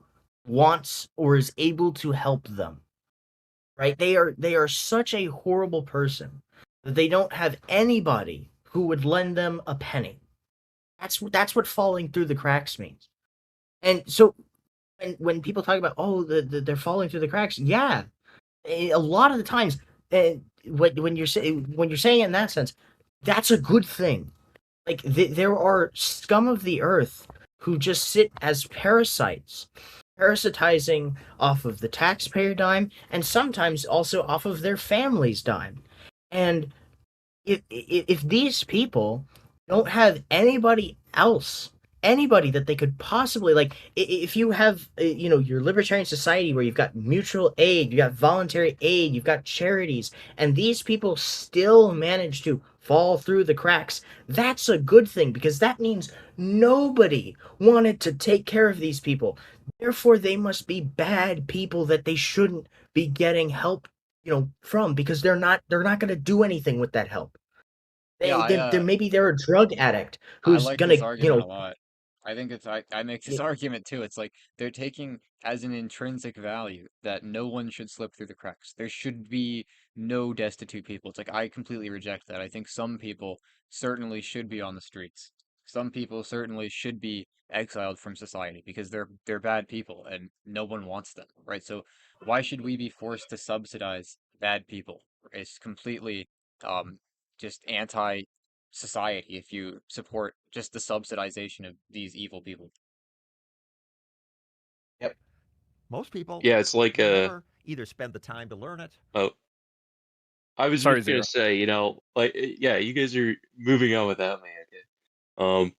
wants or is able to help them. Right? They are such a horrible person that they don't have anybody who would lend them a penny. That's what falling through the cracks means. And so when people talk about they're falling through the cracks, yeah, a lot of the times, when you're saying it in that sense, that's a good thing. Like there are scum of the earth who just sit as parasites, parasitizing off of the taxpayer dime and sometimes also off of their family's dime. And if these people don't have anybody else, anybody that they could possibly if you have your libertarian society where you've got mutual aid, you got voluntary aid, you've got charities, and these people still manage to fall through the cracks, that's a good thing, because that means nobody wanted to take care of these people. Therefore they must be bad people that they shouldn't be getting help from, because they're not going to do anything with that help. Maybe they're a drug addict I who's like gonna this argument a lot. I think I make this argument too. It's like they're taking as an intrinsic value that no one should slip through the cracks. There should be no destitute people. It's like I completely reject that. I think some people certainly should be on the streets. Some people certainly should be exiled from society because they're bad people and no one wants them, right? So why should we be forced to subsidize bad people? It's completely just society if you support just the subsidization of these evil people. Most people Yeah, it's like never either spend the time to learn it. oh, I was Sorry, just gonna Zero. say, like, yeah, you guys are moving on without me. Okay.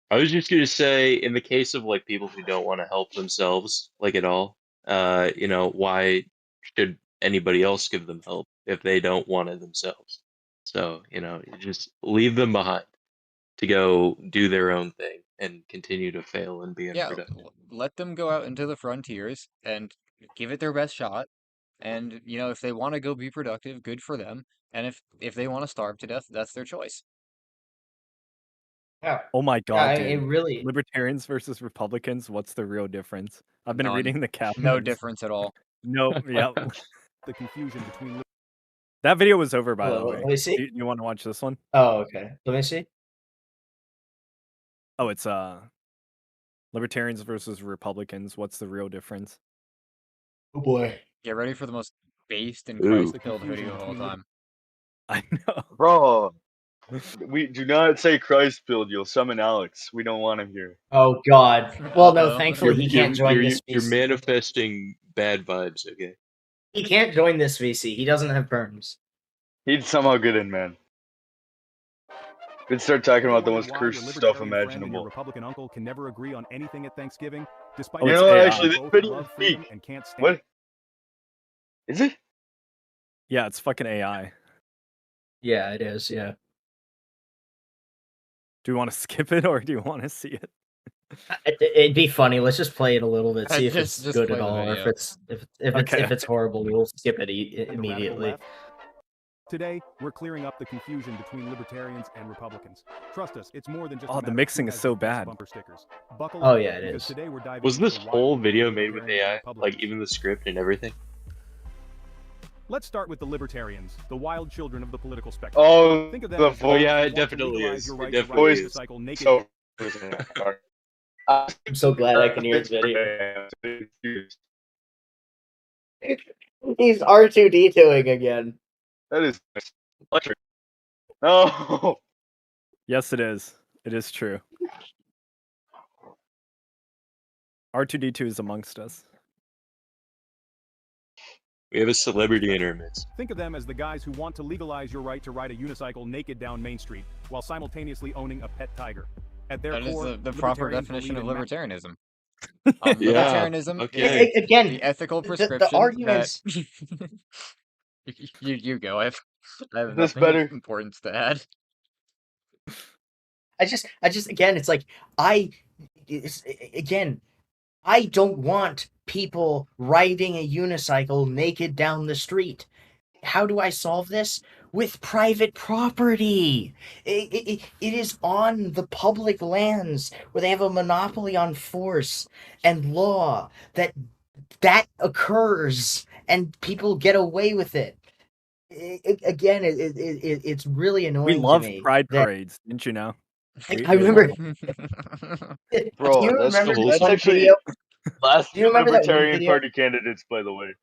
I was just gonna say, in the case of like people who don't want to help themselves, like at all, why should anybody else give them help if they don't want it themselves? So, you just leave them behind to go do their own thing and continue to fail and be Yeah, unproductive. let them go out into the frontiers and give it their best shot. And, if they want to go be productive, good for them. And if they want to starve to death, that's their choice. Yeah. Oh my god, It dude. really. Libertarians versus Republicans, what's the real difference? I've been None. reading the No captions. difference at all. No, yep. The confusion between That video was over, by Hold the on, way. let me see. You want to watch this one? Oh, okay. Let me see. Oh, it's Libertarians versus Republicans. What's the real difference? Oh boy. Get ready for the most based and Ooh. Christ-filled video of all time. I know. Bro, we do not say Christ filled. You'll summon Alex. We don't want him here. Oh God. Well, no. Uh-oh. Thankfully, he can't join this You're VC. manifesting bad vibes. Okay. He can't join this VC. He doesn't have perms. He'd somehow get in, man. We'd start talking about the most why your cursed stuff libertarian friend and your imaginable. Republican uncle can never agree on anything at Thanksgiving, despite Oh, You it's know what? AI. Actually, this both video love is freedom fake. and can't stand What? Is it? Yeah, it's fucking AI. Yeah, it is. Yeah. Do you want to skip it or do you want to see it? It'd be funny. Let's just play it a little bit, see if it's Just good play at the all, or video. if it's horrible. We'll skip it the radical immediately. left. Today, we're clearing up the confusion between libertarians and Republicans. Trust us, it's more than just. Oh, a the matter of mixing who is has so the best bad. Bumper stickers. Buckle Oh up, yeah, it because is. today we're diving Was into this the wild whole world video of made with libertarians and AI? Republicans. Like even the script and everything? Let's start with the libertarians, the wild children of the political spectrum. Oh, Think of them the as Oh voice. yeah, who it want to definitely legalize is. your It right to ride definitely a is. unicycle naked. So. I'm so glad I can hear his video. He's R2D2ing again. That is electric. No. Yes, it is. It is true. R2D2 is amongst us. We have a celebrity in our midst. Think of them as the guys who want to legalize your right to ride a unicycle naked down Main Street while simultaneously owning a pet tiger. At their That is core, the proper libertarians definition of believe in libertarianism. Yeah. Libertarianism Okay. is Again, the ethical the prescription arguments. that you go. I have Is this nothing better? of importance to add. I just again, it's like again, I don't want people riding a unicycle naked down the street. How do I solve this? With private property. It is on the public lands where they have a monopoly on force and law that occurs and people get away with it. Again, it's really We annoying love to me pride that parades, didn't you know? I remember. Do Bro, you That's the remember whole that that's one actually video? last Do you two remember that one Libertarian video? Party candidates, by the way.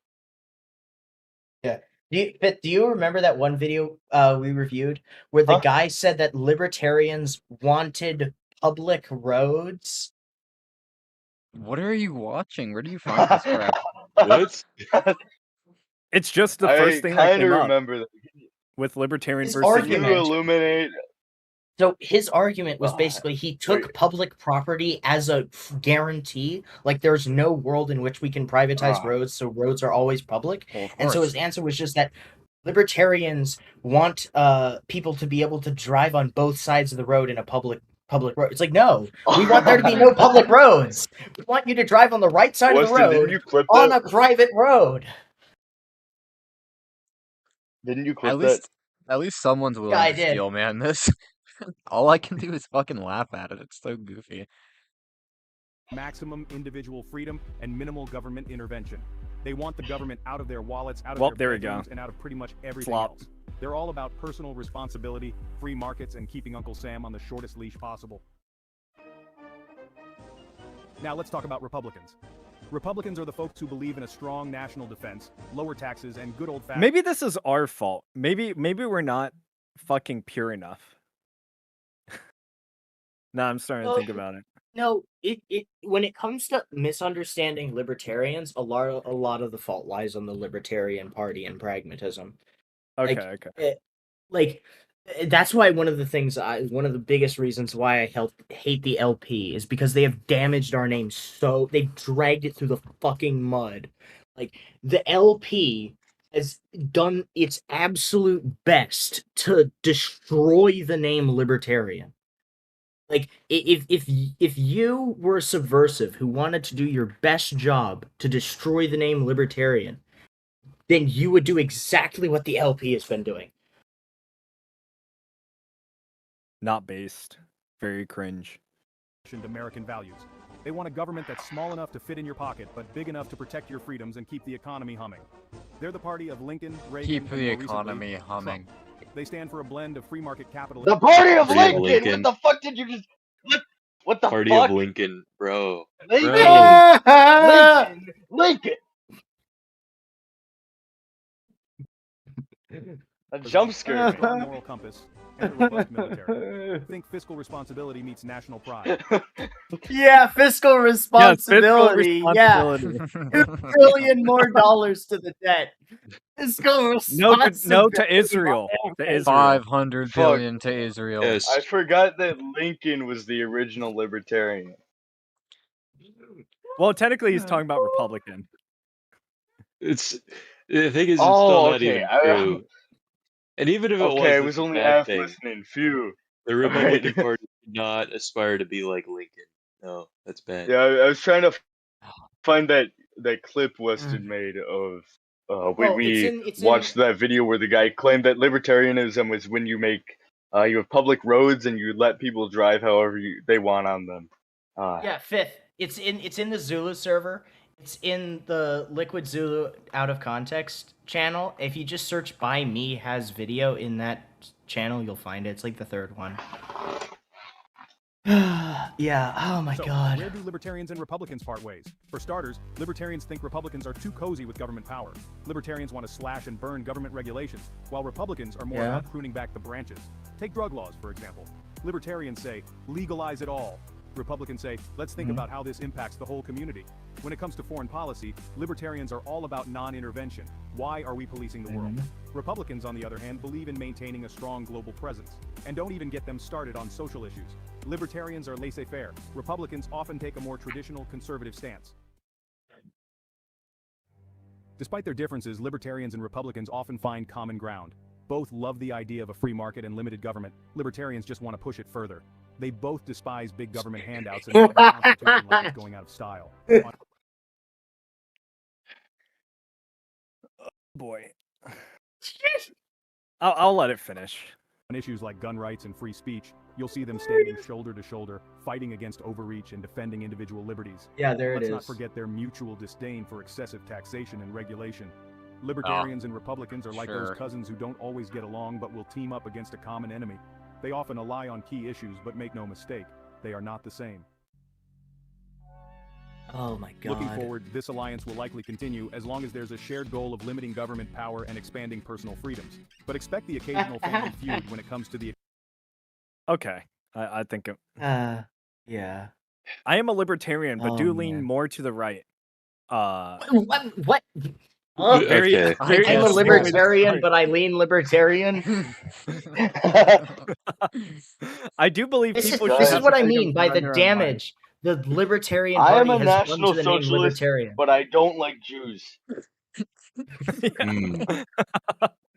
Yeah. Do you remember that one video we reviewed where the Huh? guy said that libertarians wanted public roads? What are you watching? Where do you find this crap? What? It's just the I first thing that kind of came up remember that. with libertarian His versus Can you argument. illuminate? So his argument was Ah, basically he took wait. public property as a guarantee. Like there's no world in which we can privatize Ah. roads, so roads are always public. Well, of And so course. his answer was just that libertarians want people to be able to drive on both sides of the road in a public road. It's like, no, we want there to be no public roads. We want you to drive on the right side of the Weston, didn't road you clip on that? a private road. Didn't you At clip that? least someone's willing I to did. steel man this. All I can do is fucking laugh at it. It's so goofy. maximum individual freedom and minimal government intervention. They want the government out of their wallets, out of Well, their there we go. bedrooms, and out of pretty much everything Flop. else. They're all about personal responsibility, free markets, and keeping Uncle Sam on the shortest leash possible. Now let's talk about Republicans. Republicans are the folks who believe in a strong national defense, lower taxes, and good old-fashioned... Maybe this is our fault. Maybe we're not fucking pure enough. No, I'm starting to Well, think about it. no, it when it comes to misunderstanding libertarians, a lot of the fault lies on the Libertarian Party and pragmatism. Okay, Like, okay. that's why one of the biggest reasons why I hate the LP is because they have damaged our name so they've dragged it through the fucking mud. Like the LP has done its absolute best to destroy the name libertarian. Like if you were a subversive who wanted to do your best job to destroy the name libertarian, then you would do exactly what the LP has been doing. Not based. Very cringe. American values. They want a government that's small enough to fit in your pocket, but big enough to protect your freedoms and keep the economy humming. They're the party of Lincoln, Reagan, Keep and the more recently, economy humming. Trump. They stand for a blend of free market capitalism. The party of Party of Lincoln. What Lincoln. the fuck did you just? What the Party fuck? of Lincoln, bro. Lincoln. Bro. Lincoln. Lincoln. A jump scare. Strong moral compass and a robust military. Think fiscal responsibility meets national pride. Yeah, fiscal responsibility. responsibility. Yeah, $2 trillion more dollars to the debt. Fiscal No responsibility. to Israel. To Israel. 500 Fuck. billion to Israel. Yes. I forgot that Lincoln was the original libertarian. Well, technically, he's talking about Republican. It's the thing is, it's Oh, still not okay. even true. And even if it Okay, was, I it's was a only bad half thing. listening. Phew. The Republican Party did not aspire to be like Lincoln. No, that's bad. Yeah, I was trying to find that clip Weston made of. We watched that video where the guy claimed that libertarianism was when you make you have public roads and you let people drive however they want on them. Yeah, fifth. It's in the Zulu server. It's in the Liquid Zulu Out of Context channel. If you just search "by me has video" in that channel, you'll find it. It's like the third one. Yeah. Oh my God. Where do libertarians and Republicans part ways? For starters, libertarians think Republicans are too cozy with government power. Libertarians want to slash and burn government regulations, while Republicans are more about pruning back the branches. Take drug laws, for example. Libertarians say, legalize it all. Republicans say, let's think about how this impacts the whole community. When it comes to foreign policy, libertarians are all about non-intervention. Why are we policing the world? Republicans, on the other hand, believe in maintaining a strong global presence. And don't even get them started on social issues. Libertarians are laissez-faire. Republicans often take a more traditional conservative stance. Despite their differences, libertarians and Republicans often find common ground. Both love the idea of a free market and limited government. Libertarians just want to push it further. They both despise big government handouts and look at the Constitution like it's going out of style. Boy. I'll let it finish. On issues like gun rights and free speech, you'll see them standing shoulder to shoulder, fighting against overreach and defending individual liberties. Yeah, there it Let's is. not forget their mutual disdain for excessive taxation and regulation. Libertarians and Republicans are like those cousins who don't always get along but will team up against a common enemy. They often ally on key issues, but make no mistake, they are not the same. Oh my God. Looking forward, this alliance will likely continue as long as there's a shared goal of limiting government power and expanding personal freedoms. But expect the occasional family feud when it comes to the... Okay, I think it... yeah. I am a libertarian, but Oh, do lean man. more to the right. What? Very, Okay. very I'm a interesting way to libertarian, start. but I lean libertarian. I do believe This is, people this should is have what the I freedom mean to by run the their own lives. damage the Libertarian I am Party a has done national to the name socialist, libertarian. but I don't like Jews. That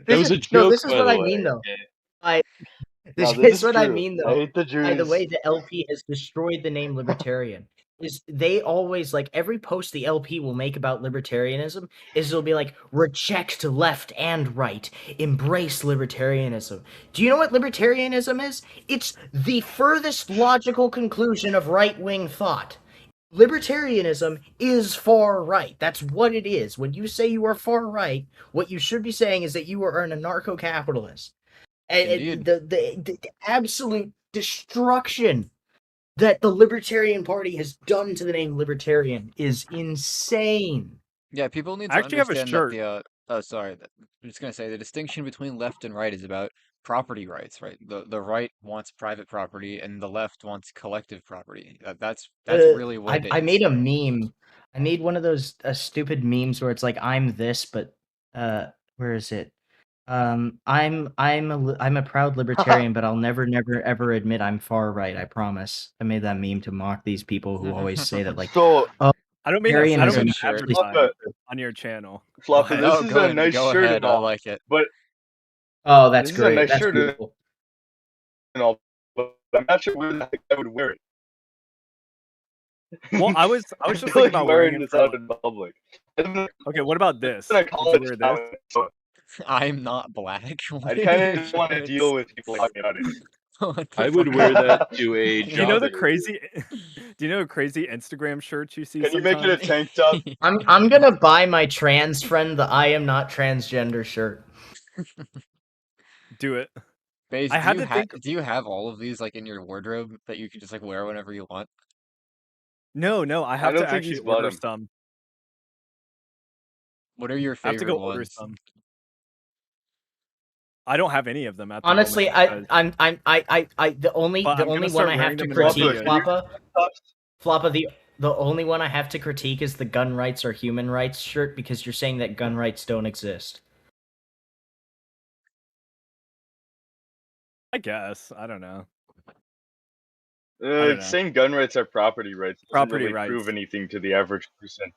This was is a joke, this is by what the I way. mean though. Okay. No, This this is is what I true. mean I though. hate the By the Jews. way the LP has destroyed the name libertarian. Is they always like every post the LP will make about libertarianism is it'll be like reject left and right, embrace libertarianism. Do you know what libertarianism is? It's the furthest logical conclusion of right-wing thought. Libertarianism is far right. That's what it is. When you say you are far right, what you should be saying is that you are an anarcho-capitalist. And Indeed. the absolute destruction that the Libertarian Party has done to the name libertarian is insane. Yeah, people need I to actually have a understand that shirt. I'm just gonna say the distinction between left and right is about property rights, right? The right wants private property, and the left wants collective property. That's really what it I is. made a meme. I made one of those stupid memes where it's like I'm this, but where is it? I'm a proud libertarian, but I'll never ever admit I'm far right. I promise. I made that meme to mock these people who always say that like, So oh, I don't mean to libertarianism shirt. actually Floppa, on your channel. Floppa, this is a nice go shirt ahead. and I all, like it. but Oh, that's this is a great. nice That's shirt beautiful. and all, but I'm not sure where the heck I would wear it. Well, I was I just feel thinking like about wearing wearing it this for out like... in public. Okay, what about this? In a Would you college wear this? town, so I'm not black. I What are kind of your just want to shirts? deal with people talking about it. What the I would fuck? wear that to a Do you know job the interview. crazy? Do you know crazy Instagram shirts you see Can you make it a sometimes? tank top? I'm gonna buy my trans friend the I am not transgender shirt. Do it. Baze, I had to think. do you have all of these like in your wardrobe that you can just like wear whenever you want? No, I I have don't to think actually he's bought order them. some. What are your I have to go favorite order ones? some. I don't have any of them at the Honestly, moment. the only But I'm gonna one start I have wearing to them in my critique, videos. Floppa, the only one I have to critique is the gun rights or human rights shirt because you're saying that gun rights don't exist. I guess. I don't know. don't know. Saying gun rights are property rights doesn't Property really rights. prove anything to the average person.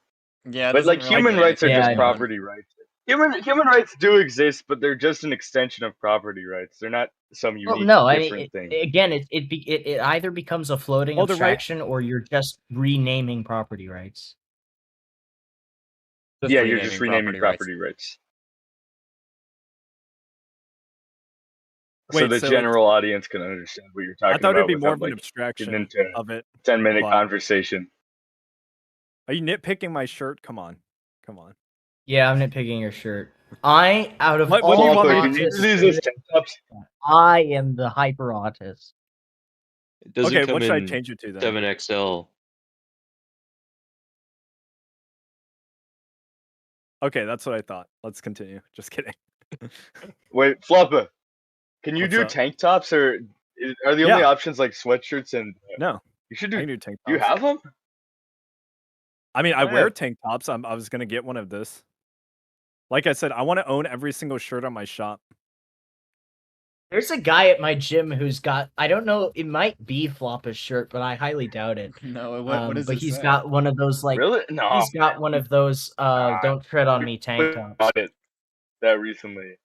Yeah, it But doesn't like really human mean rights are anything just to anyone. property rights. Human rights do exist, but they're just an extension of property rights. They're not some Well, unique, no, I different mean, thing. again, it either becomes a floating Oh, the right- abstraction or you're just renaming property rights. Just Yeah, you're just renaming rights. property rights. So Wait, the so it's- general audience can understand what you're I talking thought it'd about be more without of an like abstraction getting into of it. 10-minute but- conversation. Are you nitpicking my shirt? Come on. Yeah, I'm nitpicking your shirt. Out of What do all you want me to autists, These are tank tops. I am the hyper autist. It doesn't Okay, come what should I in change it to then? 7XL. Okay, that's what I thought. Let's continue. Just kidding. Wait, Floppa, can you What's do up? tank tops or are the only Yeah. options like sweatshirts and? No, You should I do. can do tank Do you tops. have them? I mean, I Yeah. wear tank tops. I was gonna get one of this. Like I said, I want to own every single shirt on my shop. There's a guy at my gym who's got, I don't know, it might be Floppa's shirt, but I highly doubt it. No, what does but it he's say? got one of those like Really? No. he's got one of those don't tread on me tank tops. Bought it that recently.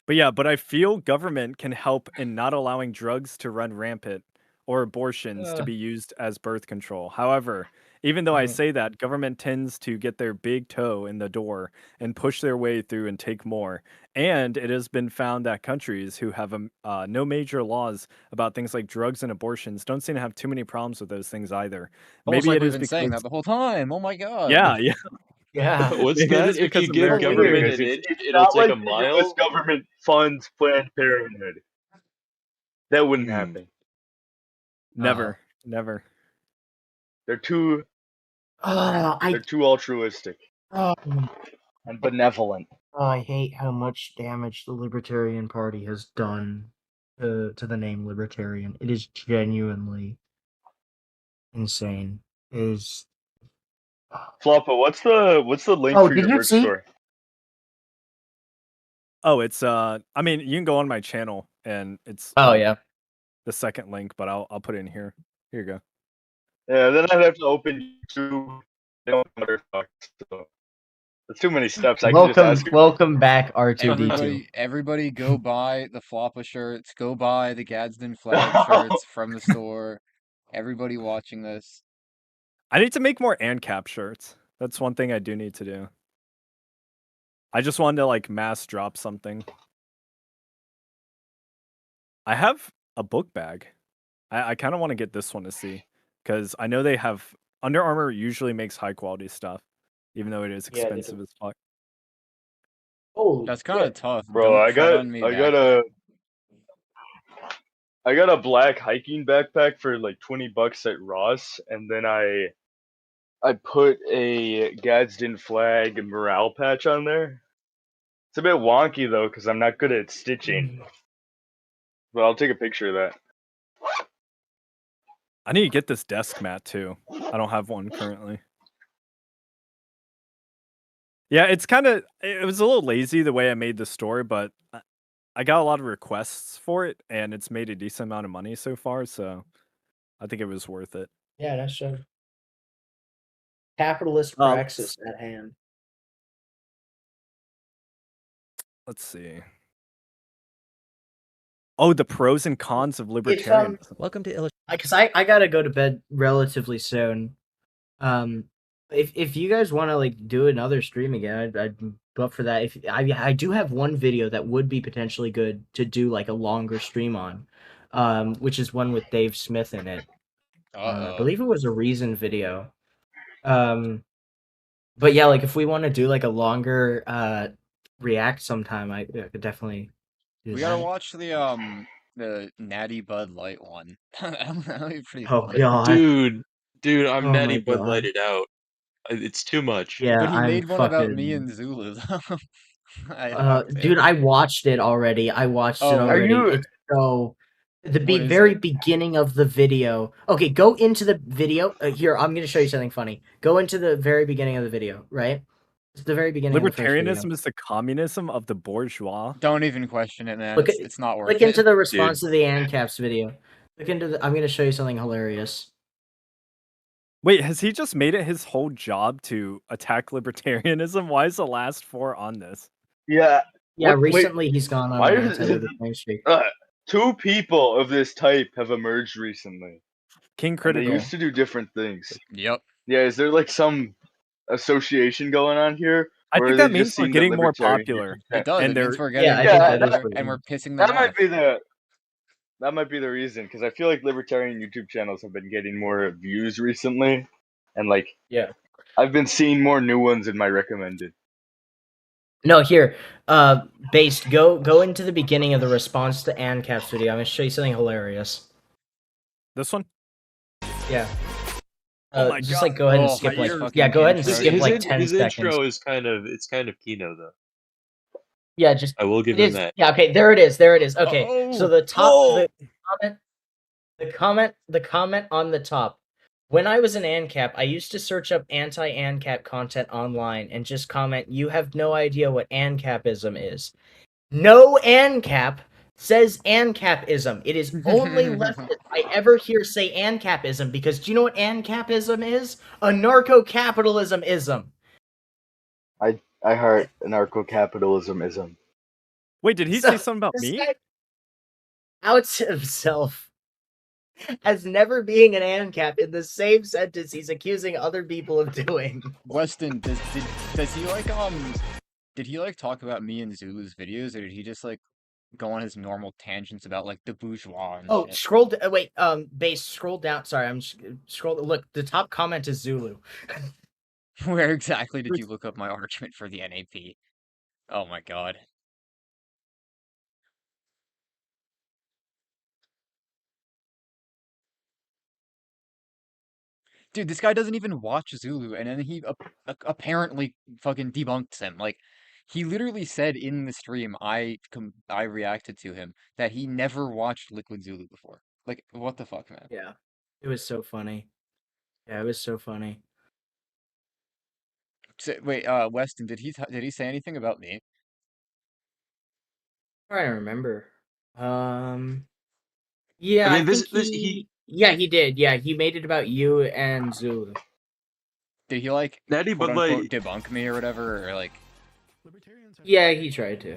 But yeah, but I feel government can help in not allowing drugs to run rampant or abortions to be used as birth control. However, even though I say that, government tends to get their big toe in the door and push their way through and take more. And it has been found that countries who have no major laws about things like drugs and abortions don't seem to have too many problems with those things either. Almost Maybe like it we've is been because saying that the whole time. Oh my god. yeah. Yeah. What's Maybe it that? is If because you give America- government It's it'll not take like a the U.S. mile. government funds Planned Parenthood. That wouldn't happen. Never. They're too. I They're too altruistic and benevolent. I hate how much damage the Libertarian Party has done to the name Libertarian. It is genuinely insane. It is Floppa, what's the link Oh, for did your you merch see- store? Oh, it's I mean, you can go on my channel and it's Oh yeah. the second link, but I'll put it in here. Here you go. Yeah, then I'd have to open YouTube. So that's too many steps. I can just ask you. Welcome back, R2D2. Everybody go buy the Floppa shirts. Go buy the Gadsden flag shirts from the store. Everybody watching this. I need to make more ANCAP shirts. That's one thing I do need to do. I just wanted to like mass drop something. I have a book bag. I kind of want to get this one to see because I know they have Under Armour usually makes high quality stuff, even though it is Yeah, they do. expensive as fuck. Oh, That's kind of tough. Bro, Don't I tread got on me, I got a black hiking backpack for like $20 at Ross, and then I I put a Gadsden flag morale patch on there. It's a bit wonky though, because I'm not good at stitching. But I'll take a picture of that. I need to get this desk mat too. I don't have one currently. Yeah, it's kind of, it was a little lazy the way I made the story, but I got a lot of requests for it, and it's made a decent amount of money so far, so I think it was worth it. Yeah, that's true. Capitalist praxis at hand. Let's see. Oh, the pros and cons of libertarianism. Welcome to Because I gotta go to bed relatively soon. If you guys want to like do another stream again, I'd be up for that. If I do have one video that would be potentially good to do like a longer stream on, which is one with Dave Smith in it. I believe it was a Reason video. But yeah, like if we want to do like a longer react sometime, I could definitely do We that. gotta watch the Natty Bud Light one. That'll be pretty Oh fun. god, Dude, I'm Oh Natty my Bud God. Lighted out. It's too much. Yeah, But he I'm made one about me fucking. and Zulu, though. I have to. Dude, I watched it already. Oh, Are you? It's so What is very it? beginning of the video. Okay, go into the video. Here, I'm gonna show you something funny. Go into the very beginning of the video, right? It's the very beginning of the first video. Libertarianism is the communism of the bourgeois. Don't even question it, man. Look at, It's not worth click it. into the response to the ANCAPs video. Look into the. I'm gonna show you something hilarious. Wait, has he just made it his whole job to attack libertarianism? Why is the last 4 on this? Yeah. Yeah, What- wait, recently he's gone on why an is anti-libertarian streak. 2 people of this type have emerged recently. King And they Critical. used to do different things. Yep. Yeah, is there like some association going on here? I Or think are that they means just we're seeing the getting more libertarian popular. It does. And It they're means we're getting and we're pissing them that might off. be that might be the reason, because I feel like libertarian YouTube channels have been getting more views recently, and like yeah, I've been seeing more new ones in my recommended. No, here, Based, go into the beginning of the response to ANCAP's video. I'm gonna show you something hilarious. This one? Yeah. Oh my just God. like go ahead and Oh, skip my like ears. yeah, go ahead and His, skip his like in- 10 his seconds. intro is kind of Kino though. Yeah, just I will give it him is. that. Yeah, okay, there it is. Okay, so the top the comment on the top. When I was an ANCAP, I used to search up anti-ANCAP content online and just comment, "You have no idea what ANCAPism is." No ANCAP says ANCAPism. It is only leftist I ever hear say ANCAPism, because do you know what ANCAPism is? Anarcho-capitalism-ism. I heart anarcho-capitalism-ism. Wait, did he say something about This me? guy outs himself as never being an ANCAP in the same sentence he's accusing other people of doing. Weston, does he did he like talk about me and Zulu's videos, or did he just like go on his normal tangents about like the bourgeois and Oh, shit? wait, Base, scroll down. Sorry, I'm scroll. Look, the top comment is Zulu. Where exactly did you look up my argument for the NAP? Oh my god. Dude, this guy doesn't even watch Zulu, and then he apparently fucking debunks him. Like, he literally said in the stream I reacted to him that he never watched Liquid Zulu before. Like, what the fuck, man? Yeah, it was so funny. Yeah, it was so funny. So, wait, Weston, did he say anything about me? I don't remember. Yeah, I mean, I think yeah, he did. Yeah, he made it about you and Zulu. Did he like Natty quote Bud unquote Light- debunk me or whatever, or like? Yeah, he tried to.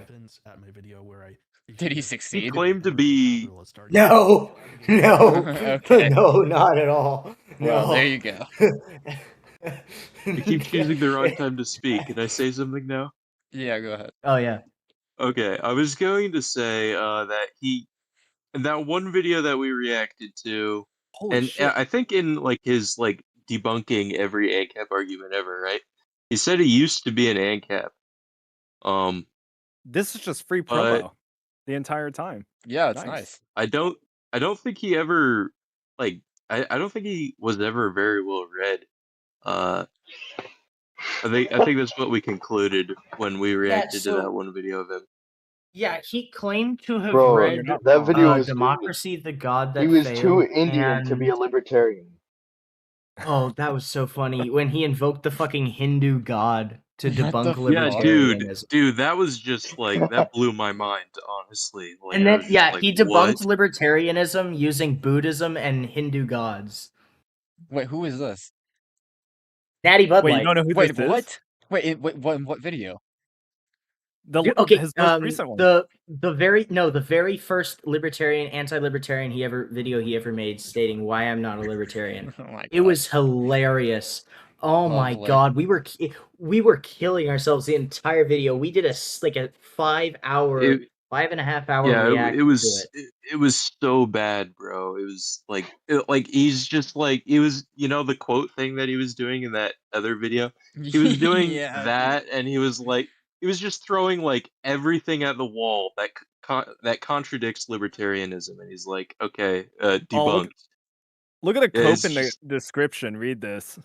At my video where I Did he He succeed? claimed to be. No, Okay. no, not at all. Well, No. there you go. You keep choosing the wrong time to speak. Can I say something now? Yeah, go ahead. Oh yeah. Okay, I was going to say that in that one video that we reacted to, Holy and shit. I think in like his like debunking every ANCAP argument ever, right? He said he used to be an ANCAP. This is just free But- promo the entire time. Yeah, it's nice. I don't think he ever like I don't think he was ever very well read. I think that's what we concluded when we reacted to that so one video of him. yeah, he claimed to have Bro, read that video was Democracy, the God he That was too Failed, Indian to be a and libertarian. oh, that was so funny when he invoked the fucking Hindu god to What the debunk Yeah, fuck? libertarianism. dude, that was just like that blew my mind, honestly. Like And I then was just yeah, like, he what? debunked libertarianism using Buddhism and Hindu gods. Wait, who is this? Natty Bud Wait, you Light. don't know who Wait, this is? what? Wait, what video? Okay, His most recent one. the very first libertarian, anti-libertarian video he ever made, stating why I'm not a libertarian. Oh my It god. was hilarious. Oh my Lovely. god, we were killing ourselves the entire video. We did a 5.5 hour Yeah, reaction to it. it was so bad, bro. It was like he's just like it was, you know, the quote thing that he was doing in that other video. He was doing Yeah, that, and he was just throwing like everything at the wall that contradicts libertarianism, and he's like, okay, Oh, debunked. look at the Yeah, cope it's in the just description. Read this.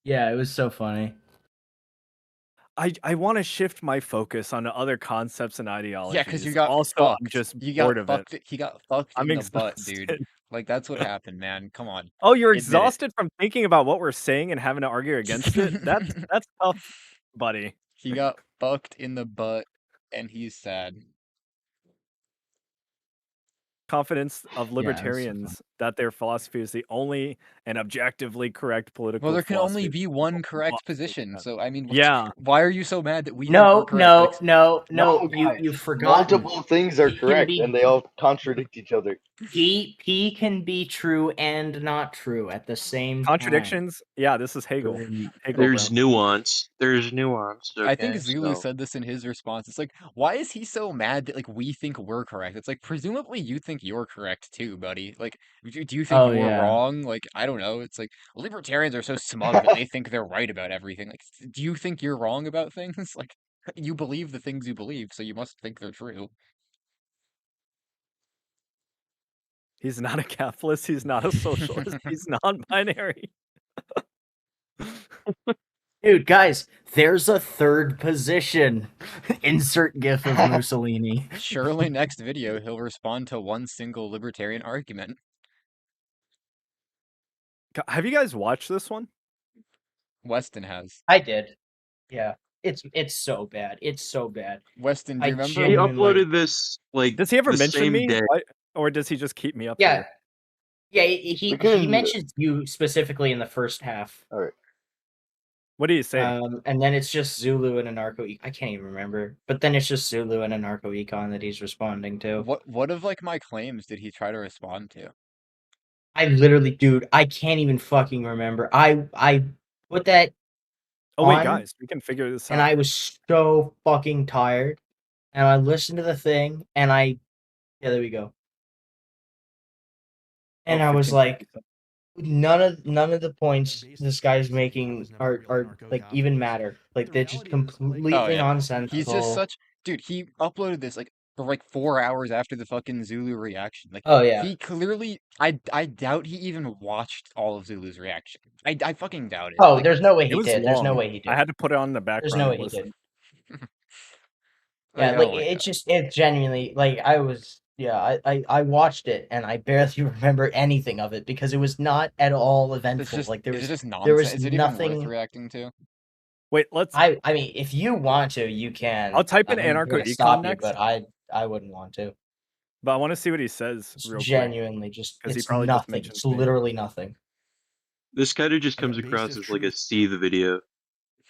Yeah, it was so funny. I want to shift my focus onto other concepts and yeah, ideologies. because you got Also, I'm fucked. just You bored got of it. fucked. He got fucked I'm in the butt, dude. exhausted. Like that's what happened, man. Come on. Oh, you're Admit it. exhausted from thinking about what we're saying and having to argue against it? That's tough, buddy. He got fucked in the butt, and he's sad. Confidence of Yeah, it was so libertarians that their philosophy is the only and objectively correct political Well, there can philosophy. only be one correct position. So I mean, Yeah. why are you so mad that we think No, we're correct? no, No, you guys, you've forgotten. multiple things are He can correct, be and they all contradict each other. P can be true and not true at the same time. Contradictions? Yeah, this is Hegel. Hegel, there's bro. nuance. There's nuance. I think Okay, Zulu so said this in his response. It's like, why is he so mad that like we think we're correct? It's like presumably you think you're correct too, buddy. Like, do you think Oh you're yeah. wrong? Like, I don't know. It's like libertarians are so smug that they think they're right about everything. Like, do you think you're wrong about things? Like, you believe the things you believe, so you must think they're true. He's not a capitalist. He's not a socialist. He's non-binary. Dude, guys, there's a third position. Insert gif of Mussolini. Surely next video he'll respond to one single libertarian argument. Have you guys watched this one? Weston has. I did. Yeah. It's so bad. It's so bad. Weston, do you remember? he uploaded this like Does he ever the mention same me? day. Or does he just keep me up Yeah. here? Yeah, he Because- mentions you specifically in the first half. All right. What do you say? And then it's just Zulu and Anarcho. I can't even remember. But then it's just Zulu and Anarcho Econ that he's responding to. What of like my claims did he try to respond to? I literally, dude, I can't even fucking remember. I put that Oh wait, on, guys, we can figure this out. and I was so fucking tired. And I listened to the thing, and yeah, there we go. And I was like, none of the points this guy's making are like even matter. Like they're just completely nonsensical. He's just such dude. He uploaded this like for like 4 hours after the fucking Zulu reaction. Like, Oh, yeah. he clearly. I doubt he even watched all of Zulu's reaction. I fucking doubt it. Oh, Like, there's no way he It was did. There's no long. way he did. I had to put it on the background. There's no way and he listen. did. Yeah, Like, like oh my it genuinely like I watched it and I barely remember anything of it because it was not at all It's eventful. just Like there is was it just nonsense? there was Is it even worth nothing. reacting to? Wait, let's. I mean, if you want to, you can. I'll type in I'm here anarcho to stop econ you, next. but I wouldn't want to. But I want to see what he says It's real genuinely quick. just 'Cause he it's probably just nothing. mentioned It's me. literally nothing. This kind of just comes across as like a see the video.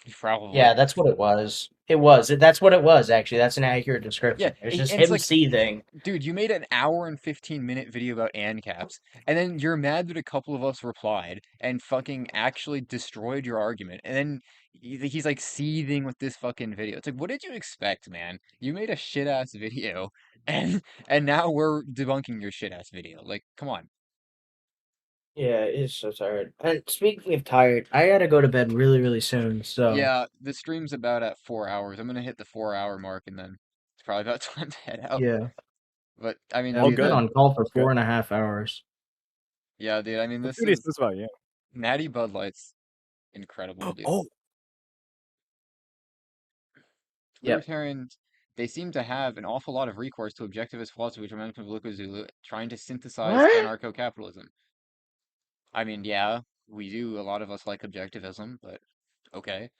Probably. Yeah, that's what it was. It was. That's what it was. Actually, that's an accurate description. Yeah, It's just and it's him like, seething. dude, you made an hour and 15-minute video about ANCAPs, and then you're mad that a couple of us replied and fucking actually destroyed your argument, and then he's like seething with this fucking video. It's like, what did you expect, man? You made a shit ass video, and now we're debunking your shit ass video. Like, come on. Yeah, it's so tired. And speaking of tired, I gotta go to bed really, really soon. So Yeah, the stream's about at 4 hours. I'm gonna hit the 4 hour mark, and then it's probably about time to head out. yeah, But I mean, yeah, we've dude, been on call for 4.5 hours. yeah, dude. I mean, Let's this see what he is says about you. Natty Bud Lights. incredible, dude. Oh, Yep. Libertarians, they seem to have an awful lot of recourse to objectivist philosophy, which reminds me of Lucas Zulu trying to synthesize What? anarcho-capitalism. I mean, yeah, we do. A lot of us like objectivism, but okay.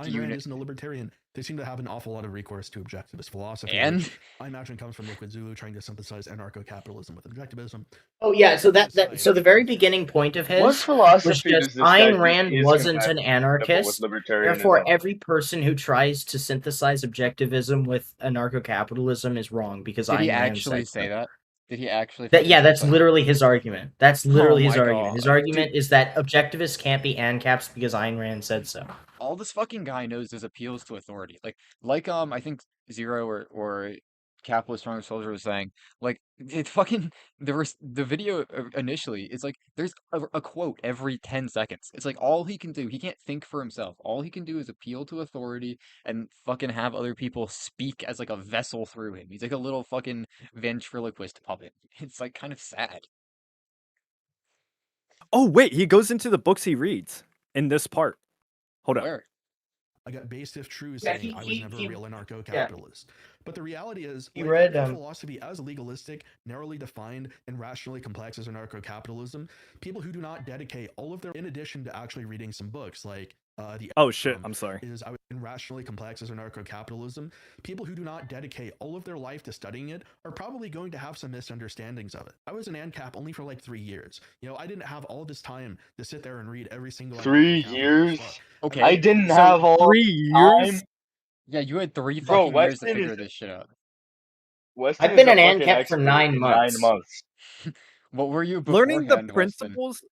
Do Ayn you Rand kn- isn't a libertarian. They seem to have an awful lot of recourse to objectivist philosophy, And which I imagine comes from Liquid Zulu trying to synthesize anarcho-capitalism with objectivism. Oh yeah, so so the very beginning point of What his was philosophy just does this guy Ayn think Rand is wasn't an compatible with anarchist. libertarianism? Therefore, every person who tries to synthesize objectivism with anarcho-capitalism is wrong because did he Ayn Rand actually said say so. that? Did he actually That fucking yeah, say that's so? literally his argument. That's Oh literally his my argument. His god, argument dude. is that objectivists can't be ANCAPs because Ayn Rand said so. All this fucking guy knows is appeals to authority. I think Zero or Capitalist Strong Soldier was saying, like it fucking the video initially it's like there's a quote every 10 seconds. It's like all he can do, he can't think for himself. All he can do is appeal to authority and fucking have other people speak as like a vessel through him. He's like a little fucking ventriloquist puppet. It's like kind of sad. oh wait, he goes into the books he reads in this part. Hold up. Where? I got based if true Yeah, saying I was never a real yeah. anarcho-capitalist. But the reality is, He like, read, for philosophy as legalistic, narrowly defined, and rationally complex as anarcho-capitalism, people who do not dedicate all of their, in addition to actually reading some books, like Oh shit, I'm sorry. is rationally complex as anarcho-capitalism, people who do not dedicate all of their life to studying it are probably going to have some misunderstandings of it. I was an ANCAP only for like 3 years. You know, I didn't have all this time to sit there and read every single 3 years? Okay. I didn't so have all 3 time. years? Yeah, you had 3 Bro, fucking years to Weston figure is this shit out. Weston I've is been a an fucking ANCAP for expert 9 in 9 months. months. What were you Learning the beforehand, Weston? principles.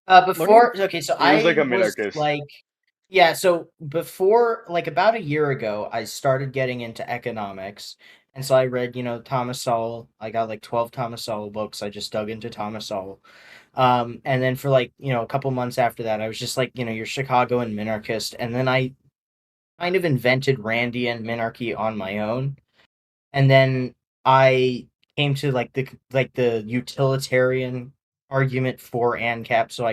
Before okay, so He was like I a was minarchist. like yeah, so before like about a year ago, I started getting into economics. And so I read, Thomas Sowell. I got like 12 Thomas Sowell books. I just dug into Thomas Sowell. And then for like, a couple months after that, I was just like, your Chicagoan minarchist. And then I kind of invented Randian minarchy on my own. And then I came to like the utilitarian argument for ANCAP. So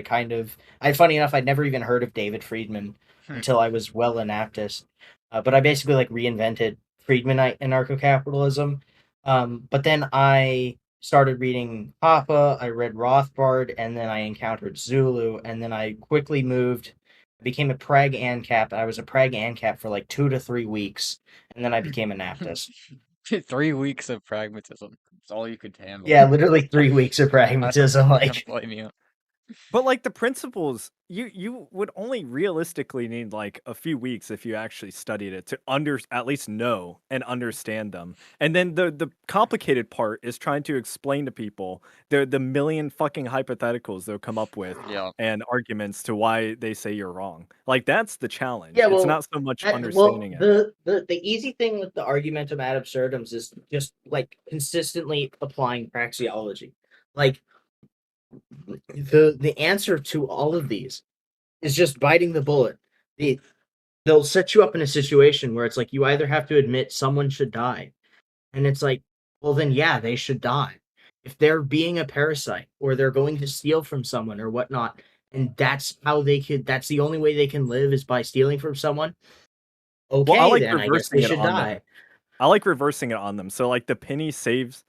funny enough, I'd never even heard of David Friedman until I was well in Aptus. But I basically like reinvented Friedmanite anarcho-capitalism. But then I started reading Papa, I read Rothbard, and then I encountered Zulu, and then I quickly moved, became a Prague ANCAP. I was a Prague ANCAP for like 2 to 3 weeks, and then I became an Aptus. 3 weeks of pragmatism. It's all you could handle. Yeah, literally 3 weeks of I pragmatism. don't blame you. But like the principles, you would only realistically need like a few weeks if you actually studied it to at least know and understand them. And then the complicated part is trying to explain to people the million fucking hypotheticals they'll come up with and arguments to why they say you're wrong. Like that's the challenge. Yeah, it's well, not so much understanding it. the easy thing with the argumentum ad absurdums is just like consistently applying praxeology. Like the answer to all of these is just biting the bullet. They'll set you up in a situation where it's like you either have to admit someone should die, and it's like, well then yeah, they should die. If they're being a parasite or they're going to steal from someone or whatnot, and that's the only way they can live is by stealing from someone. Okay, well, I like then I guess they should die. I like reversing it on them. So like the penny saves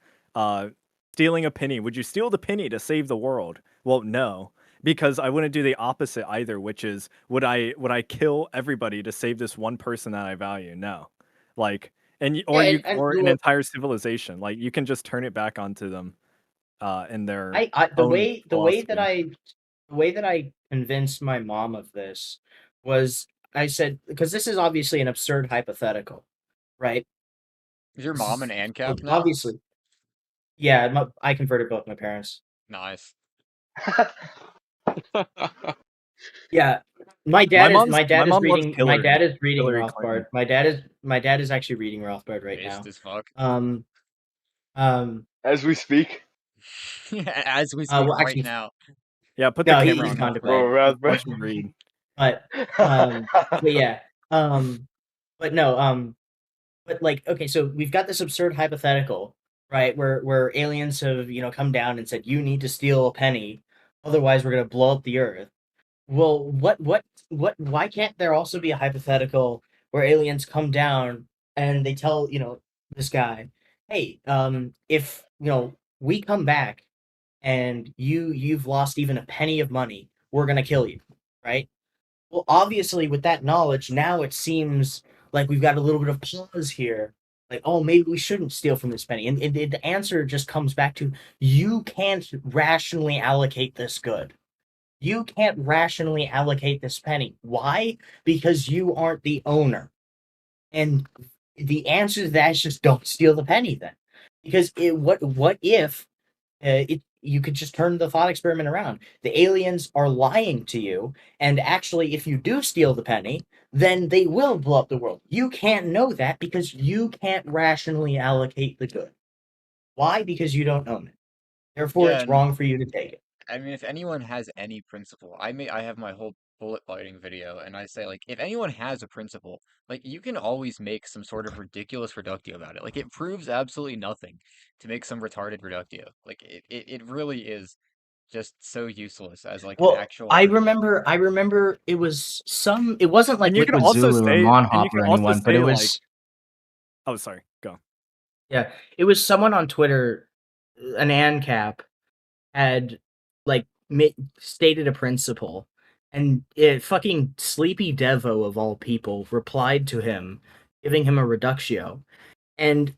stealing a penny. Would you steal the penny to save the world? Well, no, because I wouldn't do the opposite either, which is would I kill everybody to save this one person that I value? No. Like or an entire civilization. Like you can just turn it back onto them in their the way that I convinced my mom of this was I said, because this is obviously an absurd hypothetical, right? Is your mom an ANCAP now? Obviously. Yeah, I converted both my parents. Nice. Yeah, my dad is reading Hillary Rothbard. Clinton. My dad is actually reading Rothbard right now. As fuck. As we speak. As we speak actually, now. Yeah, put the camera he's on. contemplating. Watch him read. But yeah, but no, but like, okay, so we've got this absurd hypothetical, right? Where aliens have come down and said you need to steal a penny, otherwise we're gonna blow up the earth. Well, why can't there also be a hypothetical where aliens come down and they tell, this guy, hey, if, we come back and you've lost even a penny of money, we're gonna kill you, right? Well, obviously, with that knowledge, now it seems like we've got a little bit of pause here. Like, oh, maybe we shouldn't steal from this penny. And the answer just comes back to you can't rationally allocate this good. You can't rationally allocate this penny. Why? Because you aren't the owner. And the answer to that is just don't steal the penny then. Because what if you could just turn the thought experiment around? The aliens are lying to you, and actually, if you do steal the penny, then they will blow up the world. You can't know that because you can't rationally allocate the good. Why? Because you don't own it. Therefore, Yeah, it's and wrong for you to take it. I mean, if anyone has any principle, I have my whole bullet biting video, and I say like, if anyone has a principle, like you can always make some sort of ridiculous reductio about it. Like it proves absolutely nothing to make some retarded reductio. Like it really is just so useless as like an Well, actual I argument. remember I remember it was some it wasn't like And you can Liquid also Zulu or say, and you Monhop can or also anyone, but it say like, was oh, sorry, go. yeah, it was someone on Twitter, an ANCAP had like stated a principle, and fucking Sleepy Devo of all people replied to him, giving him a reductio, and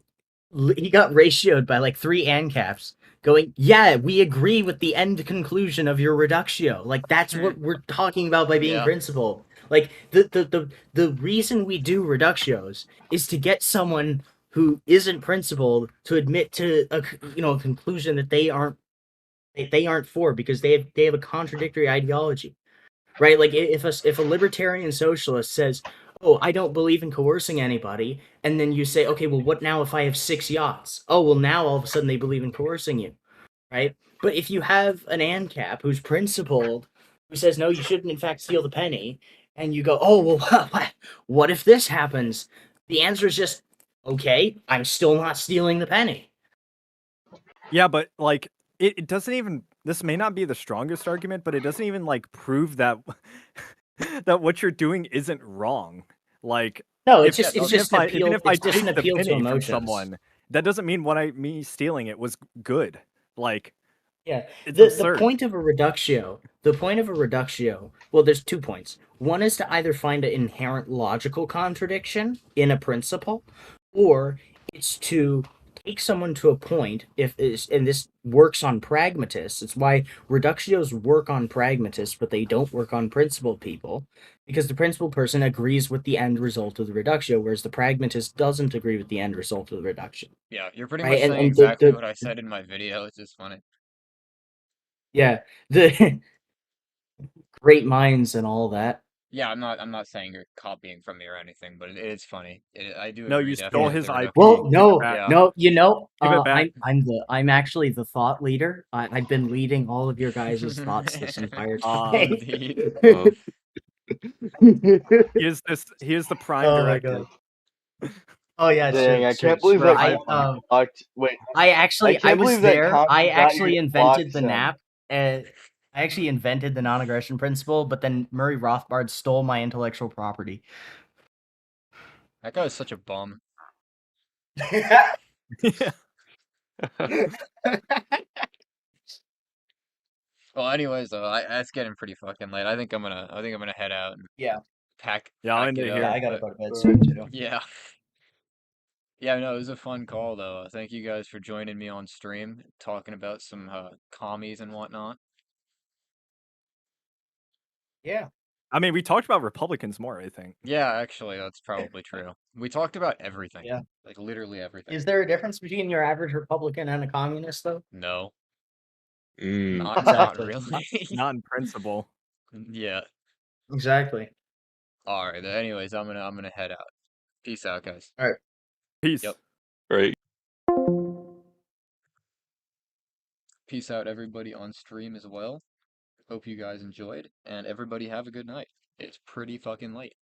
he got ratioed by like 3 ANCAPs going, yeah, we agree with the end conclusion of your reductio. Like that's what we're talking about by being Yeah. principled. Like the reason we do reductios is to get someone who isn't principled to admit to a conclusion that they aren't for because they have a contradictory ideology, right? Like if a libertarian socialist says, "Oh, I don't believe in coercing anybody," and then you say, "Okay, well, what now if I have 6 yachts?" Oh, well, now all of a sudden they believe in coercing you, right? But if you have an ANCAP who's principled, who says, "No, you shouldn't in fact steal the penny," and you go, "Oh, well, what if this happens?" The answer is just, "Okay, I'm still not stealing the penny." Yeah, but like it doesn't even. This may not be the strongest argument, but it doesn't even like prove that that what you're doing isn't wrong. Like No, if it's even just if an I even appeal. if I It's just an take the appeal to penny from emotions. someone, that doesn't mean me stealing it was good. Like Yeah. it's The absurd. point of a reductio, well, there's 2 points. One is to either find an inherent logical contradiction in a principle, or it's to take someone to a point and this works on pragmatists. It's why reductios work on pragmatists, but they don't work on principled people, because the principled person agrees with the end result of the reductio, whereas the pragmatist doesn't agree with the end result of the reduction. Yeah, you're pretty Right? much saying And exactly what I said in my video. It's just funny. yeah, the great minds and all that. Yeah, I'm not saying you're copying from me or anything, but it is funny. I do No, agree you stole definitely with his the IP. reductio. Well, Give it no, back. Yeah. no, Give it back. I'm actually the thought leader. I've been leading all of your guys' thoughts this entire time. Indeed. He is the prime Oh my directive. god. Oh yeah, Dang, sure, I sure. can't believe that. Wait, I I can't was believe that there. I Commie got your actually invented the block nap. I actually invented the non-aggression principle, but then Murray Rothbard stole my intellectual property. That guy was such a bum. Yeah. Well, anyways, though, it's getting pretty fucking late. I think I'm gonna head out and Yeah. pack I'll pack end it it up. Yeah, here. I gotta But go to bed soon too. yeah. Yeah, no, it was a fun call though. Thank you guys for joining me on stream, talking about some commies and whatnot. Yeah. I mean, we talked about Republicans more, I think. Yeah, actually, that's probably true. We talked about everything. Yeah. Like literally everything. Is there a difference between your average Republican and a communist, though? No. Mm. Not Exactly. really. Not in principle. Yeah. Exactly. All right. Anyways, I'm gonna head out. Peace out, guys. All right. Peace. Yep. Right. Peace out, everybody on stream as well. Hope you guys enjoyed, and everybody have a good night. It's pretty fucking late.